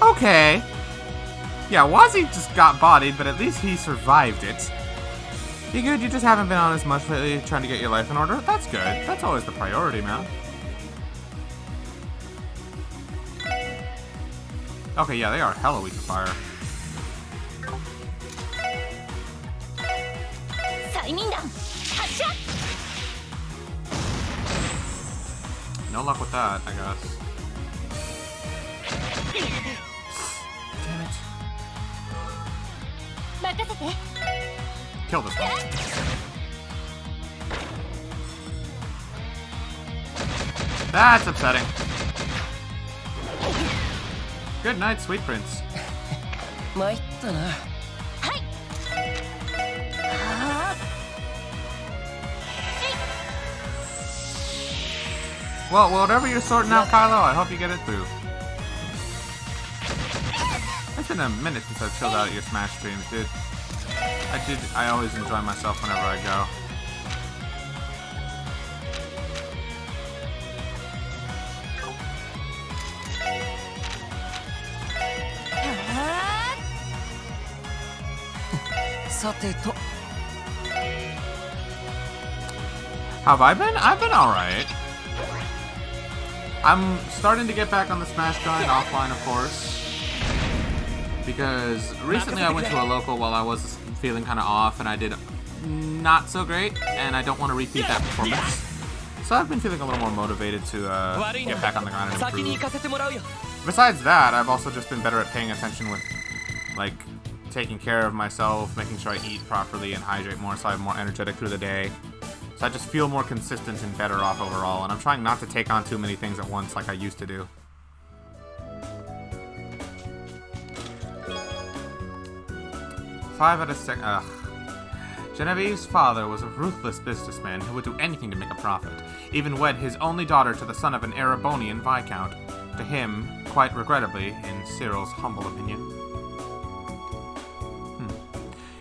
Okay. Yeah, Wazzy just got bodied, but at least he survived it. You good? You just haven't been on as much lately trying to get your life in order? That's good. That's always the priority, man. Okay, yeah, they are hella weak to fire. No luck with that, I guess. Damn it. Kill this one. That's upsetting. Good night, sweet prince. 参ったな。Well, whatever you're sorting out, Kylo, I hope you get it through. It's been a minute since I've chilled out at your Smash streams, dude. I always enjoy myself whenever I go. How have I been? I've been alright. I'm starting to get back on the Smash grind, offline of course. Because recently I went to a local while I was feeling kind of off and I did not so great, and I don't want to repeat that performance. So I've been feeling a little more motivated to get back on the grind and improve. Besides that, I've also just been better at paying attention with, like, taking care of myself, making sure I eat properly and hydrate more so I'm more energetic through the day. So I just feel more consistent and better off overall, and I'm trying not to take on too many things at once like I used to do. Five out of 6. Ugh. Genevieve's father was a ruthless businessman who would do anything to make a profit, even wed his only daughter to the son of an Erebonian viscount. To him, quite regrettably, in Cyril's humble opinion.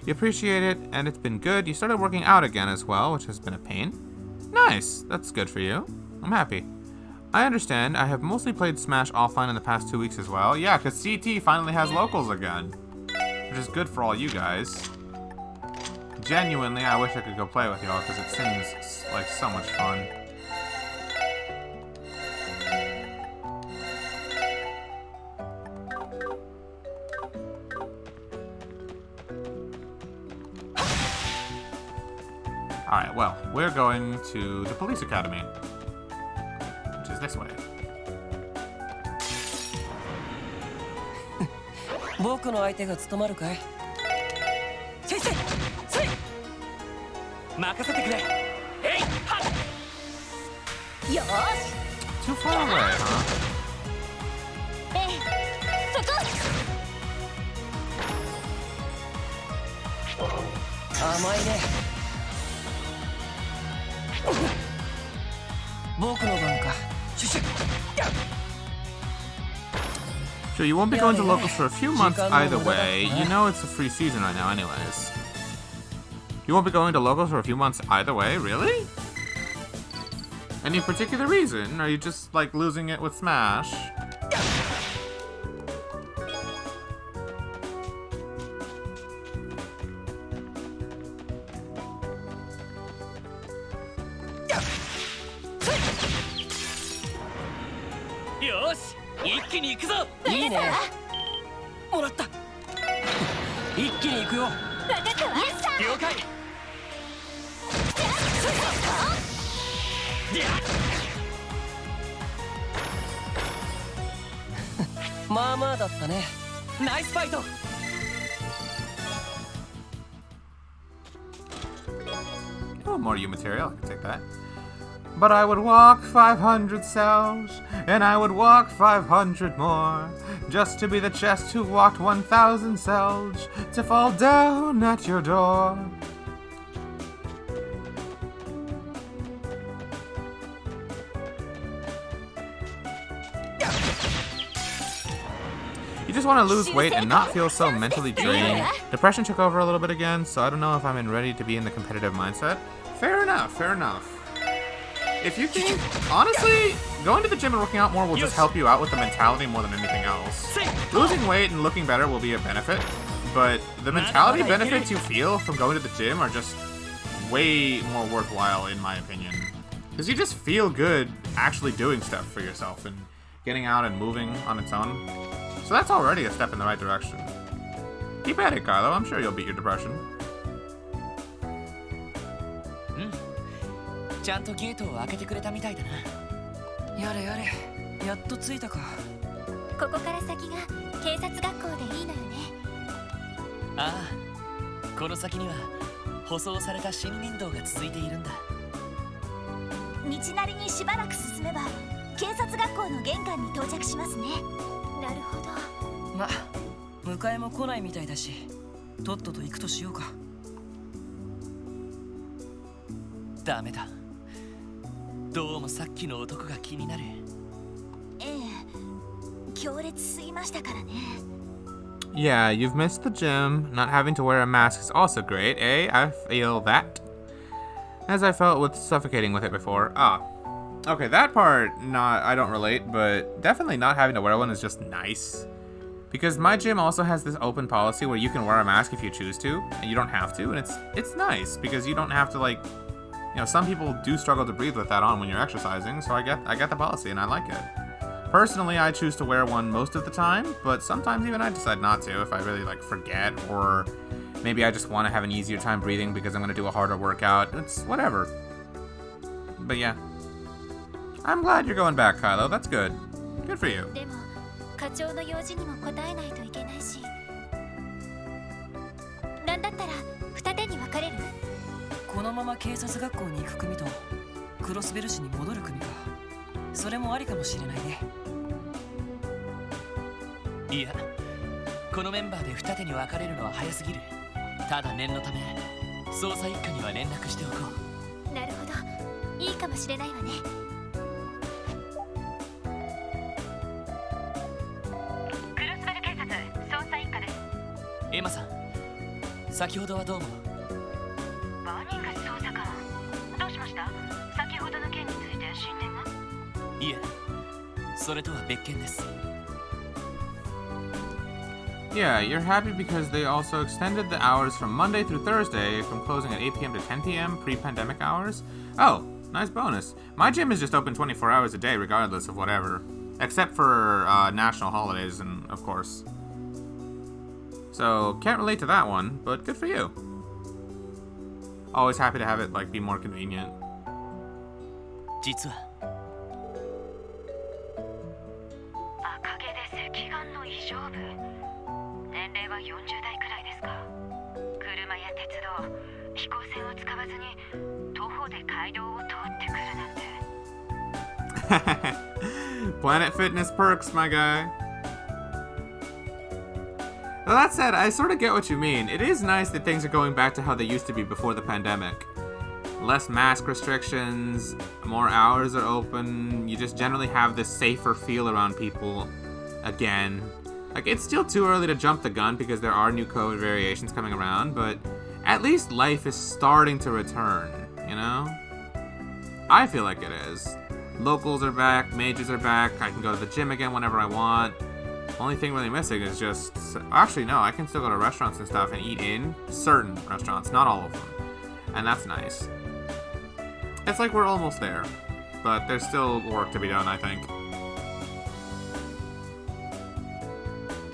You appreciate it, and it's been good. You started working out again as well, which has been a pain. Nice, that's good for you. I'm happy. I understand. I have mostly played Smash offline in the past 2 weeks as well. Yeah, because CT finally has locals again, which is good for all you guys. Genuinely, I wish I could go play with y'all because it seems like so much fun. Alright, well, we're going to the police academy, which is this way. 僕の相手が務まるかい？先生、せい！任せてくれ。えい、はっ。よし。 Too far away, huh? 甘いね。僕の番か。シュシュ。 Sure, you won't be going to locals for a few months either way. You know it's a free season right now anyways. You won't be going to locals for a few months either way? Really? Any particular reason? Are you just, like, losing it with Smash? Yosh! 一気に行くぞ。いいね。もらった。一気に行くよ。了解。まあまあだったね。ナイスファイト。Oh, more you material. I can take that. But I would walk 500 cells, and I would walk 500 more, just to be the chest who walked 1,000 cells to fall down at your door. You just want to lose weight and not feel so mentally drained. Depression took over a little bit again, so I don't know if I'm ready to be in the competitive mindset. Fair enough, fair enough. If you think, honestly, going to the gym and working out more will just help you out with the mentality more than anything else. Losing weight and looking better will be a benefit, but the mentality benefits you feel from going to the gym are just way more worthwhile, in my opinion. Because you just feel good actually doing stuff for yourself and getting out and moving on its own. So that's already a step in the right direction. Keep at it, Kylo. I'm sure you'll beat your depression. ちゃんとゲートを開けてくれたみたいだな。やれやれ、やっと着いたか。ここから先が警察学校でいいのよね。ああ、この先には舗装された森林道が続いているんだ。道なりにしばらく進めば警察学校の玄関に到着しますね。なるほど。ま、迎えも来ないみたいだし、とっとと行くとしようか。ダメだ。どうもさっきの男が気になる。ええ、強烈すぎましたからね。Yeah, you've missed the gym. Not having to wear a mask is also great, eh? I feel that. As I felt with suffocating with it before. Ah. Okay, that part, I don't relate, but definitely not having to wear one is just nice. Because my gym also has this open policy where you can wear a mask if you choose to, and you don't have to, and it's nice because you don't have to, like, you know, some people do struggle to breathe with that on when you're exercising, so I get the policy and I like it. Personally, I choose to wear one most of the time, but sometimes even I decide not to if I really like forget, or maybe I just want to have an easier time breathing because I'm going to do a harder workout. It's whatever. But yeah. I'm glad you're going back, Kylo. That's good. Good for you. でも課長の用事にも応えないといけないし。なんだったら二手に分かれる？このまま警察学校に行く組とクロスベル市に戻る組か。それもありかもしれないね。いや、このメンバーで二手に分かれるのは早すぎる。ただ念のため捜査一課には連絡しておこう。なるほど、いいかもしれないわね。クロスベル警察捜査一課です。エマさん、先ほどはどうも。バーニングス捜査官、どうしました？先ほどの件について進展が？いえ、それとは別件です。Yeah, you're happy because they also extended the hours from Monday through Thursday from closing at 8 p.m. to 10 p.m. pre-pandemic hours. Oh, nice bonus. My gym is just open 24 hours a day regardless of whatever. Except for national holidays, and of course. So, can't relate to that one, but good for you. Always happy to have it, like, be more convenient. 実は赤毛で赤眼の異常部。年齢は40代くらいですか。車や鉄道、飛行船を使わずに徒歩で街道を通ってくるなんて。Planet Fitness perks, my guy. Well, that said, I sort of get what you mean. It is nice that things are going back to how they used to be before the pandemic. Less mask restrictions, more hours are open, you just generally have this safer feel around people again. Like, it's still too early to jump the gun because there are new COVID variations coming around, but at least life is starting to return, you know? I feel like it is. Locals are back, majors are back, I can go to the gym again whenever I want. Only thing really missing is just... Actually, no, I can still go to restaurants and stuff and eat in certain restaurants, not all of them. And that's nice. It's like we're almost there, but there's still work to be done, I think.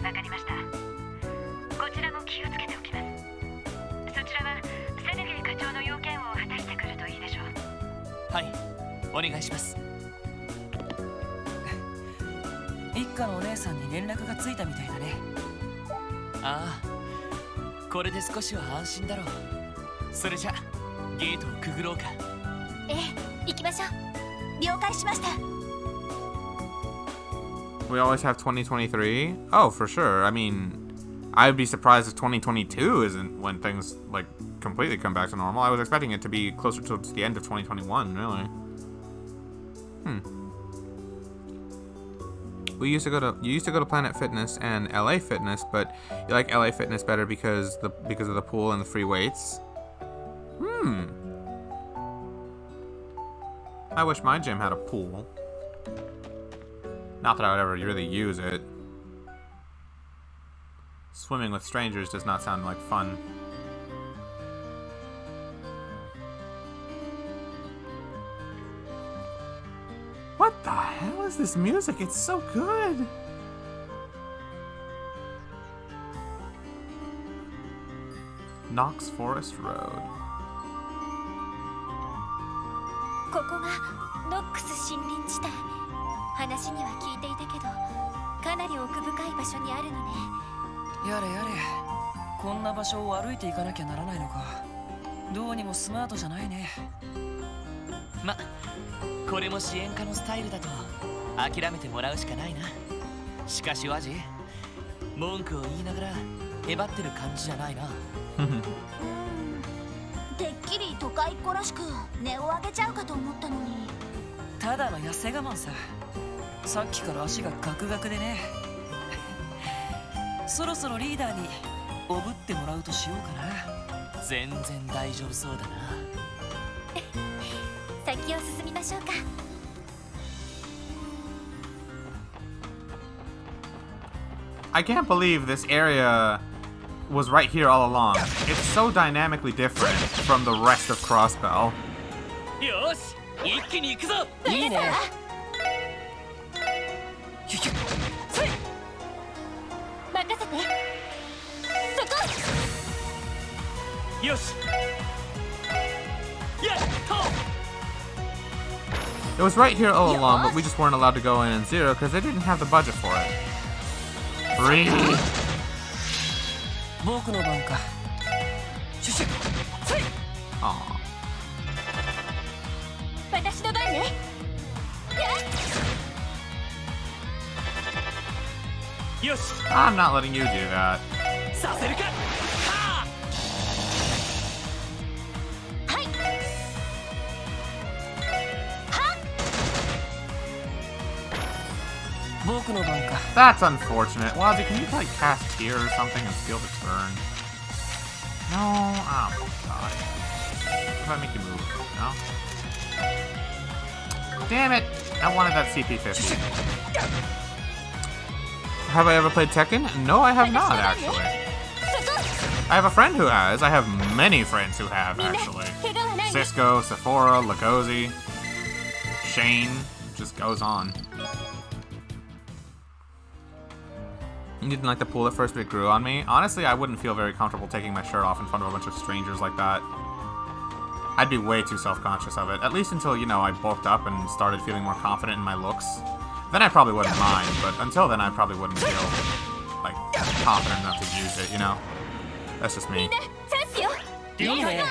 わかりました。こちらも気をつけておきます。そちらはセルゲイ課長の要件を果たしてくるといいでしょう。はい、お願いします。一家のお姉さんに連絡がついたみたいだね。ああ、これで少しは安心だろう。それじゃゲートをくぐろうか。ええ、行きましょう。了解しました。We always have 2023. Oh, for sure. I mean, I'd be surprised if 2022 isn't when things like completely come back to normal. I was expecting it to be closer to the end of 2021, really. You used to go to Planet Fitness and LA Fitness, but you like LA Fitness better because of the pool and the free weights. I wish my gym had a pool. Not that I would ever really use it. Swimming with strangers does not sound like fun. What the hell is this music? It's so good! Knox Forest Road. ここがノックス森林地帯。話には聞いていたけど、かなり奥深い場所にあるのね。やれやれ、こんな場所を歩いていかなきゃならないのか。どうにもスマートじゃないね。ま、これも支援家のスタイルだと諦めてもらうしかないな。しかしワジ、文句を言いながらへばってる感じじゃないな。てっきり都会っ子らしく値を上げちゃうかと思ったのに。ただの痩せ我慢さ。さっきから足がガクガクでね。そろそろリーダーにおぶってもらうとしようかな。全然大丈夫そうだな。先を進みましょうか。I can't believe this area was right here all along. It's so dynamically different from the rest of Crossbell. よし、一気に行くぞ。いいね。任せて。そこ。よし。やっと。It was right here all along, but we just weren't allowed to go in zero because they didn't have the budget for it. Breathe. 僕の番か。シュシュ。Aw. 私の番ね。よし。I'm not letting you do that. させるか。はい。僕の番か。That's unfortunate. Wazi, can you like cast Tear or something and steal the turn? No? Oh my god. If I make you move? No? Damn it! I wanted that CP50. Have I ever played Tekken? No, I have not, actually. I have a friend who has. I have many friends who have, actually. Cisco, Sephora, Lagozi, Shane. Just goes on. You didn't like the pool at first, but it grew on me. Honestly, I wouldn't feel very comfortable taking my shirt off in front of a bunch of strangers like that. I'd be way too self-conscious of it. At least until, you know, I bulked up and started feeling more confident in my looks. Then I probably wouldn't mind, but until then I probably wouldn't feel, like, confident enough to use it, you know? That's just me. いいね。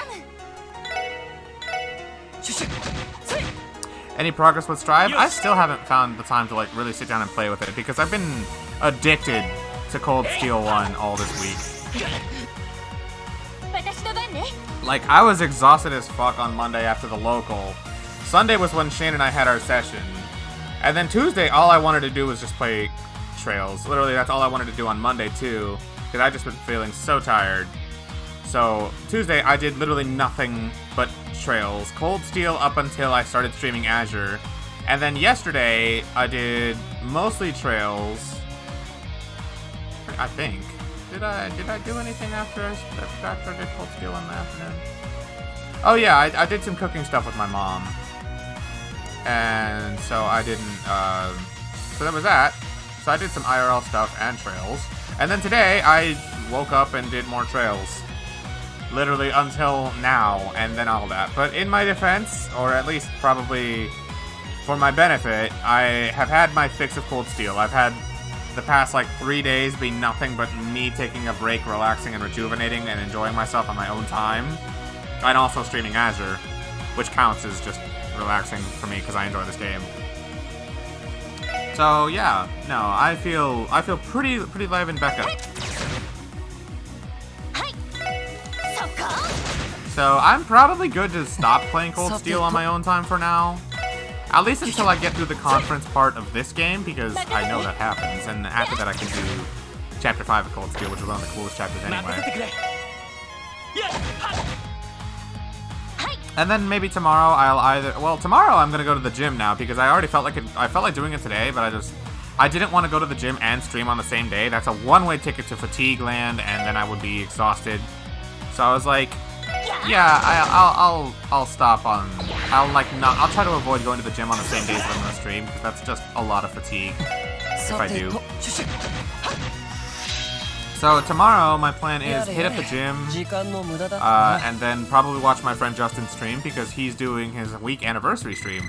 Any progress with Strive? I still haven't found the time to, like, really sit down and play with it because I've been addicted to Cold Steel 1 all this week. Like, I was exhausted as fuck on Monday after the local. Sunday was when Shane and I had our session. And then Tuesday, all I wanted to do was just play Trails. Literally, that's all I wanted to do on Monday, too. Because I just been feeling so tired. So, Tuesday, I did literally nothing but Trails. Cold Steel up until I started streaming Azure. And then yesterday, I did mostly Trails. I think. Did I do anything after I did Cold Steel in the afternoon? Oh yeah, I did some cooking stuff with my mom. And so I didn't, so that was that. So I did some IRL stuff and Trails. And then today, I woke up and did more Trails. Literally until now, and then all that. But in my defense, or at least probably for my benefit, I have had my fix of Cold Steel. I've had the past, like, 3 days be nothing but me taking a break, relaxing and rejuvenating and enjoying myself on my own time. And also streaming Azure, which counts as just relaxing for me because I enjoy this game. So yeah, no, I feel pretty livened back up. So I'm probably good to stop playing Cold Steel on my own time for now. At least until I get through the conference part of this game, because I know that happens. And after that I can do Chapter 5 of Cold Steel, which is one of the coolest chapters anyway. And then maybe tomorrow tomorrow I'm gonna go to the gym now, because I already felt like doing it today, but I didn't want to go to the gym and stream on the same day. That's a one-way ticket to fatigue land, and then I would be exhausted. So I was like, yeah, I'll stop on. I'll try to avoid going to the gym on the same days that I'm gonna stream, because that's just a lot of fatigue if I do. So tomorrow my plan is hit up the gym, and then probably watch my friend Justin stream, because he's doing his week anniversary stream.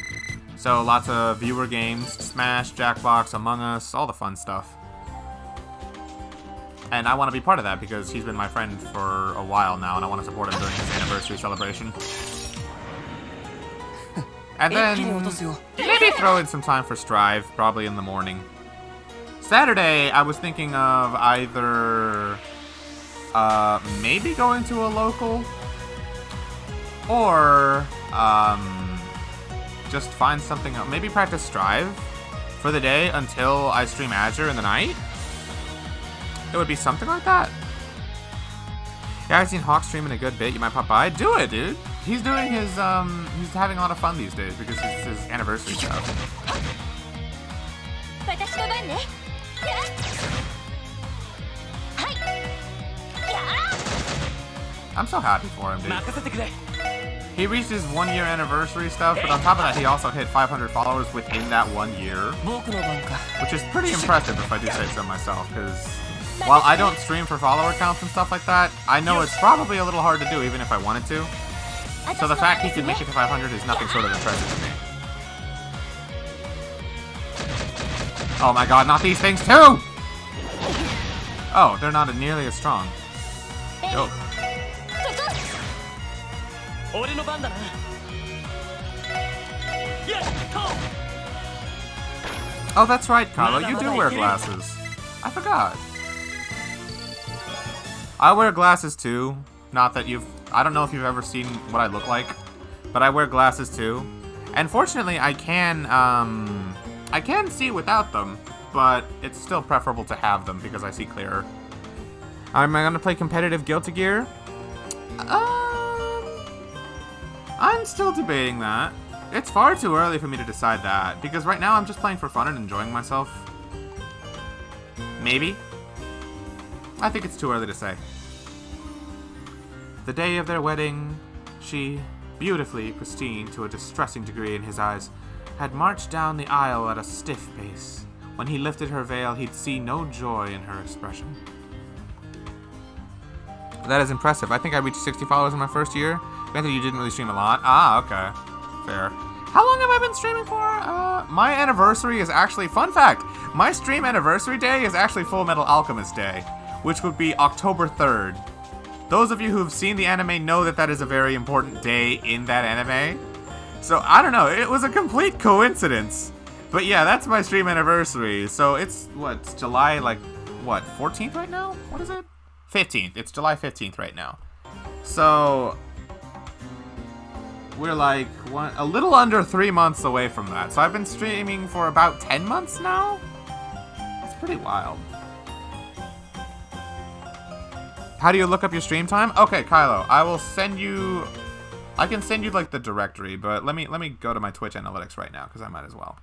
So lots of viewer games, Smash, Jackbox, Among Us, all the fun stuff. And I want to be part of that, because he's been my friend for a while now, and I want to support him during his anniversary celebration. And then maybe throw in some time for Strive, probably in the morning. Saturday, I was thinking of either maybe going to a local, or just find something else. Maybe practice Strive for the day until I stream Azure in the night. It would be something like that. Yeah, I've seen Hawk stream in a good bit. You might pop by. Do it, dude. He's doing his, he's having a lot of fun these days because it's his anniversary stuff. I'm so happy for him, dude. He reached his 1-year anniversary stuff, but on top of that, he also hit 500 followers within that 1 year. Which is pretty impressive if I do say so myself, because while I don't stream for follower counts and stuff like that, I know it's probably a little hard to do even if I wanted to. So the fact he can make it to 500 is nothing short of impressive to me. Oh my god, not these things too! Oh, they're not nearly as strong. Yo. Oh, that's right, Carlo. You do wear glasses. I forgot. I wear glasses too. Not that I don't know if you've ever seen what I look like, but I wear glasses too. And fortunately, I can see without them, but it's still preferable to have them because I see clearer. Am I gonna play competitive Guilty Gear? I'm still debating that. It's far too early for me to decide that, because right now I'm just playing for fun and enjoying myself. Maybe. I think it's too early to say. The day of their wedding, she, beautifully pristine to a distressing degree in his eyes, had marched down the aisle at a stiff pace. When he lifted her veil, he'd see no joy in her expression. That is impressive. I think I reached 60 followers in my first year. Granted, you didn't really stream a lot. Ah, okay. Fair. How long have I been streaming for? My anniversary is actually, fun fact, my stream anniversary day is actually Full Metal Alchemist Day, which would be October 3rd. Those of you who've seen the anime know that that is a very important day in that anime. So, I don't know, it was a complete coincidence. But yeah, that's my stream anniversary. So it's, what, July, 14th right now? What is it? 15th. It's July 15th right now. So we're a little under 3 months away from that. So I've been streaming for about 10 months now? That's pretty wild. How do you look up your stream time? Okay, Kylo, I can send you the directory, but let me go to my Twitch analytics right now, because I might as well.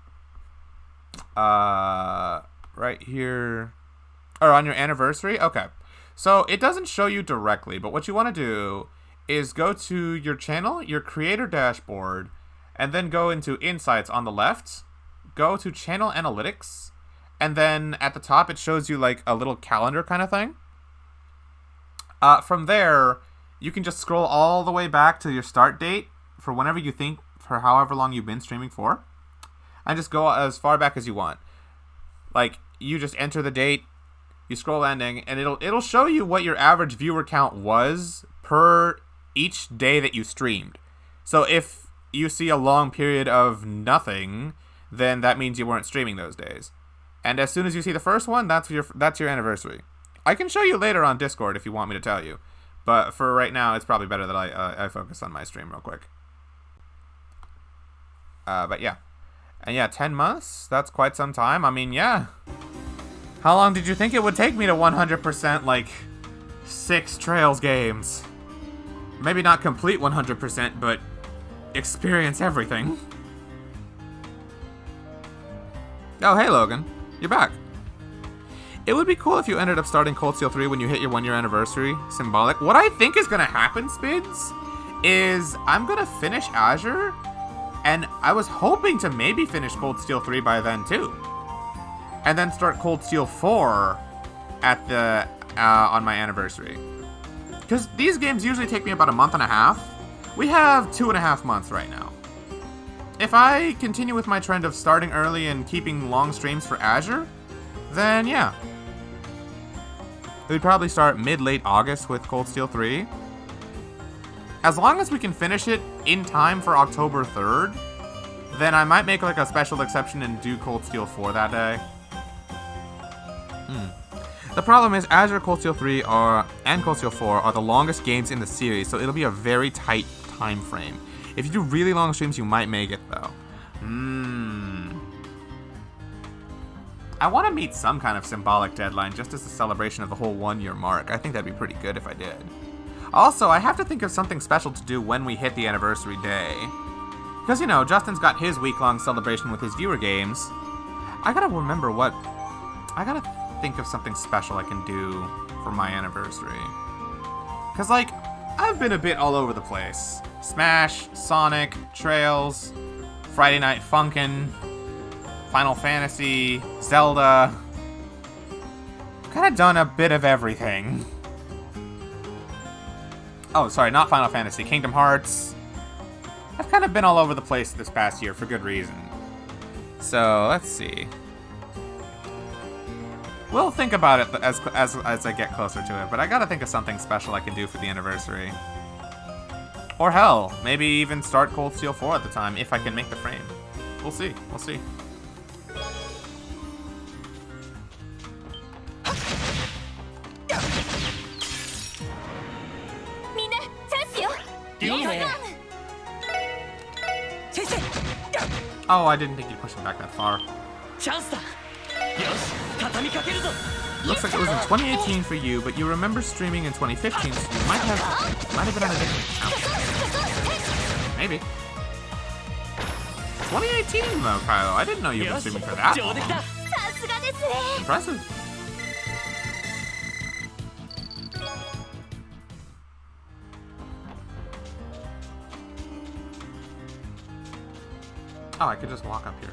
Right here. Or on your anniversary? Okay. So it doesn't show you directly, but what you want to do is go to your channel, your creator dashboard, and then go into Insights on the left. Go to Channel Analytics, and then at the top it shows you a little calendar kind of thing. From there, you can just scroll all the way back to your start date for whenever you think, for however long you've been streaming for, and just go as far back as you want. You just enter the date, you scroll ending, and it'll show you what your average viewer count was per each day that you streamed. So if you see a long period of nothing, then that means you weren't streaming those days. And as soon as you see the first one, that's your anniversary. I can show you later on Discord if you want me to tell you. But for right now, it's probably better that I focus on my stream real quick. But yeah. And yeah, 10 months? That's quite some time. I mean, yeah. How long did you think it would take me to 100%, like, 6 Trails games? Maybe not complete 100%, but experience everything. Oh, hey, Logan. You're back. It would be cool if you ended up starting Cold Steel 3 when you hit your 1-year anniversary. Symbolic. What I think is going to happen, Spids, is I'm going to finish Azure, and I was hoping to maybe finish Cold Steel 3 by then, too. And then start Cold Steel 4 at the on my anniversary. Because these games usually take me about a month and a half. We have 2.5 months right now. If I continue with my trend of starting early and keeping long streams for Azure, then yeah. We'd probably start mid-late August with Cold Steel 3. As long as we can finish it in time for October 3rd, then I might make like a special exception and do Cold Steel 4 that day. The problem is Azure, Cold Steel 3 and Cold Steel 4 are the longest games in the series, so it'll be a very tight time frame. If you do really long streams, you might make it, though. I want to meet some kind of symbolic deadline just as a celebration of the whole 1-year mark. I think that'd be pretty good if I did. Also, I have to think of something special to do when we hit the anniversary day. Because, you know, Justin's got his week-long celebration with his viewer games. I gotta remember what... I gotta think of something special I can do for my anniversary. Because, like, I've been a bit all over the place. Smash, Sonic, Trails, Friday Night Funkin', Final Fantasy, Zelda. Kind of done a bit of everything. Oh, sorry, not Final Fantasy, Kingdom Hearts. I've kind of been all over the place this past year for good reason. So, let's see. We'll think about it as I get closer to it, but I gotta think of something special I can do for the anniversary. Or hell, maybe even start Cold Steel 4 at the time, if I can make the frame. We'll see, we'll see. Oh, I didn't think you'd push him back that far. Looks like it was in 2018 for you, but you remember streaming in 2015, so you might have been on a different account. Maybe. 2018 though, Kylo. I didn't know you've been streaming for that long. Impressive. Oh, I could just walk up here.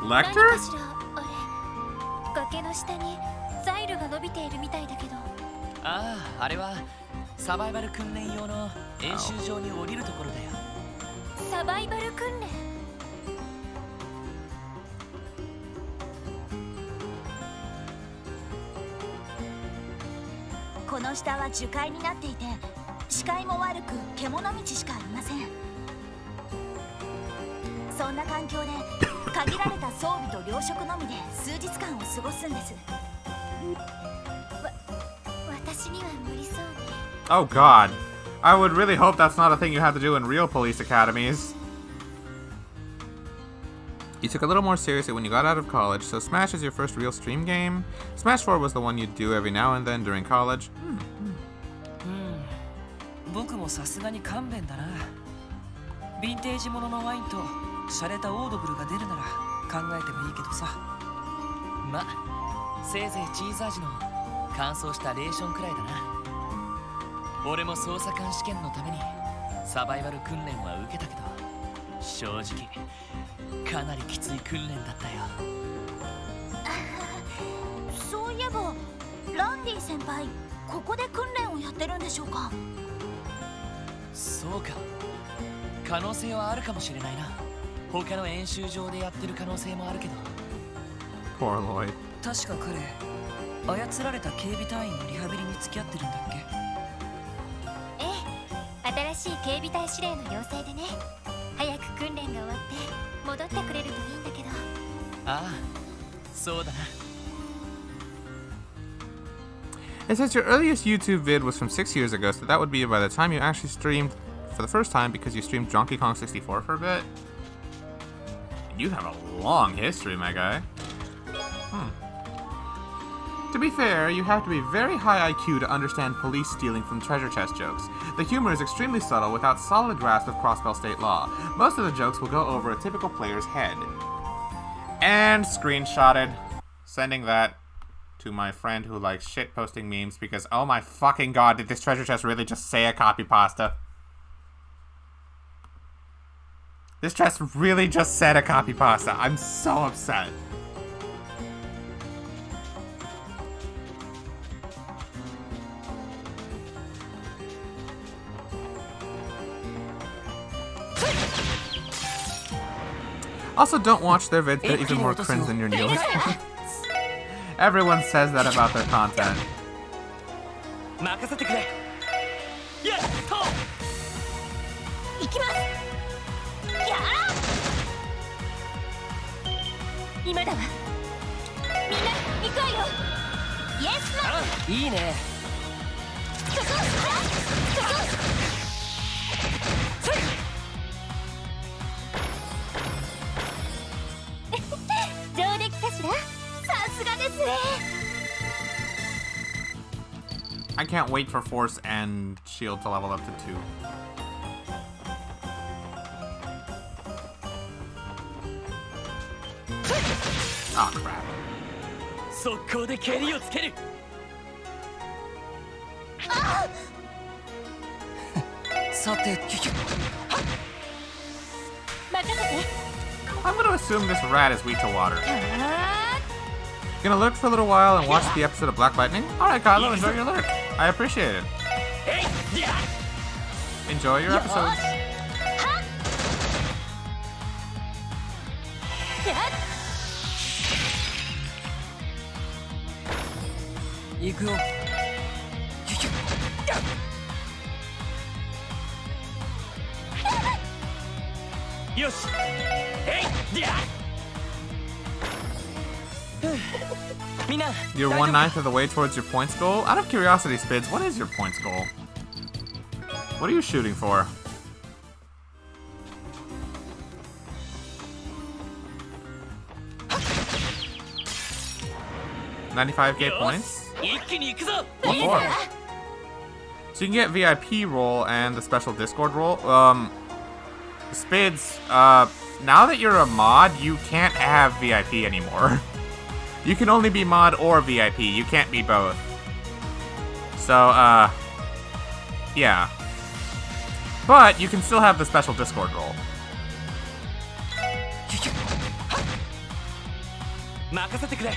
Lecter? 崖の下にザイルが伸びているみたいだけど。ああ、あれはサバイバル訓練用の演習場に降りるところだよ。サバイバル訓練。この下は樹海になっていて、視界も悪く獣道しかありません。そんな環境で限られた装備と糧食のみで数日間を過ごすんです。私には無理そうね。Oh god. I would really hope that's not a thing you have to do in real police academies. You took a little more seriously when you got out of college, so Smash is your first real stream game? Smash 4 was the one you'd do every now and then during college? 僕もさすがに勘弁だな。ヴィンテージもののワインと洒落たオードブルが出るなら考えてもいいけどさ。ま、せいぜいチーズ味の乾燥したレーションくらいだな。俺も捜査官試験のためにサバイバル訓練は受けたけど、正直かなりきつい訓練だったよ。そういえばランディ先輩、ここで訓練をやってるんでしょうか？そうか、可能性はあるかもしれないな。他の演習場でやってる可能性もあるけど。Poor Lloyd. 確か彼操られた警備隊員のリハビリに付き合ってるんだっけ？ええ、新しい警備隊司令の要請でね。早く訓練が終わって戻ってくれるといいんだけど。ああ、そうだな。 It says your earliest YouTube vid was from 6 years ago, so that would be by the time you actually streamed for the first time because you streamed Donkey Kong 64 for a bit. You have a long history, my guy. To be fair, you have to be very high IQ to understand police stealing from treasure chest jokes. The humor is extremely subtle without solid grasp of cross-spell state law. Most of the jokes will go over a typical player's head. And screenshotted. Sending that to my friend who likes shit-posting memes because, oh my fucking god, did this treasure chest really just say a copy pasta? This chest really just said a copy pasta. I'm so upset. Also, don't watch their vids, they're even more cringe than your newest ones. Everyone says that about their content. 任せてくれ。やっと。行きます。やあ。今だわ。みんな行くわよ。イエスマン。いいね。そこ。上出来かしら。さすがですね。 I can't wait for Force and Shield to level up to 2. Oh crap. 速攻で蹴りをつける。さて、任せて。 I'm gonna assume this rat is weak to water. Gonna lurk for a little while and watch the episode of Black Lightning? Alright, Kylo, enjoy your lurk. I appreciate it. Enjoy your episodes. You're 1/9 of the way towards your points goal? Out of curiosity, Spids, what is your points goal? What are you shooting for? $95k points? What for? So you can get VIP role and the special Discord role. Spids, now that you're a mod, you can't have VIP anymore. You can only be mod or VIP. You can't be both. So, yeah. But you can still have the special Discord role. 任せてくれ。よ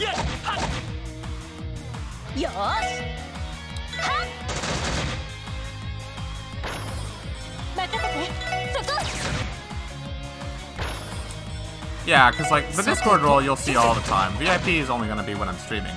ーし。はっ。任せて。そこ。 Yeah, because, like, the Discord role you'll see all the time. VIP is only going to be when I'm streaming.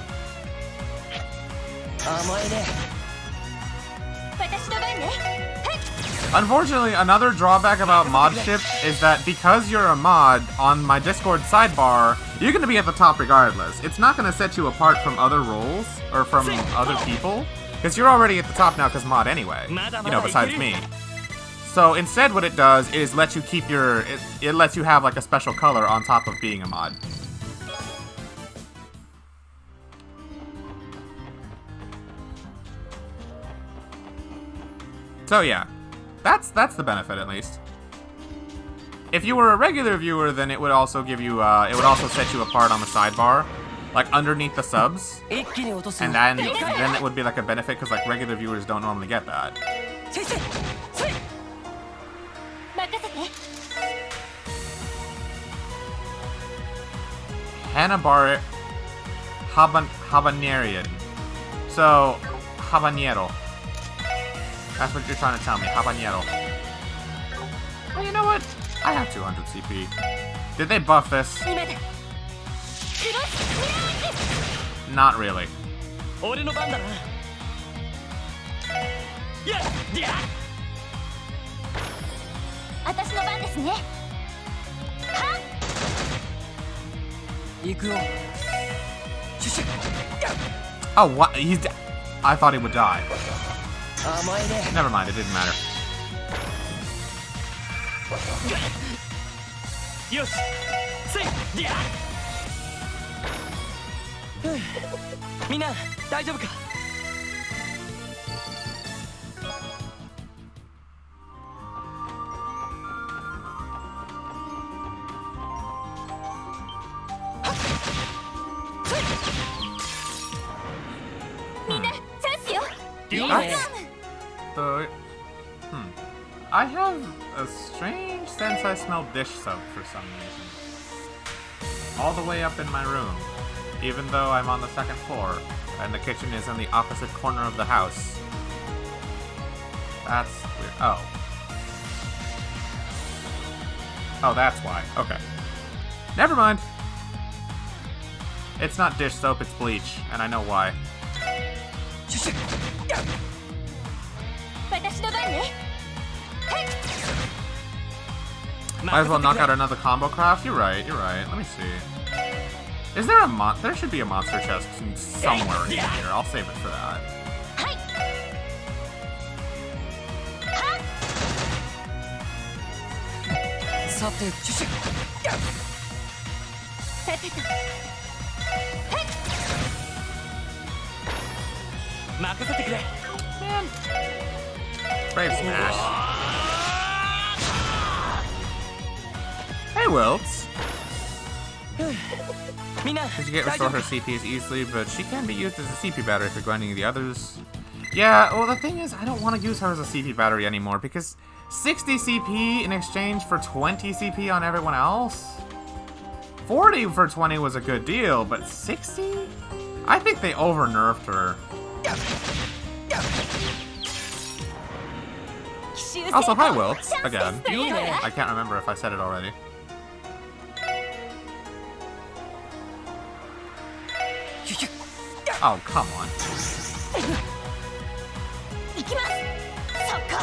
Unfortunately, another drawback about modship is that because you're a mod, on my Discord sidebar, you're going to be at the top regardless. It's not going to set you apart from other roles, or from other people, because you're already at the top now because mod anyway. You know, besides me. So instead what it does is let you keep your... It lets you have like a special color on top of being a mod. So yeah, that's the benefit at least. If you were a regular viewer, then it would also give you, it would also set you apart on the sidebar, like underneath the subs. And then it would be like a benefit because like regular viewers don't normally get that. Habanerian. So, habanero. That's what you're trying to tell me, habanero. Well, you know what? I have 200 CP. Did they buff this? Not really. 俺の番だな。やっやっ私の番ですね。行くよ。シュシュ Oh, what? He's. I thought he would die. 甘えね。 Never mind. It didn't matter. よしせいやっみんな大丈夫か。みんなチャンスよ。いいね。 The. I have a strange sense I smell dish soap for some reason. All the way up in my room, even though I'm on the second floor, and the kitchen is in the opposite corner of the house. That's weird. Oh. Oh, that's why. Okay. Never mind. It's not dish soap, it's bleach, and I know why. シュシュ私の番ね。 Might as well knock out another combo craft. You're right. You're right. Let me see. Is there a There should be a monster chest somewhere in here. I'll save it for that. さてシュシュさてと。任せてくれ。 Brave smash. Hey, Wilts. みんな Because you can't 大丈 restore 夫 her CPs easily, but she can be used as a CP battery for grinding the others. Yeah, well, the thing is, I don't want to use her as a CP battery anymore, because 60 CP in exchange for 20 CP on everyone else? 40 for 20 was a good deal, but 60? I think they over-nerfed her. Also, hi, Wilts. Again. I can't remember if I said it already. Oh, come on. 行きます。そこ。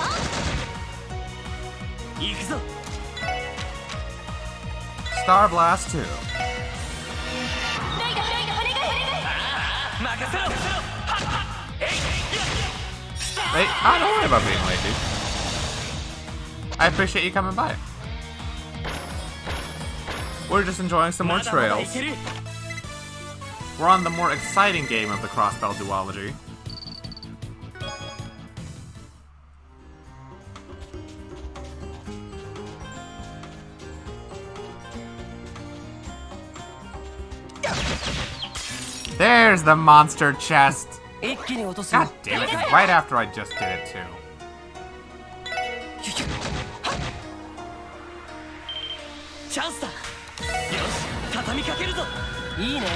行くぞ。 Star Blast 2. レイドお願い。任せろ。 Wait, don't worry about being late, dude. I appreciate you coming by. We're just enjoying some more まだまだい trails. ける。 We're on the more exciting game of the Crossbell duology. There's the monster chest! 一気に落とすよ。 God damn it, right after I just did it too. チャンスだ。よし畳みかけるぞ。いいね。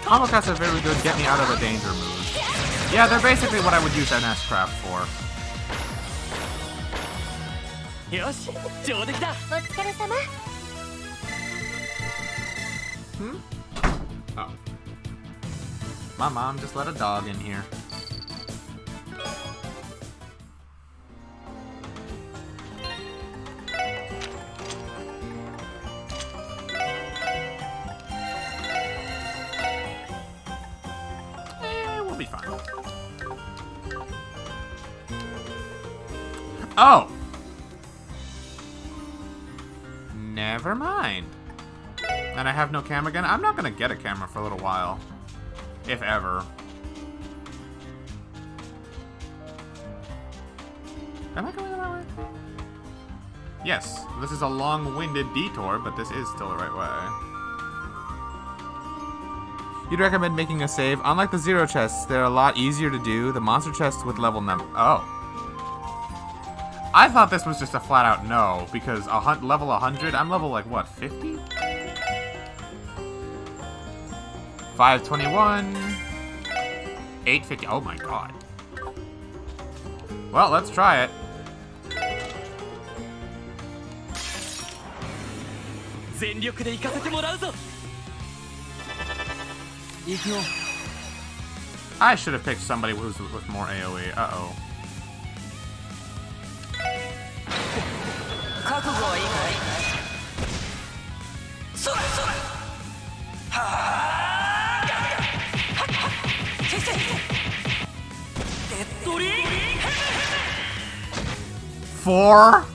Combo casts are very good get me out of the danger moves. Yeah, they're basically what I would use NS Craft for. よし上出来だ。お疲れ様。 Oh. My mom just let a dog in here. We'll be fine. Oh! Never mind. And I have no camera gun. I'm not gonna get a camera for a little while. If ever. Am I going the right way? Yes, this is a long-winded detour, but this is still the right way. You'd recommend making a save. Unlike the zero chests, they're a lot easier to do. The monster chests with level number. Oh. I thought this was just a flat-out no, because level 100, I'm level, like, what, 50? 521, 850. Oh my god. Well, let's try it. 全力で行かせてもらうぞ。行くよ。 I should have picked somebody with more AoE. Uh-oh. 覚悟はいいかい。そらそら。はあ。先生。デッドリー。 4?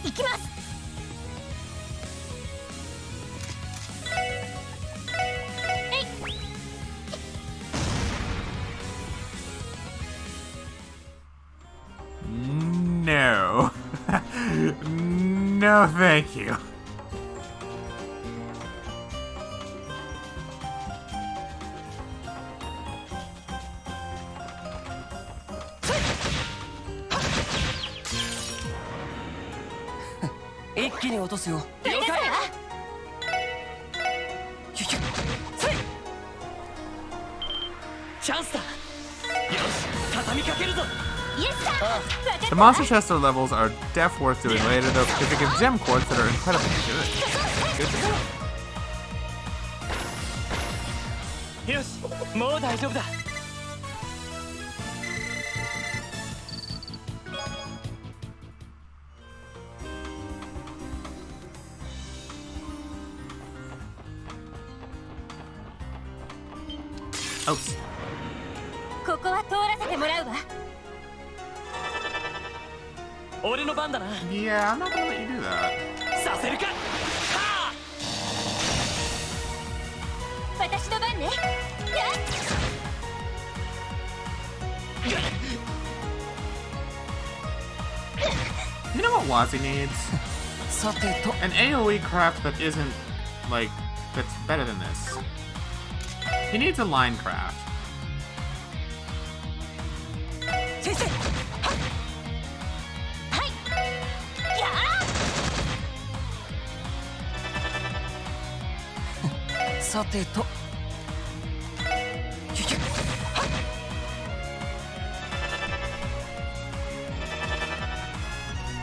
行きます。 No. No, thank you. The monster chester levels are def worth doing later though because they give gem quartz that are incredibly good. Good to know. よし、もう大丈夫だ。 Oops. ここは通らせてもらうわ。 俺の番だな。 Yeah, I'm not gonna let you do that. させるか。はあ。 私の番ね。 You know what Wazzy needs? さてと。 An AoE craft that isn't, like, that's better than this. He needs a line craft. 先生。 さてと。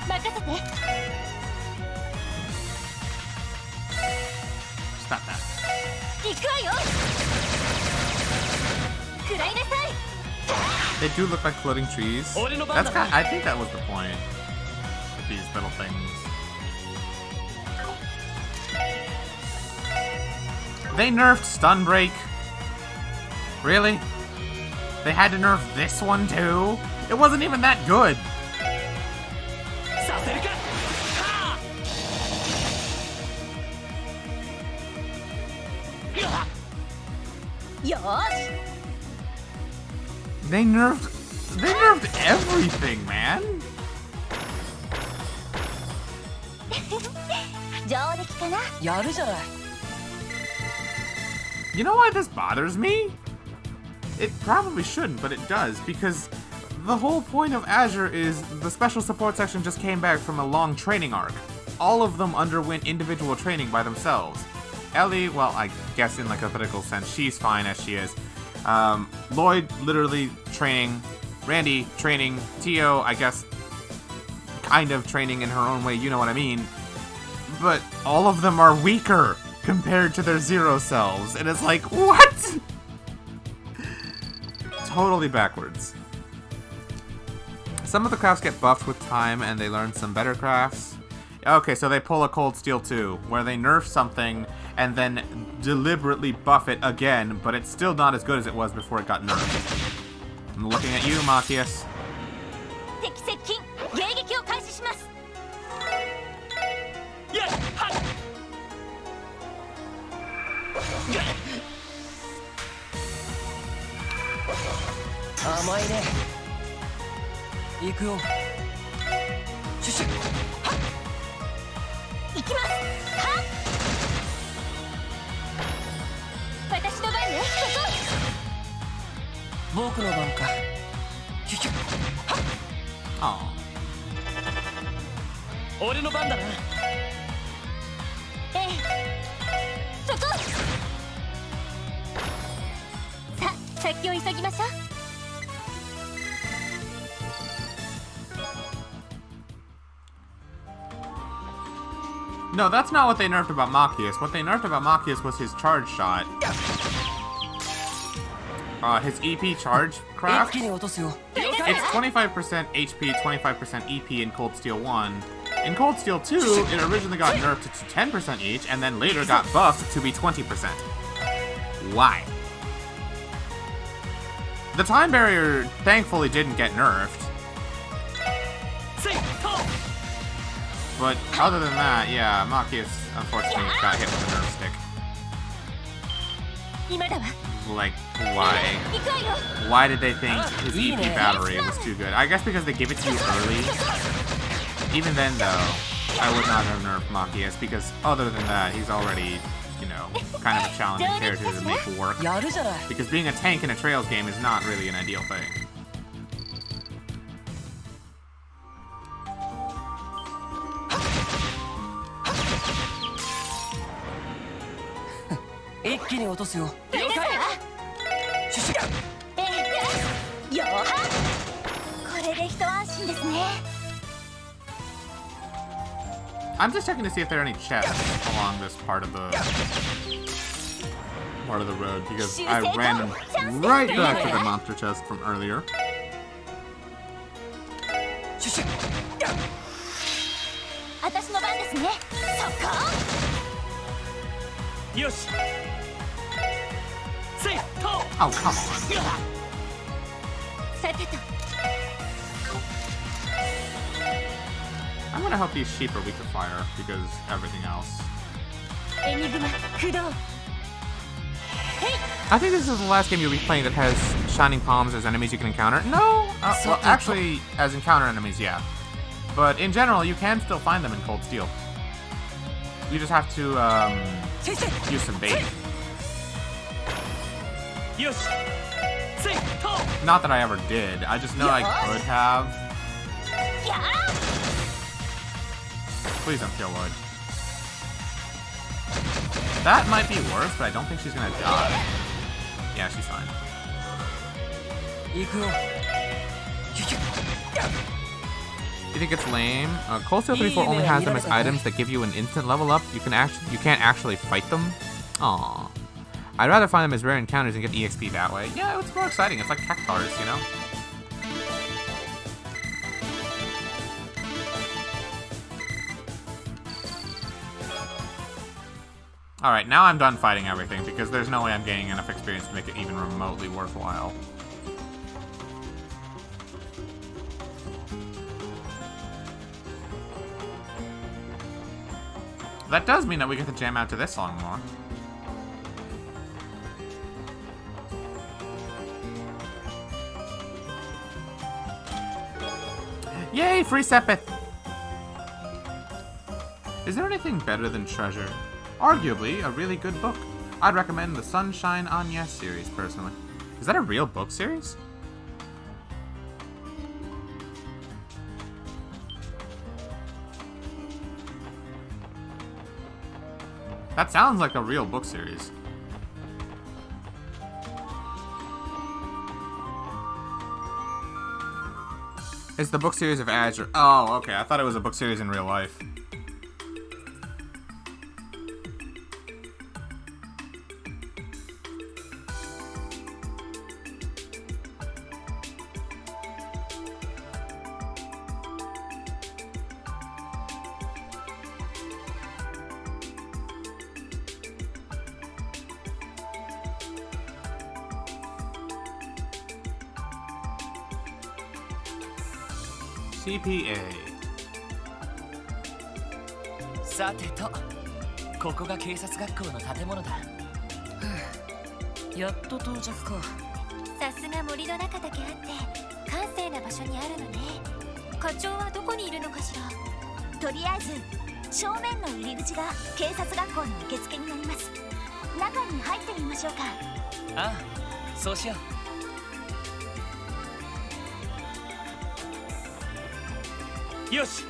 任せて。 Stop that. 行くわよ。食らいなさい。 They do look like floating trees. That's kind I think that was the point. With these little things. They nerfed Stun Break? Really? They had to nerf this one too? It wasn't even that good. させるか。はあ。よーし。 They nerfed everything, man. 上出来かな。やるじゃない。 You know why this bothers me? It probably shouldn't, but it does, because the whole point of Azure is the special support section just came back from a long training arc. All of them underwent individual training by themselves. Ellie, well, I guess in like a political sense, she's fine as she is. Lloyd, literally training. Randy, training. Tio, I guess, kind of training in her own way, you know what I mean. But all of them are weaker compared to their zero selves, and it's like, what? Totally backwards. Some of the crafts get buffed with time and they learn some better crafts. Okay, so they pull a Cold Steel too, where they nerf something and then deliberately buff it again, but it's still not as good as it was before it got nerfed. I'm looking at you, Matthias. 敵接近。迎撃を開始します。 やっはっ。 甘いね。行くよ。シュシュ。はっ。行きます。はっ。私の番ね。そこ。僕の番か。シュシュ。はっ。 Oh. 俺の番だな。ええ。そこ。先を急ぎましょう。 No, that's not what they nerfed about Machias. What they nerfed about Machias was his charge shot. His EP charge craft. 一気に落とすよ。 It's 25% HP, 25% EP in Cold Steel 1. In Cold Steel 2, it originally got nerfed to 10% each, and then later got buffed to be 20%. Why? The time barrier thankfully didn't get nerfed. But other than that, yeah, Machias unfortunately got hit with a nerf stick. 今だわ。 Like, why? Why did they think his EP battery was too good? I guess because they give it to you early. Even then, though, I would not have nerfed Machias because other than that, he's already, you know, kind of a challenging character to make work. やるじゃない。 Because being a tank in a Trails game is not really an ideal thing. 一気に落とすよ。了解。シュシュ。よはこれで一安心ですね。 I'm just checking to see if there are any chests along this part of the road because I ran right back to the monster chest from earlier. シュシュ。私の番ですね。そこ。よし。せいと。 Oh, come on. さてと。 I'm gonna hope these sheep are weak to fire because everything else. エニグマ駆動。 I think this is the last game you'll be playing that has shining palms as enemies you can encounter. No, well, actually, as encounter enemies, yeah. But in general, you can still find them in Cold Steel. You just have to use some bait. よし。せいと。 Not that I ever did. I just know I could have. Please don't kill Wood. That might be worse, but I don't think she's gonna die. Yeah, she's fine. 行くよ。シュシュ。 You think it's lame? Cold Steel 3-4 only has them as items that give you an instant level up. You can't actually fight them. Aww. I'd rather find them as rare encounters and get EXP that way. Yeah, it's more exciting. It's like cactars, you know? Alright, now I'm done fighting everything because there's no way I'm gaining enough experience to make it even remotely worthwhile. That does mean that we get to jam out to this song more. Yay, free Sepith! Is there anything better than Treasure? Arguably, a really good book. I'd recommend the Sunshine on Yes series, personally. Is that a real book series? That sounds like a real book series. It's the book series of Azure. Oh, okay. I thought it was a book series in real life. CPA. さてと、ここが警察学校の建物だ。やっと到着か。さすが森の中だけあって閑静な場所にあるのね。課長はどこにいるのかしら。とりあえず正面の入り口が警察学校の受付になります。中に入ってみましょうか。ああ、そうしよう。よし。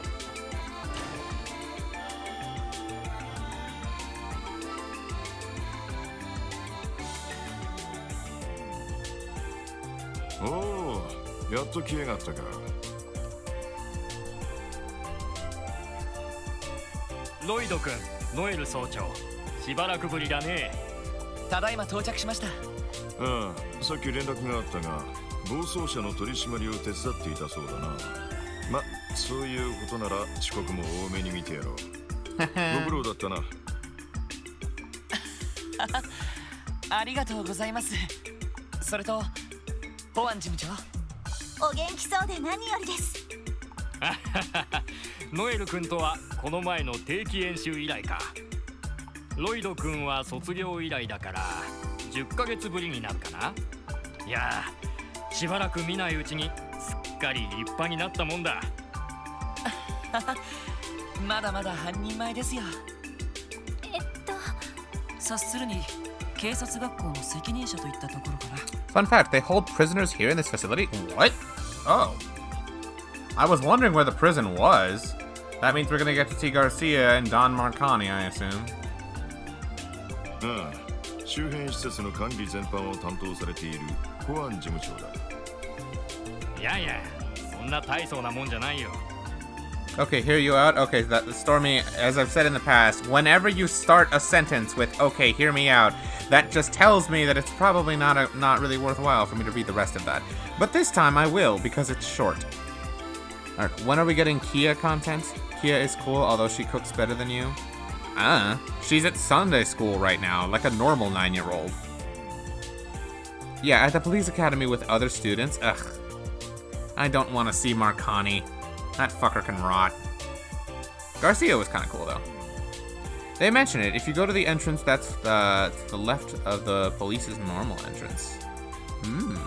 やっと来やがったか。ロイド君、ノエル総長、しばらくぶりだね。ただいま到着しました。ああ、さっき連絡があったが、暴走車の取り締まりを手伝っていたそうだな。ま、そういうことなら遅刻も多めに見てやろう。ご苦労だったな。ありがとうございます。それと保安事務長、お元気そうで何よりです。ノエル君とはこの前の定期演習以来か。ロイド君は卒業以来だから10ヶ月ぶりになるかな。いやー、しばらく見ないうちにすっかり立派になったもんだ。まだまだ半人前ですよ。察するに警察学校の責任者といったところかな。 Fun fact, they hold prisoners here in this facility? What? Oh. I was wondering where the prison was. That means we're gonna get to see Garcia and Don Marcani, I assume. ああ、周辺施設の管理全般を担当されている保安事務長だ。いやいや、そんな大層なもんじゃないよ。Okay, hear you out. Okay, Stormy, as I've said in the past, whenever you start a sentence with "Okay, hear me out," that just tells me that it's probably not really worthwhile for me to read the rest of that. But this time I will, because it's short. Alright, when are we getting Kia content? Kia is cool, although she cooks better than you. She's at Sunday school right now, like a normal 9-year-old. Yeah, at the police academy with other students. Ugh. I don't want to see Marcani. That fucker can rot. Garcia was kind of cool, though. They mention it. If you go to the entrance, that's to the left of the police's normal entrance. Hmm.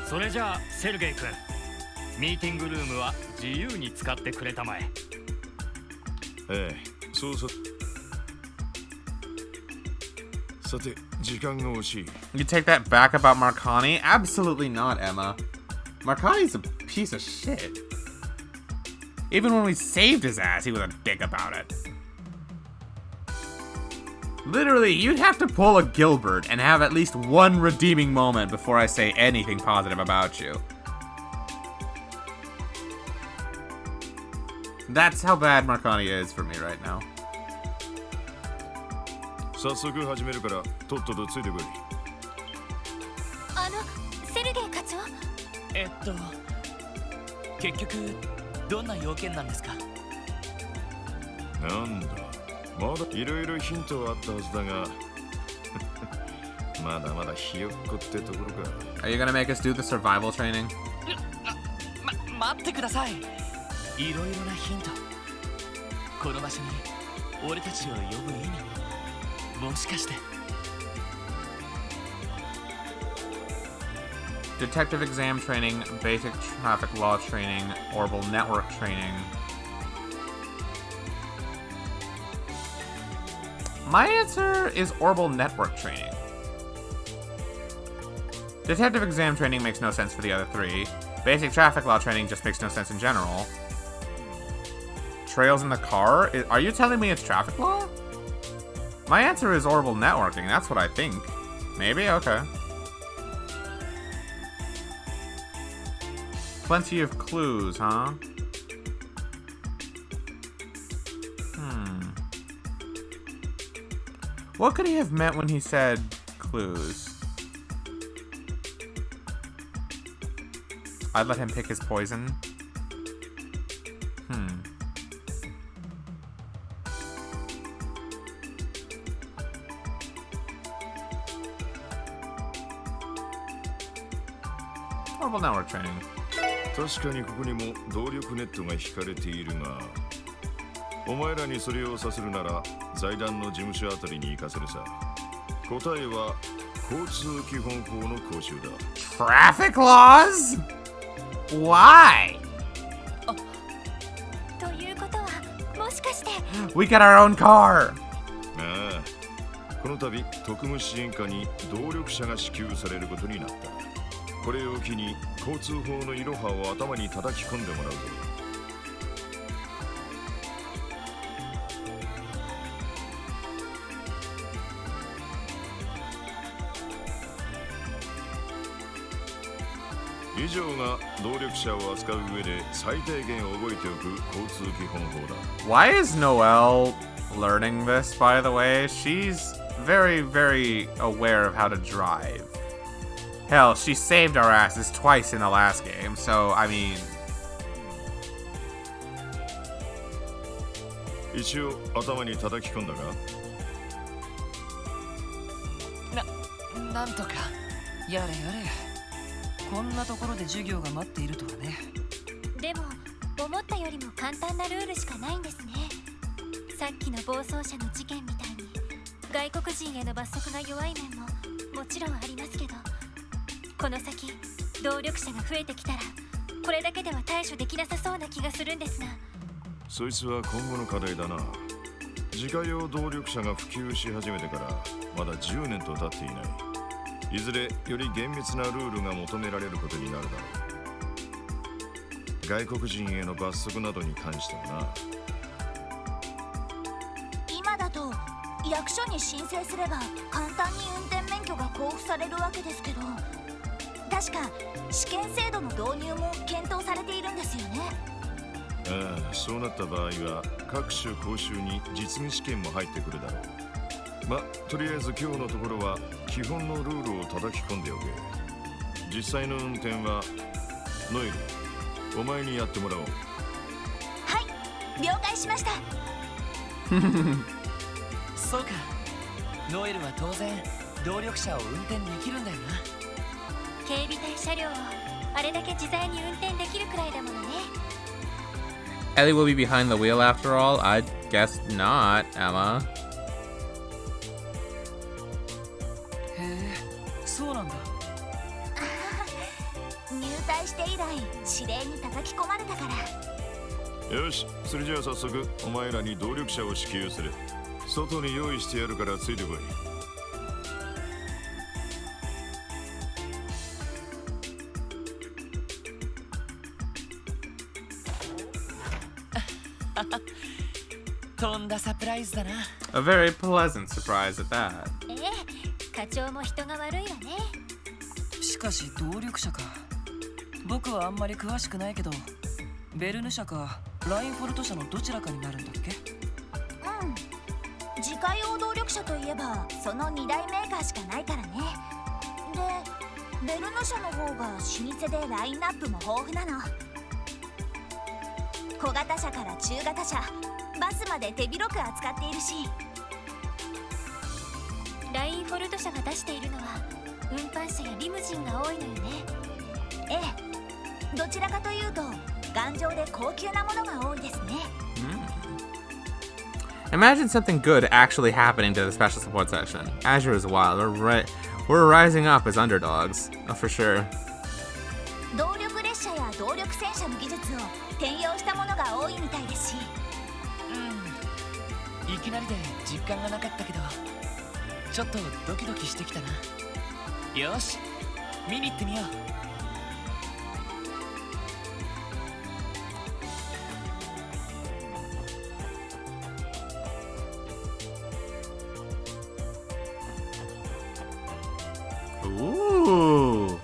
それじゃあセルゲイ君、ミーティングルームは自由に使ってくれたまえ。ええ、そうさ。さて、時間が惜しい。 You take that back about Marcani? Absolutely not, Emma. Marcani's a piece of shit. Even when we saved his ass, he was a dick about it. Literally, you'd have to pull a Gilbert and have at least one redeeming moment before I say anything positive about you. That's how bad Marcani is for me right now. 早速始めるから、とっととついてこい。セルゲイ課長、結局どんな要件なんですか？なんだ、まだいろいろヒントはあったはずだがまだまだひよっこってところか。 Are you gonna make us do the survival training? 待ってください。いろいろなヒント。この場所に俺たちを呼ぶ意味、もしかして。Detective exam training, basic traffic law training, orbital network training. My answer is orbital network training. Detective exam training makes no sense for the other three. Basic traffic law training just makes no sense in general. Trails in the car? Are you telling me it's traffic law? My answer is orbital networking. That's what I think. Maybe? Okay. Plenty of clues, huh? What could he have meant when he said clues? I'd let him pick his poison. Orbital network training. 確かにここにも動力ネットが引かれているが、お前らにそれをさせるなら財団の事務所あたりに行かせるさ。答えは交通基本法の講習だ。 Traffic laws? Why? ということはもしかして We get our own car. ああ、この度特務支援課に動力車が支給されることになった。これを機に交通法のイロハを頭に叩き込んでもらうぞ。以上が動力車を扱う上で最低限覚えておく交通基本法だ。 Why is Noelle learning this, by the way? She's very, very aware of how to drive. Hell, she saved our asses twice in the last game, so, I mean... 一応頭に叩き込んだが、なんとかやれやれ。こんなところで授業が待っているとはね。でも思ったよりも簡単なルールしかないんですね。さっきの暴走車の事件みたいに外国人への罰則が弱い面ももちろんありますけど、この先動力車が増えてきたらこれだけでは対処できなさそうな気がするんですが。そいつは今後の課題だな。自家用動力車が普及し始めてからまだ10年と経っていない。いずれより厳密なルールが求められることになるだろう。外国人への罰則などに関してはな。今だと役所に申請すれば簡単に運転免許が交付されるわけですけど、確か試験制度の導入も検討されているんですよね。ああ、そうなった場合は各種講習に実技試験も入ってくるだろう。ま、とりあえず今日のところは基本のルールを叩き込んでおけ。実際の運転はノエル、お前にやってもらおう。はい、了解しました。そうか、ノエルは当然動力車を運転できるんだよな。警備隊車両をあれだけ自在に運転できるくらいだものね。Ellie will be behind the wheel after all? I guess not, Emma. へえ、そうなんだ。入隊して以来指令に叩き込まれたから。よし、それじゃあ早速お前らに動力車を支給する。外に用意してやるからついてこい。とんだサプライズだな。 A very pleasant surprise at that. ええ、課長も人が悪いわね。しかし動力車か。僕はあんまり詳しくないけど、ベルヌ社かラインフォルト社のどちらかになるんだっけ？うん、自家用動力車といえばその2大メーカーしかないからね。で、ベルヌ社の方が老舗でラインナップも豊富なの。小型車から中型車、バスまで手広く扱っているし。ラインフォルト社が出しているのは運搬車やリムジンが多いのよね。ええ、どちらかというと頑丈で高級なものが多いですね。Imagine something good actually happening to the special support section. Azure is wild. We're rising up as underdogs. Oh, for sure. 動力列車や動力戦車の技術を転用したものが多いみたいですし。いきなりで実感がなかったけど、ちょっとドキドキしてきたな。よし、見に行ってみよう。Ooh.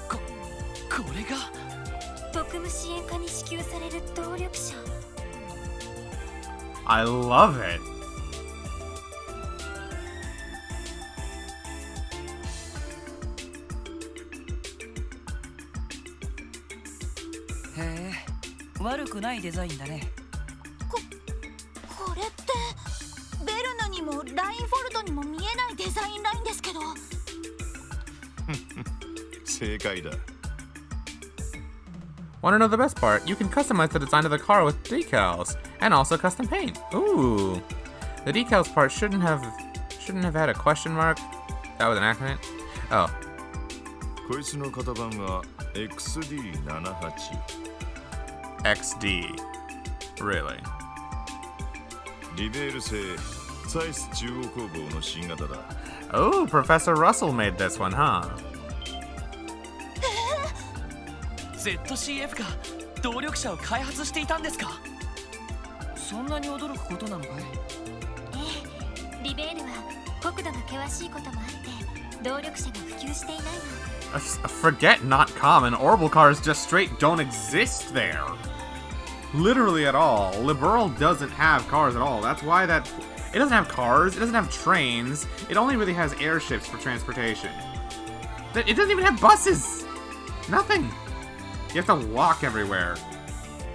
これが特務支援課に支給される動力車。I love it. へえ、悪くないデザインだね。これってベルヌにもラインフォルトにも見えないデザインラインですけど。正解だ。Want to know the best part? You can customize the design of the car with decals and also custom paint. Ooh. The decals part shouldn't have had a question mark. That was an accident. Oh. こいつの型番は XD78。 XD. Really? リベール製サイス中央工房の新型だ。 Oh, Professor Russell made this one, huh? ZCF が動力車を開発していたんですか？そんなに驚くことなのかい？ええ、リベールは国土が険しいこともあって動力車が普及していないの。Forget not common. Orbital cars just straight don't exist there. Literally at all. Liberal doesn't have cars at all. That's why that... It doesn't have cars. It doesn't have trains. It only really has airships for transportation. It doesn't even have buses. Nothing. You have to walk everywhere.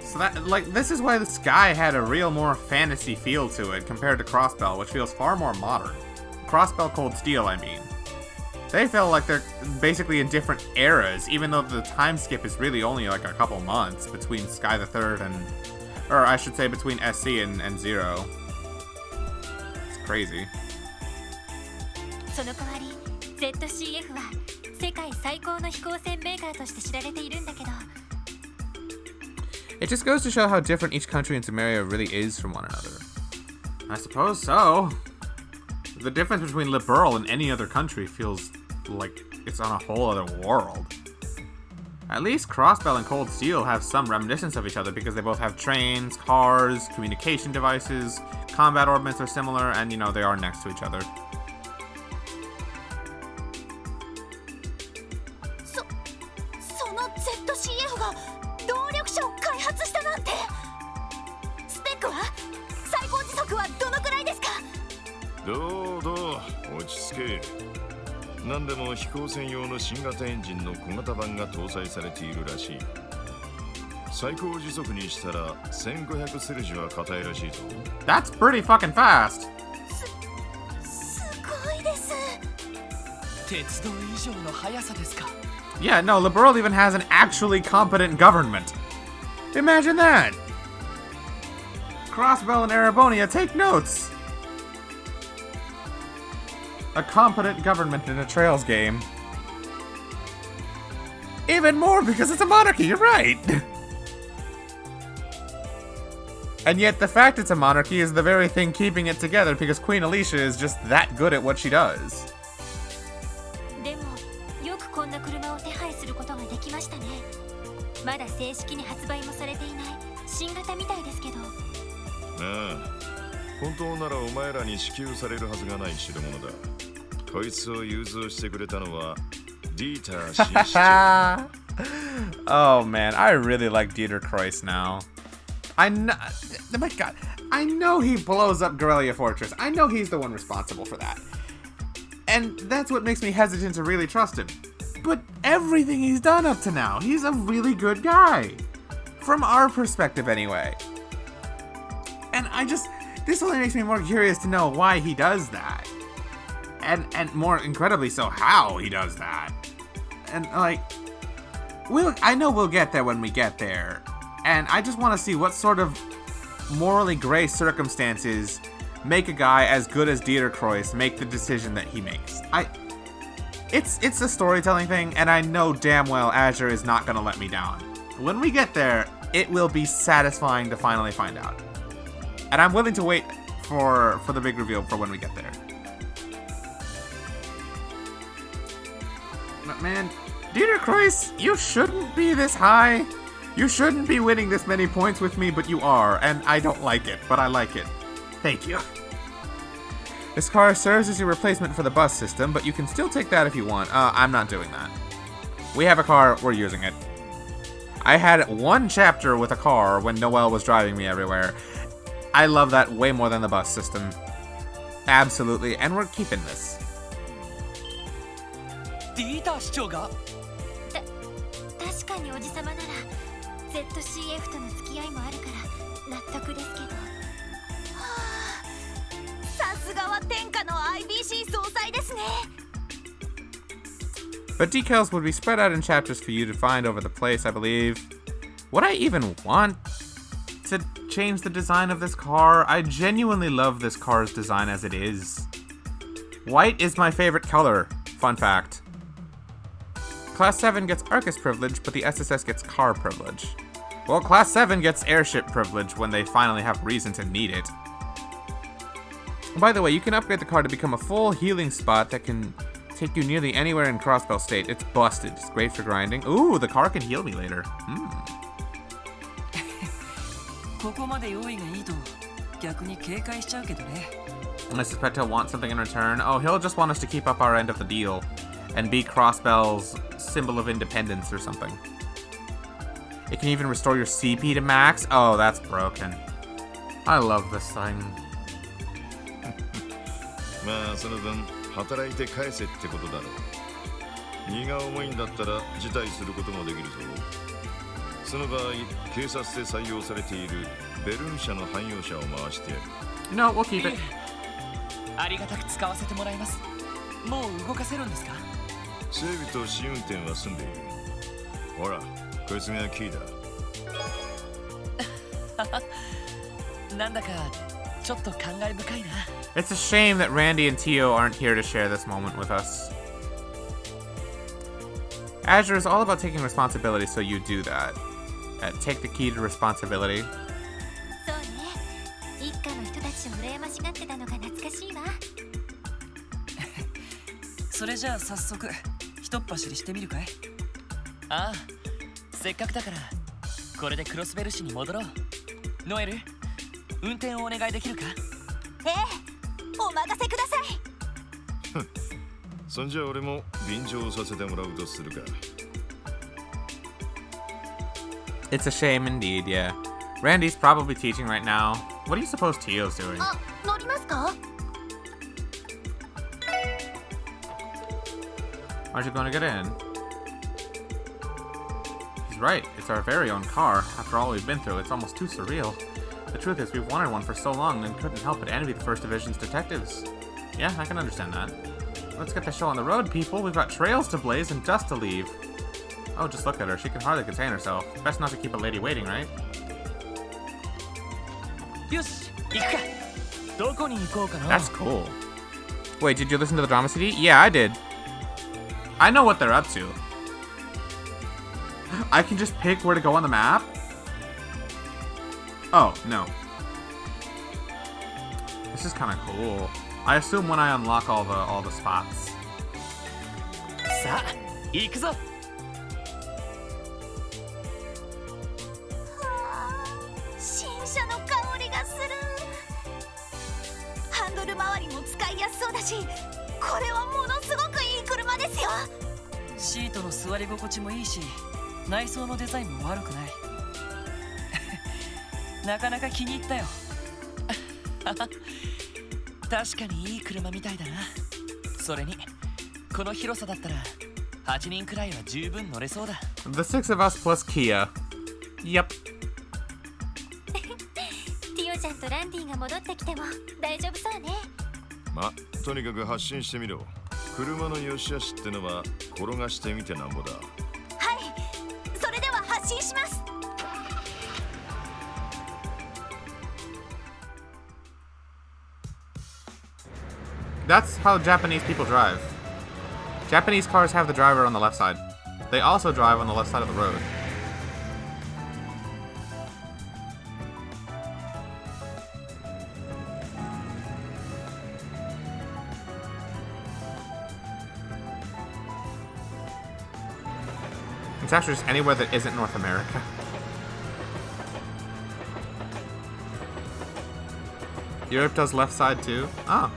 So that, like, this is why the Sky had a real more fantasy feel to it compared to Crossbell, which feels far more modern. Crossbell Cold Steel, I mean. They feel like they're basically in different eras, even though the time skip is really only like a couple months between Sky the Third and... Or I should say between SC and Zero. It's crazy. その代わり ZCF は世界最高の飛行船メーカーとして知られているんだけど It just goes to show how different each country in Sumeria really is from one another. I suppose so. The difference between Liberal and any other country feels like it's on a whole other world. At least Crossbell and Cold Steel have some reminiscence of each other because they both have trains, cars, communication devices, combat orbits are similar, and you know, they are next to each other. その ZCF が動力車を開発したなんてスペックは最高時速はどのくらいですかどう落ち着け何でも飛行船用の新型エンジンの小型版が搭載されているらしい最高時速にしたら1500セルジは硬いらしいぞ That's pretty fucking fast! すごいです鉄道以上の速さですか Yeah, no, Liberal even has an actually competent government. Imagine that! Crossbell and Arabonia, take notes! A competent government in a Trails game. Even more because it's a monarchy, you're right! And yet the fact it's a monarchy is the very thing keeping it together because Queen Alicia is just that good at what she does. でもよくこんな車を手配することができましたねまだ正式に発売もされていない新型みたいですけどああ本当ならお前らに支給されるはずがない代物だこいつを融通してくれたのはディーター新市長 Oh man, I really like Dieter Kreuss now. I know, my god, I know he blows up Guerrilla Fortress. I know he's the one responsible for that. And that's what makes me hesitant to really trust him. But everything he's done up to now, he's a really good guy. From our perspective anyway. And this only makes me more curious to know why he does that. And more incredibly so, how he does that. And like, I know we'll get there when we get there. And I just want to see what sort of morally gray circumstances make a guy as good as Dieter Kreuss make the decision that he makes. It's a storytelling thing, and I know damn well Azure is not going to let me down. When we get there, it will be satisfying to finally find out. And I'm willing to wait for the big reveal for when we get there. But man, Dieter Kreuss, you shouldn't be this high. You shouldn't be winning this many points with me, but you are, and I don't like it, but I like it. Thank you. This car serves as your replacement for the bus system, but you can still take that if you want. I'm not doing that. We have a car, we're using it. I had one chapter with a car when Noelle was driving me everywhere. I love that way more than the bus system. Absolutely, and we're keeping this. ディーター市長が確かにおじさまなら ZCF との付き合いもあるから納得ですけどさすがは天下の IBC 総裁ですね But decals would be spread out in chapters for you to find over the place, I believe. Would I even want to change the design of this car? I genuinely love this car's design as it is. White is my favorite color. Fun fact. Class 7 gets Arcus privilege, but the SSS gets car privilege. Well, Class 7 gets airship privilege when they finally have reason to need it. By the way, you can upgrade the car to become a full healing spot that can take you nearly anywhere in Crossbell State. It's busted. It's great for grinding. Ooh, the car can heal me later. ここまで用意がいいと逆に警戒しちゃうけどね I suspect he'll want something in return. Oh, he'll just want us to keep up our end of the deal and be Crossbell's symbol of independence or something. It can even restore your CP to max. Oh, that's broken. I love this thing. まあその分働いて返せってことだろう。荷が重いんだったら辞退することもできるぞ。その場合、警察で採用されているベルン社の汎用車を回してやる。No, we'll keep it. ありがたく使わせてもらいます。もう動かせるんですか？整備と試運転は済んでいる。ほら、こいつがキーだ。なんだかちょっと感慨深いな。It's a shame that Randy and Tio aren't here to share this moment with us. Azure is all about taking responsibility, so you do that. Take the key to responsibility. そうね、一家の人たちを羨ましがってたのが懐かしいわ。それじゃあ早速ひとっ走りしてみるかい？ああ、せっかくだからこれでクロスベル市に戻ろう。ノエル、運転をお願いできるか？ええ、お任せください。そんじゃ俺も便乗させてもらうとするか。It's a shame indeed, yeah. Randy's probably teaching right now. What do you suppose Tio's doing? あ、乗りますか？ Aren't you going to get in? He's right. It's our very own car. After all we've been through, it's almost too surreal. The truth is, we've wanted one for so long and couldn't help but envy the 1st Division's detectives. Yeah, I can understand that. Let's get the show on the road, people. We've got trails to blaze and dust to leave. Oh, just look at her. She can hardly contain herself. Best not to keep a lady waiting, right? よし、行くか。どこに行こうかな。 That's cool. Wait, did you listen to the drama CD? Yeah, I did. I know what they're up to. I can just pick where to go on the map? Oh, no. This is kind of cool. I assume when I unlock all the spots. さあ、行くぞ。新車の香りがする。ハンドル周りも使いやすそうだし、これはものすごくいい車ですよ。シートの座り心地もいいし、内装のデザインも悪くない。なかなか気に入ったよ。確かにいい車みたいだな。それにこの広さだったら8人くらいは十分乗れそうだ。The 6 of us plus Kia. Yep. ティオちゃんとランディが戻ってきても大丈夫そうね。ま、とにかく発進してみろ。車の良し悪しってのは転がしてみてなんぼだ。はい、それでは発進します。That's how Japanese people drive. Japanese cars have the driver on the left side. They also drive on the left side of the road. It's actually just anywhere that isn't North America. Europe does left side too? Oh.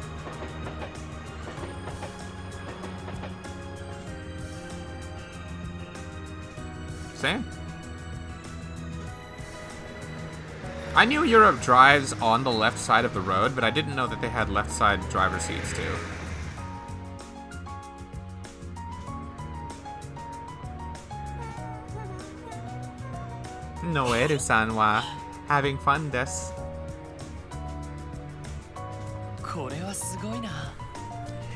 Same. I knew Europe drives on the left side of the road, but I didn't know that they had left side driver seats too. Noeru-san wa having fun desu. これはすごいな。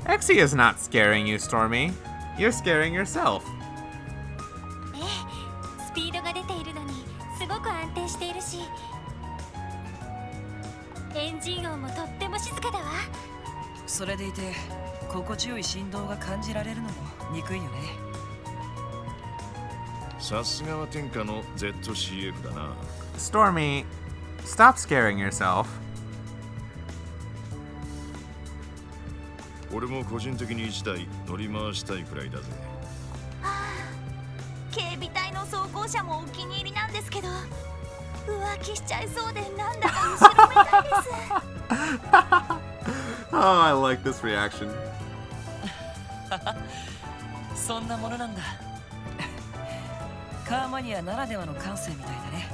Exie is not scaring you, Stormy. You're scaring yourself. ええ、スピードが出ているのにすごく安定しているし、エンジン音もとっても静かだわ。それでいて心地よい振動が感じられるのも憎いよね。さすがは天下の ZCF だな。Stormy, stop scaring yourself. 俺も個人的に1台乗り回したいくらいだぜ。警備隊の装甲車もお気に入りなんですけど、浮気しちゃいそうでなんだか後ろめたいです。Oh, I like this reaction. そんなものなんだ。カーマニアならではの感性みたいだね。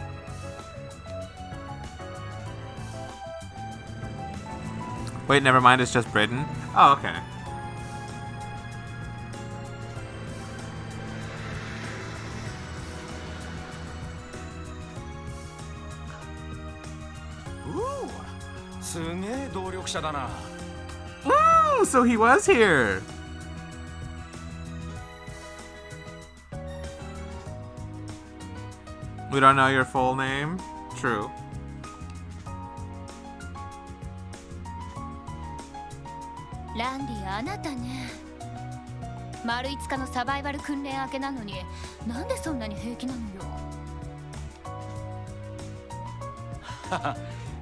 Wait, never mind, it's just Britain? Oh, okay. Ooh, so he was here. We don't know your full name? True. ランディ、あなたね。丸5日のサバイバル訓練明けなのに、なんでそんなに平気なのよ。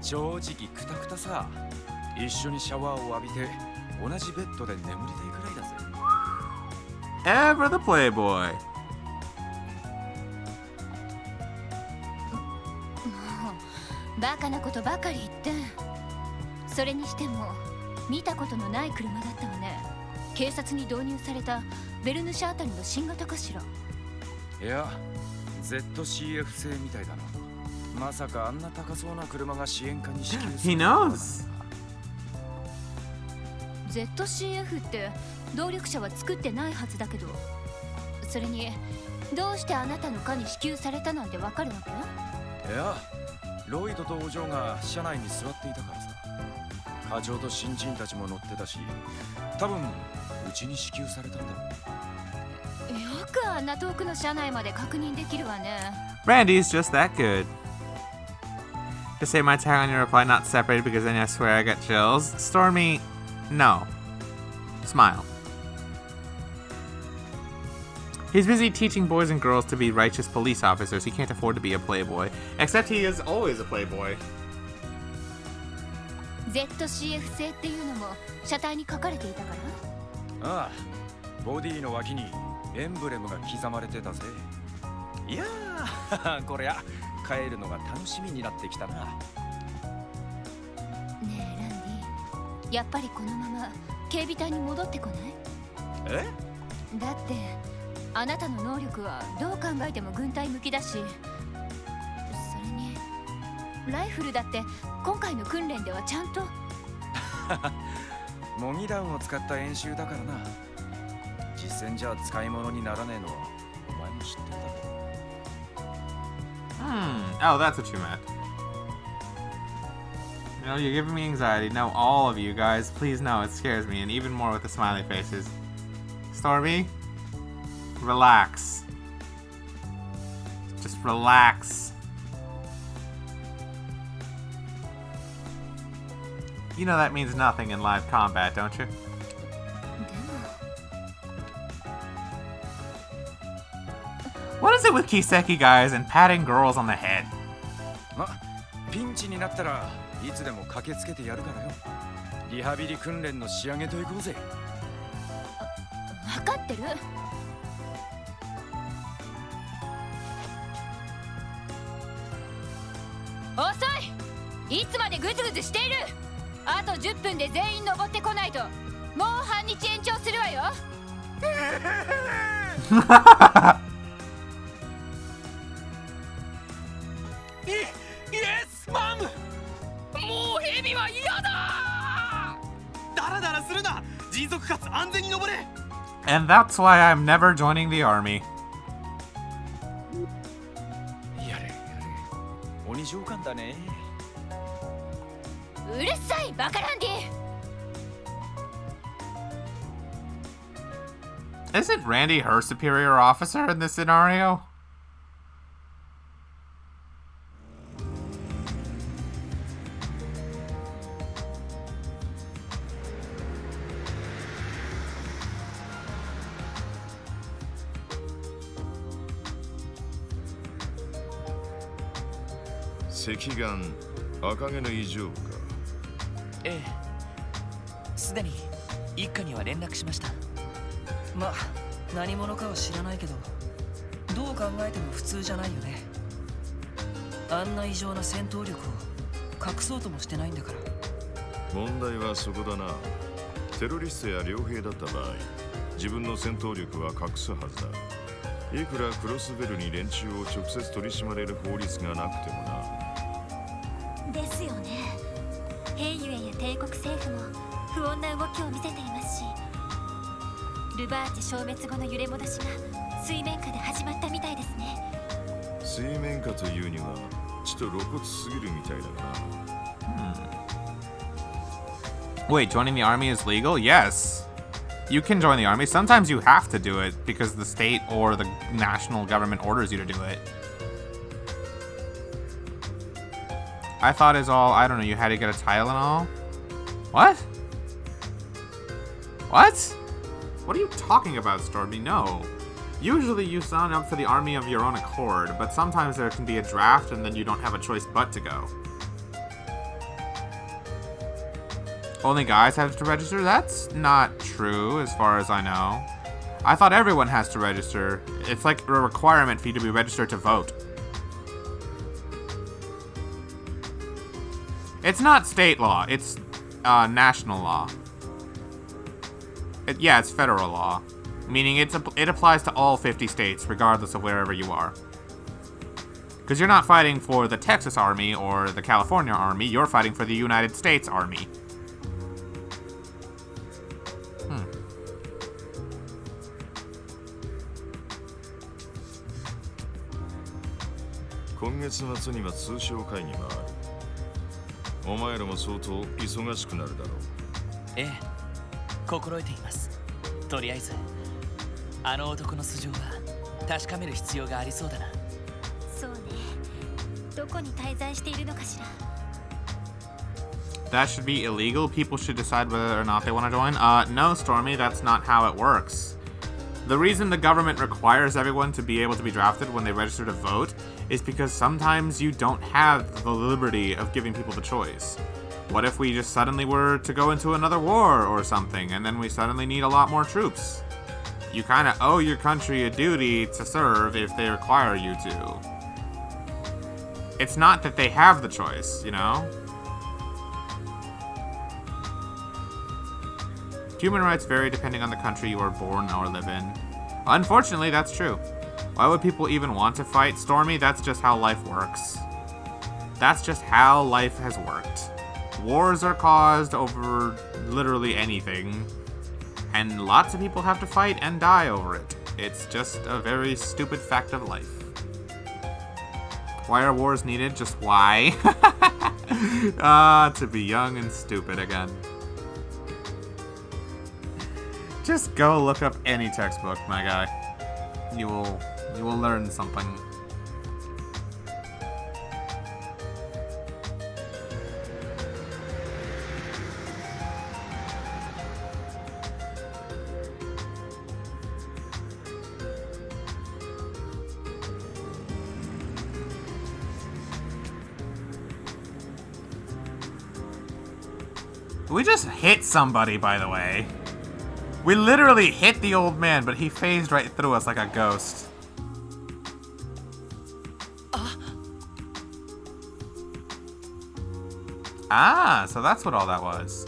正直クタクタさ。一緒にシャワーを浴びて同じベッドで眠りたいくらいだぜ。Ever the playboy. もうバカなことばかり言って。それにしても見たことのない車だったわね。警察に導入されたベルヌシャあたりの新型かしら。いや ZCF 製みたいだな。まさかあんな高そうな車が支援課に支給する。 He knows. ZCF って動力車は作ってないはずだけど、それにどうしてあなたの課に支給されたなんてわかるわけ？いやロイドとお嬢が車内に座っていたからさ。課長と新人たちも乗ってたし、多分うちに支給されたんだろう。よくあんな遠くの車内まで確認できるわね。 Randy's just that good. To say my tag on your reply not separated because then I swear I got chills. Stormy, no. Smile. He's busy teaching boys and girls to be righteous police officers. He can't afford to be a playboy. Except he is always a playboy. ZCF 製っていうのも車体に書かれていたから？ああ、ボディの脇にエンブレムが刻まれてたぜ。いやーこりゃ帰るのが楽しみになってきたな。ねえランディ、やっぱりこのまま警備隊に戻ってこない？え？だってあなたの能力はどう考えても軍隊向きだし、それにライフルだって今回の訓練ではちゃんと模擬弾を使った演習だからな。実戦じゃ使い物にならねえのはお前も知ってるだろう。Oh, that's what you meant. You know, you're giving me anxiety. No, all of you guys, please no, it scares me, and even more with the smiley faces. Stormy, relax. Just relax. You know that means nothing in live combat, don't you? でもWhat is it with Kiseki guys and patting girls on the head? ま、ピンチになったらいつでも駆けつけてやるからよ。リハビリ訓練の仕上げといこうぜ。分かってる。遅い。いつまでグズグズしている。あと10分で全員登ってこないともう半日延長するわよ。イエスマム。もうヘビは嫌だ。ダラダラするな。迅速かつ安全に登れ。 And that's why I'm never joining the army. やれやれ。鬼上官だね。うるさいバカランディ。 Isn't Randy her superior officer in this scenario? Sekigan, 赤毛の異常か。ええ、すでに一家には連絡しました。まあ何者かは知らないけど、どう考えても普通じゃないよね。あんな異常な戦闘力を隠そうともしてないんだから。問題はそこだな。テロリストや傭兵だった場合、自分の戦闘力は隠すはずだ。いくらクロスベルに連中を直接取り締まれる法律がなくてもな。ですよね。ヘイユエや帝国政府も不穏な動きを見せていますし、ルバーチ消滅後の揺れ戻しが水面下で始まったみたいですね。水面下というにはちょっと露骨すぎるみたいだな。Wait, joining the army is legal? Yes. You can join the army. Sometimes you have to do it because the state or the national government orders you to do it. I thought is all, I don't know, you had to get a title and all? What? What? What are you talking about, Stormy? No. Usually you sign up for the army of your own accord, but sometimes there can be a draft and then you don't have a choice but to go. Only guys have to register? That's not true, as far as I know. I thought everyone has to register. It's like a requirement for you to be registered to vote. It's not state law, it's national law. Yeah, it's federal law. Meaning it applies to all 50 states, regardless of wherever you are. Because you're not fighting for the Texas Army or the California Army, you're fighting for the United States Army.ええ、心得ています。とりあえずあの男の素性は確かめる必要がありそうだな。そうね。どこに滞在しているのかしら。That should be illegal. People should decide whether or not they want to join. No, Stormy, that's not how it works. The reason the government requires everyone to be able to be drafted when they register to vote is because sometimes you don't have the liberty of giving people the choice. What if we just suddenly were to go into another war or something, and then we suddenly need a lot more troops? You kind of owe your country a duty to serve if they require you to. It's not that they have the choice, you know? Human rights vary depending on the country you are born or live in. Unfortunately, that's true. Why would people even want to fight? Stormy, that's just how life works. That's just how life has worked. Wars are caused over literally anything, and lots of people have to fight and die over it. It's just a very stupid fact of life. Why are wars needed? Just why? To be young and stupid again. Just go look up any textbook, my guy. You will learn something. We just hit somebody, by the way. We literally hit the old man, but he phased right through us like a ghost. Ah, so that's what all that was.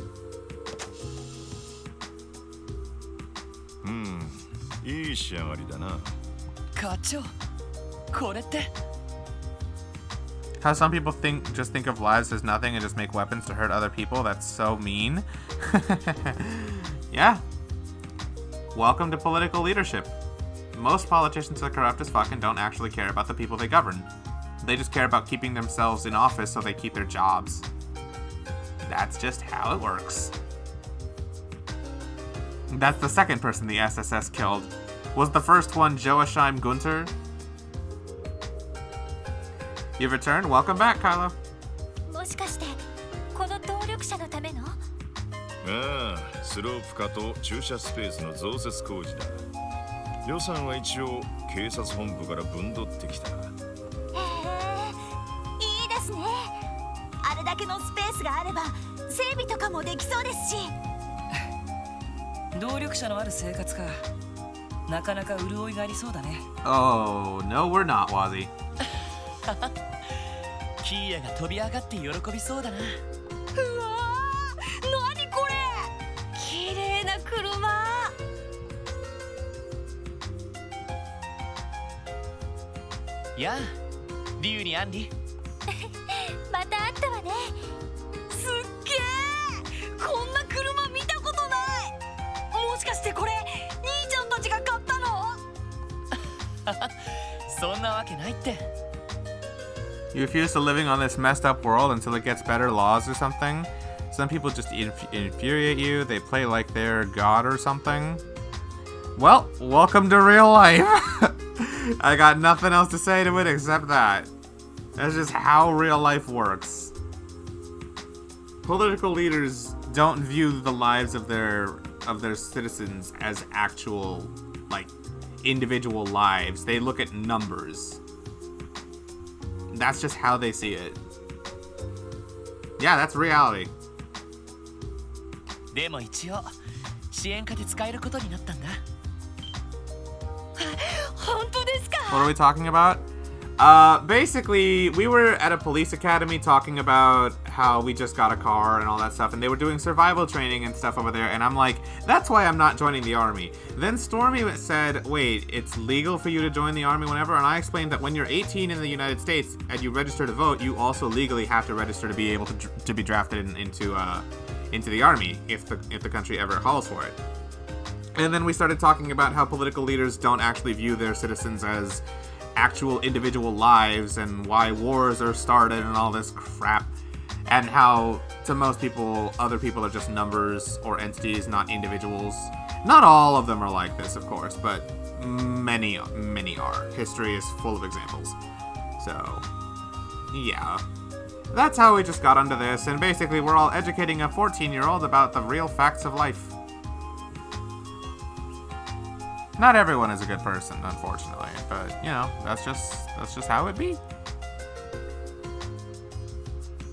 How some people just think of lives as nothing and just make weapons to hurt other people. That's so mean. Yeah. Welcome to political leadership. Most politicians are corrupt as fuck and don't actually care about the people they govern. They just care about keeping themselves in office so they keep their jobs. That's just how it works. That's the second person the SSS killed. Was the first one Joachim Gunther? You've returned? Welcome back, Kylo. もしかしてこの動力車のための？ああ、スロープ化と駐車スペースの増設工事だ。予算は一応警察本部から分取ってきた。へえ、いいですね。あれだけのスペースがあれば整備とかもできそうですし。動力車のある生活か。なかなか潤いがありそうだね。Oh, no, we're not, Wazzy. キーヤが飛び上がって喜びそうだな。うわー、何これ、綺麗な車。やあリュウにアンリまた会ったわね。すっげえ、こんな車見たことない。もしかしてこれ兄ちゃんたちが買ったの？そんなわけないって。 You refuse to living on this messed up world until it gets better laws or something? Some people just infuriate you. They play like they're God or something. Well, welcome to real life. I got nothing else to say to it except that. That's just how real life works. Political leaders don't view the lives of their citizens as actual, like, individual lives. They look at numbers. That's just how they see it. Yeah, that's reality. でも一応支援課で使えることになったんだ。本当ですか？ What are we talking about? Basically, we were at a police academy talking about how we just got a car and all that stuff, and they were doing survival training and stuff over there, and I'm like, that's why I'm not joining the army. Then Stormy said, wait, it's legal for you to join the army whenever? And I explained that when you're 18 in the United States and you register to vote, you also legally have to register to be able to be drafted into the army if the country ever calls for it. And then we started talking about how political leaders don't actually view their citizens as actual individual lives and why wars are started and all this crap, and how to most people other people are just numbers or entities, not individuals. Not all of them are like this, of course, but many are. History is full of examples. So yeah, that's how we just got onto this, and basically we're all educating a 14-year-old about the real facts of life. Not everyone is a good person, unfortunately, but you know, that's just how it be.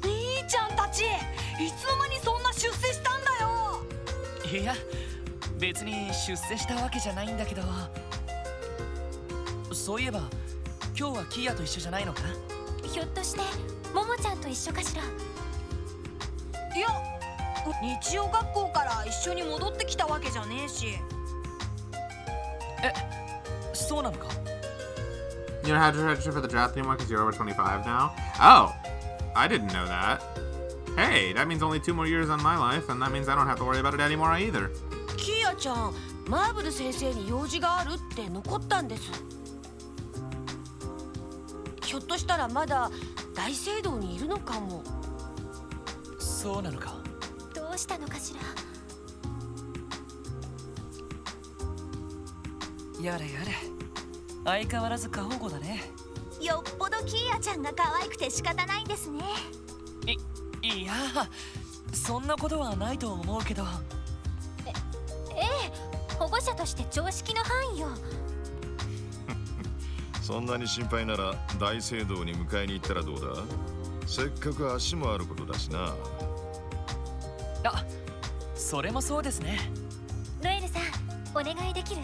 兄ちゃんたち、いつの間にそんな出世したんだよ。いや別に出世したわけじゃないんだけど。そういえば今日はキーヤと一緒じゃないのか？ひょっとしてももちゃんと一緒かしら。いや、日曜学校から一緒に戻ってきたわけじゃねえし。え、そうなのか？ You don't have to register for the draft anymore because you're over 25 now? Oh, I didn't know that. Hey, that means only 2 more years on my life, and that means I don't have to worry about it anymore either. キーヤちゃん、マーブル先生に用事があるって残ったんです。ひょっとしたらまだ大聖堂にいるのかも。そうなのか？どうしたのかしら。やれやれ、相変わらず過保護だね。よっぽどキーヤちゃんが可愛くて仕方ないんですね。いやそんなことはないと思うけど。ええ、保護者として常識の範囲よ。そんなに心配なら大聖堂に迎えに行ったらどうだ？せっかく足もあることだしな。あ、それもそうですね。ノエルさん、お願いできる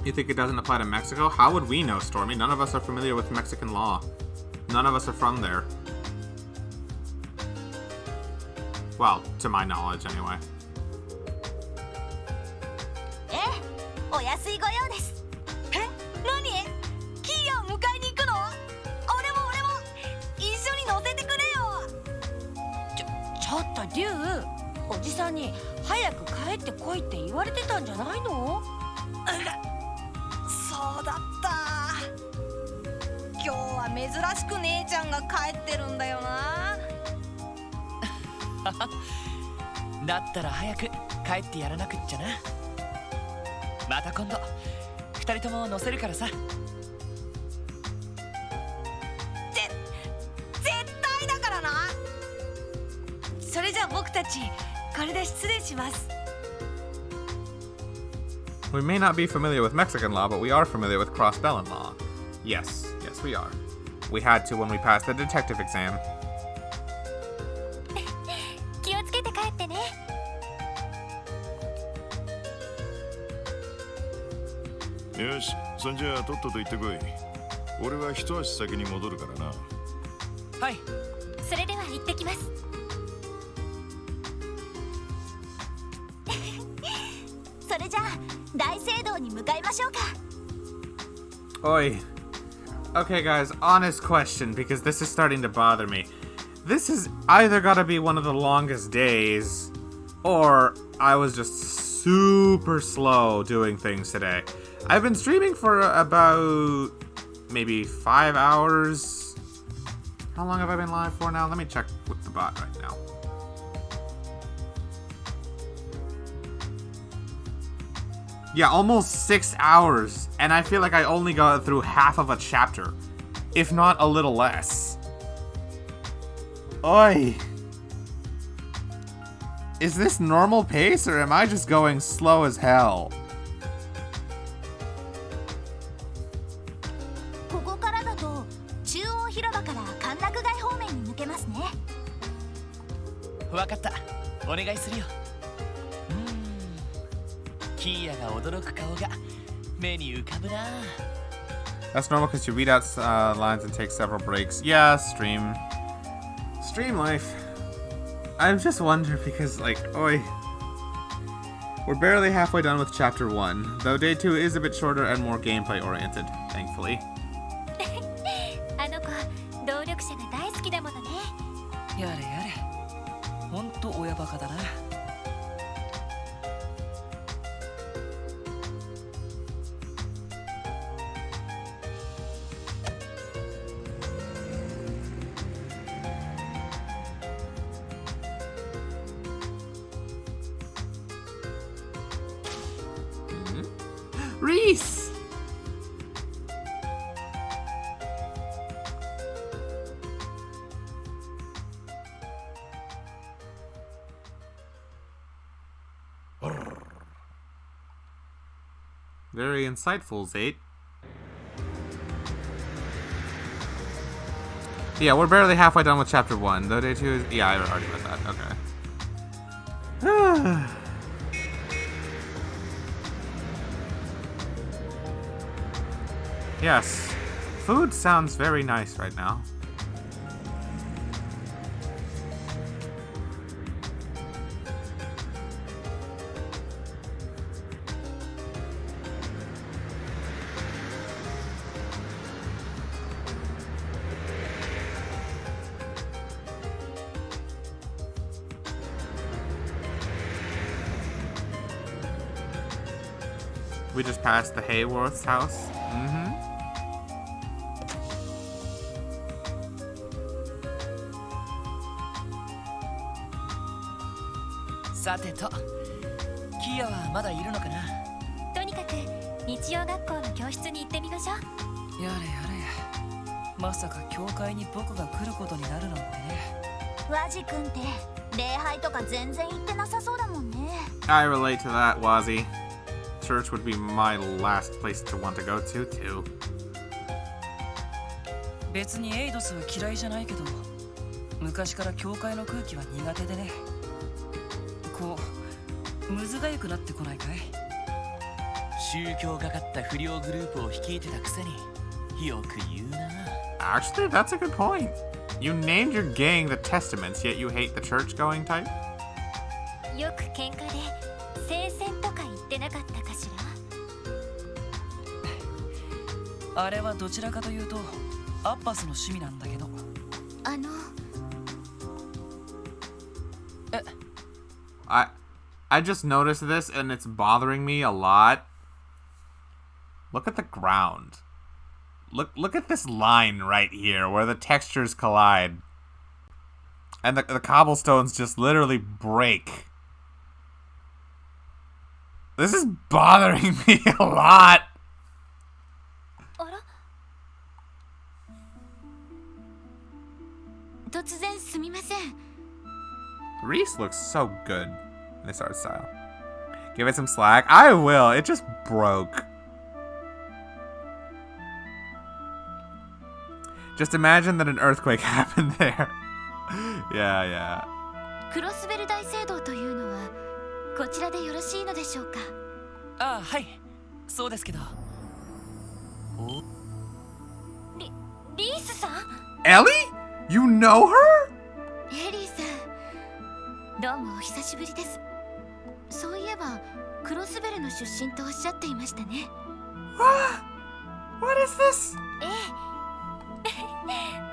You think it doesn't apply to Mexico? How would we know, Stormy? None of us are familiar with Mexican law. None of us are from there. Well, to my knowledge, anyway. ええ、お安いご用です。え、何？キーヤを迎えに行くの？俺も一緒に乗せてくれよ。ちょっとリュウ、おじさんに早く帰ってこいって言われてたんじゃないの？そうだった。今日は珍しく姉ちゃんが帰ってるんだよな。だったら早く帰ってやらなくっちゃな。また今度2人とも乗せるからさ。絶対だからな。それじゃあ僕たちこれで失礼します。We may not be familiar with Mexican law, but we are familiar with cross-Bellin law. Yes, we are. We had to when we passed the detective exam. 気をつけて帰ってね。よし、そんじゃあとっとと行ってこい。俺は一足先に戻るからな。はい。それでは行ってきます。それじゃあ大聖堂に向かいましょうか。Oi. Okay, guys, honest question, because this is starting to bother me. This is either gotta be one of the longest days, or I was just super slow doing things today. I've been streaming for about maybe 5 hours. How long have I been live for now? Let me check with the bot right now. Yeah, almost 6 hours, and I feel like I only got through half of a chapter, if not a little less. Oi! Is this normal pace, or am I just going slow as hell? ここからだと中央広場から歓楽街方面に抜けますね。わかった。お願いするよ。キーヤが驚く顔が目に浮かぶな。That's normal because you read out lines and take several breaks. Yeah, stream life. I'm just wondering because, like, oi. We're barely halfway done with chapter 1, though day 2 is a bit shorter and more gameplay oriented, thankfully. あの子動力車が大好きだものね。やれやれ。ほんと親バカだな。Reese! Very insightful, Zate. Yeah, we're barely halfway done with chapter 1. Though day 2 is... Yeah, I already read that. Okay. Yes. Food sounds very nice right now. We just passed the Hayworth's house. Mm-hmm. さてと、キーヤはまだいるのかな。とにかく日曜学校の教室に行ってみましょう。やれやれ。まさか教会に僕が来ることになるなんてね。ワジ君って礼拝とか全然行ってなさそうだもんね。I relate to that, Wazzy. Church would be my last place to want to go to, too. 別にエイドスは嫌いじゃないけど、昔から教会の空気は苦手でね。こう、むずがゆくなってこないかい？宗教がかった不良グループを率いてたくせによく言うな。Actually, that's a good point. You named your gang the Testaments, yet you hate the church-going type? よく喧嘩で聖戦とか言ってなかったかしら？あれはどちらかというとアッパスの趣味なんだけど。I just noticed this and it's bothering me a lot. Look at the ground. Look at this line right here where the textures collide. And the cobblestones just literally break. This is bothering me a lot. Reese looks so good in this art style. Give it some slack. I will. It just broke. Just imagine that an earthquake happened there. Yeah. クロスベル大聖堂というのはこちらでよろしいのでしょうか？ああ、はい。そうですけど。リースさん？ Ellie? You know her? エリーさん、どうもお久しぶりです。そういえばクロスベルの出身とおっしゃっていましたね。What What is this? ええ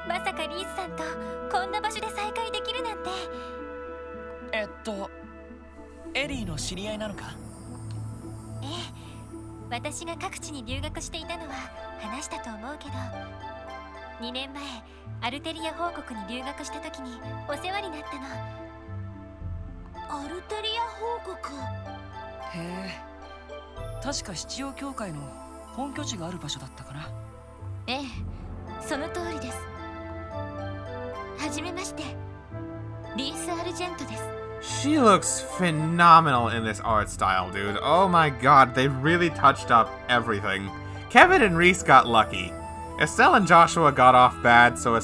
まさかリースさんとこんな場所で再会できるなんて。エリーの知り合いなのか？ええ、私が各地に留学していたのは話したと思うけど、2年前アルテリア王国に留学した時にお世話になったの。アルテリア報告。へえ、確か七葉教会の本拠地がある場所だったかな。ええ、その通りです。はじめまして、リース・アルジェントです。 She looks phenomenal in this art style, dude. Oh my god, they really touched up everything. Kevin and Reese got lucky. Estelle and Joshua got off bad, so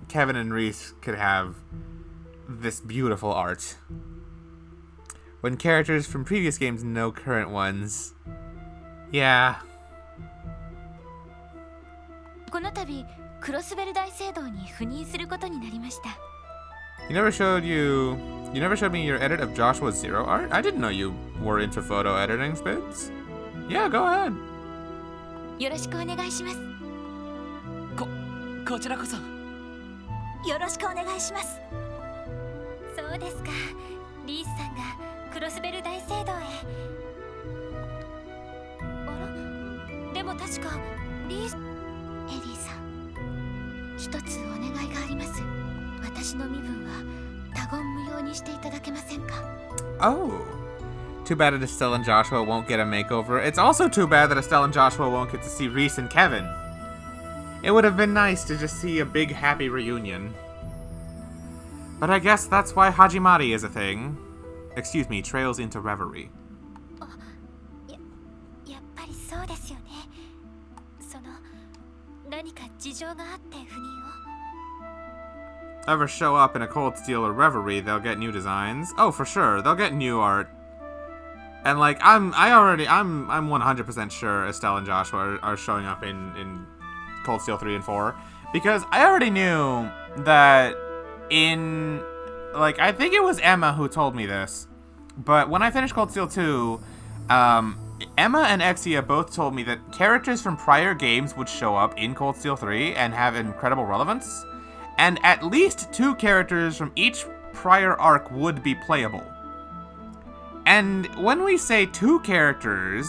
Kevin and Reese could have this beautiful art. When characters from previous games know current ones. Yeah. この度クロスベル大聖堂に赴任することになりました。 You never showed me your edit of Joshua's Zero art? I didn't know you were into photo editing, Spitz. Yeah, go ahead. よろしくお願いします。こちらこそ。よろしくお願いします。そうですか。リースさんがクロスベル大聖堂へ。あら、でも確かリース。エリーさん、一つお願いがあります。私の身分は他言無用にしていただけませんか？ Oh. Too bad that Estelle and Joshua won't get a makeover. It's also too bad that Estelle and Joshua won't get to see Reese and Kevin. It would have been nice to just see a big happy reunion. But I guess that's why Hajimari is a thing. Excuse me, trails into reverie. やっぱりそうですよね。その何か事情があって赴任を。 Ever show up in a Cold Steel or Reverie, they'll get new designs. Oh, for sure, they'll get new art. And like, I'm 100% sure Estelle and Joshua are showing up in Cold Steel 3 and 4, because I already knew that in, like, I think it was Emma who told me this, but when I finished Cold Steel 2, Emma and Exia both told me that characters from prior games would show up in Cold Steel 3 and have incredible relevance. And at least 2 characters from each prior arc would be playable. And when we say 2 characters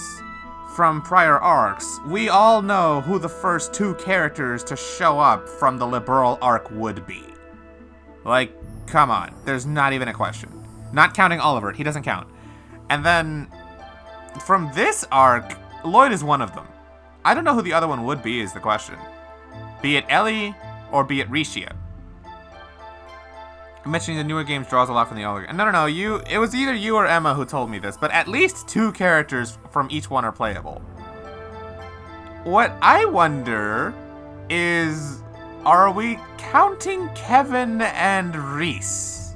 from prior arcs, we all know who the first 2 characters to show up from the Liberal arc would be. Like, come on, there's not even a question. Not counting Oliver, he doesn't count. And then, from this arc, Lloyd is one of them. I don't know who the other one would be is the question. Be it Ellie, or be it Rishia. Mentioning the newer games draws a lot from the older. No, it was either you or Emma who told me this, but at least 2 characters from each one are playable. What I wonder is, are we counting Kevin and Reese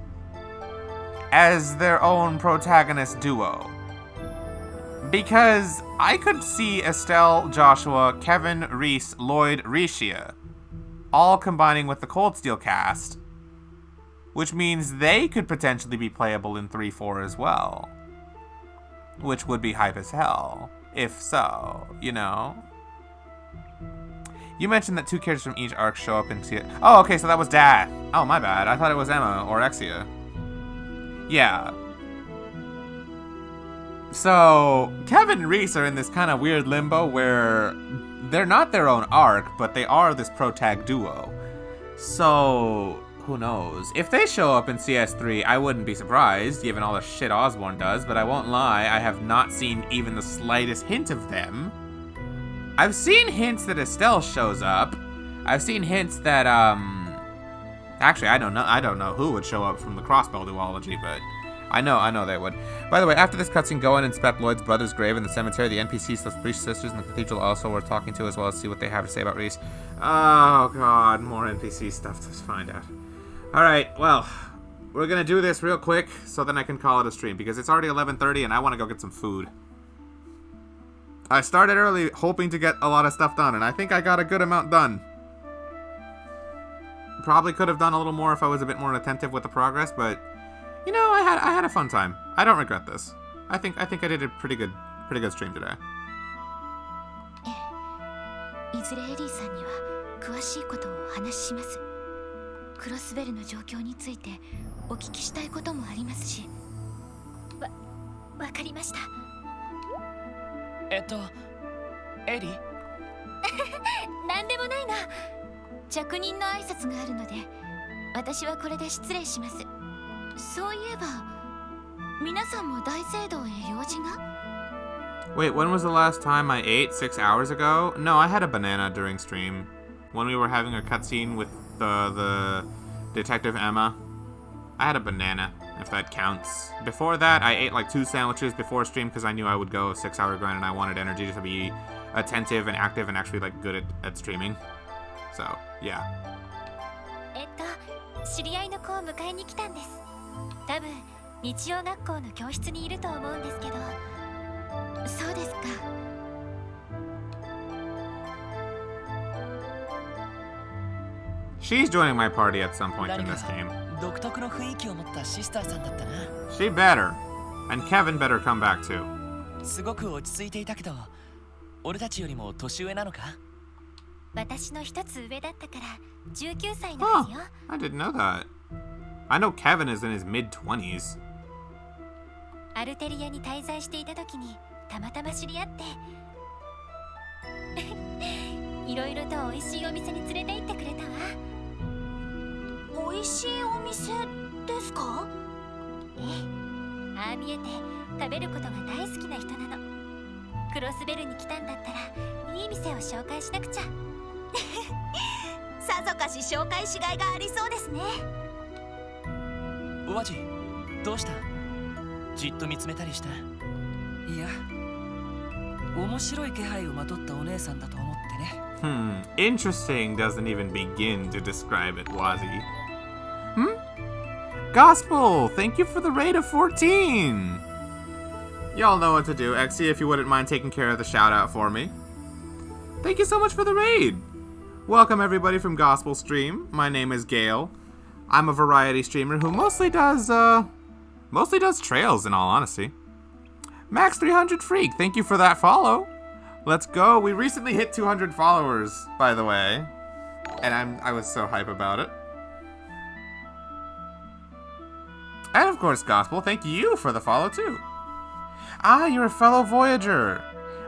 as their own protagonist duo? Because I could see Estelle, Joshua, Kevin, Reese, Lloyd, Rishia all combining with the Cold Steel cast, which means they could potentially be playable in 3-4 as well. Which would be hype as hell, if so, you know? You mentioned that 2 characters from each arc show up in... Oh, okay, so that was Dad. Oh, my bad. I thought it was Emma or Exia. Yeah. So, Kevin and Reese are in this kind of weird limbo where they're not their own arc, but they are this protag duo. So, who knows? If they show up in CS3, I wouldn't be surprised, given all the shit Osborne does, but I won't lie, I have not seen even the slightest hint of them. I've seen hints that Estelle shows up. I've seen hints that, actually, I don't know who would show up from the Crossbow duology, but I know they would. By the way, after this cutscene, go and inspect Lloyd's brother's grave in the cemetery. The NPCs, the priest sisters, and the cathedral also worth talking to, as well as see what they have to say about Reese. Oh god, more NPC stuff to find out. Alright, well, we're gonna do this real quick, so then I can call it a stream, because it's already 11:30 and I want to go get some food. I started early, hoping to get a lot of stuff done, and I think I got a good amount done. Probably could have done a little more if I was a bit more attentive with the progress, but you know, I had a fun time. I don't regret this. I think I did a pretty good stream today. いずれエリーさんには詳しいことをお話しします。クロスベルの状況についてお聞きしたいこともありますし。わかりました。エリなんでもないな。着任の挨拶があるので私はこれで失礼します。そういえば皆さんも大聖堂へ用事が？ Wait, when was the last time I ate? 6 hours ago? No, I had a banana during stream. When we were having a cutscene with the Detective Emma. I had a banana, if that counts. Before that, I ate like 2 sandwiches before stream because I knew I would go a 6-hour grind and I wanted energy to be attentive and active and actually like good at streaming. So, yeah. 知り合いの子を迎えに来たんです。多分日曜学校の教室にいると思うんですけど。そうですか。She's joining my party at some point in this game. 独特の雰囲気を持ったシスターさんだったな。She better. And Kevin better come back too. すごく落ち着いていたけど、俺たちよりも年上なのか？私の一つ上だったから19歳なんですよ。I didn't know that. I know Kevin is in his mid-20s. アルテリアに滞在していた時にたまたま知り合って、いろいろと美味しいお店に連れて行ってくれたわ。美味しいお店ですか？ええ、ああ見えて食べることが大好きな人なの。クロスベルに来たんだったらいい店を紹介しなくちゃ。さぞかし紹介しがいがありそうですね。ワジ、どうした？じっと見つめたりした？いや、面白い気配をまとったお姉さんだと思ってね。Interesting doesn't even begin to describe it, Wazi. Gospel, thank you for the raid of 14. Y'all know what to do. Exie, if you wouldn't mind taking care of the shout out for me. Thank you so much for the raid. Welcome everybody from Gospel Stream. My name is Gale. I'm a variety streamer who mostly does trails in all honesty. Max 300 Freak, thank you for that follow. Let's go. We recently hit 200 followers, by the way. And I was so hype about it. And of course, Gospel, thank you for the follow too. Ah, you're a fellow Voyager.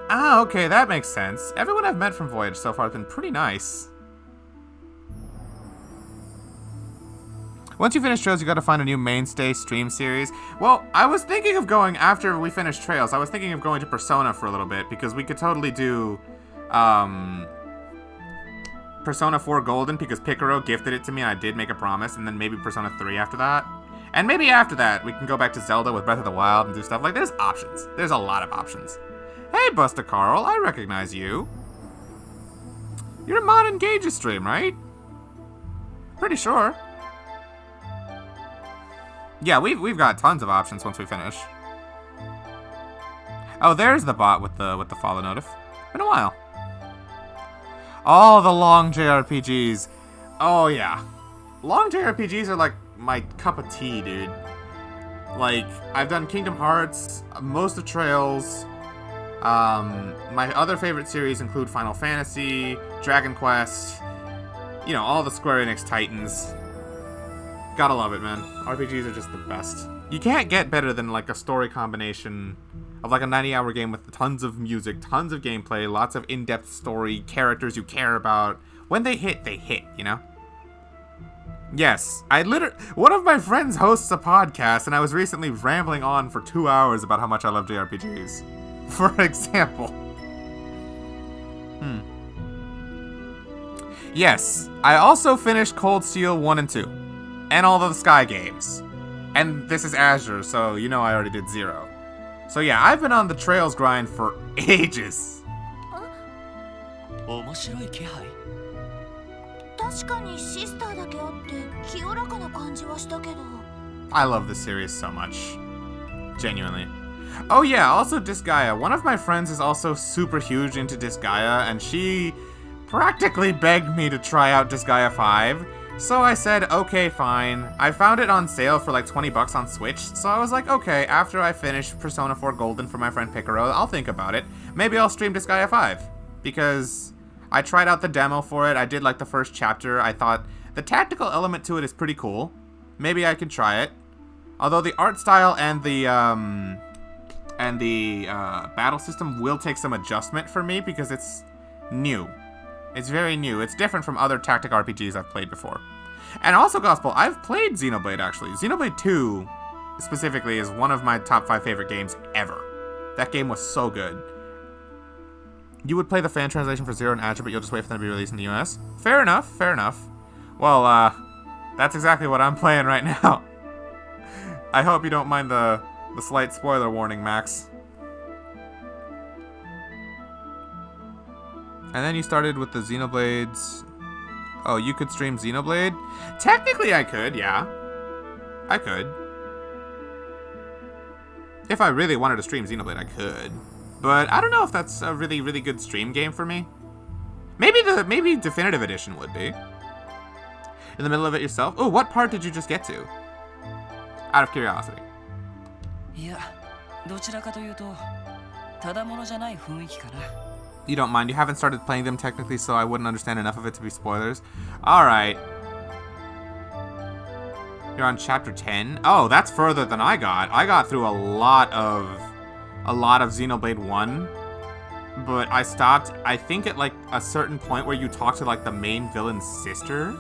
Ah, okay, that makes sense. Everyone I've met from Voyage so far has been pretty nice. Once you finish Trails, you gotta find a new mainstay stream series. Well, I was thinking of going, after we finish Trails, I was thinking of going to Persona for a little bit, because we could totally do, Persona 4 Golden, because Picaro gifted it to me and I did make a promise, and then maybe Persona 3 after that. And maybe after that, we can go back to Zelda with Breath of the Wild and do stuff. Like, there's options. There's a lot of options. Hey, Busta Carl, I recognize you. You're a Mod Engage's stream, right? Pretty sure. Yeah, we've got tons of options once we finish. Oh, there's the bot with the follow notif. Been a while. All the long JRPGs. Oh yeah, long JRPGs are like my cup of tea, dude. Like, I've done Kingdom Hearts, most of Trails. My other favorite series include Final Fantasy, Dragon Quest. You know, all the Square Enix titans. Gotta love it, man. RPGs are just the best. You can't get better than like a story combination of like a 90-hour game with tons of music, tons of gameplay, lots of in-depth story, characters you care about. When they hit, you know? Yes, one of my friends hosts a podcast, and I was recently rambling on for 2 hours about how much I love JRPGs. For example. Yes, I also finished Cold Steel 1 and 2. And all the Sky games. And this is Azure, so you know I already did 0. So yeah, I've been on the Trails grind for ages. 面白い気配。確かにシスターだけあって清らかな感じはしたけど。I love this series so much. Genuinely. Oh yeah, also Disgaea. One of my friends is also super huge into Disgaea, and she practically begged me to try out Disgaea 5. So I said, okay, fine. I found it on sale for like 20 bucks on Switch, so I was like, okay, after I finish Persona 4 Golden for my friend Picaro, I'll think about it. Maybe I'll stream Disgaea 5. Because I tried out the demo for it. I did like the first chapter. I thought the tactical element to it is pretty cool. Maybe I could try it. Although the art style and the battle system will take some adjustment for me because it's new. It's very new. It's different from other tactic RPGs I've played before. And also, Gospel, I've played Xenoblade, actually. Xenoblade 2, specifically, is one of my top 5 favorite games ever. That game was so good. You would play the fan translation for Zero and Azure, but you'll just wait for them to be released in the US? Fair enough, fair enough. Well, that's exactly what I'm playing right now. I hope you don't mind the slight spoiler warning, Max. And then you started with the Xenoblades. Oh, you could stream Xenoblade? Technically I could, yeah. I could. If I really wanted to stream Xenoblade, I could. But I don't know if that's a really, really good stream game for me. Maybe Definitive Edition would be. In the middle of it yourself? Oh, what part did you just get to? Out of curiosity. いや、どちらかというと、ただものじゃない雰囲気かな。 You don't mind. You haven't started playing them technically, so I wouldn't understand enough of it to be spoilers. Alright. You're on chapter 10? Oh, that's further than I got. I got through a lot of Xenoblade 1. But I stopped, I think, at like a certain point where you talk to like the main villain's sister.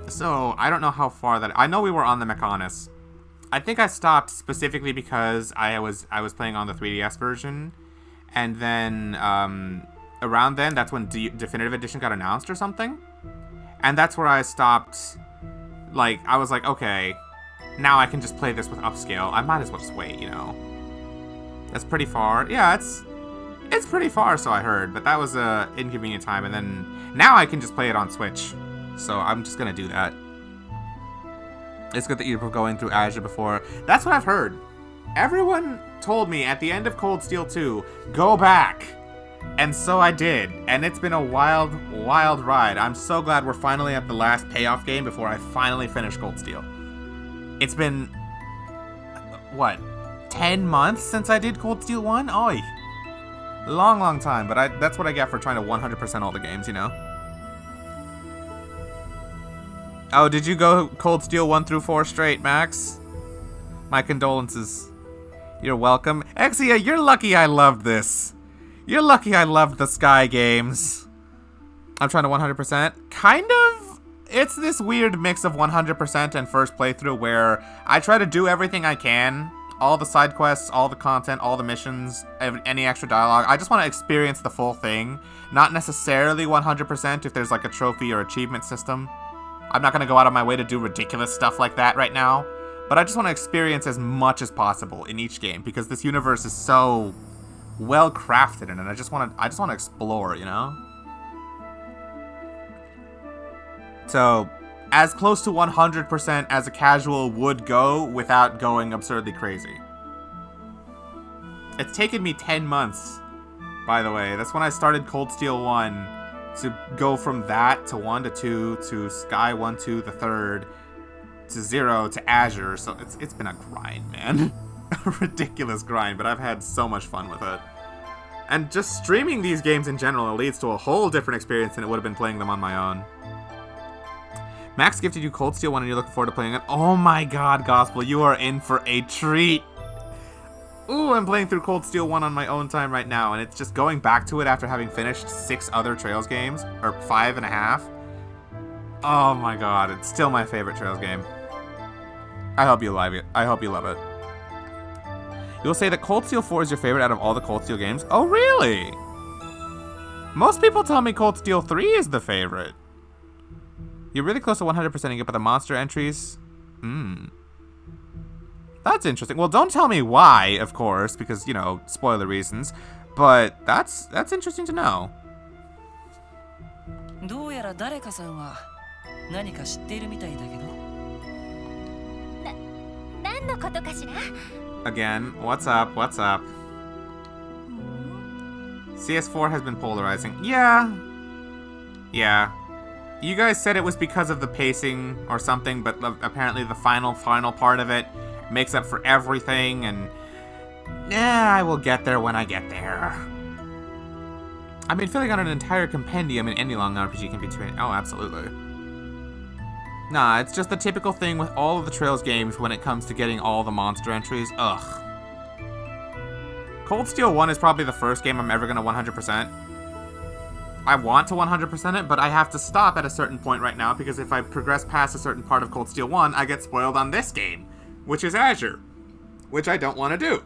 So I don't know how far that. I know we were on the Mechanis. I think I stopped specifically because I was playing on the 3DS version. And then, around then, that's when Definitive Edition got announced or something. And that's where I stopped, like, I was like, okay, now I can just play this with upscale. I might as well just wait, you know. That's pretty far. Yeah, it's pretty far, so I heard. But that was a inconvenient time. And then, now I can just play it on Switch. So I'm just gonna do that. It's good that you were going through Azure before. That's what I've heard. Everyone told me at the end of Cold Steel 2, go back. And so I did. And it's been a wild, wild ride. I'm so glad we're finally at the last payoff game before I finally finish Cold Steel. It's been, what, 10 months since I did Cold Steel 1? Oy. Long, long time. But that's what I get for trying to 100% all the games, you know? Oh, did you go Cold Steel 1 through 4 straight, Max? My condolences. You're welcome. Exia, you're lucky I loved this. You're lucky I loved the Sky games. I'm trying to 100%. Kind of. It's this weird mix of 100% and first playthrough where I try to do everything I can. All the side quests, all the content, all the missions, any extra dialogue. I just want to experience the full thing. Not necessarily 100% if there's like a trophy or achievement system. I'm not going to go out of my way to do ridiculous stuff like that right now. But I just want to experience as much as possible in each game because this universe is so well crafted and I just want to explore, you know? So, as close to 100% as a casual would go without going absurdly crazy. It's taken me 10 months, by the way. That's when I started Cold Steel 1 to go from that to 1 to 2 to Sky 1 to the 3rd. To 0 to Azure, so it's been a grind, man. A ridiculous grind, but I've had so much fun with it. And just streaming these games in general leads to a whole different experience than it would have been playing them on my own. Max gifted you Cold Steel 1 and you're looking forward to playing it. Oh my god, Gospel, you are in for a treat. Ooh, I'm playing through Cold Steel 1 on my own time right now, and it's just going back to it after having finished 6 other Trails games, or 5.5. Oh my god, it's still my favorite Trails game. I hope you love it. I hope you love it. You'll say that Cold Steel 4 is your favorite out of all the Cold Steel games? Oh, really? Most people tell me Cold Steel 3 is the favorite. You're really close to 100%ing it by the monster entries? That's interesting. Well, don't tell me why, of course, because, you know, spoiler reasons. But that's interesting to know. どうやら誰かさんは何か知っているみたいだけど。何のことかしら? Again, what's up? What's up? CS4 has been polarizing. Yeah. You guys said it was because of the pacing or something, but apparently the final part of it makes up for everything, and I will get there when I get there. I mean, filling out an entire compendium in any long RPG can be too many. Oh, absolutely. Nah, it's just the typical thing with all of the Trails games when it comes to getting all the monster entries. Ugh. Cold Steel 1 is probably the first game I'm ever going to 100%. I want to 100% it, but I have to stop at a certain point right now because if I progress past a certain part of Cold Steel 1, I get spoiled on this game, which is Azure, which I don't want to do.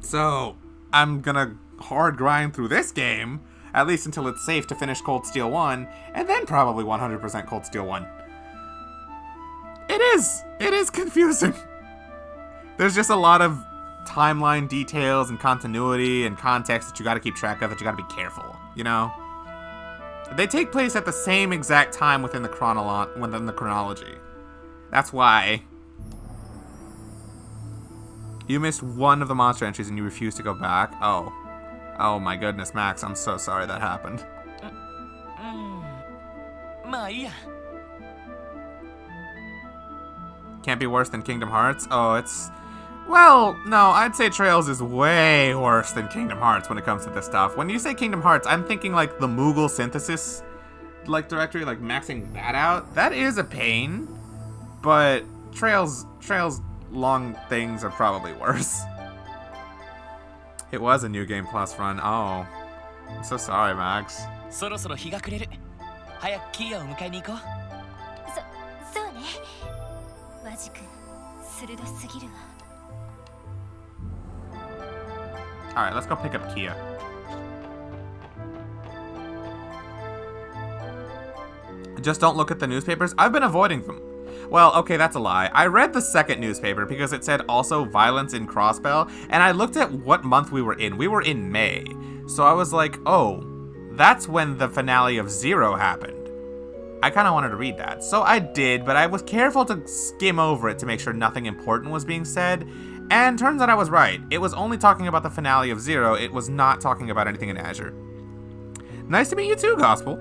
So, I'm going to hard grind through this game, at least until it's safe to finish Cold Steel 1, and then probably 100% Cold Steel 1. It is confusing. There's just a lot of timeline details and continuity and context that you gotta keep track of, that you gotta be careful, you know? They take place at the same exact time within the chronology. That's why. You missed one of the monster entries and you refuse to go back? Oh. Oh my goodness, Max, I'm so sorry that happened. まあいいや。 Can't be worse than Kingdom Hearts? Oh, it's... Well, no, I'd say Trails is way worse than Kingdom Hearts when it comes to this stuff. When you say Kingdom Hearts, I'm thinking like the Moogle synthesis directory, like maxing that out. That is a pain, but Trails long things are probably worse. It was a New Game Plus run. Oh, I'm so sorry, Max. そろそろ日が暮れる。早くキーヤを迎えに行こう。そうね。マジ君、鋭すぎるわ。 Alright, let's go pick up Kia. Just don't look at the newspapers? I've been avoiding them. Well, okay, that's a lie. I read the second newspaper because it said also violence in Crossbell, and I looked at what month we were in. We were in May. So I was like, oh, that's when the finale of Zero happened. I kind of wanted to read that. So I did, but I was careful to skim over it to make sure nothing important was being said. And turns out I was right. It was only talking about the finale of Zero. It was not talking about anything in Azure. Nice to meet you too, Gospel.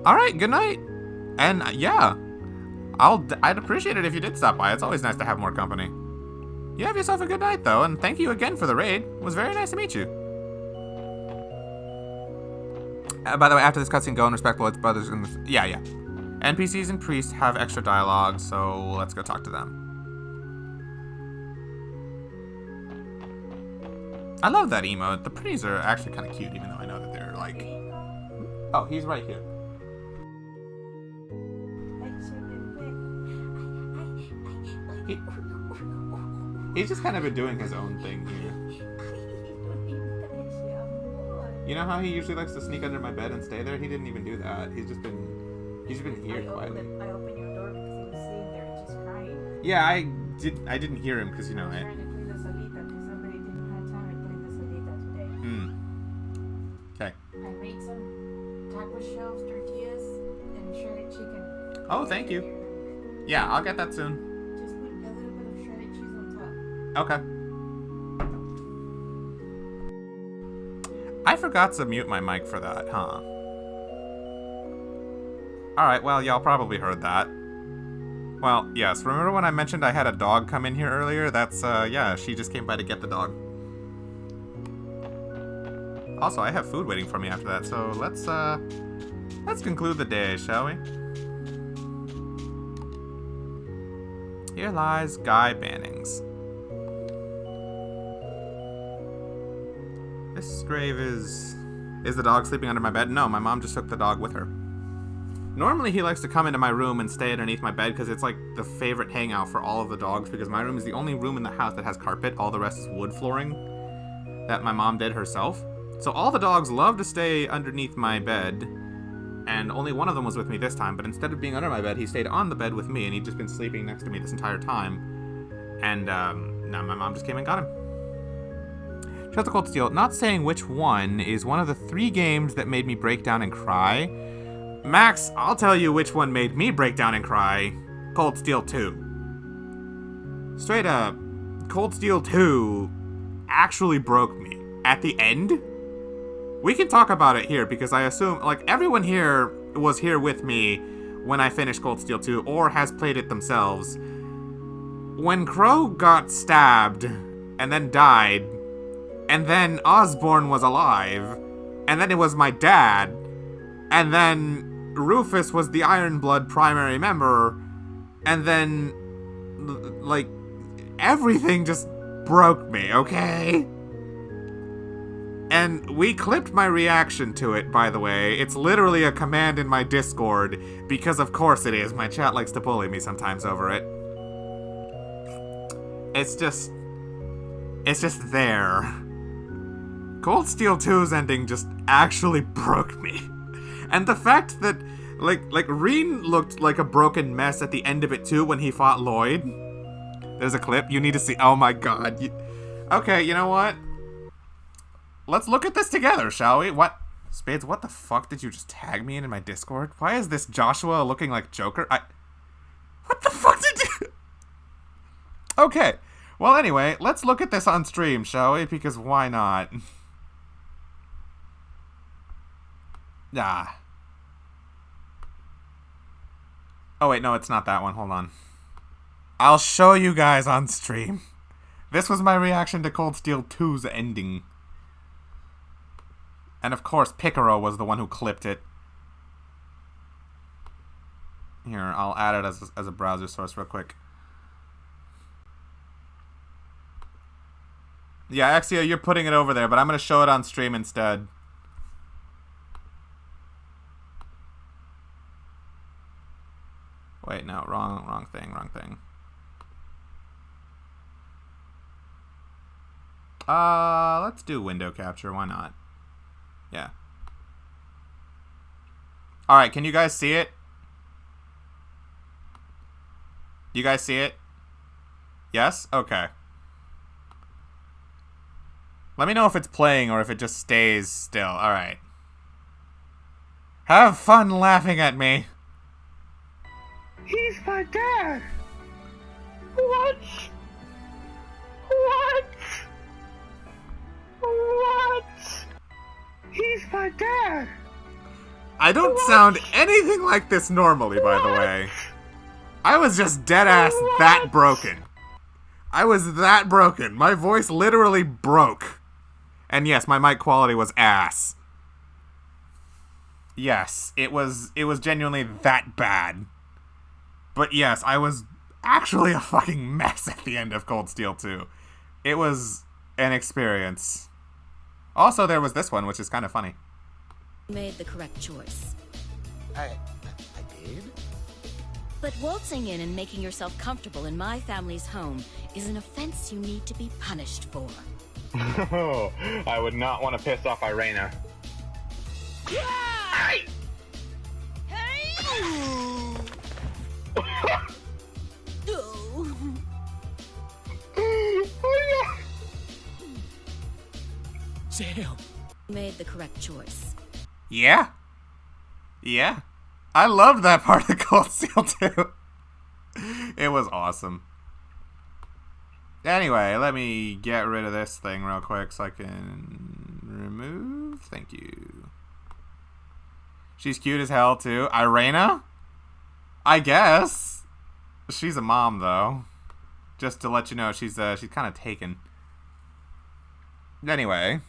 Alright, good night. And yeah, I'd appreciate it if you did stop by. It's always nice to have more company. You have yourself a good night, though, and thank you again for the raid. It was very nice to meet you. By the way, after this cutscene, go and respect Lloyd's brothers in the... Yeah. NPCs and priests have extra dialogue, so let's go talk to them. I love that emote. The pretties are actually kind of cute, even though I know that they're like... Oh, he's right here. He's just kind of been doing his own thing here. You know how he usually likes to sneak under my bed and stay there? He didn't even do that. He's just been here quietly. I opened your door because he was sitting there and just crying. Yeah, I didn't hear him because, you know, I was trying to clean the salita because somebody didn't have time to clean the salita today. Okay. I made some taco shells, tortillas, and shredded chicken. Oh, thank you. Yeah, I'll get that soon. Just put a little bit of shredded cheese on top. Okay. I forgot to mute my mic for that, huh? Alright, well, y'all probably heard that. Well, yes, remember when I mentioned I had a dog come in here earlier? That's, yeah, she just came by to get the dog. Also, I have food waiting for me after that, so let's conclude the day, shall we? Here lies Guy Bannings. This grave is the dog sleeping under my bed? No, my mom just took the dog with her. Normally he likes to come into my room and stay underneath my bed because it's like the favorite hangout for all of the dogs because my room is the only room in the house that has carpet. All the rest is wood flooring that my mom did herself. So all the dogs love to stay underneath my bed, and only one of them was with me this time, but instead of being under my bed, he stayed on the bed with me, and he'd just been sleeping next to me this entire time. And now my mom just came and got him. Shut the Cold Steel. Not saying which one is one of the 3 games that made me break down and cry. Max, I'll tell you which one made me break down and cry. Cold Steel 2. Straight up, Cold Steel 2 actually broke me. At the end? We can talk about it here because I assume, like, everyone here was here with me when I finished Cold Steel 2 or has played it themselves. When Crow got stabbed and then died, and then Osborne was alive, and then it was my dad, and then Rufus was the Ironblood primary member, and then, like, everything just broke me, okay? And we clipped my reaction to it, by the way. It's literally a command in my Discord, because of course it is. My chat likes to bully me sometimes over it. It's just there. Cold Steel 2's ending just actually broke me. And the fact that, like Reen looked like a broken mess at the end of it too when he fought Lloyd. There's a clip you need to see. Oh my god. Okay, you know what? Let's look at this together, shall we? What? Spades, what the fuck did you just tag me in my Discord? Why is this Joshua looking like Joker? What the fuck did you... Okay. Well, anyway, let's look at this on stream, shall we? Because why not? Ah. Oh, wait, no, it's not that one. Hold on. I'll show you guys on stream. This was my reaction to Cold Steel 2's ending. And of course, Picaro was the one who clipped it. Here, I'll add it as a browser source real quick. Yeah, Exia, you're putting it over there, but I'm going to show it on stream instead. Wait, no, wrong thing. Let's do window capture, why not? Yeah. Alright, can you guys see it? You guys see it? Yes? Okay. Let me know if it's playing or if it just stays still. Alright. Have fun laughing at me. He's my dad! What? What? What? He's my dad! I don't sound anything like this normally, by the way. I was just deadass that broken. I was that broken. My voice literally broke. And yes, my mic quality was ass. Yes, it was genuinely that bad. But yes, I was actually a fucking mess at the end of Cold Steel 2. It was an experience. Also, there was this one, which is kind of funny. Made the correct choice. I did? But waltzing in and making yourself comfortable in my family's home is an offense you need to be punished for. I would not want to piss off Irena. Hey! Damn. Made the correct choice. Yeah? Yeah. I loved that part of Cold Steel 2. It was awesome. Anyway, let me get rid of this thing real quick so I can remove. Thank you. She's cute as hell too. Irena? I guess. She's a mom though. Just to let you know, she's kind of taken. Anyway.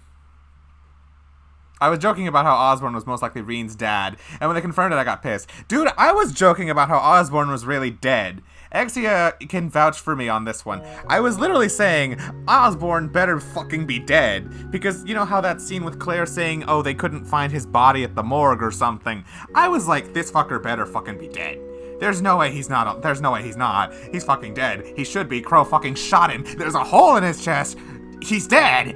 I was joking about how Osborn was most likely Reen's dad, and when they confirmed it, I got pissed. Dude, I was joking about how Osborn was really dead. Exia can vouch for me on this one. I was literally saying, Osborn better fucking be dead, because you know how that scene with Claire saying, oh, they couldn't find his body at the morgue or something? I was like, this fucker better fucking be dead. There's no way he's not. There's no way he's not. He's fucking dead. He should be. Crow fucking shot him. There's a hole in his chest. He's dead.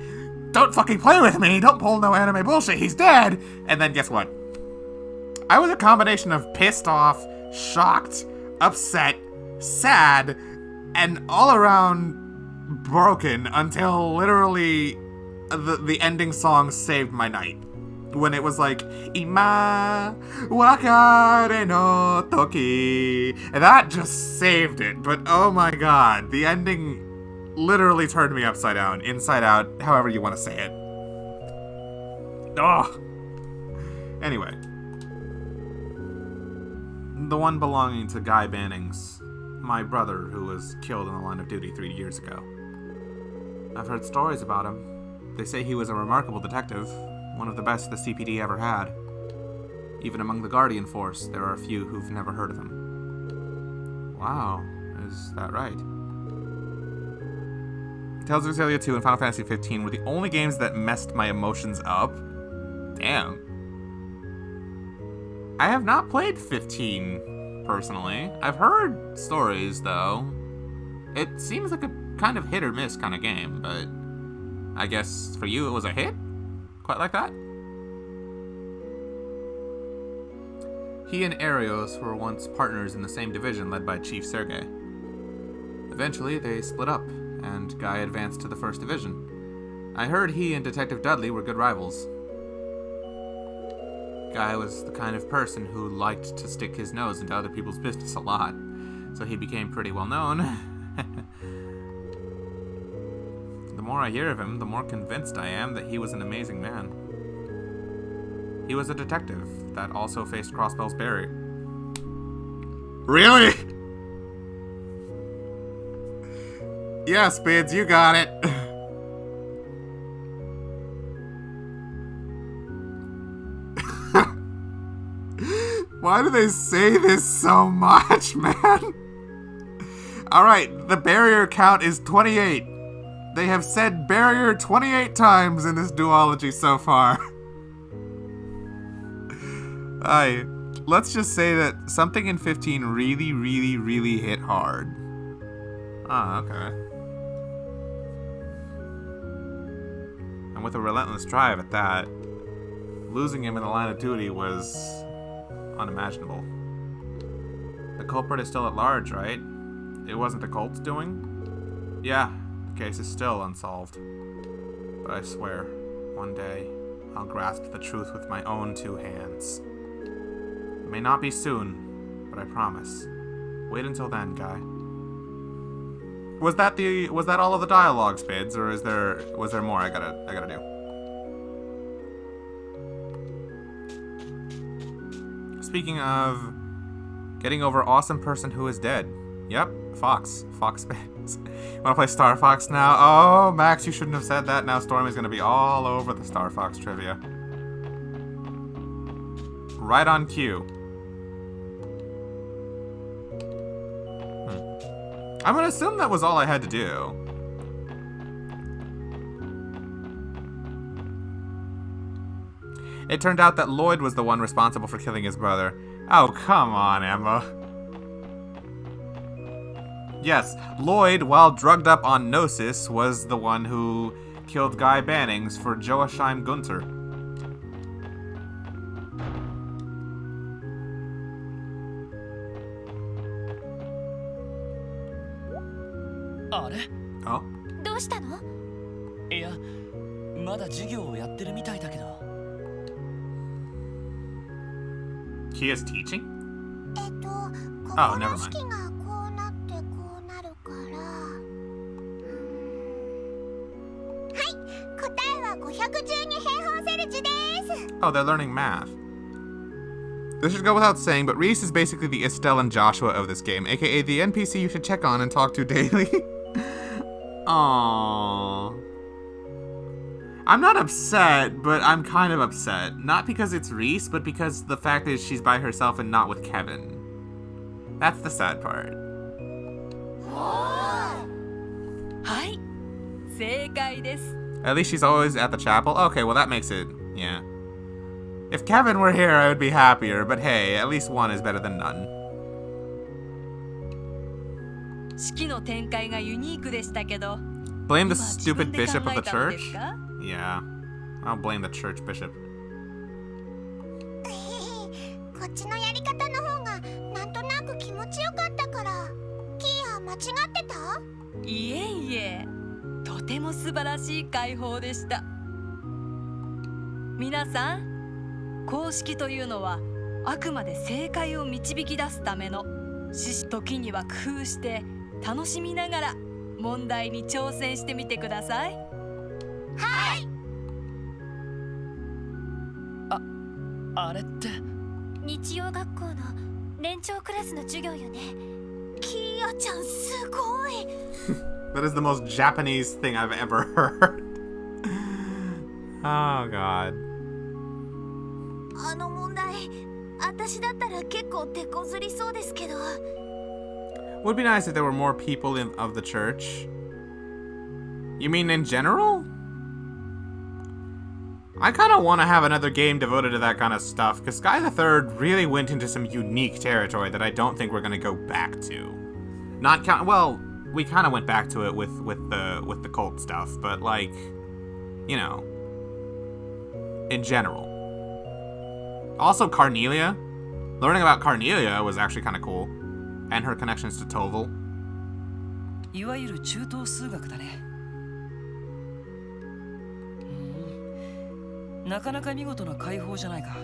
Don't fucking play with me. Don't pull no anime bullshit. He's dead. And then guess what? I was a combination of pissed off, shocked, upset, sad, and all around broken until literally the ending song saved my night. When it was like, Ima wakare no toki. And that just saved it. But oh my god, the ending literally turned me upside down, inside out, however you want to say it. Ugh. Anyway. The one belonging to Guy Bannings, my brother who was killed in the line of duty 3 years ago. I've heard stories about him. They say he was a remarkable detective, one of the best the CPD ever had. Even among the Guardian Force, there are a few who've never heard of him. Wow, is that right? Tales of Xillia 2 and Final Fantasy 15 were the only games that messed my emotions up. Damn. I have not played 15, personally. I've heard stories, though. It seems like a kind of hit or miss kind of game, but I guess for you it was a hit? Quite like that? He and Arios were once partners in the same division led by Chief Sergei. Eventually, they split up, and Guy advanced to the First Division. I heard he and Detective Dudley were good rivals. Guy was the kind of person who liked to stick his nose into other people's business a lot, so he became pretty well known. The more I hear of him, the more convinced I am that he was an amazing man. He was a detective that also faced Crossbell's barrier. Really? Yeah, Spids, you got it. Why do they say this so much, man? Alright, the barrier count is 28. They have said barrier 28 times in this duology so far. Let's just say that something in 15 really, really, really hit hard. Ah, okay. And with a relentless drive at that, losing him in the line of duty was unimaginable. The culprit is still at large, right? It wasn't the cult's doing? Yeah, the case is still unsolved. But I swear, one day, I'll grasp the truth with my own two hands. It may not be soon, but I promise. Wait until then, Guy. Was that all of the dialogue, Spids, or was there more I gotta do? Speaking of getting over awesome person who is dead. Yep, Fox Spids. Wanna play Star Fox now? Oh, Max, you shouldn't have said that. Now Stormy's gonna be all over the Star Fox trivia. Right on cue. I'm gonna assume that was all I had to do. It turned out that Lloyd was the one responsible for killing his brother. Oh, come on, Emma. Yes, Lloyd, while drugged up on Gnosis, was the one who killed Guy Bannings for Joachim Gunther. Oh? どうしたの？いや、まだ授業をやってるみたいだけど。He is teaching? こ Oh, こ never の mind. 式がこうなってこうなるから。はい、答えは512平方セルジです。 Oh, they're learning math. This should go without saying, but Reese is basically the Estelle and Joshua of this game, aka the NPC you should check on and talk to daily. Aww. I'm not upset, but I'm kind of upset. Not because it's Reese, but because the fact is she's by herself and not with Kevin. That's the sad part. はい、正解です。 At least she's always at the chapel. Okay, well that makes it, yeah. If Kevin were here, I would be happier, but hey, at least one is better than none. 式の展開がユニークでしたけど。 Blame the stupid bishop of the 今自分で考えたので church? すか？ Yeah, I'll blame the church bishop. こっちのやり方の方がなんとなく気持ちよかったから。キーア間違ってた？いえいえ、とても素晴らしい解放でした。皆さん、公式というのはあくまで正解を導き出すための時には工夫して楽しみながら問題に挑戦してみてください。はい。あれって。日曜学校の年長クラスの授業よね。キーアちゃんすごい。That is the most Japanese thing I've ever heard. Oh, God. あの問題、私だったら結構手こずりそうですけど。 Would be nice if there were more people of the church. You mean in general? I kind of want to have another game devoted to that kind of stuff, because Sky the Third really went into some unique territory that I don't think we're going to go back to. Not count. Well, we kind of went back to it with the cult stuff, but like, you know, in general. Also, Carnelia. Learning about Carnelia was actually kind of cool, and her connections to Toval. いわゆる中等数学だね。なかなか見事な解放じゃないか。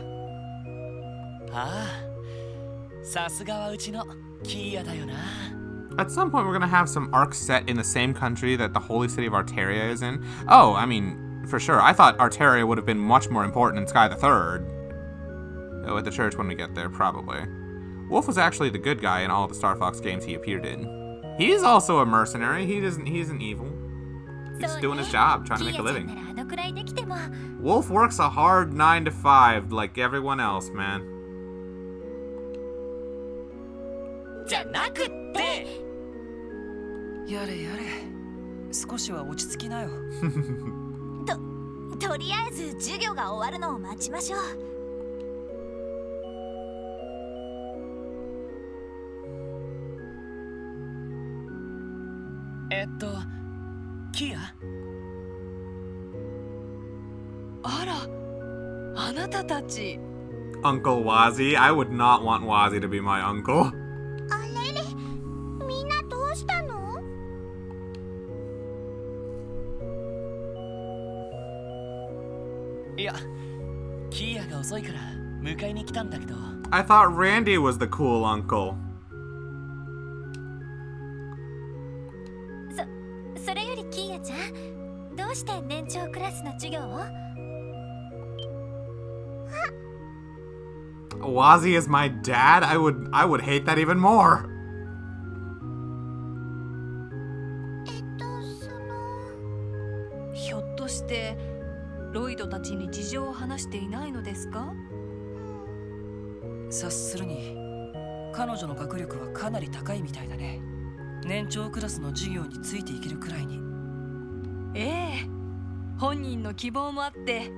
ああ、さすがはうちのキーヤだよな。At some point, we're gonna have some arcs set in the same country that the holy city of Arteria is in. Oh, I mean, for sure. I thought Arteria would have been much more important in Sky the Third. Oh, at the church when we get there, probably. Wolf was actually the good guy in all the Star Fox games he appeared in. He's also a mercenary. He isn't evil. He's doing his job, trying to make a living. Wolf works a hard 9 to 5 like everyone else, man. じゃなくって。やれやれ、少しは落ち着きなよ。とりあえず授業が終わるのを待ちましょう。キヤ？あら、あなたたち。Uncle Wazzy? I would not want Wazzy to be my uncle. あれれ、みんなどうしたの？いや、キーヤが遅いから迎えに来たんだけど。I thought Randy was the cool uncle. それよりキーヤちゃん、どうして年長クラスの授業を？Wazzy is my dad? I would hate that even more. ひょっとしてロイドたちに事情を話していないのですか？察するに彼女の学力はかなり高いみたいだね。年長クラスの授業についていけるくらいに。ええ、本人の希望もあって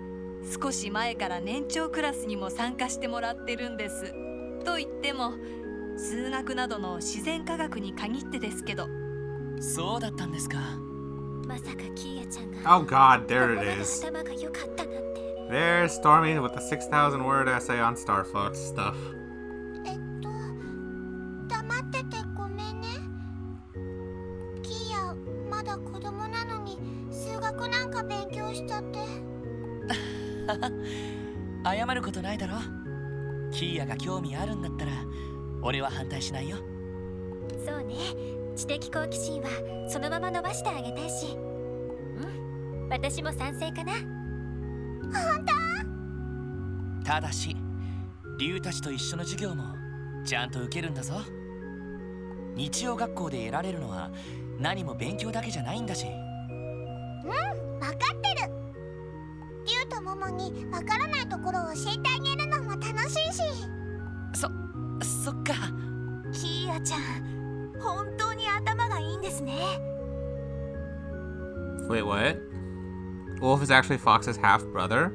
少し前から年長クラスにも参加してもらってるんです。と言っても数学などの自然科学に限ってですけど。そうだったんですか。まさかキーヤちゃんが Oh god, there it is. 頭が良かったなんて。 There's Stormy with the 6,000 word essay on Star Fox stuff. 黙っててごめんね。キーヤ、まだ子供なのに数学なんか勉強しちゃって。謝ることないだろ。キーヤが興味あるんだったら俺は反対しないよ。そうね、知的好奇心はそのまま伸ばしてあげたいし。うん、私も賛成かな。本当？ただし竜たちと一緒の授業もちゃんと受けるんだぞ。日曜学校で得られるのは何も勉強だけじゃないんだし。うん、分かってる。竜とモモにわからないところを教えてあげるのも楽しいし。そっか。キーヤちゃん、本当に頭がいいんですね。 Wait, what? Wolf is actually Fox's half brother?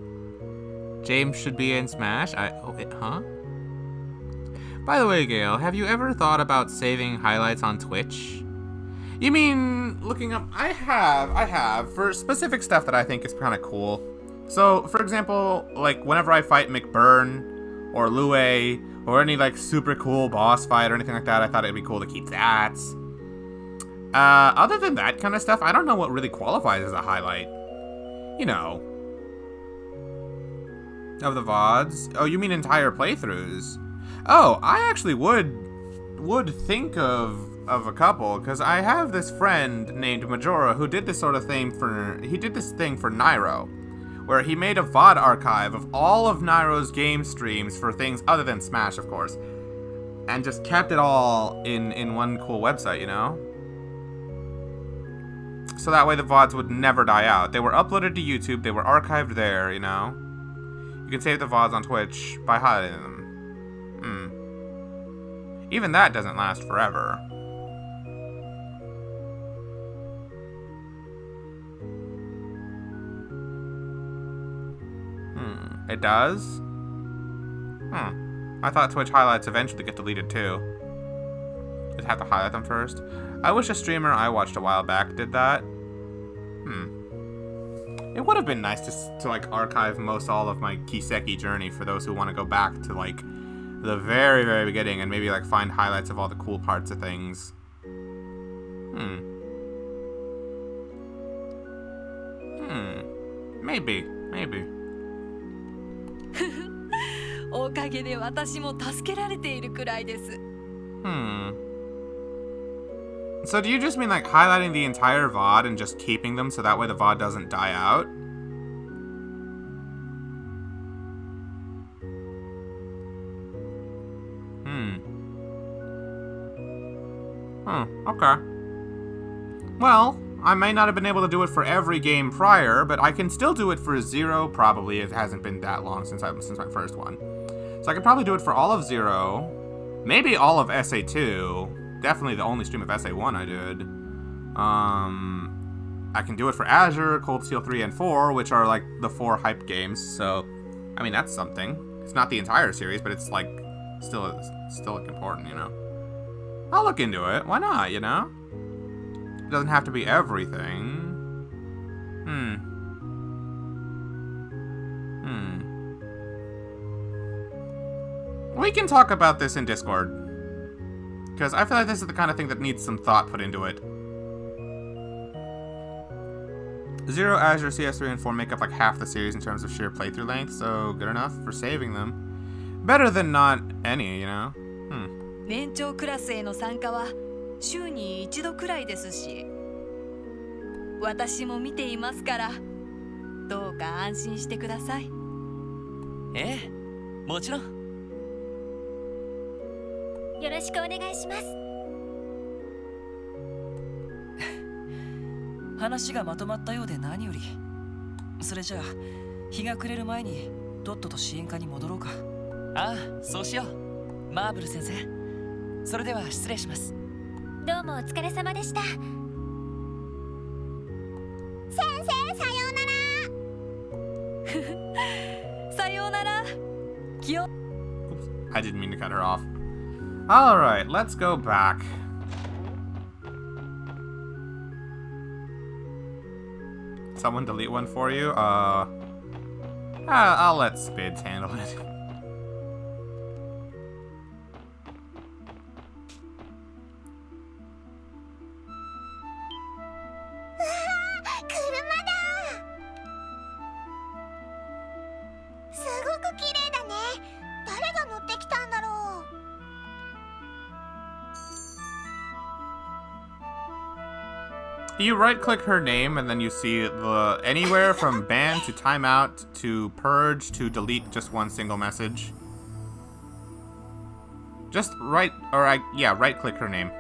James should be in Smash? Huh? By the way, Gail, have you ever thought about saving highlights on Twitch? You mean looking up? I have, for specific stuff that I think is kind of cool. So, for example, like whenever I fight McBurn or Lue or any like super cool boss fight or anything like that, I thought it'd be cool to keep that. Other than that kind of stuff, I don't know what really qualifies as a highlight. You know. Of the VODs? Oh, you mean entire playthroughs? Oh, I actually would think of a couple, because I have this friend named Majora who did this sort of thing he did this thing for Nairo, where he made a VOD archive of all of Nairo's game streams for things other than Smash, of course, and just kept it all in one cool website, you know? So that way the VODs would never die out. They were uploaded to YouTube, they were archived there, you know? You You can save the VODs on Twitch by highlighting them. Even that doesn't last forever. It does? I thought Twitch highlights eventually get deleted too. Just have to highlight them first. I wish a streamer I watched a while back did that. It would have been nice to like archive most all of my Kiseki journey for those who want to go back to like the very, very beginning and maybe like find highlights of all the cool parts of things. Maybe. おかげで私も助けられているくらいです。So do you just mean like highlighting the entire VOD and just keeping them so that way the VOD doesn't die out? Okay. Well, I may not have been able to do it for every game prior, but I can still do it for Zero. Probably it hasn't been that long since my first one. So I could probably do it for all of Zero, maybe all of SA2. Definitely the only stream of SA1 I did. I can do it for Azure, Cold Steel 3 and 4, which are like the 4 hype games. So, I mean, that's something. It's not the entire series, but it's like still like important, you know. I'll look into it. Why not, you know? It doesn't have to be everything. We can talk about this in Discord. Because I feel like this is the kind of thing that needs some thought put into it. Zero, Azure, CS3, and 4 make up like half the series in terms of sheer playthrough length, so good enough for saving them. Better than not any, you know? 年長クラスへの参加は週に1度くらいですし、私も見ていますから、どうか安心してください。ええ、もちろん。よろしくお願いします。話がまとまったようで何より。それじゃあ日が暮れる前にとっとと支援課に戻ろうか。ああ、そうしよう。マーブル先生。それでは失礼します。どうもお疲れ様でした。先生、さようなら。さようなら。気を。I didn't mean to cut her off. Alright, let's go back. Someone delete one for you? I'll let Spids handle it. You right-click her name, and then you see the anywhere from ban to timeout to purge to delete just one single message. Just right-click her name.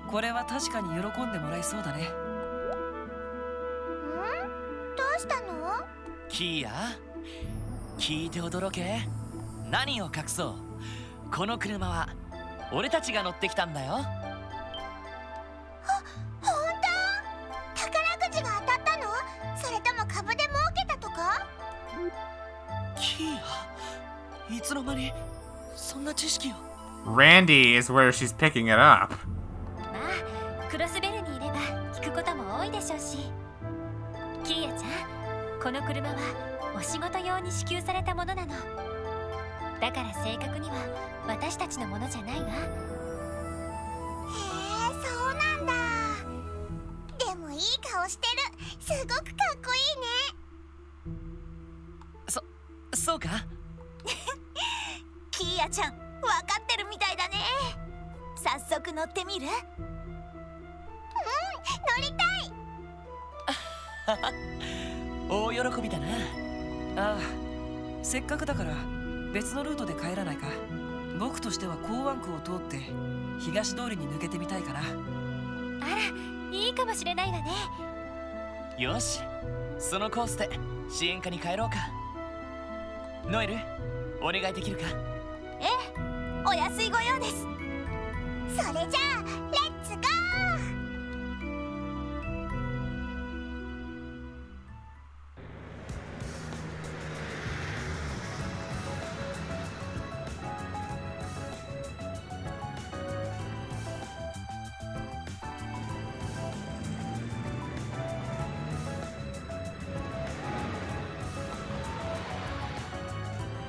This is definitely喜んでもらえそうだね。どうしたの？キーヤ、聞いて驚け。何を隠そう。この車は俺たちが乗ってきたんだよ。ほんと？宝くじが当たったの？それとも株で儲けたとか？キーヤ、いつの間にそんな知識を。Randy is where she's picking it up. まあ、クロスベルにいれば聞くことも多いでしょうし。キーヤちゃん、この車はお仕事用に支給されたものなの。だから正確には私たちのものじゃないわ。へえ、そうなんだ。でもいい顔してる。すごくかっこいいね。そうか？キーヤちゃん、わかってるみたいだね。早速乗ってみる？乗りたい。大喜びだな。ああ、せっかくだから別のルートで帰らないか。僕としては港湾区を通って東通りに抜けてみたいかな。あら、いいかもしれないわね。よし、そのコースで支援課に帰ろうか。ノエル、お願いできるか？ええ、お安いご用です。それじゃあレッツゴー。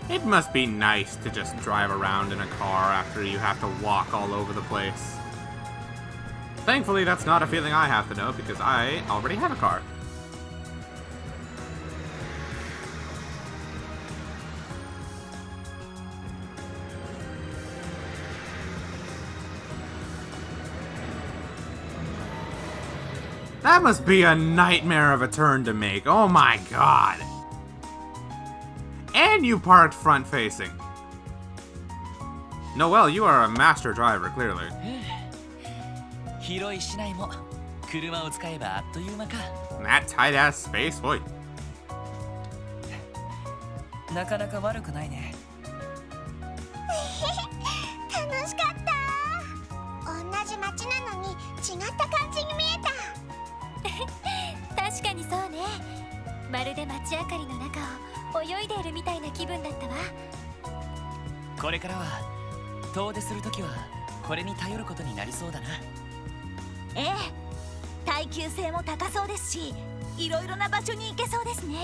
It must be nice to just drive around in a car after you have to walk all over the place. Thankfully, that's not a feeling I have to know because I already have a car. That must be a nightmare of a turn to make. Oh my god. And you parked front-facing. Noel, you are a master driver, clearly. 広い市内も車を使えばあっという間か。That tight-ass space, boy. なかなか悪くないね。楽しかった。同じ街なのに違った感じに見えた。確かにそうね。まるで街明かりの中を泳いでいるみたいな気分だったわ。これからは遠出するときはこれに頼ることになりそうだな。ええ、耐久性も高そうですし、いろいろな場所に行けそうですね。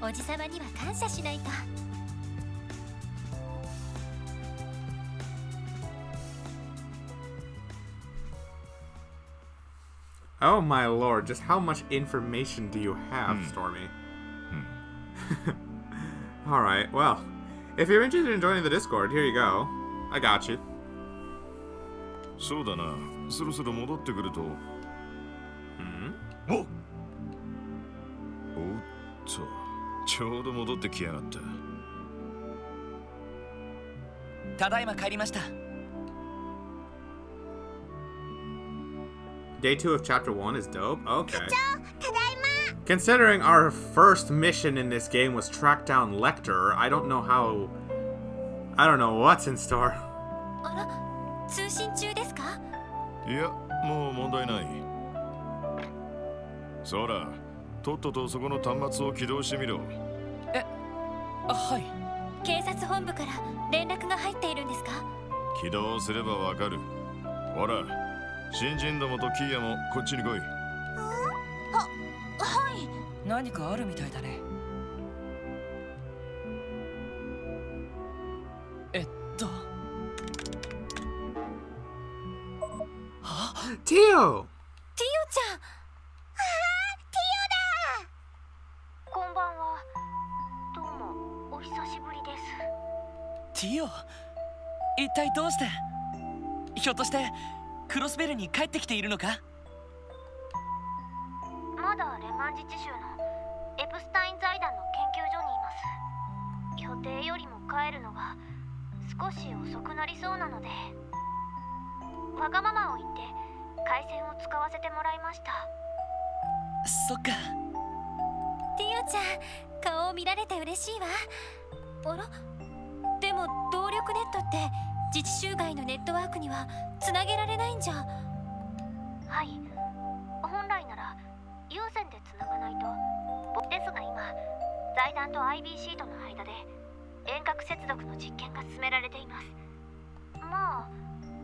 おじさまには感謝しないと。Oh my lord, just how much information do you have, Stormy? Alright, well, if you're interested in joining the Discord, here you go. I got you. そうだな、そろそろ戻ってくると。おっと、ちょうど戻ってきやがった。ただいま帰りました。Day 2 of Chapter 1 is dope? Okay. Considering our first mission in this game was track down Lecter, I don't know what's in store. あら、通信中ですか？いや、もう問題ない。そら、とっととそこの端末を起動してみろ。はい。警察本部から連絡が入っているんですか？起動すればわかる。ほら、新人どもとキーヤもこっちに来い。はい。何かあるみたいだね。ティオ！ティオちゃん！ティオだ！こんばんは。どうも、お久しぶりです。ティオ、一体どうして？ひょっとしてクロスベルに帰ってきているのか？まだレマン自治州のエプスタイン財団の研究所にいます。予定よりも帰るのが少し遅くなりそうなので、わがままを言って回線を使わせてもらいました。そっか。ティオちゃん、顔を見られて嬉しいわ。あら、でも動力ネットって自治州外のネットワークにはつなげられないんじゃ。はい、本来なら有線でつながないと。ですが今、財団と IBC との間で遠隔接続の実験が進められています。まあ、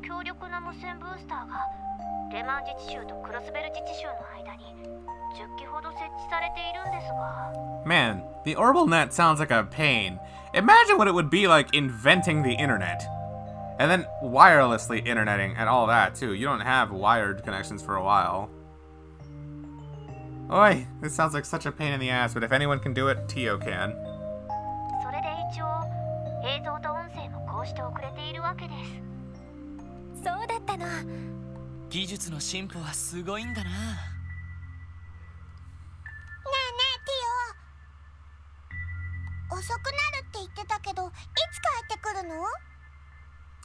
強力な無線ブースターがレマン自治州とクロスベル自治州の間に10基ほど設置されているんですが。Man, the orbital net sounds like a pain. Imagine what it would be like inventing the internet. And then wirelessly interneting and all that too. You don't have wired connections for a while. Oi, this sounds like such a pain in the ass, but if anyone can do it, Tio can. それで一応映像と音声もこうして送れているわけです。そうだったの。技術の進歩はすごいんだな。ねえねえティオ、遅くなるって言ってたけど、いつ帰ってく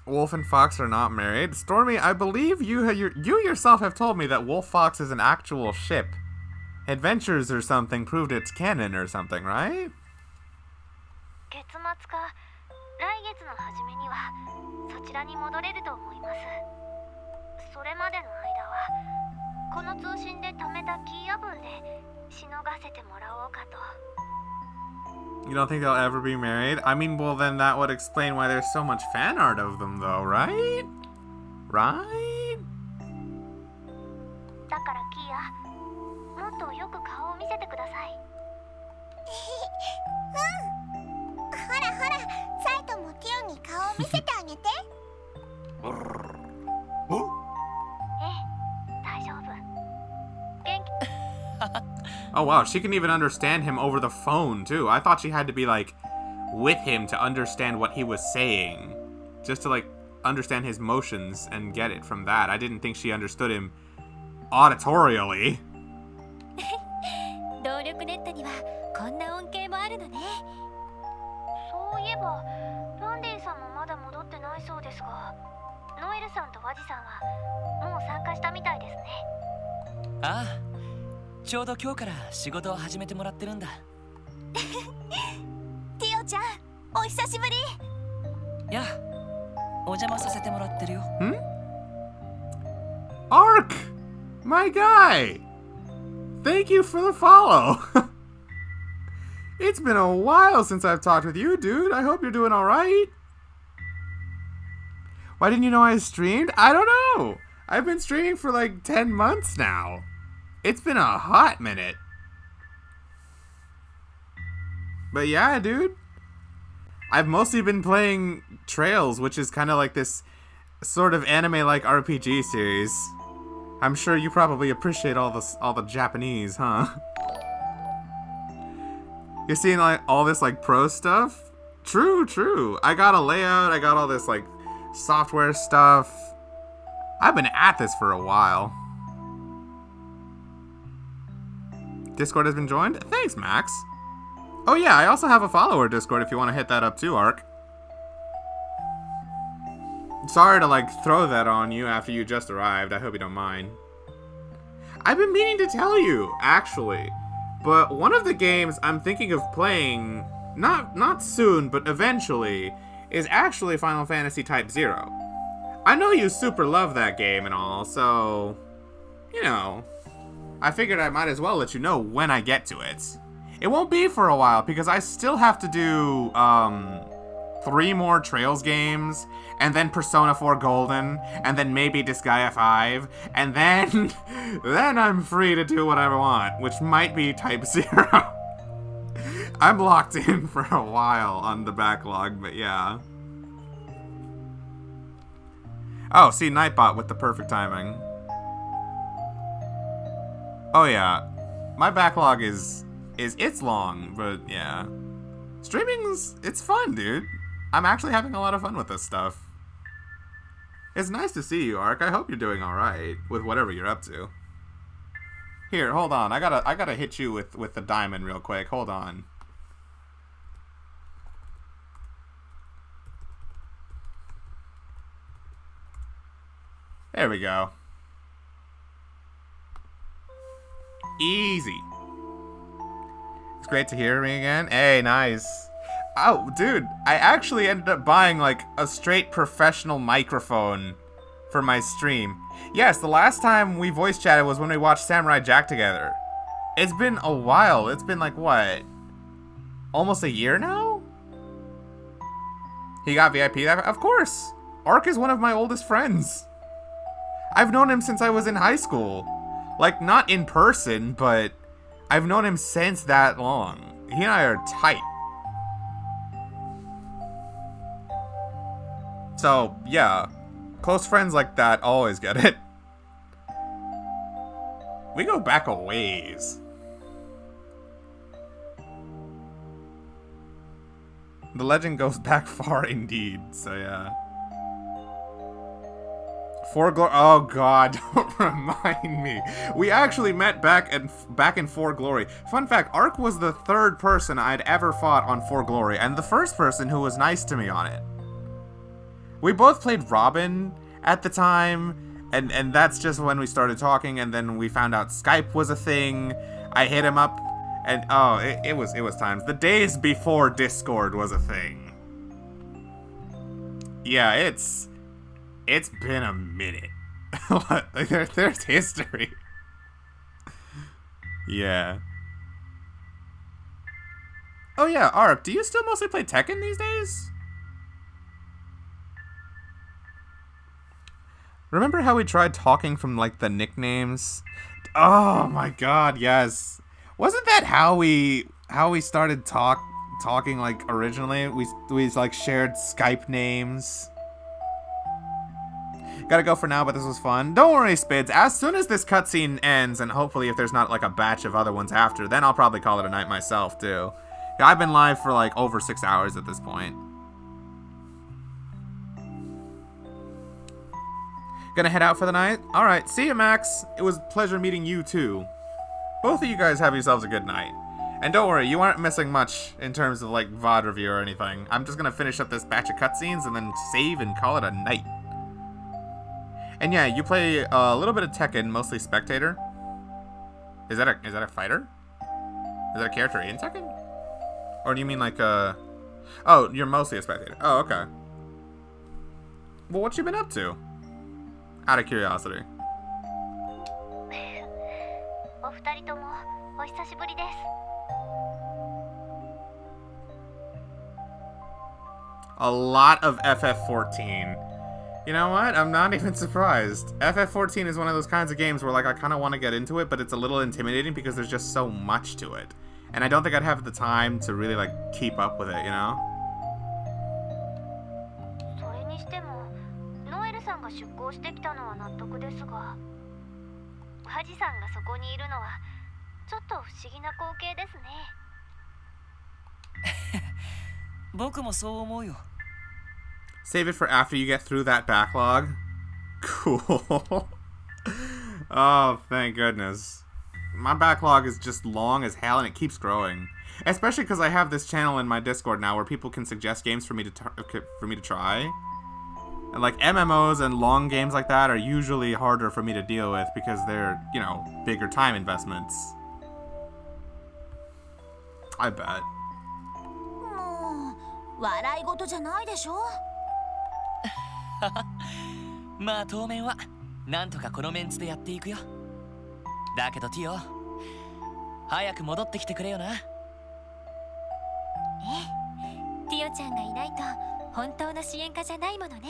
Wolf and Fox are not married. Stormy, I believe you yourself have told me that Wolf Fox is an actual ship. Adventures or something proved it's canon or something, right? 月末か来月の初めにはそちらに戻れると思います。それまでの間はこの通信で貯めたキーヤ分でしのがせてもらおうかと。 You don't think they'll ever be married? I mean, well, then that would explain why there's so much fan art of them, though, right? Right? だからキーヤ、もっとよく顔を見せてください。うん。ほらほら、サイトもティオに顔を見せてあげて。大丈夫。元気。 Oh wow, she can even understand him over the phone too. I thought she had to be like with him to understand what he was saying. Just to like understand his motions and get it from that. I didn't think she understood him auditorially. 動力ネットにはこんな恩恵もあるのね。そういえばランディさんもまだ戻ってないそうですが、ノエルさんとワジさんはもう参加したみたいですね。ああ、ちょうど今日から仕事を始めてもらってるんだ。ティオちゃん、お久しぶり。やあ、お邪魔させてもらってるよ。Ark! My guy! Thank you for the follow! It's been a while since I've talked with you, dude. I hope you're doing alright. Why didn't you know I streamed? I don't know! I've been streaming for like 10 months now. It's been a hot minute. But yeah, dude. I've mostly been playing Trails, which is kind of like this sort of anime-like RPG series. I'm sure you probably appreciate all the Japanese, huh? You're seeing like all this like pro stuff? True. I got a layout, I got all this like software stuff. I've been at this for a while. Discord has been joined? Thanks, Max. Oh yeah, I also have a follower Discord if you want to hit that up too, Ark. Sorry to like throw that on you after you just arrived. I hope you don't mind. I've been meaning to tell you, actually. But one of the games I'm thinking of playing, not soon, but eventually, is actually Final Fantasy Type 0. I know you super love that game and all, so, you know, I figured I might as well let you know when I get to it. It won't be for a while because I still have to do 3 more Trails games, and then Persona 4 Golden, and then maybe Disgaea 5, and then then I'm free to do what I want, which might be Type 0. I'm locked in for a while on the backlog, but yeah. Oh, see, Nightbot with the perfect timing. Oh yeah, my backlog is it's long, but yeah. Streaming's, it's fun, dude. I'm actually having a lot of fun with this stuff. It's nice to see you, Ark. I hope you're doing alright with whatever you're up to. Here, hold on. I gotta hit you with the diamond real quick. Hold on. There we go. Easy. It's great to hear me again. Hey, nice. Oh, dude, I actually ended up buying, like, a straight professional microphone for my stream. Yes, the last time we voice chatted was when we watched Samurai Jack together. It's been a while. It's been, like, what? Almost a year now? He got VIP? Of course. Ark is one of my oldest friends. I've known him since I was in high school. Like, not in person, but I've known him since that long. He and I are tight. So, yeah. Close friends like that always get it. We go back a ways. The legend goes back far indeed, so yeah. For Glory. Oh god, don't remind me. We actually met back in For Glory. Fun fact, Ark was the 3rd person I'd ever fought on For Glory, and the first person who was nice to me on it. We both played Robin at the time, and that's just when we started talking, and then we found out Skype was a thing. I hit him up, and oh, it was times. The days before Discord was a thing. Yeah, it's been a minute. There's history. Yeah. Oh yeah, Ark, do you still mostly play Tekken these days? Remember how we tried talking from, like, the nicknames? Oh my god, yes. Wasn't that how we started talking, like, originally? We like, shared Skype names. Gotta go for now, but this was fun. Don't worry, Spids. As soon as this cutscene ends, and hopefully if there's not, like, a batch of other ones after, then I'll probably call it a night myself, too. Yeah, I've been live for, like, over 6 hours at this point. Gonna head out for the night? Alright, see you, Max. It was a pleasure meeting you, too. Both of you guys have yourselves a good night. And don't worry, you aren't missing much in terms of, like, VOD review or anything. I'm just gonna finish up this batch of cutscenes and then save and call it a night. And yeah, you play a little bit of Tekken, mostly spectator. Is that a fighter? Is that a character in Tekken? Or do you mean like oh, you're mostly a spectator. Oh, okay. Well, what you been up to? Out of curiosity. お二人ともお久しぶりです。 A lot of FF14. You know what? I'm not even surprised. FF14 is one of those kinds of games where, like, I kind of want to get into it, but it's a little intimidating because there's just so much to it. And I don't think I'd have the time to really, like, keep up with it, you know? それにしても、ノエルさんが出向してきたのは納得ですが、ハジさんがそこにいるのはちょっと不思議な光景ですね。僕もそう思うよ。 Save it for after you get through that backlog. Cool. Oh, thank goodness. My backlog is just long as hell and it keeps growing. Especially because I have this channel in my Discord now where people can suggest games for me to try. And like MMOs and long games like that are usually harder for me to deal with because they're, you know, bigger time investments. I bet. もう笑い事じゃないでしょ。まあ当面はなんとかこのメンツでやっていくよ。だけどティオ、早く戻ってきてくれよな。ええ、ティオちゃんがいないと本当の支援家じゃないものね。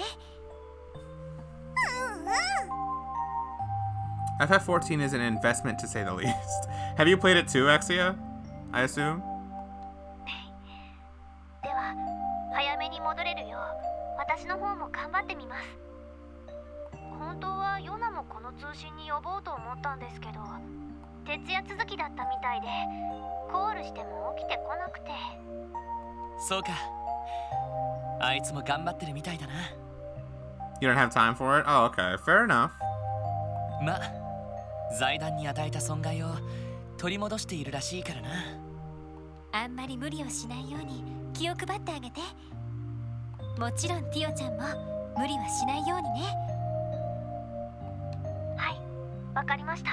FF14 is an investment to say the least. Have you played it too, Exia? I assume? では早めに戻れるよう私の方も頑張ってみます。本当はヨナもこの通信に呼ぼうと思ったんですけど、徹夜続きだったみたいでコールしても起きてこなくて。そうか。あいつも頑張ってるみたいだな。You don't have time for it? Oh, okay. Fair enough. ま、財団に与えた損害を取り戻しているらしいからな。あんまり無理をしないように気を配ってあげて。もちろんティオちゃんも無理はしないようにね。はい、わかりました。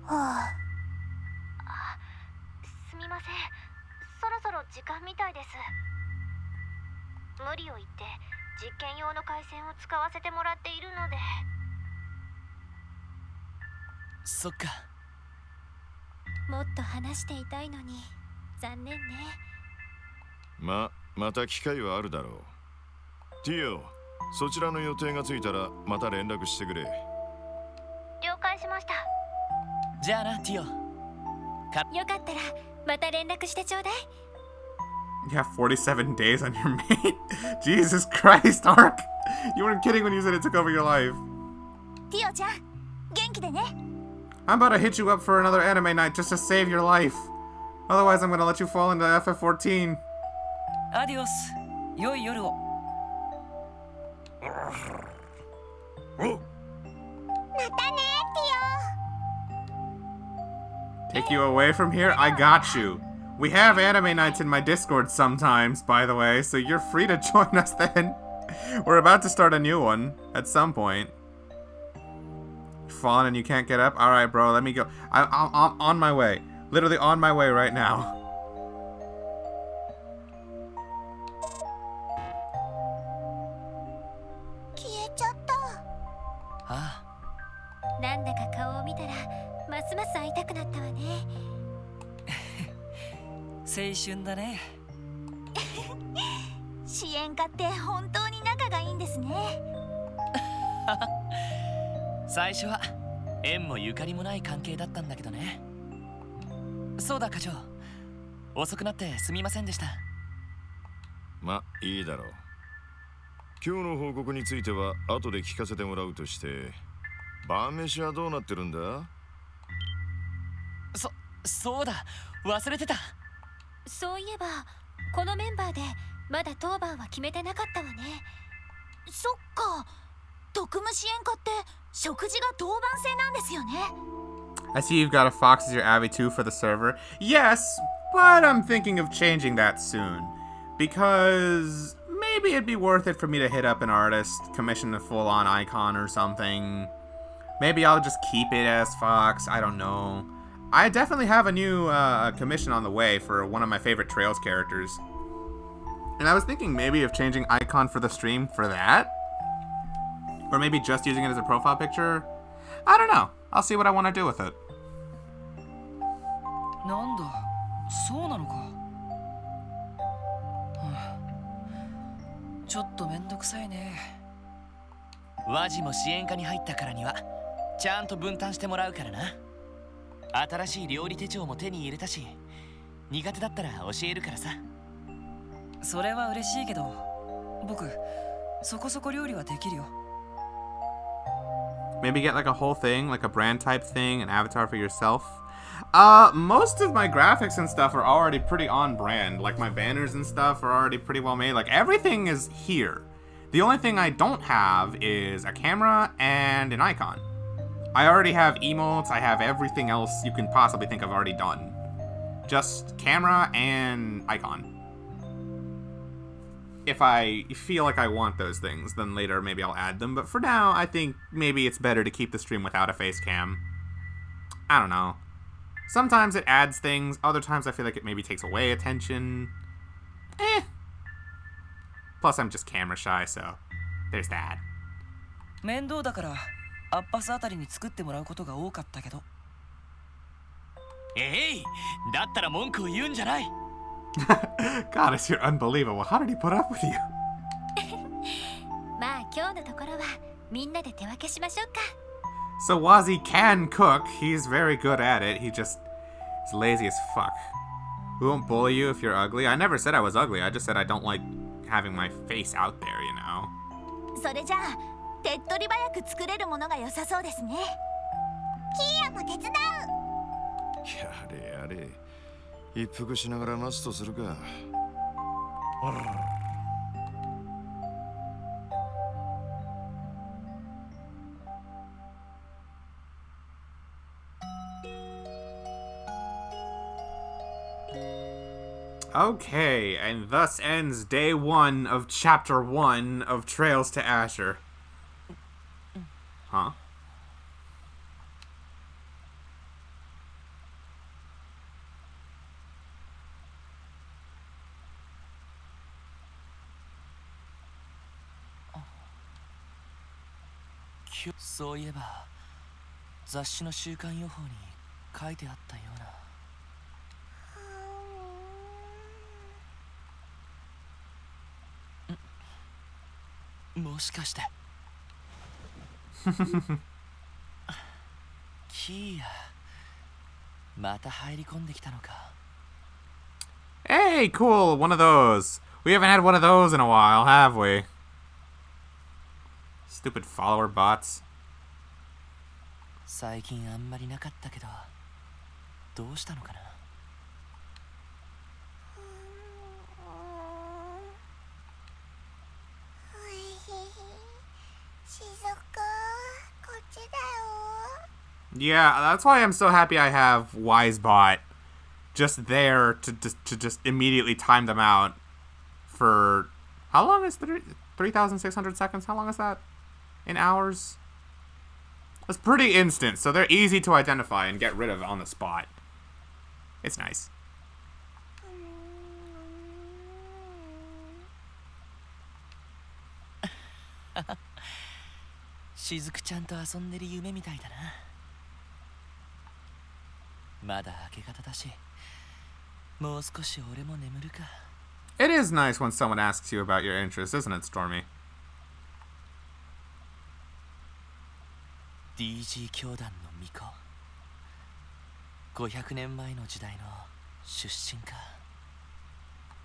はあ、すみません。そろそろ時間みたいです。無理を言って実験用の回線を使わせてもらっているので。そっか。もっと話していたいのに残念ね。また機会はあるだろう。ティオ、そちらの予定がついたらまた連絡してくれ。了解しました。じゃあな、ティオ。よかったらまた連絡してちょうだい。You have 47 days on your mate? Jesus Christ, Ark! You weren't kidding when you said it took over your life. ティオちゃん、元気でね。I'm about to hit you up for another anime night just to save your life. Otherwise, I'm gonna let you fall into FF14. アディオス。良い夜を。またね、ティオ。 Take you away from here? I got you. We have anime nights in my Discord sometimes, by the way, so you're free to join us then. We're about to start a new one at some point. You're falling and you can't get up? Alright, bro, let me go. I'm on my way. Literally on my way right now. Ah. なんだか顔を見たらますます会いたくなったわね。青春だね。支援家って本当に仲がいいんですね。最初は縁もゆかりもない関係だったんだけどね。そうだ課長、遅くなってすみませんでした。ま、いいだろう。今日の報告については後で聞かせてもらうとして、晩飯はどうなってるんだ？そうだ、忘れてた。そういえばこのメンバーでまだ当番は決めてなかったわね。そっか、特務支援課って食事が当番制なんですよね。I see you've got a Fox as your Avi too for the server. Yes, but I'm thinking of changing that soon. Because maybe it'd be worth it for me to hit up an artist, commission a full-on icon or something. Maybe I'll just keep it as Fox, I don't know. I definitely have a new commission on the way for one of my favorite Trails characters. And I was thinking maybe of changing icon for the stream for that? Or maybe just using it as a profile picture? I don't know. I'll see what I want to do with it. なんだ、そうなのか。ちょっとめんどくさいね。和ジも支援課に入ったからにはちゃんと分担してもらうからな。新しい料理手帳も手に入れたし、苦手だったら教えるからさ。それは嬉しいけど、僕そこそこ料理はできるよ。Maybe get like a whole thing, like a brand type thing, an avatar for yourself. Most of my graphics and stuff are already pretty on brand. Like my banners and stuff are already pretty well made. Like everything is here. The only thing I don't have is a camera and an icon. I already have emotes, I have everything else you can possibly think I've already done. Just camera and icon. If I feel like I want those things, then later maybe I'll add them. But for now, I think maybe it's better to keep the stream without a face cam. I don't know. Sometimes it adds things, other times I feel like it maybe takes away attention. Plus I'm just camera shy, so there's that. 面倒だからアッパスあたりに作ってもらうことが多かったけど。だったら文句を言うんじゃない。Goddess, you're unbelievable. How did he put up with you? まあ今日のところはみんなで手分けしましょうか。So Wazzy can cook. He's very good at it. He just is lazy as fuck. We won't bully you if you're ugly. I never said I was ugly. I just said I don't like having my face out there, you know. それじゃあ手っ取り早く作れるものが良さそうですね。キーヤも手伝う。やれやれ。一服しながらマストするか。Okay, and thus ends day 1 of chapter 1 of Trails to Asher. Huh? Oh. そういえば雑誌の週刊予報に書いてあったような。もしかしてキーヤまた入り込んできたのか。 Hey, cool, one of those. We haven't had one of those in a while, have we? Stupid follower bots. 最近あんまりなかったけどどうしたのかな。Yeah, that's why I'm so happy I have Wisebot. just there to just immediately time them out for... How long is 3,600 seconds? How long is that? In hours? It's pretty instant, so they're easy to identify and get rid of on the spot. It's nice.しずくちゃんと遊んでる夢みたいだな。まだ明け方だし、もう少し俺も眠るか。It is nice when someone asks you about your interests, isn't it, Stormy? DG 教団の巫女。500年前の時代の出身か。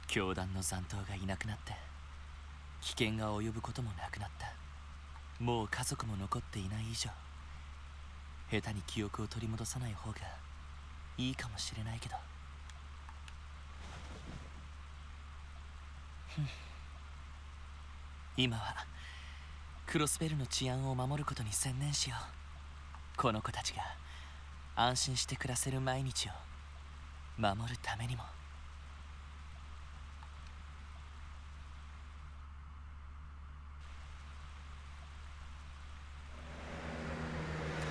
教団の残党がいなくなって、危険が及ぶこともなくなった。もう家族も残っていない以上、下手に記憶を取り戻さない方がいいかもしれないけど。今はクロスベルの治安を守ることに専念しよう。この子たちが安心して暮らせる毎日を守るためにも。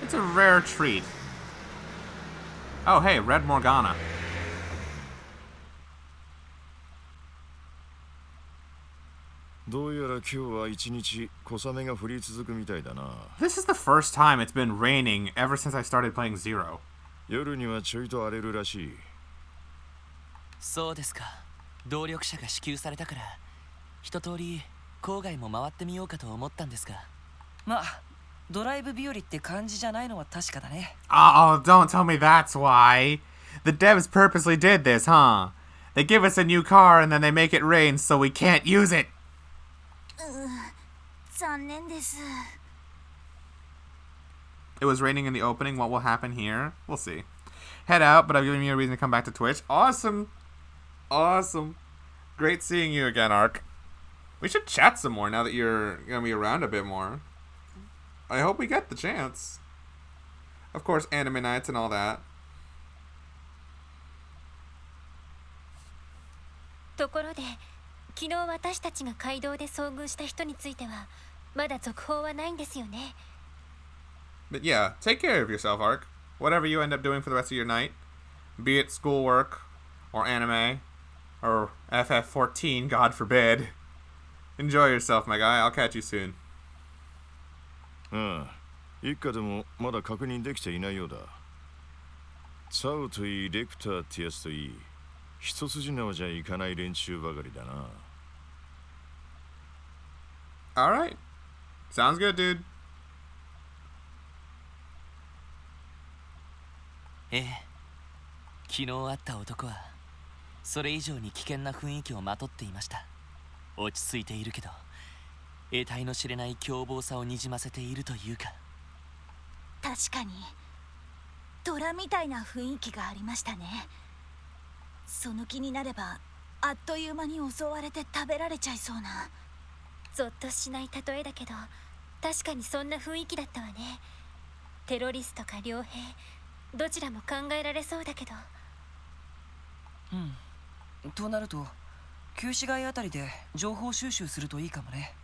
It's a rare treat. Oh, hey, Red Morgana. This is the first time it's been raining ever since I started playing Zero. 夜にはちょいと荒れるらしい。そうですか。動力車が支給されたから一通り郊外も回ってみようかと思ったんですが。まあドライブ日和って感じじゃないのは確かだね。Oh, don't tell me that's why. The devs purposely did this, huh? They give us a new car and then they make it rain so we can't use it. 残念です。 It was raining in the opening. What will happen here? We'll see. Head out, but I've given you a reason to come back to Twitch. Awesome. Awesome. Great seeing you again, Ark. We should chat some more now that you're going to be around a bit more. I hope we get the chance. Of course, anime nights and all that. ところで、昨日私たちが街道で遭遇した人についてはまだ続報はないんですよね。But yeah, take care of yourself, Ark. Whatever you end up doing for the rest of your night, be it schoolwork, or anime, or FF14, God forbid. Enjoy yourself, my guy. I'll catch you soon. ああ、一家でもまだ確認できていないようだ。サウといい、レクターってやつといい、一筋縄じゃいかない連中ばかりだな。Alright. Sounds good, dude. ええ、昨日会った男はそれ以上に危険な雰囲気をまとっていました。落ち着いているけど得体の知れない凶暴さをにじませているというか。確かに虎みたいな雰囲気がありましたね。その気になればあっという間に襲われて食べられちゃいそうな。ゾッとしない例えだけど確かにそんな雰囲気だったわね。テロリストか傭兵どちらも考えられそうだけど。となると旧市街あたりで情報収集するといいかもね。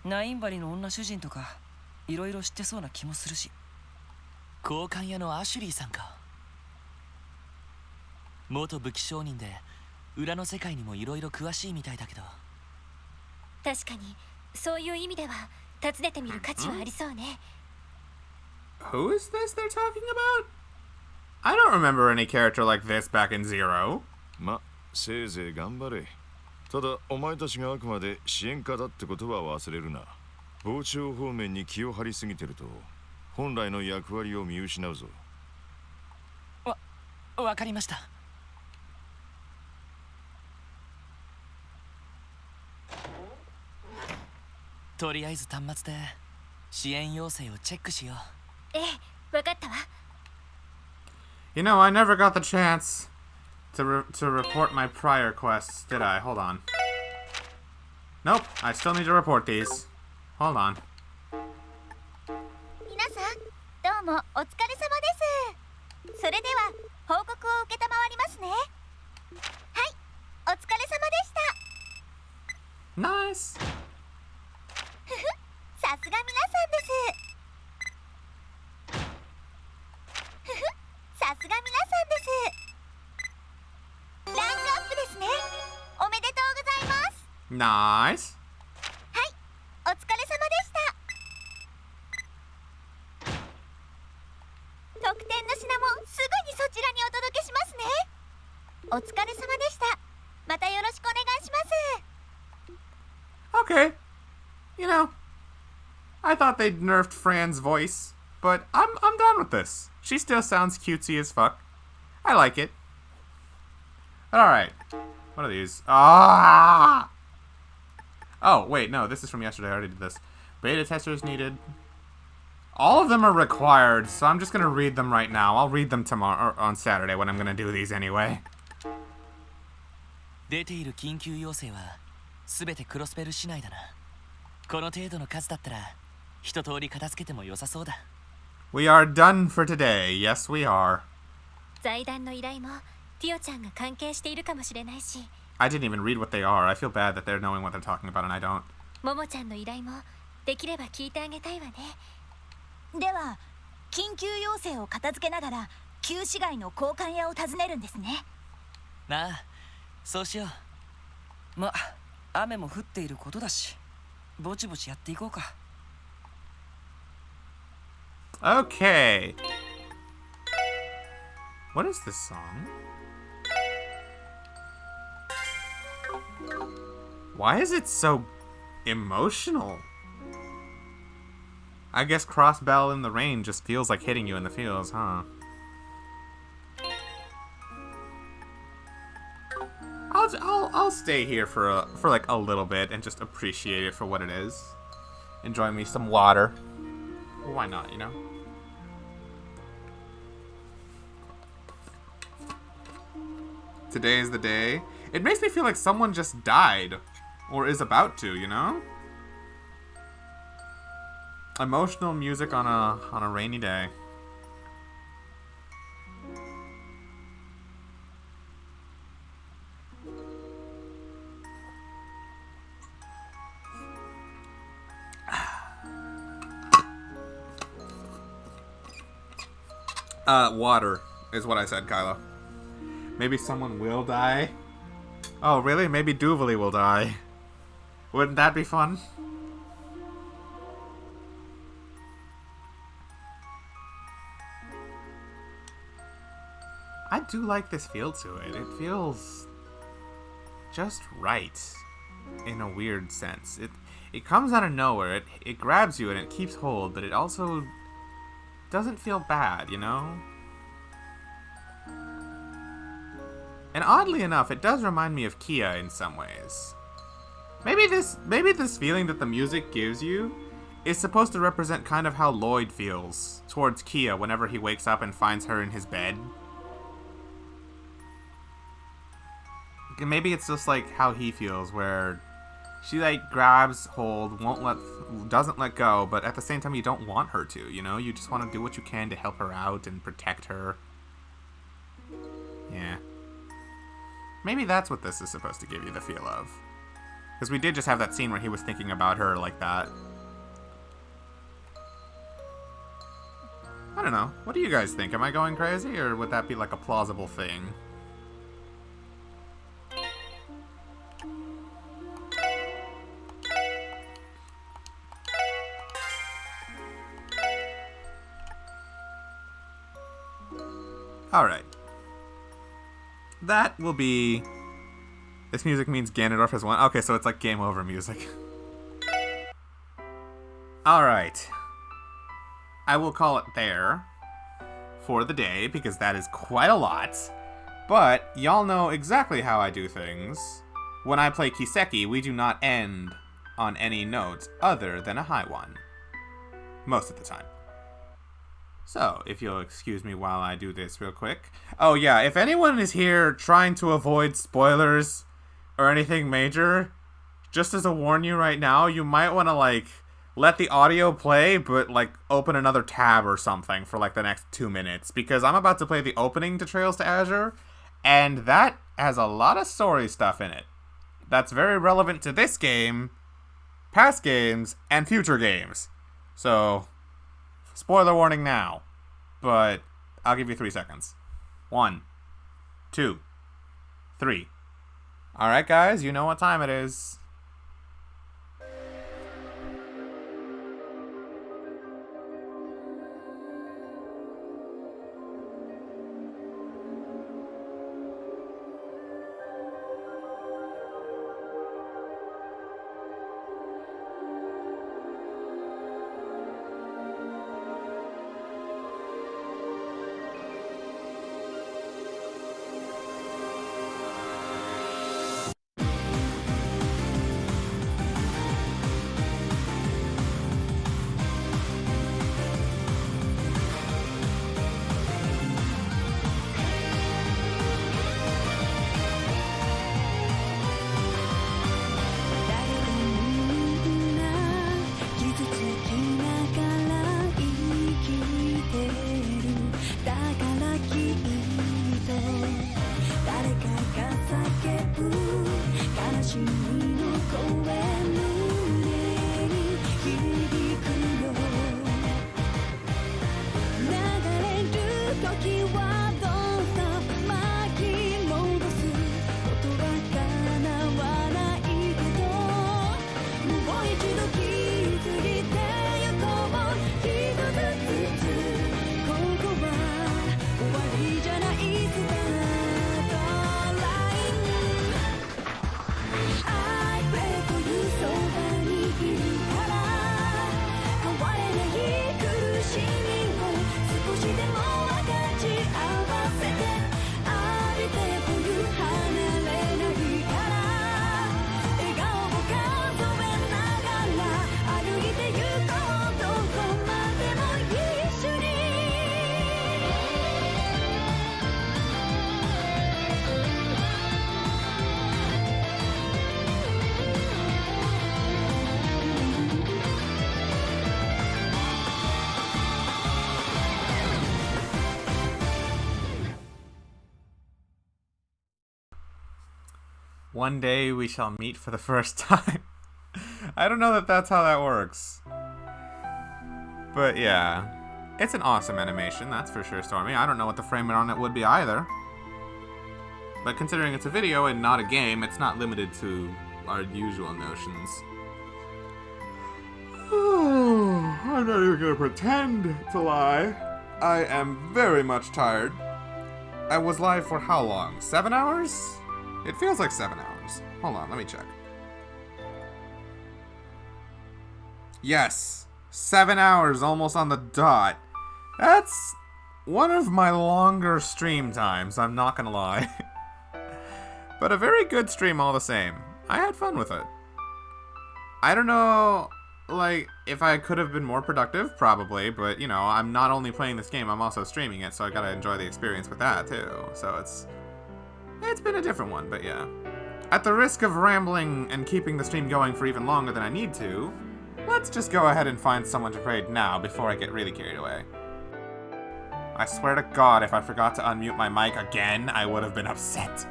ナインバリの女主人とかいろいろ知ってそうな気もするし。交換屋のアシュリーさんか。元武器商人で裏の世界にもいろいろ詳しいみたいだけど。確かにそういう意味では訪ねてみる価値はありそうね。Who is this they're talking about? I don't remember any character like this back in Zero. ま、せいぜい頑張れ。ただお前たちがあくまで支援家だってことは忘れるな。傍聴方面に気を張りすぎてると本来の役割を見失うぞ。わかりました。とりあえず端末で支援要請をチェックしよう。ええ、わかったわ。You know, I never got the chance to report my prior quests, did I? Hold on. Nope, I still need to report these. Hold on. 皆さんどうもお疲れ様です。それでは報告を承りますね。はい、お疲れ様でした。ナイス。ふふ、さすが皆さんです。ふふ、さすが皆さんです。ランクアップですね。おめでとうございます。ナイス。はい、お疲れ様でした。特典の品もすぐにそちらにお届けしますね。お疲れ様でした。またよろしくお願いします。Okay. You know, I thought they'd nerfed Fran's voice, but I'm done with this. She still sounds cutesy as fuck. I like it. Alright. What are these? Ah! Oh, wait, no, this is from yesterday. I already did this. Beta testers needed. All of them are required, so I'm just gonna read them right now. I'll read them tomorrow, or on Saturday when I'm gonna do these anyway. 出ている緊急要請は全てクロスペル市内だな。この程度の数だったら一通り片付けても良さそうだ。We are done for today. Yes, we are. 財団の依頼もティオちゃんが関係しているかもしれないし。I didn't even read what they are. I feel bad that they're knowing what they're talking about and I don't. ももちゃんの依頼もできれば聞いてあげたいわね。では緊急要請を片付けながら旧市街の交換屋を訪ねるんですね。なあ、そうしよう。ま、雨も降っていることだし、ぼちぼちやっていこうか。Okay. What is this song? Why is it so emotional? I guess Cross Bell in the Rain just feels like hitting you in the feels, huh? I'll stay here for like a little bit and just appreciate it for what it is. Enjoy me some water. Why not, you know? Today is the day. It makes me feel like someone just died. Or is about to, you know? Emotional music on a rainy day. Water is what I said, Kylo. Maybe someone will die. Oh, really? Maybe Duvali will die. Wouldn't that be fun? I do like this feel to it. It feels just right in a weird sense. It comes out of nowhere. It grabs you and it keeps hold, but it also doesn't feel bad, you know? And oddly enough, it does remind me of Kia in some ways. Maybe this feeling that the music gives you is supposed to represent kind of how Lloyd feels towards Kia whenever he wakes up and finds her in his bed. Maybe it's just like how he feels, where she like grabs hold, doesn't let go, but at the same time you don't want her to, you know? You just want to do what you can to help her out and protect her. Yeah. Maybe that's what this is supposed to give you the feel of. Because we did just have that scene where he was thinking about her like that. I don't know. What do you guys think? Am I going crazy, or would that be like a plausible thing? Alright. That will be... This music means Ganondorf has won. Okay, so it's like game over music. Alright. I will call it there for the day, because that is quite a lot. But y'all know exactly how I do things. When I play Kiseki, we do not end on any notes other than a high one. Most of the time. So, if you'll excuse me while I do this real quick. Oh yeah, if anyone is here trying to avoid spoilers or anything major, just as a warn you right now, you might want to like let the audio play, but like open another tab or something for like the next 2 minutes, because I'm about to play the opening to Trails to Azure, and that has a lot of story stuff in it. That's very relevant to this game, past games, and future games. So, spoiler warning now, but I'll give you 3 seconds. 1, 2, 3. Alright guys, you know what time it is. One day we shall meet for the first time. I don't know that that's how that works. But yeah, it's an awesome animation, that's for sure, Stormy. I don't know what the frame rate on it would be either. But considering it's a video and not a game, it's not limited to our usual notions. I'm not even gonna pretend to lie. I am very much tired. I was live for how long? 7 hours? It feels like 7 hours. Hold on, let me check. Yes, 7 hours, almost on the dot. That's one of my longer stream times, I'm not gonna lie. But a very good stream all the same. I had fun with it. I don't know, like, if I could have been more productive, probably, but, you know, I'm not only playing this game, I'm also streaming it, so I gotta enjoy the experience with that, too. So it's been a different one, but yeah. At the risk of rambling and keeping the stream going for even longer than I need to, let's just go ahead and find someone to raid now before I get really carried away. I swear to God, if I forgot to unmute my mic again, I would have been upset.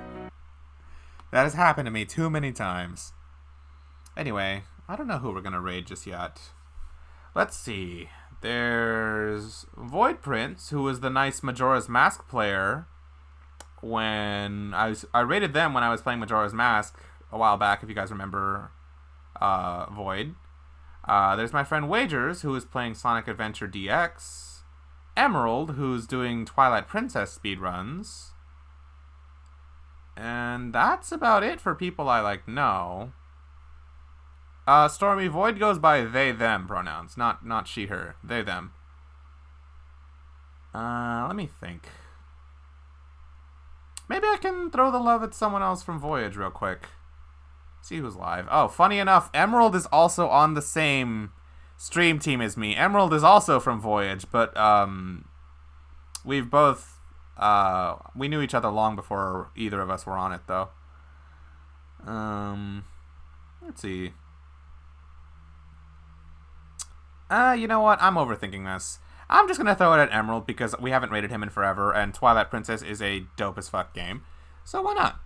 That has happened to me too many times. Anyway, I don't know who we're gonna raid just yet. Let's see. There's Void Prince, who was the nice Majora's Mask player when I rated them when I was playing Majora's Mask a while back, if you guys remember Void. There's my friend Wagers, who is playing Sonic Adventure DX. Emerald, who's doing Twilight Princess speedruns. And that's about it for people I know. Stormy, Void goes by they, them pronouns, not she, her. They, them. Let me think. Maybe I can throw the love at someone else from Voyage real quick. See who's live. Oh, funny enough, Emerald is also on the same stream team as me. Emerald is also from Voyage, but we've both we knew each other long before either of us were on it, though. Let's see. You know what? I'm overthinking this. I'm just gonna throw it at Emerald because we haven't rated him in forever, and Twilight Princess is a dope as fuck game. So why not?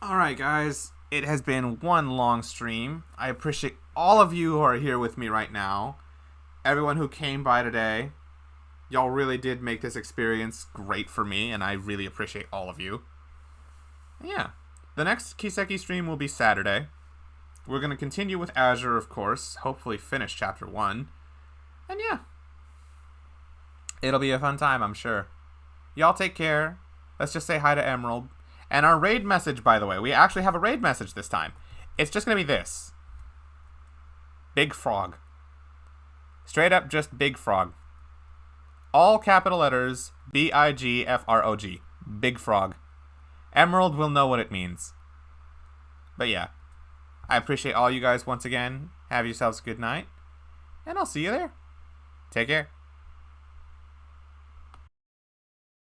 Alright, guys. It has been one long stream. I appreciate all of you who are here with me right now. Everyone who came by today. Y'all really did make this experience great for me, and I really appreciate all of you. Yeah. The next Kiseki stream will be Saturday. We're going to continue with Azure, of course. Hopefully finish Chapter 1. And yeah. It'll be a fun time, I'm sure. Y'all take care. Let's just say hi to Emerald. And our raid message, by the way. We actually have a raid message this time. It's just going to be this. Big Frog. Straight up just Big Frog. All capital letters. B-I-G-F-R-O-G. Big Frog. Emerald will know what it means. But yeah. I appreciate all you guys once again. Have yourselves a good night. And I'll see you there. Take care.